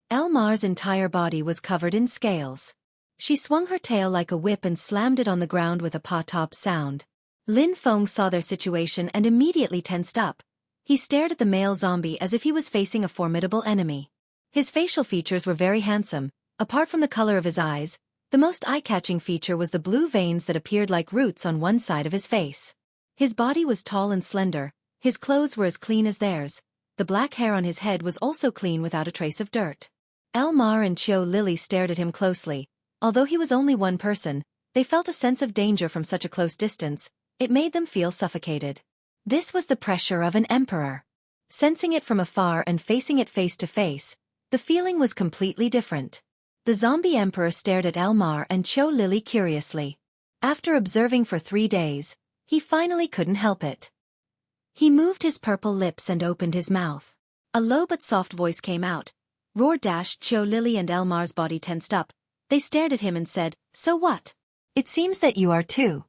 Elmar's entire body was covered in scales. She swung her tail like a whip and slammed it on the ground with a pop-top sound. Lin Feng saw their situation and immediately tensed up. He stared at the male zombie as if he was facing a formidable enemy. His facial features were very handsome. Apart from the color of his eyes, the most eye-catching feature was the blue veins that appeared like roots on one side of his face. His body was tall and slender. His clothes were as clean as theirs. The black hair on his head was also clean without a trace of dirt. Elmar and Qiu Lily stared at him closely. Although he was only one person, they felt a sense of danger from such a close distance. It made them feel suffocated. This was the pressure of an emperor. Sensing it from afar and facing it face to face, the feeling was completely different. The zombie emperor stared at Elmar and Qiu Lily curiously. After observing for 3 days, he finally couldn't help it. He moved his purple lips and opened his mouth. A low but soft voice came out. Roar Dash, Qiu Lily and Elmar's body tensed up. They stared at him and said, "So what? It seems that you are too."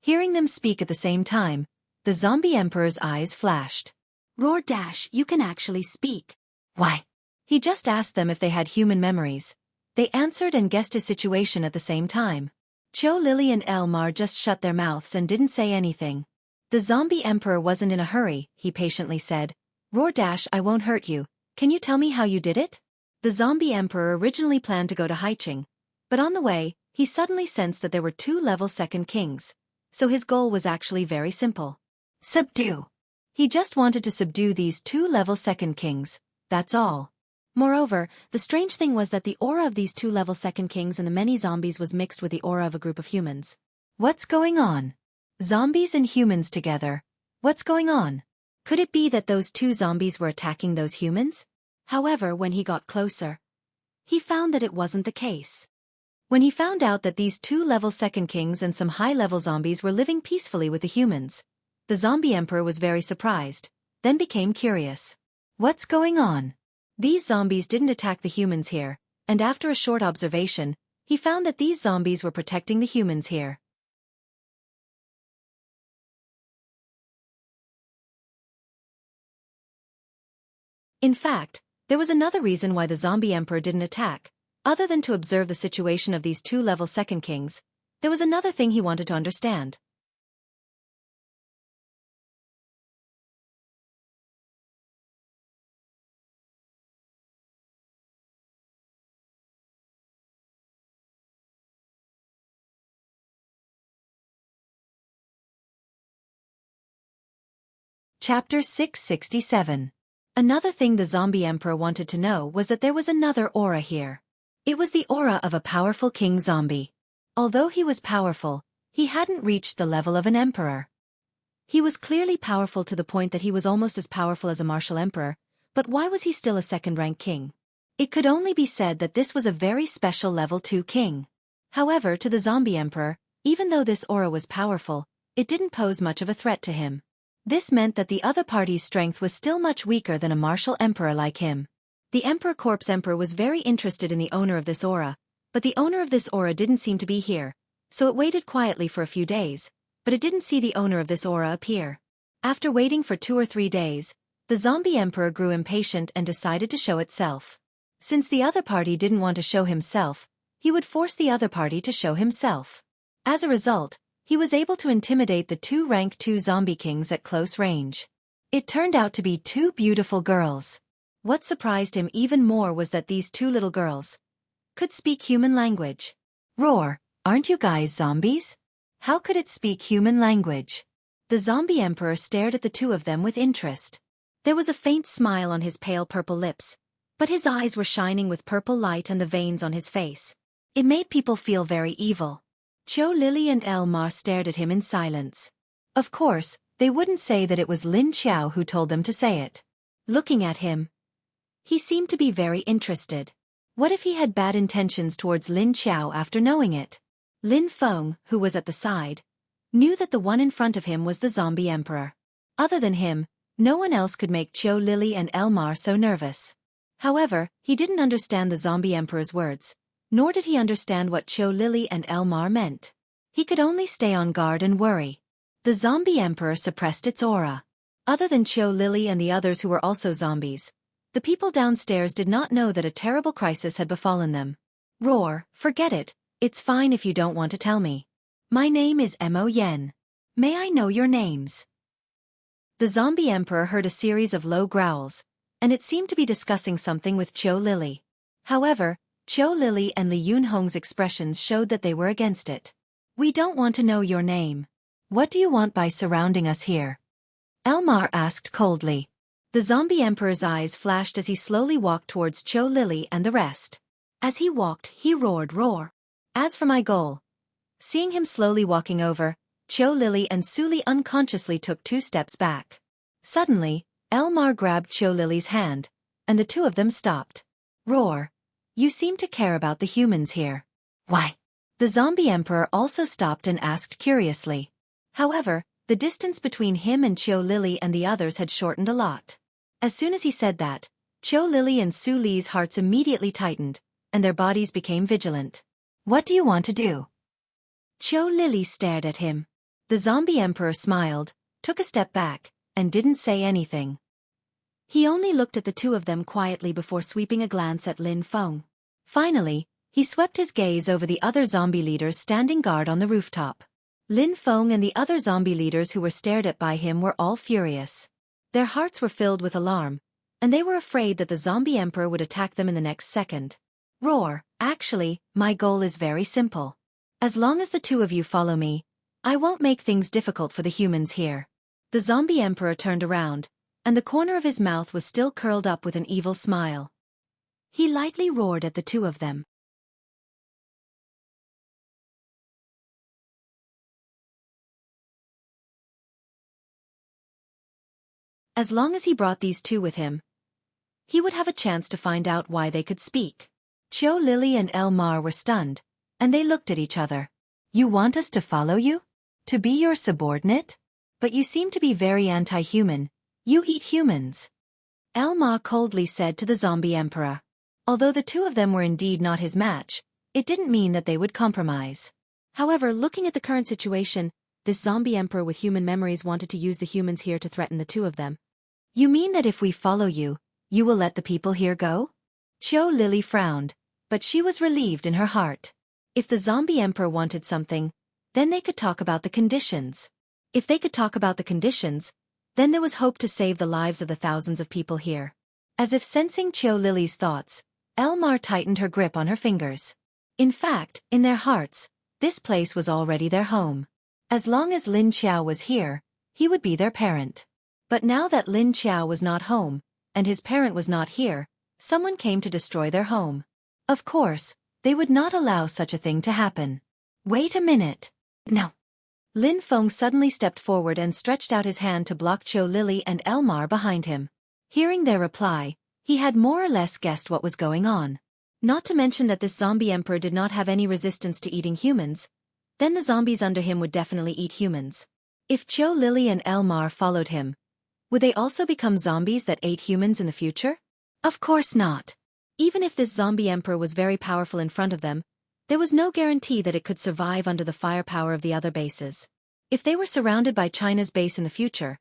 Hearing them speak at the same time, the zombie emperor's eyes flashed. "Roar Dash, you can actually speak." "Why?" He just asked them if they had human memories. They answered and guessed his situation at the same time. Qiu Lily and Elmar just shut their mouths and didn't say anything. The zombie emperor wasn't in a hurry, he patiently said. "Roar Dash, I won't hurt you. Can you tell me how you did it?" The zombie emperor originally planned to go to Haiqing, but on the way, he suddenly sensed that there were 2 level second kings. So his goal was actually very simple. Subdue. He just wanted to subdue these 2 level second kings, that's all. Moreover, the strange thing was that the aura of these 2 level second kings and the many zombies was mixed with the aura of a group of humans. What's going on? Zombies and humans together. What's going on? Could it be that those 2 zombies were attacking those humans? However, when he got closer, he found that it wasn't the case. When he found out that these 2 level second kings and some high-level zombies were living peacefully with the humans, the zombie emperor was very surprised, then became curious. What's going on? These zombies didn't attack the humans here, and after a short observation, he found that these zombies were protecting the humans here. In fact, there was another reason why the zombie emperor didn't attack. Other than to observe the situation of these 2 level second kings, there was another thing he wanted to understand. Chapter 667. Another thing the zombie emperor wanted to know was that there was another aura here. It was the aura of a powerful king zombie. Although he was powerful, he hadn't reached the level of an emperor. He was clearly powerful to the point that he was almost as powerful as a martial emperor, but why was he still a second-rank king? It could only be said that this was a very special level 2 king. However, to the zombie emperor, even though this aura was powerful, it didn't pose much of a threat to him. This meant that the other party's strength was still much weaker than a martial emperor like him. The Emperor Corpse Emperor was very interested in the owner of this aura, But the owner of this aura didn't seem to be here, so it waited quietly for a few days, but it didn't see the owner of this aura appear. After waiting for 2 or 3 days, the zombie emperor grew impatient and decided to show itself. Since the other party didn't want to show himself, he would force the other party to show himself. As a result, he was able to intimidate the 2 rank 2 zombie kings at close range. It turned out to be 2 beautiful girls. What surprised him even more was that these 2 little girls could speak human language. Roar, aren't you guys zombies? How could it speak human language? The zombie emperor stared at the 2 of them with interest. There was a faint smile on his pale purple lips, but his eyes were shining with purple light and the veins on his face. It made people feel very evil. Cho Lily and Elmar stared at him in silence. Of course, they wouldn't say that it was Lin Qiao who told them to say it. Looking at him, he seemed to be very interested. What if he had bad intentions towards Lin Qiao after knowing it? Lin Feng, who was at the side, knew that the one in front of him was the zombie emperor. Other than him, no one else could make Cho Lily and Elmar so nervous. However, he didn't understand the zombie emperor's words, nor did he understand what Cho Lily and Elmar meant. He could only stay on guard and worry. The zombie emperor suppressed its aura. Other than Cho Lily and the others who were also zombies, the people downstairs did not know that a terrible crisis had befallen them. Roar, forget it, it's fine if you don't want to tell me. My name is Mo Yen. May I know your names? The zombie emperor heard a series of low growls, and it seemed to be discussing something with Cho Lily. However, Cho Lily and Li Yunhong's expressions showed that they were against it. We don't want to know your name. What do you want by surrounding us here? Elmar asked coldly. The zombie emperor's eyes flashed as he slowly walked towards Cho Lily and the rest. As he walked, he roared, roar. As for my goal. Seeing him slowly walking over, Cho Lily and Suli unconsciously took 2 steps back. Suddenly, Elmar grabbed Cho Lily's hand, and the 2 of them stopped. Roar. You seem to care about the humans here. Why? The zombie emperor also stopped and asked curiously. However, the distance between him and Cho Lily and the others had shortened a lot. As soon as he said that, Cho Lily and Su Li's hearts immediately tightened, and their bodies became vigilant. What do you want to do? Cho Lily stared at him. The zombie emperor smiled, took a step back, and didn't say anything. He only looked at the 2 of them quietly before sweeping a glance at Lin Feng. Finally, he swept his gaze over the other zombie leaders standing guard on the rooftop. Lin Feng and the other zombie leaders who were stared at by him were all furious. Their hearts were filled with alarm, and they were afraid that the zombie emperor would attack them in the next second. Roar, actually, my goal is very simple. As long as the 2 of you follow me, I won't make things difficult for the humans here. The zombie emperor turned around, and the corner of his mouth was still curled up with an evil smile. He lightly roared at the 2 of them. As long as he brought these 2 with him, he would have a chance to find out why they could speak. Cho Lily and Elmar were stunned, and they looked at each other. You want us to follow you? To be your subordinate? But you seem to be very anti-human. You eat humans. Elmar coldly said to the zombie emperor. Although the 2 of them were indeed not his match, it didn't mean that they would compromise. However, looking at the current situation, this zombie emperor with human memories wanted to use the humans here to threaten the 2 of them. You mean that if we follow you, you will let the people here go? Cho Lily frowned, but she was relieved in her heart. If the zombie emperor wanted something, then they could talk about the conditions. If they could talk about the conditions, then there was hope to save the lives of the thousands of people here. As if sensing Cho Lily's thoughts, Elmar tightened her grip on her fingers. In fact, in their hearts, this place was already their home. As long as Lin Qiao was here, he would be their parent. But now that Lin Qiao was not home, and his parent was not here, someone came to destroy their home. Of course, they would not allow such a thing to happen. Wait a minute. No. Lin Feng suddenly stepped forward and stretched out his hand to block Cho Lily and Elmar behind him. Hearing their reply, he had more or less guessed what was going on. Not to mention that this zombie emperor did not have any resistance to eating humans, then the zombies under him would definitely eat humans. If Cho Lily and Elmar followed him, would they also become zombies that ate humans in the future? Of course not. Even if this zombie emperor was very powerful in front of them, There was no guarantee that it could survive under the firepower of the other bases. If they were surrounded by China's base in the future,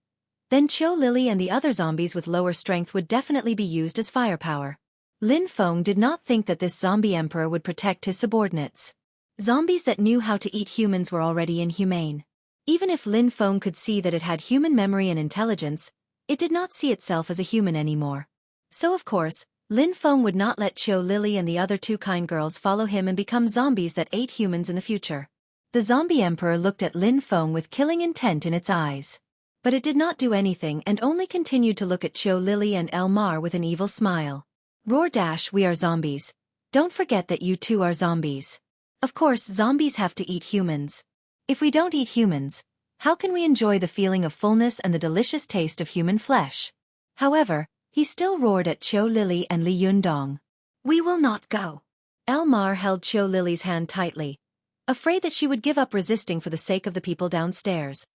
then Qiu Lily and the other zombies with lower strength would definitely be used as firepower. Lin Feng did not think that this zombie emperor would protect his subordinates. Zombies that knew how to eat humans were already inhumane. Even if Lin Feng could see that it had human memory and intelligence, it did not see itself as a human anymore. So of course, Lin Feng would not let Qiu Lily and the other two kind girls follow him and become zombies that ate humans in the future. The zombie emperor looked at Lin Feng with killing intent in its eyes. But it did not do anything and only continued to look at Qiu Lily and Elmar with an evil smile. Roar dash, we are zombies. Don't forget that you too are zombies. Of course, zombies have to eat humans. If we don't eat humans, how can we enjoy the feeling of fullness and the delicious taste of human flesh? However, he still roared at Qiu Lily and Li Yundong. We will not go. Elmar held Qiu Lily's hand tightly, afraid that she would give up resisting for the sake of the people downstairs.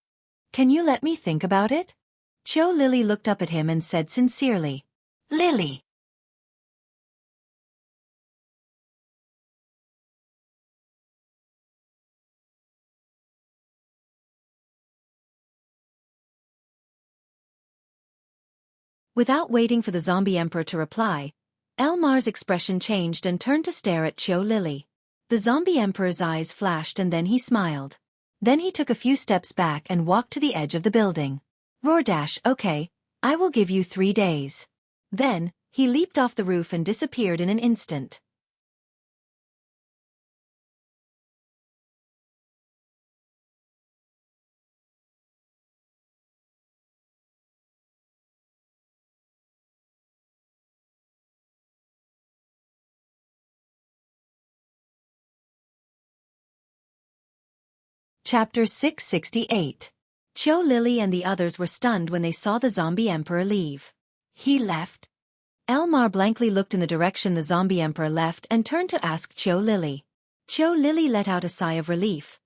Can you let me think about it? Qiu Lily looked up at him and said sincerely. Lily. Without waiting for the zombie emperor to reply, Elmar's expression changed and turned to stare at Qiu Lily. The zombie emperor's eyes flashed and then he smiled. Then he took a few steps back and walked to the edge of the building. Roar dash, okay, I will give you 3 days. Then, he leaped off the roof and disappeared in an instant. Chapter 668. Qiu Lily and the others were stunned when they saw the zombie emperor leave. He left? Elmar blankly looked in the direction the zombie emperor left and turned to ask Qiu Lily. Qiu Lily let out a sigh of relief.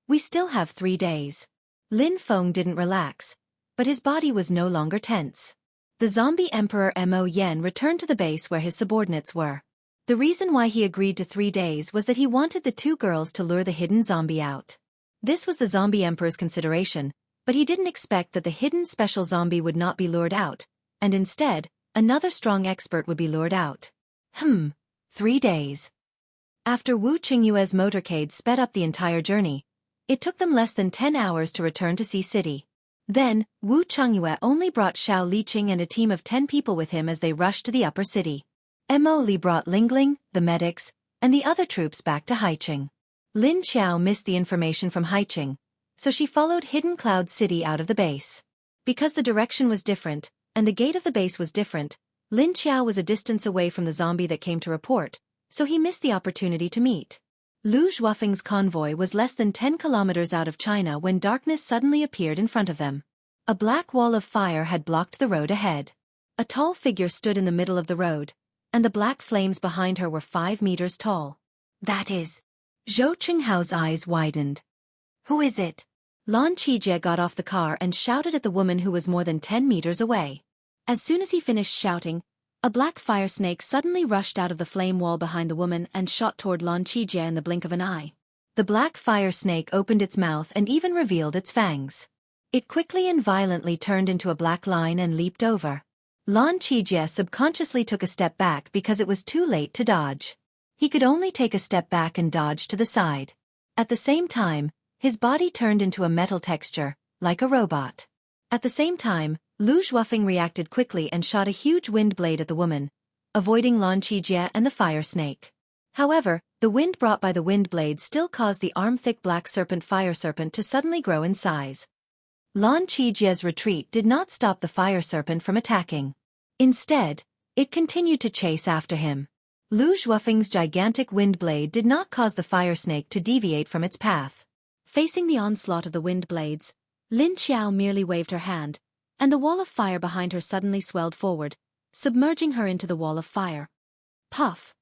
We still have 3 days. Lin Feng didn't relax, but his body was no longer tense. The zombie emperor Mo Yen returned to the base where his subordinates were. The reason why he agreed to 3 days was that he wanted the 2 girls to lure the hidden zombie out. This was the zombie emperor's consideration, but he didn't expect that the hidden special zombie would not be lured out, and instead, another strong expert would be lured out. 3 days. After Wu Qingyue's motorcade sped up the entire journey, it took them less than 10 hours to return to Sea City. Then, Wu Qingyue only brought Xiao Liqing and a team of 10 people with him as they rushed to the upper city. Mo Li brought Lingling, the medics, and the other troops back to Haiqing. Lin Xiao missed the information from Haiqing, so she followed Hidden Cloud City out of the base. Because the direction was different, and the gate of the base was different, Lin Xiao was a distance away from the zombie that came to report, so he missed the opportunity to meet. Lu Zhuofeng's convoy was less than 10 kilometers out of China when darkness suddenly appeared in front of them. A black wall of fire had blocked the road ahead. A tall figure stood in the middle of the road, and the black flames behind her were 5 meters tall. That is... Zhou Qinghao's eyes widened. Who is it? Lan Qijie got off the car and shouted at the woman who was more than 10 meters away. As soon as he finished shouting, a black fire snake suddenly rushed out of the flame wall behind the woman and shot toward Lan Qijie in the blink of an eye. The black fire snake opened its mouth and even revealed its fangs. It quickly and violently turned into a black line and leaped over. Lan Qijie subconsciously took a step back because it was too late to dodge. He could only take a step back and dodge to the side. At the same time, his body turned into a metal texture, like a robot. At the same time, Lu Zhuofeng reacted quickly and shot a huge wind blade at the woman, avoiding Lan Qijie and the fire snake. However, the wind brought by the wind blade still caused the arm-thick black fire serpent to suddenly grow in size. Lan Qijie's retreat did not stop the fire serpent from attacking. Instead, it continued to chase after him. Lu Zhuofeng's gigantic wind blade did not cause the fire snake to deviate from its path. Facing the onslaught of the wind blades, Lin Xiao merely waved her hand, and the wall of fire behind her suddenly swelled forward, submerging her into the wall of fire. Puff!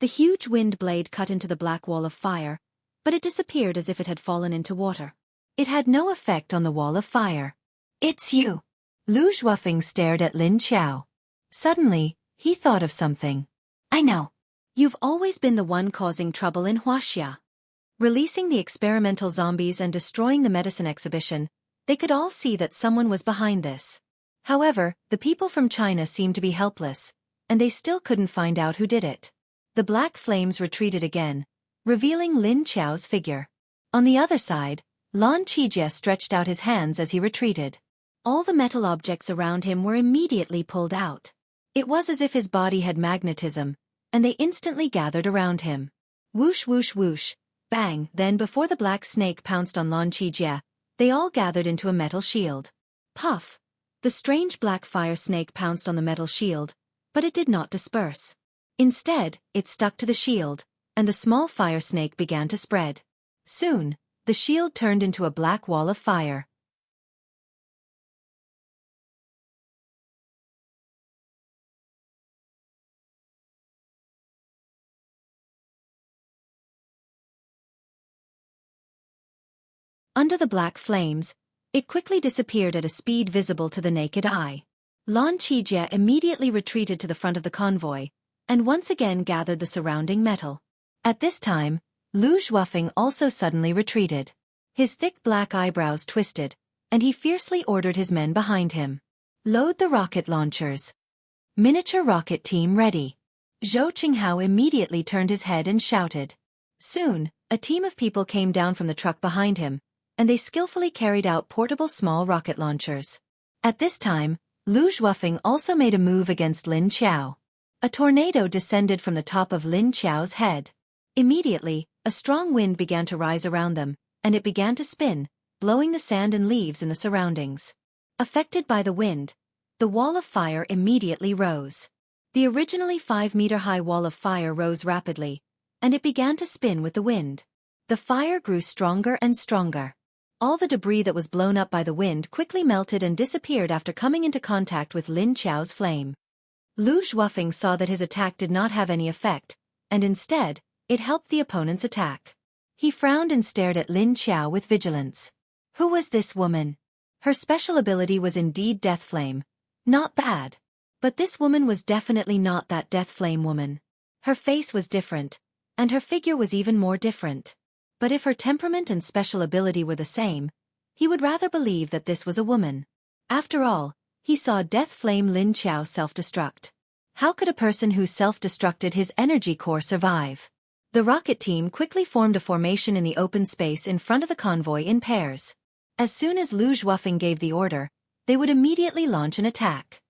The huge wind blade cut into the black wall of fire, but it disappeared as if it had fallen into water. It had no effect on the wall of fire. It's you! Lu Zhuofeng stared at Lin Xiao. Suddenly, he thought of something. I know. You've always been the one causing trouble in Huaxia. Releasing the experimental zombies and destroying the medicine exhibition, they could all see that someone was behind this. However, the people from China seemed to be helpless, and they still couldn't find out who did it. The black flames retreated again, revealing Lin Qiao's figure. On the other side, Lan Qijie stretched out his hands as he retreated. All the metal objects around him were immediately pulled out. It was as if his body had magnetism, and they instantly gathered around him. Whoosh whoosh whoosh, bang, then before the black snake pounced on Lan Qijie, they all gathered into a metal shield. Puff! The strange black fire snake pounced on the metal shield, but it did not disperse. Instead, it stuck to the shield, and the small fire snake began to spread. Soon, the shield turned into a black wall of fire. Under the black flames, it quickly disappeared at a speed visible to the naked eye. Lan Qijie immediately retreated to the front of the convoy, and once again gathered the surrounding metal. At this time, Lu Zhuofeng also suddenly retreated. His thick black eyebrows twisted, and he fiercely ordered his men behind him. Load the rocket launchers. Miniature rocket team ready. Zhou Qinghao immediately turned his head and shouted. Soon, a team of people came down from the truck behind him, and they skillfully carried out portable small rocket launchers. At this time, Lu Zhuofeng also made a move against Lin Qiao. A tornado descended from the top of Lin Qiao's head. Immediately, a strong wind began to rise around them, and it began to spin, blowing the sand and leaves in the surroundings. Affected by the wind, the wall of fire immediately rose. The originally 5-meter-high wall of fire rose rapidly, and it began to spin with the wind. The fire grew stronger and stronger. All the debris that was blown up by the wind quickly melted and disappeared after coming into contact with Lin Qiao's flame. Lu Zhuofeng saw that his attack did not have any effect, and instead, it helped the opponent's attack. He frowned and stared at Lin Qiao with vigilance. Who was this woman? Her special ability was indeed Death Flame. Not bad. But this woman was definitely not that Death Flame woman. Her face was different, and her figure was even more different. But if her temperament and special ability were the same, he would rather believe that this was a woman. After all, he saw Death Flame Lin Qiao self-destruct. How could a person who self-destructed his energy core survive? The rocket team quickly formed a formation in the open space in front of the convoy in pairs. As soon as Lu Zhuofeng gave the order, they would immediately launch an attack.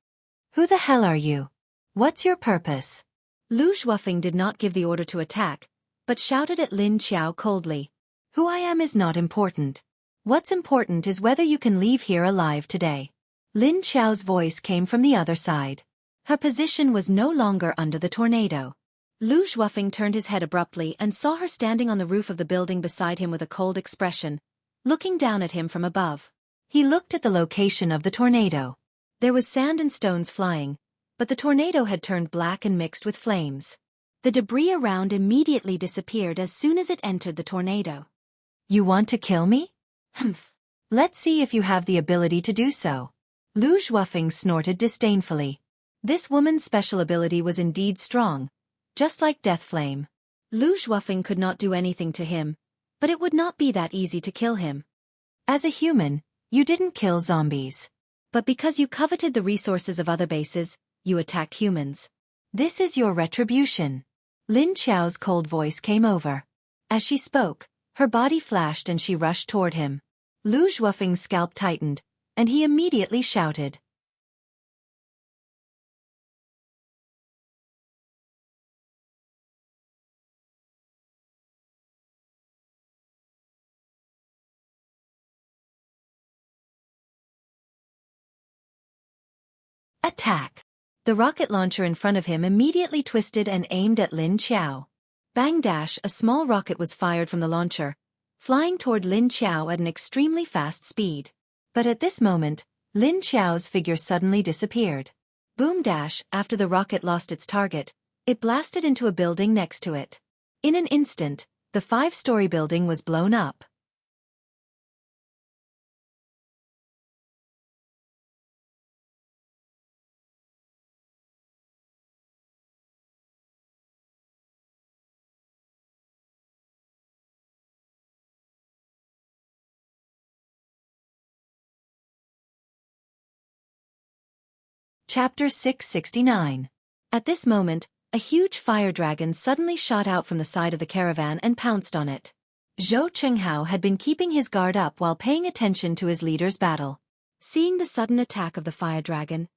Who the hell are you? What's your purpose? Lu Zhuofeng did not give the order to attack, but shouted at Lin Qiao coldly. Who I am is not important. What's important is whether you can leave here alive today. Lin Qiao's voice came from the other side. Her position was no longer under the tornado. Lu Zhuofeng turned his head abruptly and saw her standing on the roof of the building beside him with a cold expression, looking down at him from above. He looked at the location of the tornado. There was sand and stones flying, but the tornado had turned black and mixed with flames. The debris around immediately disappeared as soon as it entered the tornado. You want to kill me? Humph. Let's see if you have the ability to do so. Lu Zhuofeng snorted disdainfully. This woman's special ability was indeed strong, just like Death Flame. Lu Zhuofeng could not do anything to him, but it would not be that easy to kill him. As a human, you didn't kill zombies. But because you coveted the resources of other bases, you attacked humans. This is your retribution. Lin Qiao's cold voice came over. As she spoke, her body flashed and she rushed toward him. Lu Zhuofeng's scalp tightened, and he immediately shouted. Attack! The rocket launcher in front of him immediately twisted and aimed at Lin Qiao. Bang dash, a small rocket was fired from the launcher, flying toward Lin Qiao at an extremely fast speed. But at this moment, Lin Qiao's figure suddenly disappeared. Boom dash, after the rocket lost its target, it blasted into a building next to it. In an instant, the 5-story building was blown up. Chapter 669. At this moment, a huge fire dragon suddenly shot out from the side of the caravan and pounced on it. Zhou Chenghao had been keeping his guard up while paying attention to his leader's battle. Seeing the sudden attack of the fire dragon,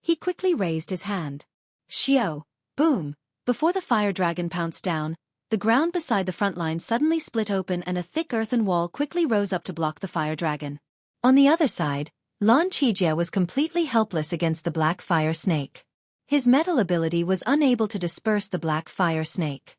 he quickly raised his hand. Xiao! Boom! Before the fire dragon pounced down, the ground beside the front line suddenly split open and a thick earthen wall quickly rose up to block the fire dragon. On the other side, Lan Qijie was completely helpless against the black fire snake. His metal ability was unable to disperse the black fire snake.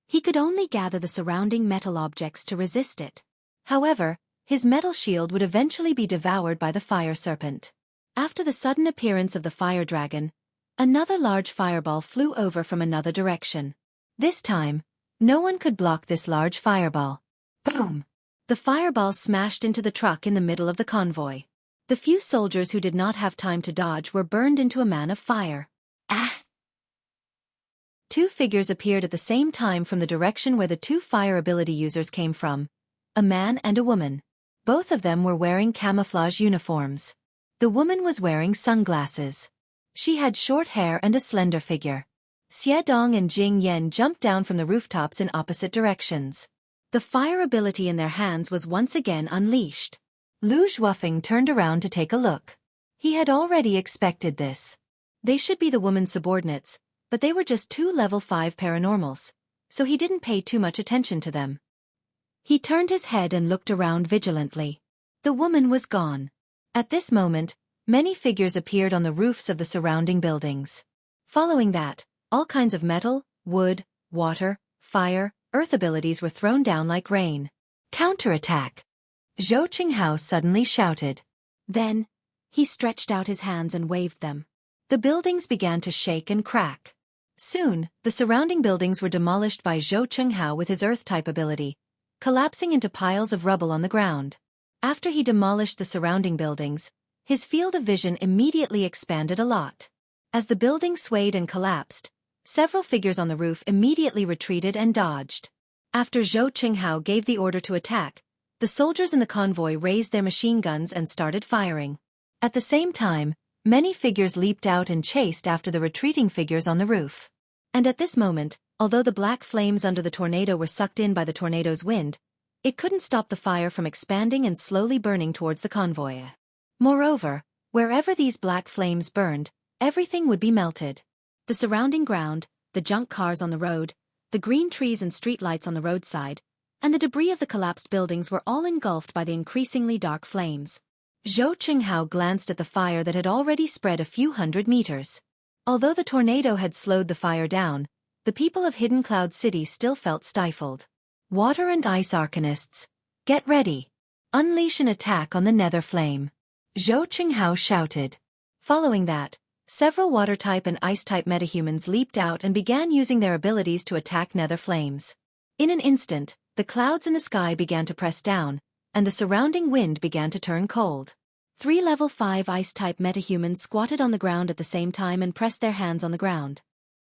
He could only gather the surrounding metal objects to resist it. However, his metal shield would eventually be devoured by the fire serpent. After the sudden appearance of the fire dragon, another large fireball flew over from another direction. This time, no one could block this large fireball. Boom! The fireball smashed into the truck in the middle of the convoy. The few soldiers who did not have time to dodge were burned into a man of fire. Ah! Two figures appeared at the same time from the direction where the two fire ability users came from. A man and a woman. Both of them were wearing camouflage uniforms. The woman was wearing sunglasses. She had short hair and a slender figure. Xie Dong and Jing Yan jumped down from the rooftops in opposite directions. The fire ability in their hands was once again unleashed. Lu Zhuofeng turned around to take a look. He had already expected this. They should be the woman's subordinates, but they were just two level 5 paranormals, so he didn't pay too much attention to them. He turned his head and looked around vigilantly. The woman was gone. At this moment, many figures appeared on the roofs of the surrounding buildings. Following that, all kinds of metal, wood, water, fire, earth abilities were thrown down like rain. Counterattack! Zhou Qinghao suddenly shouted. Then, he stretched out his hands and waved them. The buildings began to shake and crack. Soon, the surrounding buildings were demolished by Zhou Qinghao with his earth-type ability, collapsing into piles of rubble on the ground. After he demolished the surrounding buildings, his field of vision immediately expanded a lot. As the building swayed and collapsed, several figures on the roof immediately retreated and dodged. After Zhou Qinghao gave the order to attack, the soldiers in the convoy raised their machine guns and started firing. At the same time, many figures leaped out and chased after the retreating figures on the roof. And at this moment, although the black flames under the tornado were sucked in by the tornado's wind, it couldn't stop the fire from expanding and slowly burning towards the convoy. Moreover, wherever these black flames burned, everything would be melted. The surrounding ground, the junk cars on the road, the green trees and streetlights on the roadside, and the debris of the collapsed buildings were all engulfed by the increasingly dark flames. Zhou Qinghao glanced at the fire that had already spread a few hundred meters. Although the tornado had slowed the fire down, the people of Hidden Cloud City still felt stifled. Water and ice arcanists, get ready. Unleash an attack on the nether flame. Zhou Qinghao shouted. Following that, several water-type and ice-type metahumans leaped out and began using their abilities to attack nether flames. In an instant, the clouds in the sky began to press down, and the surrounding wind began to turn cold. 3 level 5 ice-type metahumans squatted on the ground at the same time and pressed their hands on the ground.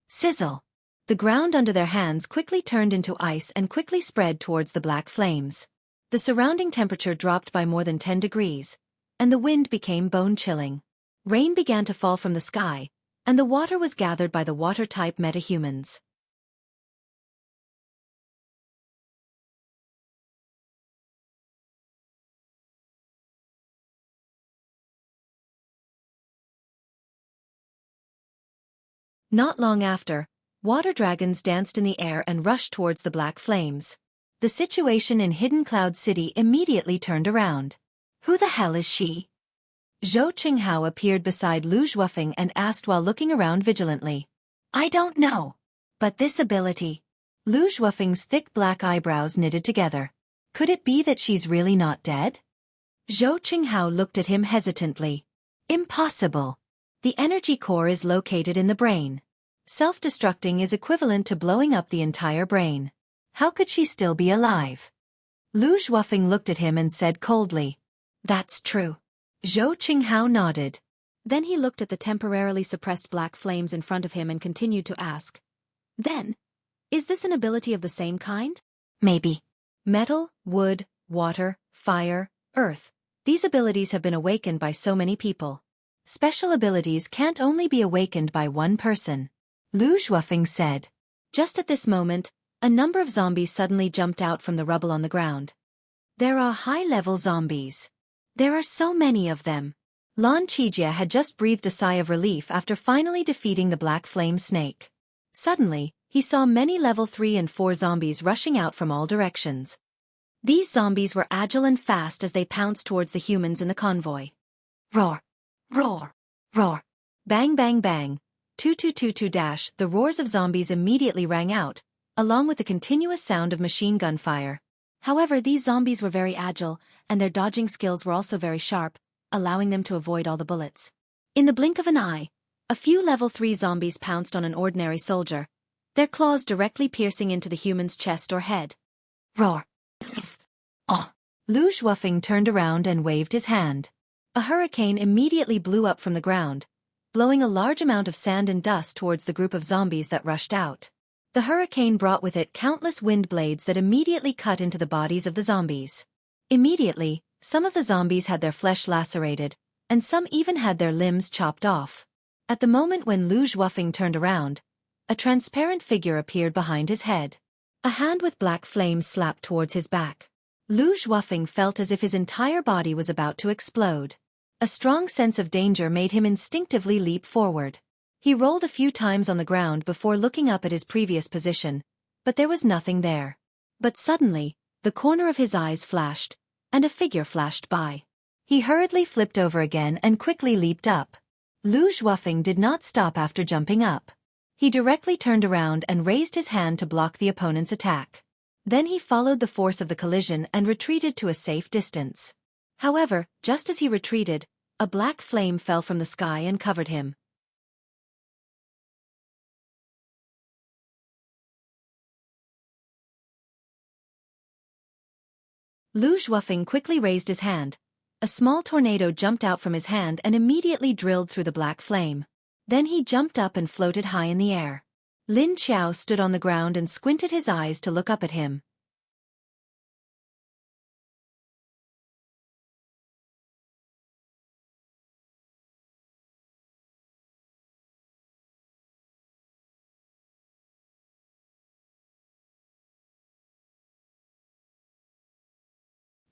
Sizzle! The ground under their hands quickly turned into ice and quickly spread towards the black flames. The surrounding temperature dropped by more than 10 degrees, and the wind became bone-chilling. Rain began to fall from the sky, and the water was gathered by the water-type metahumans. Not long after, water dragons danced in the air and rushed towards the black flames. The situation in Hidden Cloud City immediately turned around. Who the hell is she? Zhou Qinghao appeared beside Lu Zhuofeng and asked while looking around vigilantly. I don't know. But this ability. Lu Zhuofeng's thick black eyebrows knitted together. Could it be that she's really not dead? Zhou Qinghao looked at him hesitantly. Impossible. The energy core is located in the brain. Self-destructing is equivalent to blowing up the entire brain. How could she still be alive? Lu Zhuofeng looked at him and said coldly. That's true. Zhou Qinghao nodded. Then he looked at the temporarily suppressed black flames in front of him and continued to ask. Then, is this an ability of the same kind? Maybe. Metal, wood, water, fire, earth. These abilities have been awakened by so many people. Special abilities can't only be awakened by one person, Lu Zhuofeng said. Just at this moment, a number of zombies suddenly jumped out from the rubble on the ground. There are high-level zombies. There are so many of them. Lan Qijie had just breathed a sigh of relief after finally defeating the black flame snake. Suddenly, he saw many level 3 and 4 zombies rushing out from all directions. These zombies were agile and fast as they pounced towards the humans in the convoy. Roar! Roar! Roar! Bang bang bang! 2222 The roars of zombies immediately rang out, along with the continuous sound of machine gun fire. However, these zombies were very agile, and their dodging skills were also very sharp, allowing them to avoid all the bullets. In the blink of an eye, a few level 3 zombies pounced on an ordinary soldier, their claws directly piercing into the human's chest or head. Roar! Oh! Lu Zhuofeng turned around and waved his hand. A hurricane immediately blew up from the ground, blowing a large amount of sand and dust towards the group of zombies that rushed out. The hurricane brought with it countless wind blades that immediately cut into the bodies of the zombies. Immediately, some of the zombies had their flesh lacerated, and some even had their limbs chopped off. At the moment when Lu Zhuofeng turned around, a transparent figure appeared behind his head. A hand with black flames slapped towards his back. Lu Zhuofeng felt as if his entire body was about to explode. A strong sense of danger made him instinctively leap forward. He rolled a few times on the ground before looking up at his previous position, but there was nothing there. But suddenly, the corner of his eyes flashed, and a figure flashed by. He hurriedly flipped over again and quickly leaped up. Lu Zhuofeng did not stop after jumping up. He directly turned around and raised his hand to block the opponent's attack. Then he followed the force of the collision and retreated to a safe distance. However, just as he retreated, a black flame fell from the sky and covered him. Lu Zhuofeng quickly raised his hand. A small tornado jumped out from his hand and immediately drilled through the black flame. Then he jumped up and floated high in the air. Lin Qiao stood on the ground and squinted his eyes to look up at him.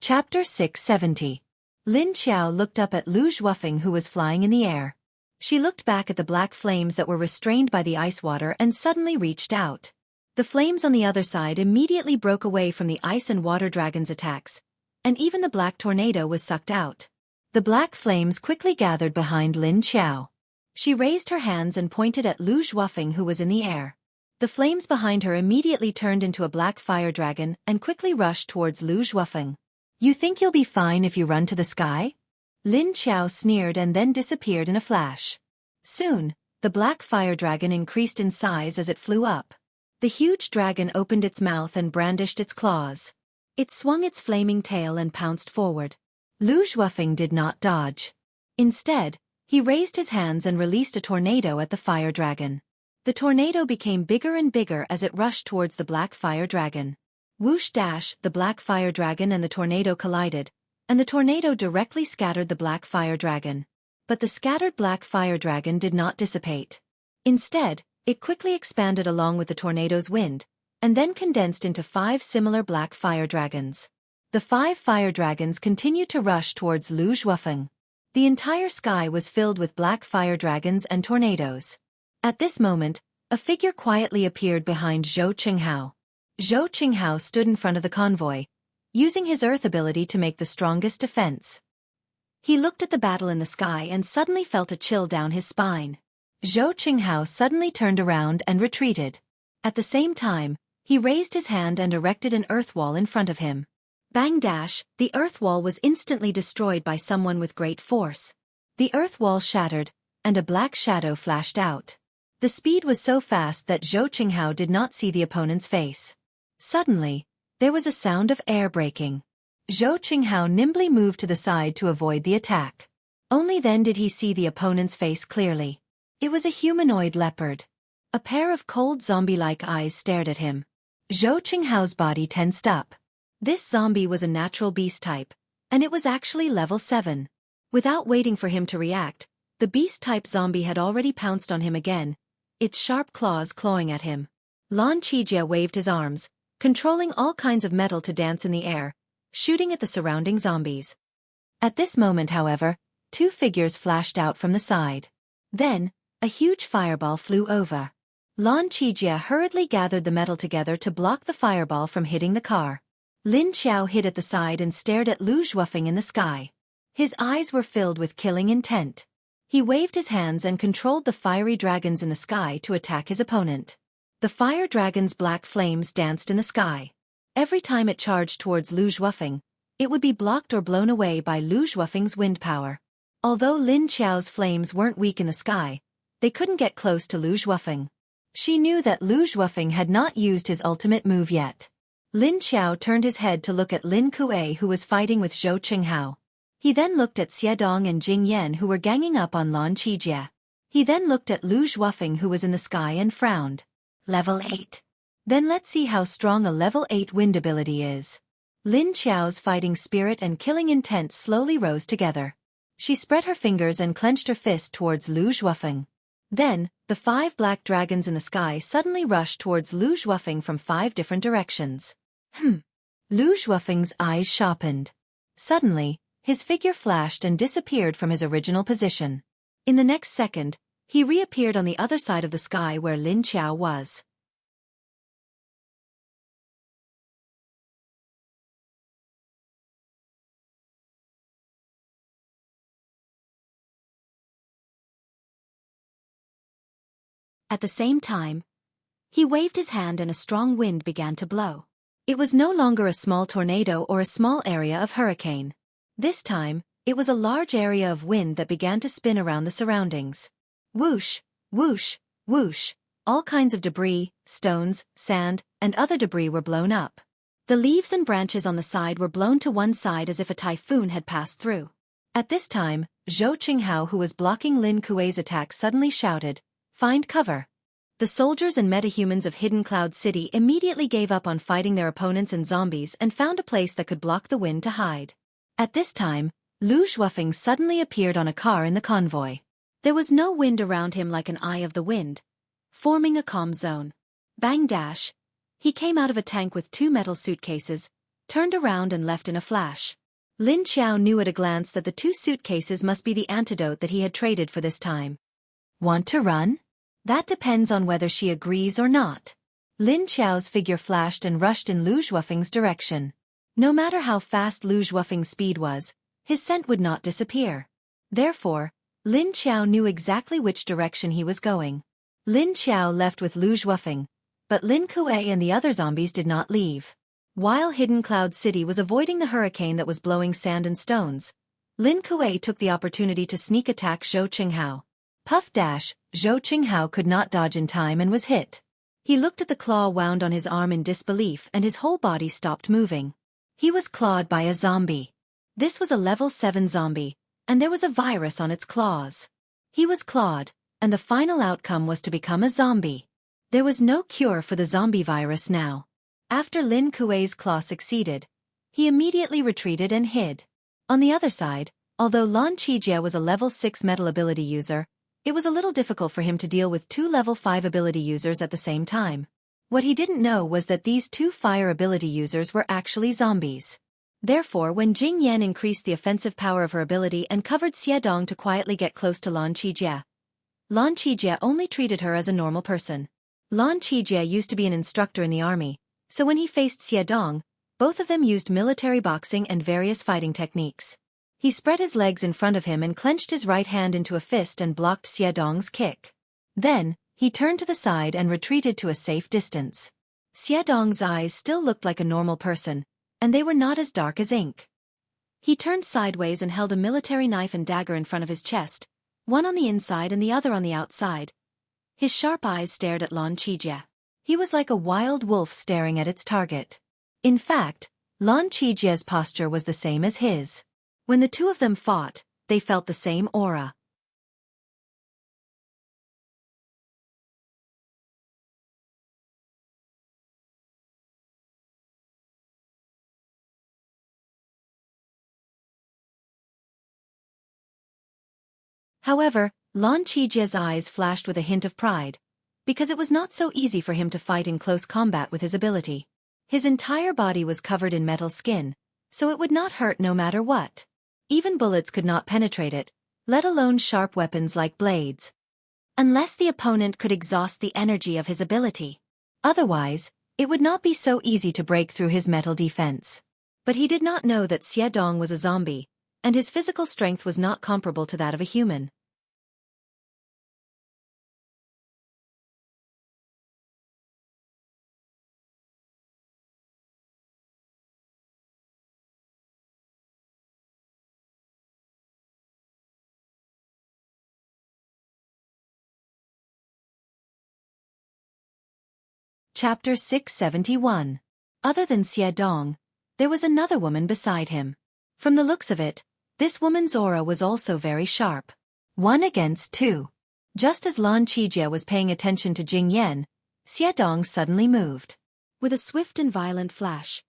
Chapter 670. Lin Qiao looked up at Lu Zhuofeng, who was flying in the air. She looked back at the black flames that were restrained by the ice water and suddenly reached out. The flames on the other side immediately broke away from the ice and water dragon's attacks, and even the black tornado was sucked out. The black flames quickly gathered behind Lin Qiao. She raised her hands and pointed at Lu Zhuofeng, who was in the air. The flames behind her immediately turned into a black fire dragon and quickly rushed towards Lu Zhuofeng. You think you'll be fine if you run to the sky? Lin Qiao sneered and then disappeared in a flash. Soon, the black fire dragon increased in size as it flew up. The huge dragon opened its mouth and brandished its claws. It swung its flaming tail and pounced forward. Lu Zhuofeng did not dodge. Instead, he raised his hands and released a tornado at the fire dragon. The tornado became bigger and bigger as it rushed towards the black fire dragon. Whoosh dash, the black fire dragon and the tornado collided, and the tornado directly scattered the black fire dragon. But the scattered black fire dragon did not dissipate. Instead, it quickly expanded along with the tornado's wind, and then condensed into 5 similar black fire dragons. The 5 fire dragons continued to rush towards Lu Zhuofeng. The entire sky was filled with black fire dragons and tornadoes. At this moment, a figure quietly appeared behind Zhou Qinghao. Zhou Qinghao stood in front of the convoy, using his earth ability to make the strongest defense. He looked at the battle in the sky and suddenly felt a chill down his spine. Zhou Qinghao suddenly turned around and retreated. At the same time, he raised his hand and erected an earth wall in front of him. Bang dash, the earth wall was instantly destroyed by someone with great force. The earth wall shattered, and a black shadow flashed out. The speed was so fast that Zhou Qinghao did not see the opponent's face. Suddenly, there was a sound of air breaking. Zhou Qinghao nimbly moved to the side to avoid the attack. Only then did he see the opponent's face clearly. It was a humanoid leopard. A pair of cold zombie-like eyes stared at him. Zhou Qinghao's body tensed up. This zombie was a natural beast type, and it was actually level 7. Without waiting for him to react, The beast-type zombie had already pounced on him again, its sharp claws clawing at him. Lan Qijie waved his arms, controlling all kinds of metal to dance in the air, shooting at the surrounding zombies. At this moment, however, two figures flashed out from the side. Then, a huge fireball flew over. Lan Qijie hurriedly gathered the metal together to block the fireball from hitting the car. Lin Xiao hid at the side and stared at Lu Zhuofeng in the sky. His eyes were filled with killing intent. He waved his hands and controlled the fiery dragons in the sky to attack his opponent. The fire dragon's black flames danced in the sky. Every time it charged towards Lu Zhuofeng, it would be blocked or blown away by Lu Zhuofeng's wind power. Although Lin Xiao's flames weren't weak in the sky, they couldn't get close to Lu Zhuofeng. She knew that Lu Zhuofeng had not used his ultimate move yet. Lin Xiao turned his head to look at Lin Kuei, who was fighting with Zhou Qinghao. He then looked at Xiedong and Jing Yan, who were ganging up on Lan Qijie. He then looked at Lu Zhuofeng, who was in the sky, and frowned. Level 8. Then let's see how strong a level 8 wind ability is. Lin Xiao's fighting spirit and killing intent slowly rose together. She spread her fingers and clenched her fist towards Lu Zhuofeng. Then, the 5 black dragons in the sky suddenly rushed towards Lu Zhuofeng from 5 different directions. Lu Zhuofeng's eyes sharpened. Suddenly, his figure flashed and disappeared from his original position. In the next second, he reappeared on the other side of the sky where Lin Xiao was. At the same time, he waved his hand and a strong wind began to blow. It was no longer a small tornado or a small area of hurricane. This time, it was a large area of wind that began to spin around the surroundings. Whoosh, whoosh, whoosh, all kinds of debris, stones, sand, and other debris were blown up. The leaves and branches on the side were blown to one side as if a typhoon had passed through. At this time, Zhou Qinghao, who was blocking Lin Kuei's attack, suddenly shouted, "Find cover." The soldiers and metahumans of Hidden Cloud City immediately gave up on fighting their opponents and zombies and found a place that could block the wind to hide. At this time, Lu Zhuofeng suddenly appeared on a car in the convoy. There was no wind around him like an eye of the wind, forming a calm zone. Bang dash! He came out of a tank with 2 metal suitcases, turned around and left in a flash. Lin Xiao knew at a glance that the 2 suitcases must be the antidote that he had traded for this time. Want to run? That depends on whether she agrees or not. Lin Xiao's figure flashed and rushed in Lu Zhuofeng's direction. No matter how fast Lu Zhuofeng's speed was, his scent would not disappear. Therefore, Lin Xiao knew exactly which direction he was going. Lin Xiao left with Lu Zhuofeng, but Lin Kuei and the other zombies did not leave. While Hidden Cloud City was avoiding the hurricane that was blowing sand and stones, Lin Kuei took the opportunity to sneak attack Zhou Qinghao. Puff dash, Zhou Qinghao could not dodge in time and was hit. He looked at the claw wound on his arm in disbelief and his whole body stopped moving. He was clawed by a zombie. This was a level 7 zombie, and there was a virus on its claws. He was clawed, and the final outcome was to become a zombie. There was no cure for the zombie virus now. After Lin Kuei's claw succeeded, he immediately retreated and hid. On the other side, although Lan Qijie was a level 6 metal ability user, it was a little difficult for him to deal with 2 level 5 ability users at the same time. What he didn't know was that these 2 fire ability users were actually zombies. Therefore, when Jing Yan increased the offensive power of her ability and covered Xiedong to quietly get close to Lan Qijie only treated her as a normal person. Lan Qijie used to be an instructor in the army, so when he faced Xiedong, both of them used military boxing and various fighting techniques. He spread his legs in front of him and clenched his right hand into a fist and blocked Xiedong's kick. Then, he turned to the side and retreated to a safe distance. Xiedong's eyes still looked like a normal person, and they were not as dark as ink. He turned sideways and held a military knife and dagger in front of his chest, one on the inside and the other on the outside. His sharp eyes stared at Lan Qijie. He was like a wild wolf staring at its target. In fact, Lan Qijie's posture was the same as his. When the 2 of them fought, they felt the same aura. However, Lan Qijie's eyes flashed with a hint of pride, because it was not so easy for him to fight in close combat with his ability. His entire body was covered in metal skin, so it would not hurt no matter what. Even bullets could not penetrate it, let alone sharp weapons like blades. Unless the opponent could exhaust the energy of his ability. Otherwise, it would not be so easy to break through his metal defense. But he did not know that Xie Dong was a zombie, and his physical strength was not comparable to that of a human. Chapter 671. Other than Xie Dong, there was another woman beside him. From the looks of it, this woman's aura was also very sharp. 1 against 2. Just as Lan Qijie was paying attention to Jing Yan, Xie Dong suddenly moved. With a swift and violent flash,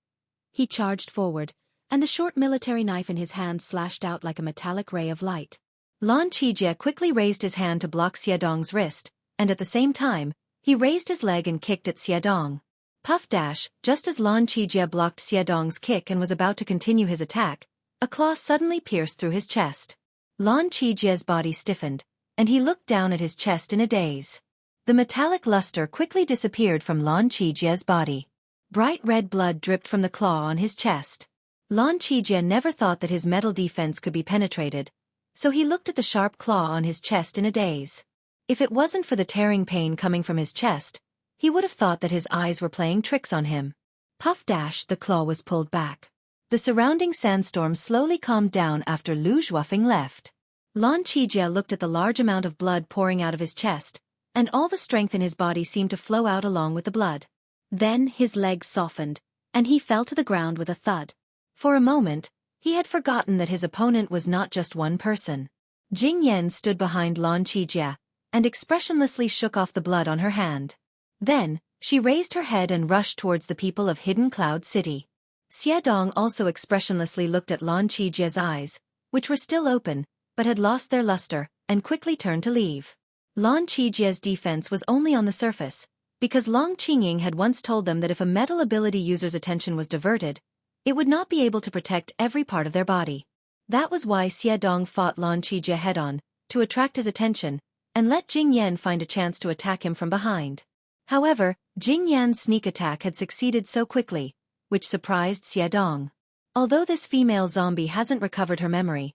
he charged forward, and the short military knife in his hand slashed out like a metallic ray of light. Lan Qijie quickly raised his hand to block Xie Dong's wrist, and at the same time, he raised his leg and kicked at Xie Dong. Puff dash, just as Lan Qijie blocked Xie Dong's kick and was about to continue his attack, a claw suddenly pierced through his chest. Lan Qijie's body stiffened, and he looked down at his chest in a daze. The metallic luster quickly disappeared from Lan Qijie's body. Bright red blood dripped from the claw on his chest. Lan Qijie never thought that his metal defense could be penetrated, so he looked at the sharp claw on his chest in a daze. If it wasn't for the tearing pain coming from his chest, he would have thought that his eyes were playing tricks on him. Puff dash, the claw was pulled back. The surrounding sandstorm slowly calmed down after Lu Zhuofeng left. Lan Qijie looked at the large amount of blood pouring out of his chest, and all the strength in his body seemed to flow out along with the blood. Then his legs softened, and he fell to the ground with a thud. For a moment, he had forgotten that his opponent was not just one person. Jing Yan stood behind Lan Qijie, and expressionlessly shook off the blood on her hand. Then, she raised her head and rushed towards the people of Hidden Cloud City. Xie Dong also expressionlessly looked at Lan Qijie's eyes, which were still open, but had lost their luster, and quickly turned to leave. Lan Qijie's defense was only on the surface, because Long Qingying had once told them that if a metal ability user's attention was diverted, it would not be able to protect every part of their body. That was why Xie Dong fought Lan Qijie head-on, to attract his attention, and let Jing Yan find a chance to attack him from behind. However, Jing Yan's sneak attack had succeeded so quickly, which surprised Xie Dong. Although this female zombie hasn't recovered her memory,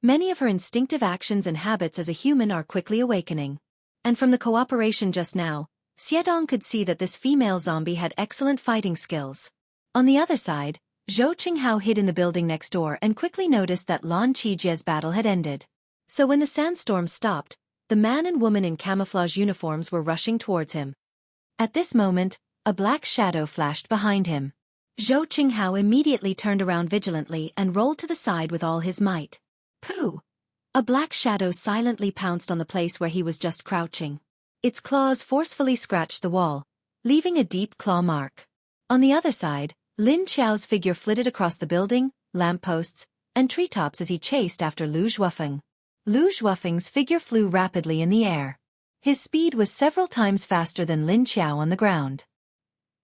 many of her instinctive actions and habits as a human are quickly awakening. And from the cooperation just now, Xie Dong could see that this female zombie had excellent fighting skills. On the other side, Zhou Qinghao hid in the building next door and quickly noticed that Lan Qijie's battle had ended. So when the sandstorm stopped, the man and woman in camouflage uniforms were rushing towards him. At this moment, a black shadow flashed behind him. Zhou Qinghao immediately turned around vigilantly and rolled to the side with all his might. Pooh! A black shadow silently pounced on the place where he was just crouching. Its claws forcefully scratched the wall, leaving a deep claw mark. On the other side, Lin Qiao's figure flitted across the building, lampposts, and treetops as he chased after Lu Zhuofeng. Lu Zhuofeng's figure flew rapidly in the air. His speed was several times faster than Lin Qiao on the ground.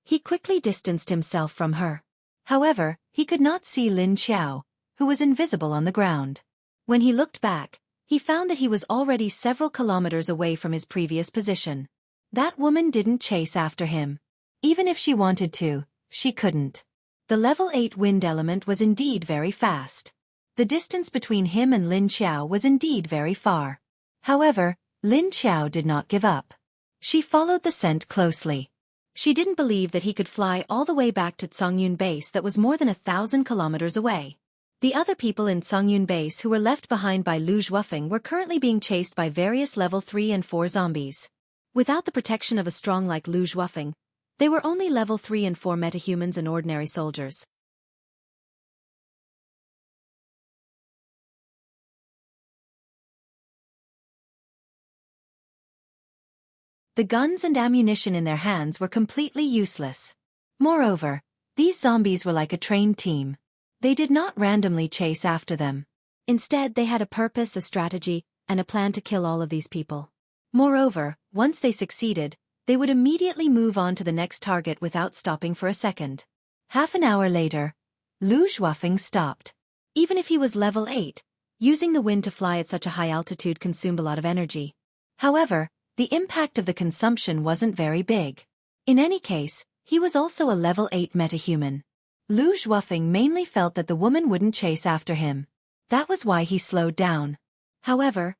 He quickly distanced himself from her. However, he could not see Lin Qiao, who was invisible on the ground. When he looked back, he found that he was already several kilometers away from his previous position. That woman didn't chase after him. Even if she wanted to, she couldn't. The level 8 wind element was indeed very fast. The distance between him and Lin Qiao was indeed very far. However, Lin Qiao did not give up. She followed the scent closely. She didn't believe that he could fly all the way back to Songyun Base that was more than 1,000 kilometers away. The other people in Songyun Base who were left behind by Lu Zhuofeng were currently being chased by various level 3 and 4 zombies. Without the protection of a strong like Lu Zhuofeng, they were only level 3 and 4 metahumans and ordinary soldiers. The guns and ammunition in their hands were completely useless. Moreover, these zombies were like a trained team. They did not randomly chase after them. Instead, they had a purpose, a strategy, and a plan to kill all of these people. Moreover, once they succeeded, they would immediately move on to the next target without stopping for a second. Half an hour later, Lu Zhuofeng stopped. Even if he was level 8, using the wind to fly at such a high altitude consumed a lot of energy. However, the impact of the consumption wasn't very big. In any case, he was also a level 8 metahuman. Lu Zhuofeng mainly felt that the woman wouldn't chase after him. That was why he slowed down. However,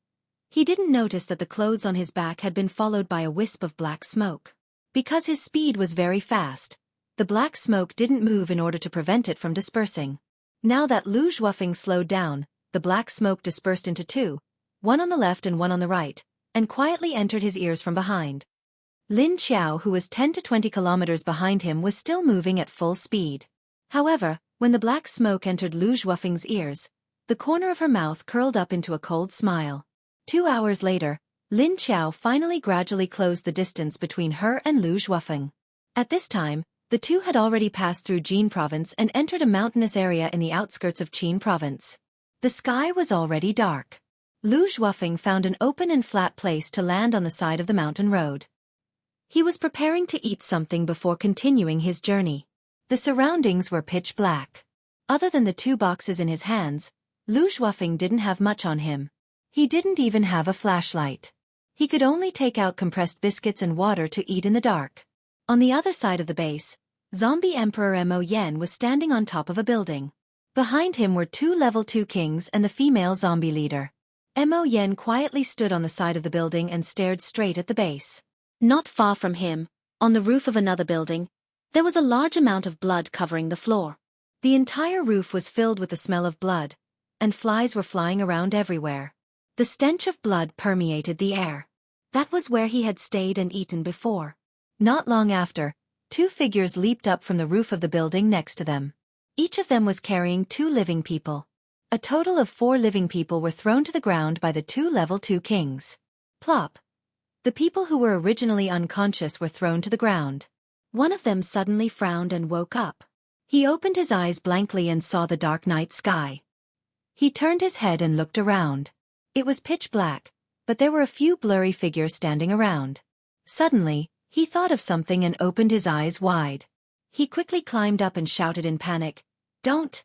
he didn't notice that the clothes on his back had been followed by a wisp of black smoke. Because his speed was very fast, the black smoke didn't move in order to prevent it from dispersing. Now that Lu Zhuofeng slowed down, the black smoke dispersed into two, one on the left and one on the right, and quietly entered his ears from behind. Lin Qiao, who was 10 to 20 kilometers behind him, was still moving at full speed. However, when the black smoke entered Lu Zhuofeng's ears, the corner of her mouth curled up into a cold smile. 2 hours later, Lin Qiao finally gradually closed the distance between her and Lu Zhuofeng. At this time, the two had already passed through Jin province and entered a mountainous area in the outskirts of Qin province. The sky was already dark. Lu Zhuofeng found an open and flat place to land on the side of the mountain road. He was preparing to eat something before continuing his journey. The surroundings were pitch black. Other than the 2 boxes in his hands, Lu Zhuofeng didn't have much on him. He didn't even have a flashlight. He could only take out compressed biscuits and water to eat in the dark. On the other side of the base, Zombie Emperor Mo Yen was standing on top of a building. Behind him were 2 level 2 kings and the female zombie leader. Mo Yen quietly stood on the side of the building and stared straight at the base. Not far from him, on the roof of another building, there was a large amount of blood covering the floor. The entire roof was filled with the smell of blood, and flies were flying around everywhere. The stench of blood permeated the air. That was where he had stayed and eaten before. Not long after, 2 figures leaped up from the roof of the building next to them. Each of them was carrying 2 living people. A total of 4 living people were thrown to the ground by the 2 level 2 kings. Plop. The people who were originally unconscious were thrown to the ground. One of them suddenly frowned and woke up. He opened his eyes blankly and saw the dark night sky. He turned his head and looked around. It was pitch black, but there were a few blurry figures standing around. Suddenly, he thought of something and opened his eyes wide. He quickly climbed up and shouted in panic, Don't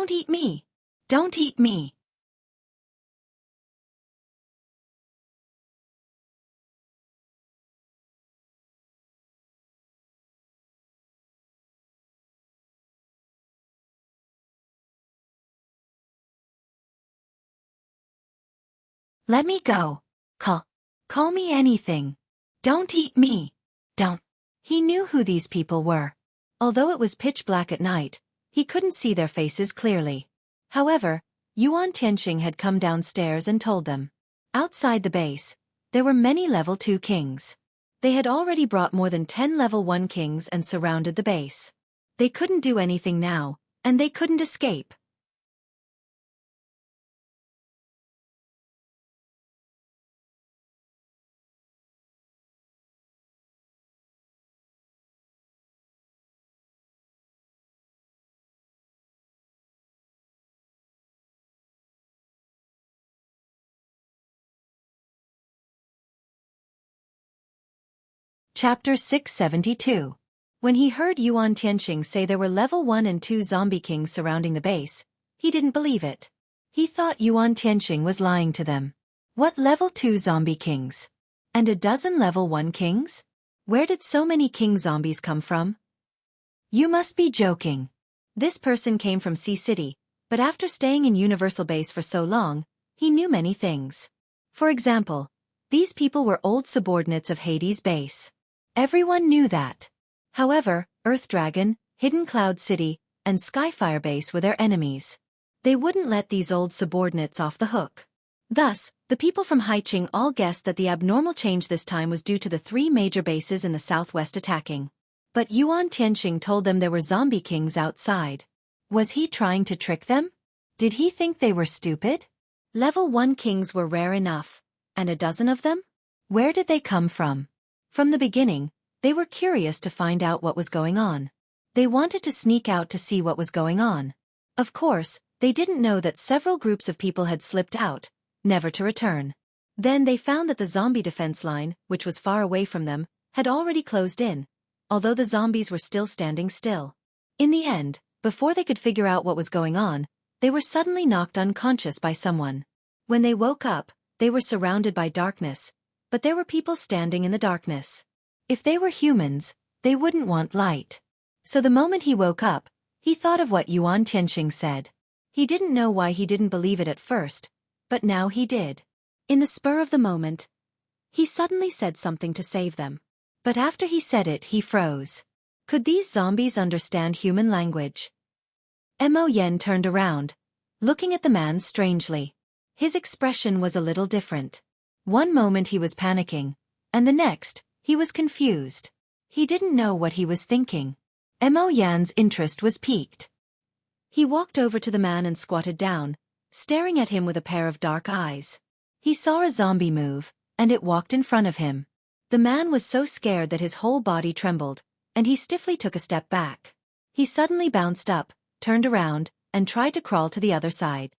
eat me! Don't eat me!" "Let me go. Call me anything. Don't eat me. Don't." He knew who these people were. Although it was pitch black at night, he couldn't see their faces clearly. However, Yuan Tianxing had come downstairs and told them. Outside the base, there were many level 2 kings. They had already brought more than 10 level 1 kings and surrounded the base. They couldn't do anything now, and they couldn't escape. Chapter 672. When he heard Yuan Tianxing say there were level 1 and 2 zombie kings surrounding the base, he didn't believe it. He thought Yuan Tianxing was lying to them. What level 2 zombie kings? And a dozen level 1 kings? Where did so many king zombies come from? You must be joking. This person came from Sea City, but after staying in Universal Base for so long, he knew many things. For example, these people were old subordinates of Hades Base. Everyone knew that. However, Earth Dragon, Hidden Cloud City, and Skyfire Base were their enemies. They wouldn't let these old subordinates off the hook. Thus, the people from Haiqing all guessed that the abnormal change this time was due to the 3 major bases in the southwest attacking. But Yuan Tianxing told them there were zombie kings outside. Was he trying to trick them? Did he think they were stupid? Level 1 kings were rare enough. And a dozen of them? Where did they come from? From the beginning, they were curious to find out what was going on. They wanted to sneak out to see what was going on. Of course, they didn't know that several groups of people had slipped out, never to return. Then they found that the zombie defense line, which was far away from them, had already closed in, although the zombies were still standing still. In the end, before they could figure out what was going on, they were suddenly knocked unconscious by someone. When they woke up, they were surrounded by darkness, but there were people standing in the darkness. If they were humans, they wouldn't want light. So the moment he woke up, he thought of what Yuan Tianxing said. He didn't know why he didn't believe it at first, but now he did. In the spur of the moment, he suddenly said something to save them. But after he said it, he froze. Could these zombies understand human language? Mo Yen turned around, looking at the man strangely. His expression was a little different. One moment he was panicking, and the next, he was confused. He didn't know what he was thinking. Mo Yan's interest was piqued. He walked over to the man and squatted down, staring at him with a pair of dark eyes. He saw a zombie move, and it walked in front of him. The man was so scared that his whole body trembled, and he stiffly took a step back. He suddenly bounced up, turned around, and tried to crawl to the other side.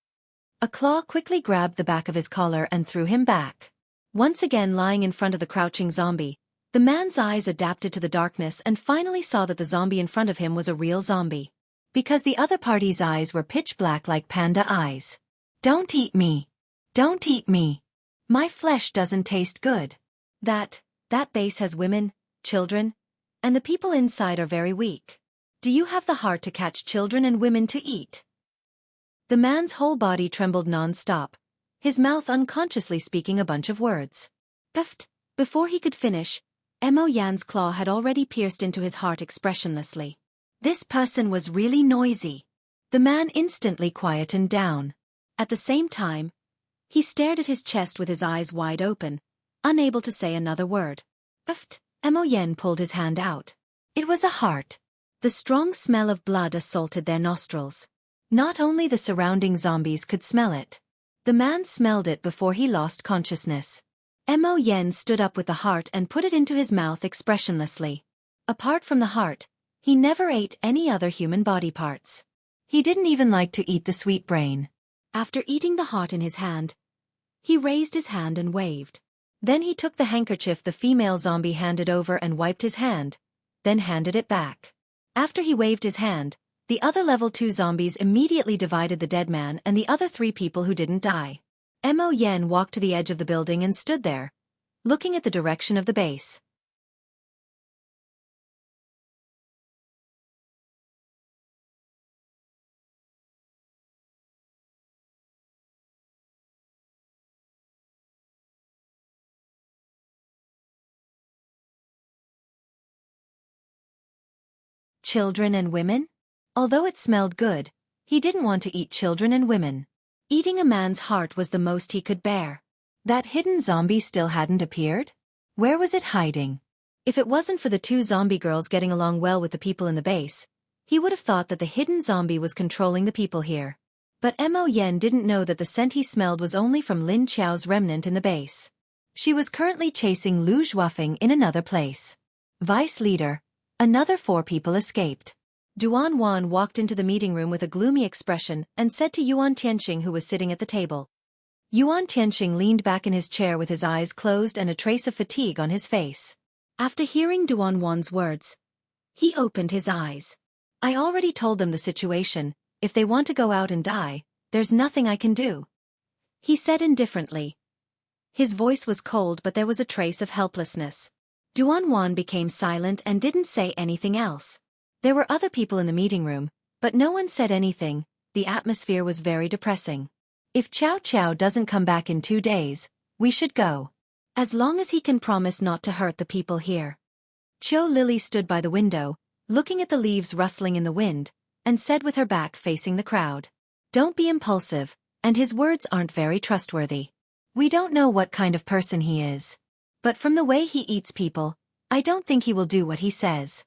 A claw quickly grabbed the back of his collar and threw him back. Once again lying in front of the crouching zombie, the man's eyes adapted to the darkness and finally saw that the zombie in front of him was a real zombie. Because the other party's eyes were pitch black like panda eyes. "Don't eat me. Don't eat me. My flesh doesn't taste good. That base has women, children, and the people inside are very weak. Do you have the heart to catch children and women to eat?" The man's whole body trembled non-stop, his mouth unconsciously speaking a bunch of words. Puffed. Before he could finish, Mo Yan's claw had already pierced into his heart expressionlessly. This person was really noisy. The man instantly quietened down. At the same time, he stared at his chest with his eyes wide open, unable to say another word. Puffed. Mo Yan pulled his hand out. It was a heart. The strong smell of blood assaulted their nostrils. Not only the surrounding zombies could smell it. The man smelled it before he lost consciousness. Mo Yen stood up with the heart and put it into his mouth expressionlessly. Apart from the heart, he never ate any other human body parts. He didn't even like to eat the sweet brain. After eating the heart in his hand, he raised his hand and waved. Then he took the handkerchief the female zombie handed over and wiped his hand, then handed it back. After he waved his hand, the other level 2 zombies immediately divided the dead man and the other 3 people who didn't die. Mo Yen walked to the edge of the building and stood there, looking at the direction of the base. Children and women? Although it smelled good, he didn't want to eat children and women. Eating a man's heart was the most he could bear. That hidden zombie still hadn't appeared? Where was it hiding? If it wasn't for the 2 zombie girls getting along well with the people in the base, he would have thought that the hidden zombie was controlling the people here. But Mo Yen didn't know that the scent he smelled was only from Lin Qiao's remnant in the base. She was currently chasing Lu Zhuafeng in another place. Vice leader, another 4 people escaped. Duan Wan walked into the meeting room with a gloomy expression and said to Yuan Tianxing, who was sitting at the table. Yuan Tianxing leaned back in his chair with his eyes closed and a trace of fatigue on his face. After hearing Duan Wan's words, he opened his eyes. "I already told them the situation. If they want to go out and die, there's nothing I can do," he said indifferently. His voice was cold, but there was a trace of helplessness. Duan Wan became silent and didn't say anything else. There were other people in the meeting room, but no one said anything. The atmosphere was very depressing. "If Chow Chow doesn't come back in 2 days, we should go. As long as he can promise not to hurt the people here." Cho Lily stood by the window, looking at the leaves rustling in the wind, and said with her back facing the crowd, "Don't be impulsive, and his words aren't very trustworthy. We don't know what kind of person he is. But from the way he eats people, I don't think he will do what he says."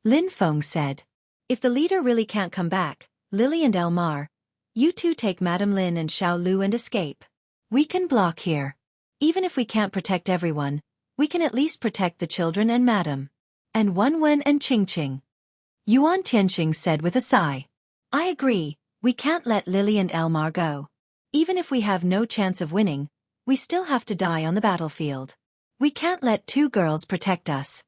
Lin Feng said, "If the leader really can't come back, Lily and Elmar, you 2 take Madame Lin and Xiao Lu and escape. We can block here. Even if we can't protect everyone, we can at least protect the children and Madame. And Wen Wen and Qing Qing." Yuan Tianxing said with a sigh, "I agree, we can't let Lily and Elmar go. Even if we have no chance of winning, we still have to die on the battlefield. We can't let 2 girls protect us.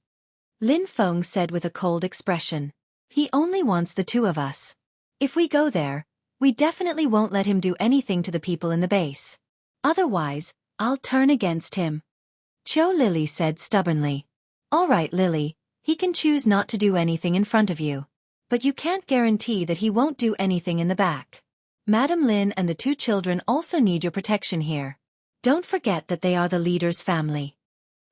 Lin Feng said with a cold expression. He only wants the 2 of us. If we go there, we definitely won't let him do anything to the people in the base. Otherwise, I'll turn against him. Cho Lily said stubbornly. All right, Lily, he can choose not to do anything in front of you. But you can't guarantee that he won't do anything in the back. Madam Lin and the 2 children also need your protection here. Don't forget that they are the leader's family.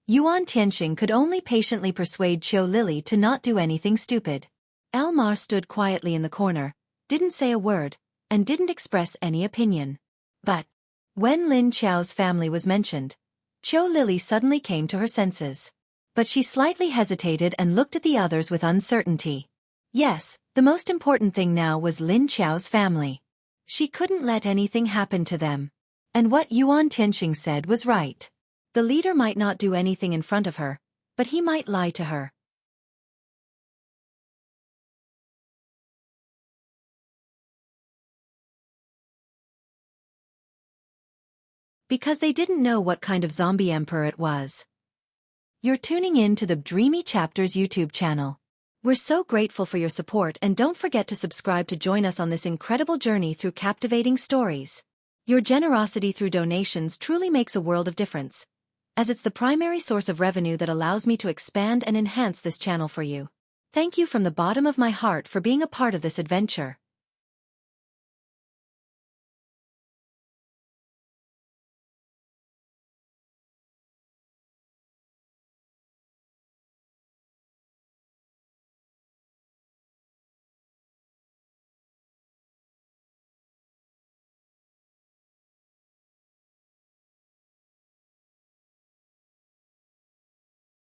Yuan Tianxing could only patiently persuade Cho Lily to not do anything stupid. Elmar stood quietly in the corner, didn't say a word, and didn't express any opinion. But when Lin Qiao's family was mentioned, Cho Lily suddenly came to her senses. But she slightly hesitated and looked at the others with uncertainty. Yes, the most important thing now was Lin Qiao's family. She couldn't let anything happen to them. And what Yuan Tianxing said was right. The leader might not do anything in front of her, but he might lie to her. Because they didn't know what kind of zombie emperor it was. You're tuning in to the Dreamy Chapters YouTube channel. We're so grateful for your support, and don't forget to subscribe to join us on this incredible journey through captivating stories. Your generosity through donations truly makes a world of difference, as it's the primary source of revenue that allows me to expand and enhance this channel for you. Thank you from the bottom of my heart for being a part of this adventure.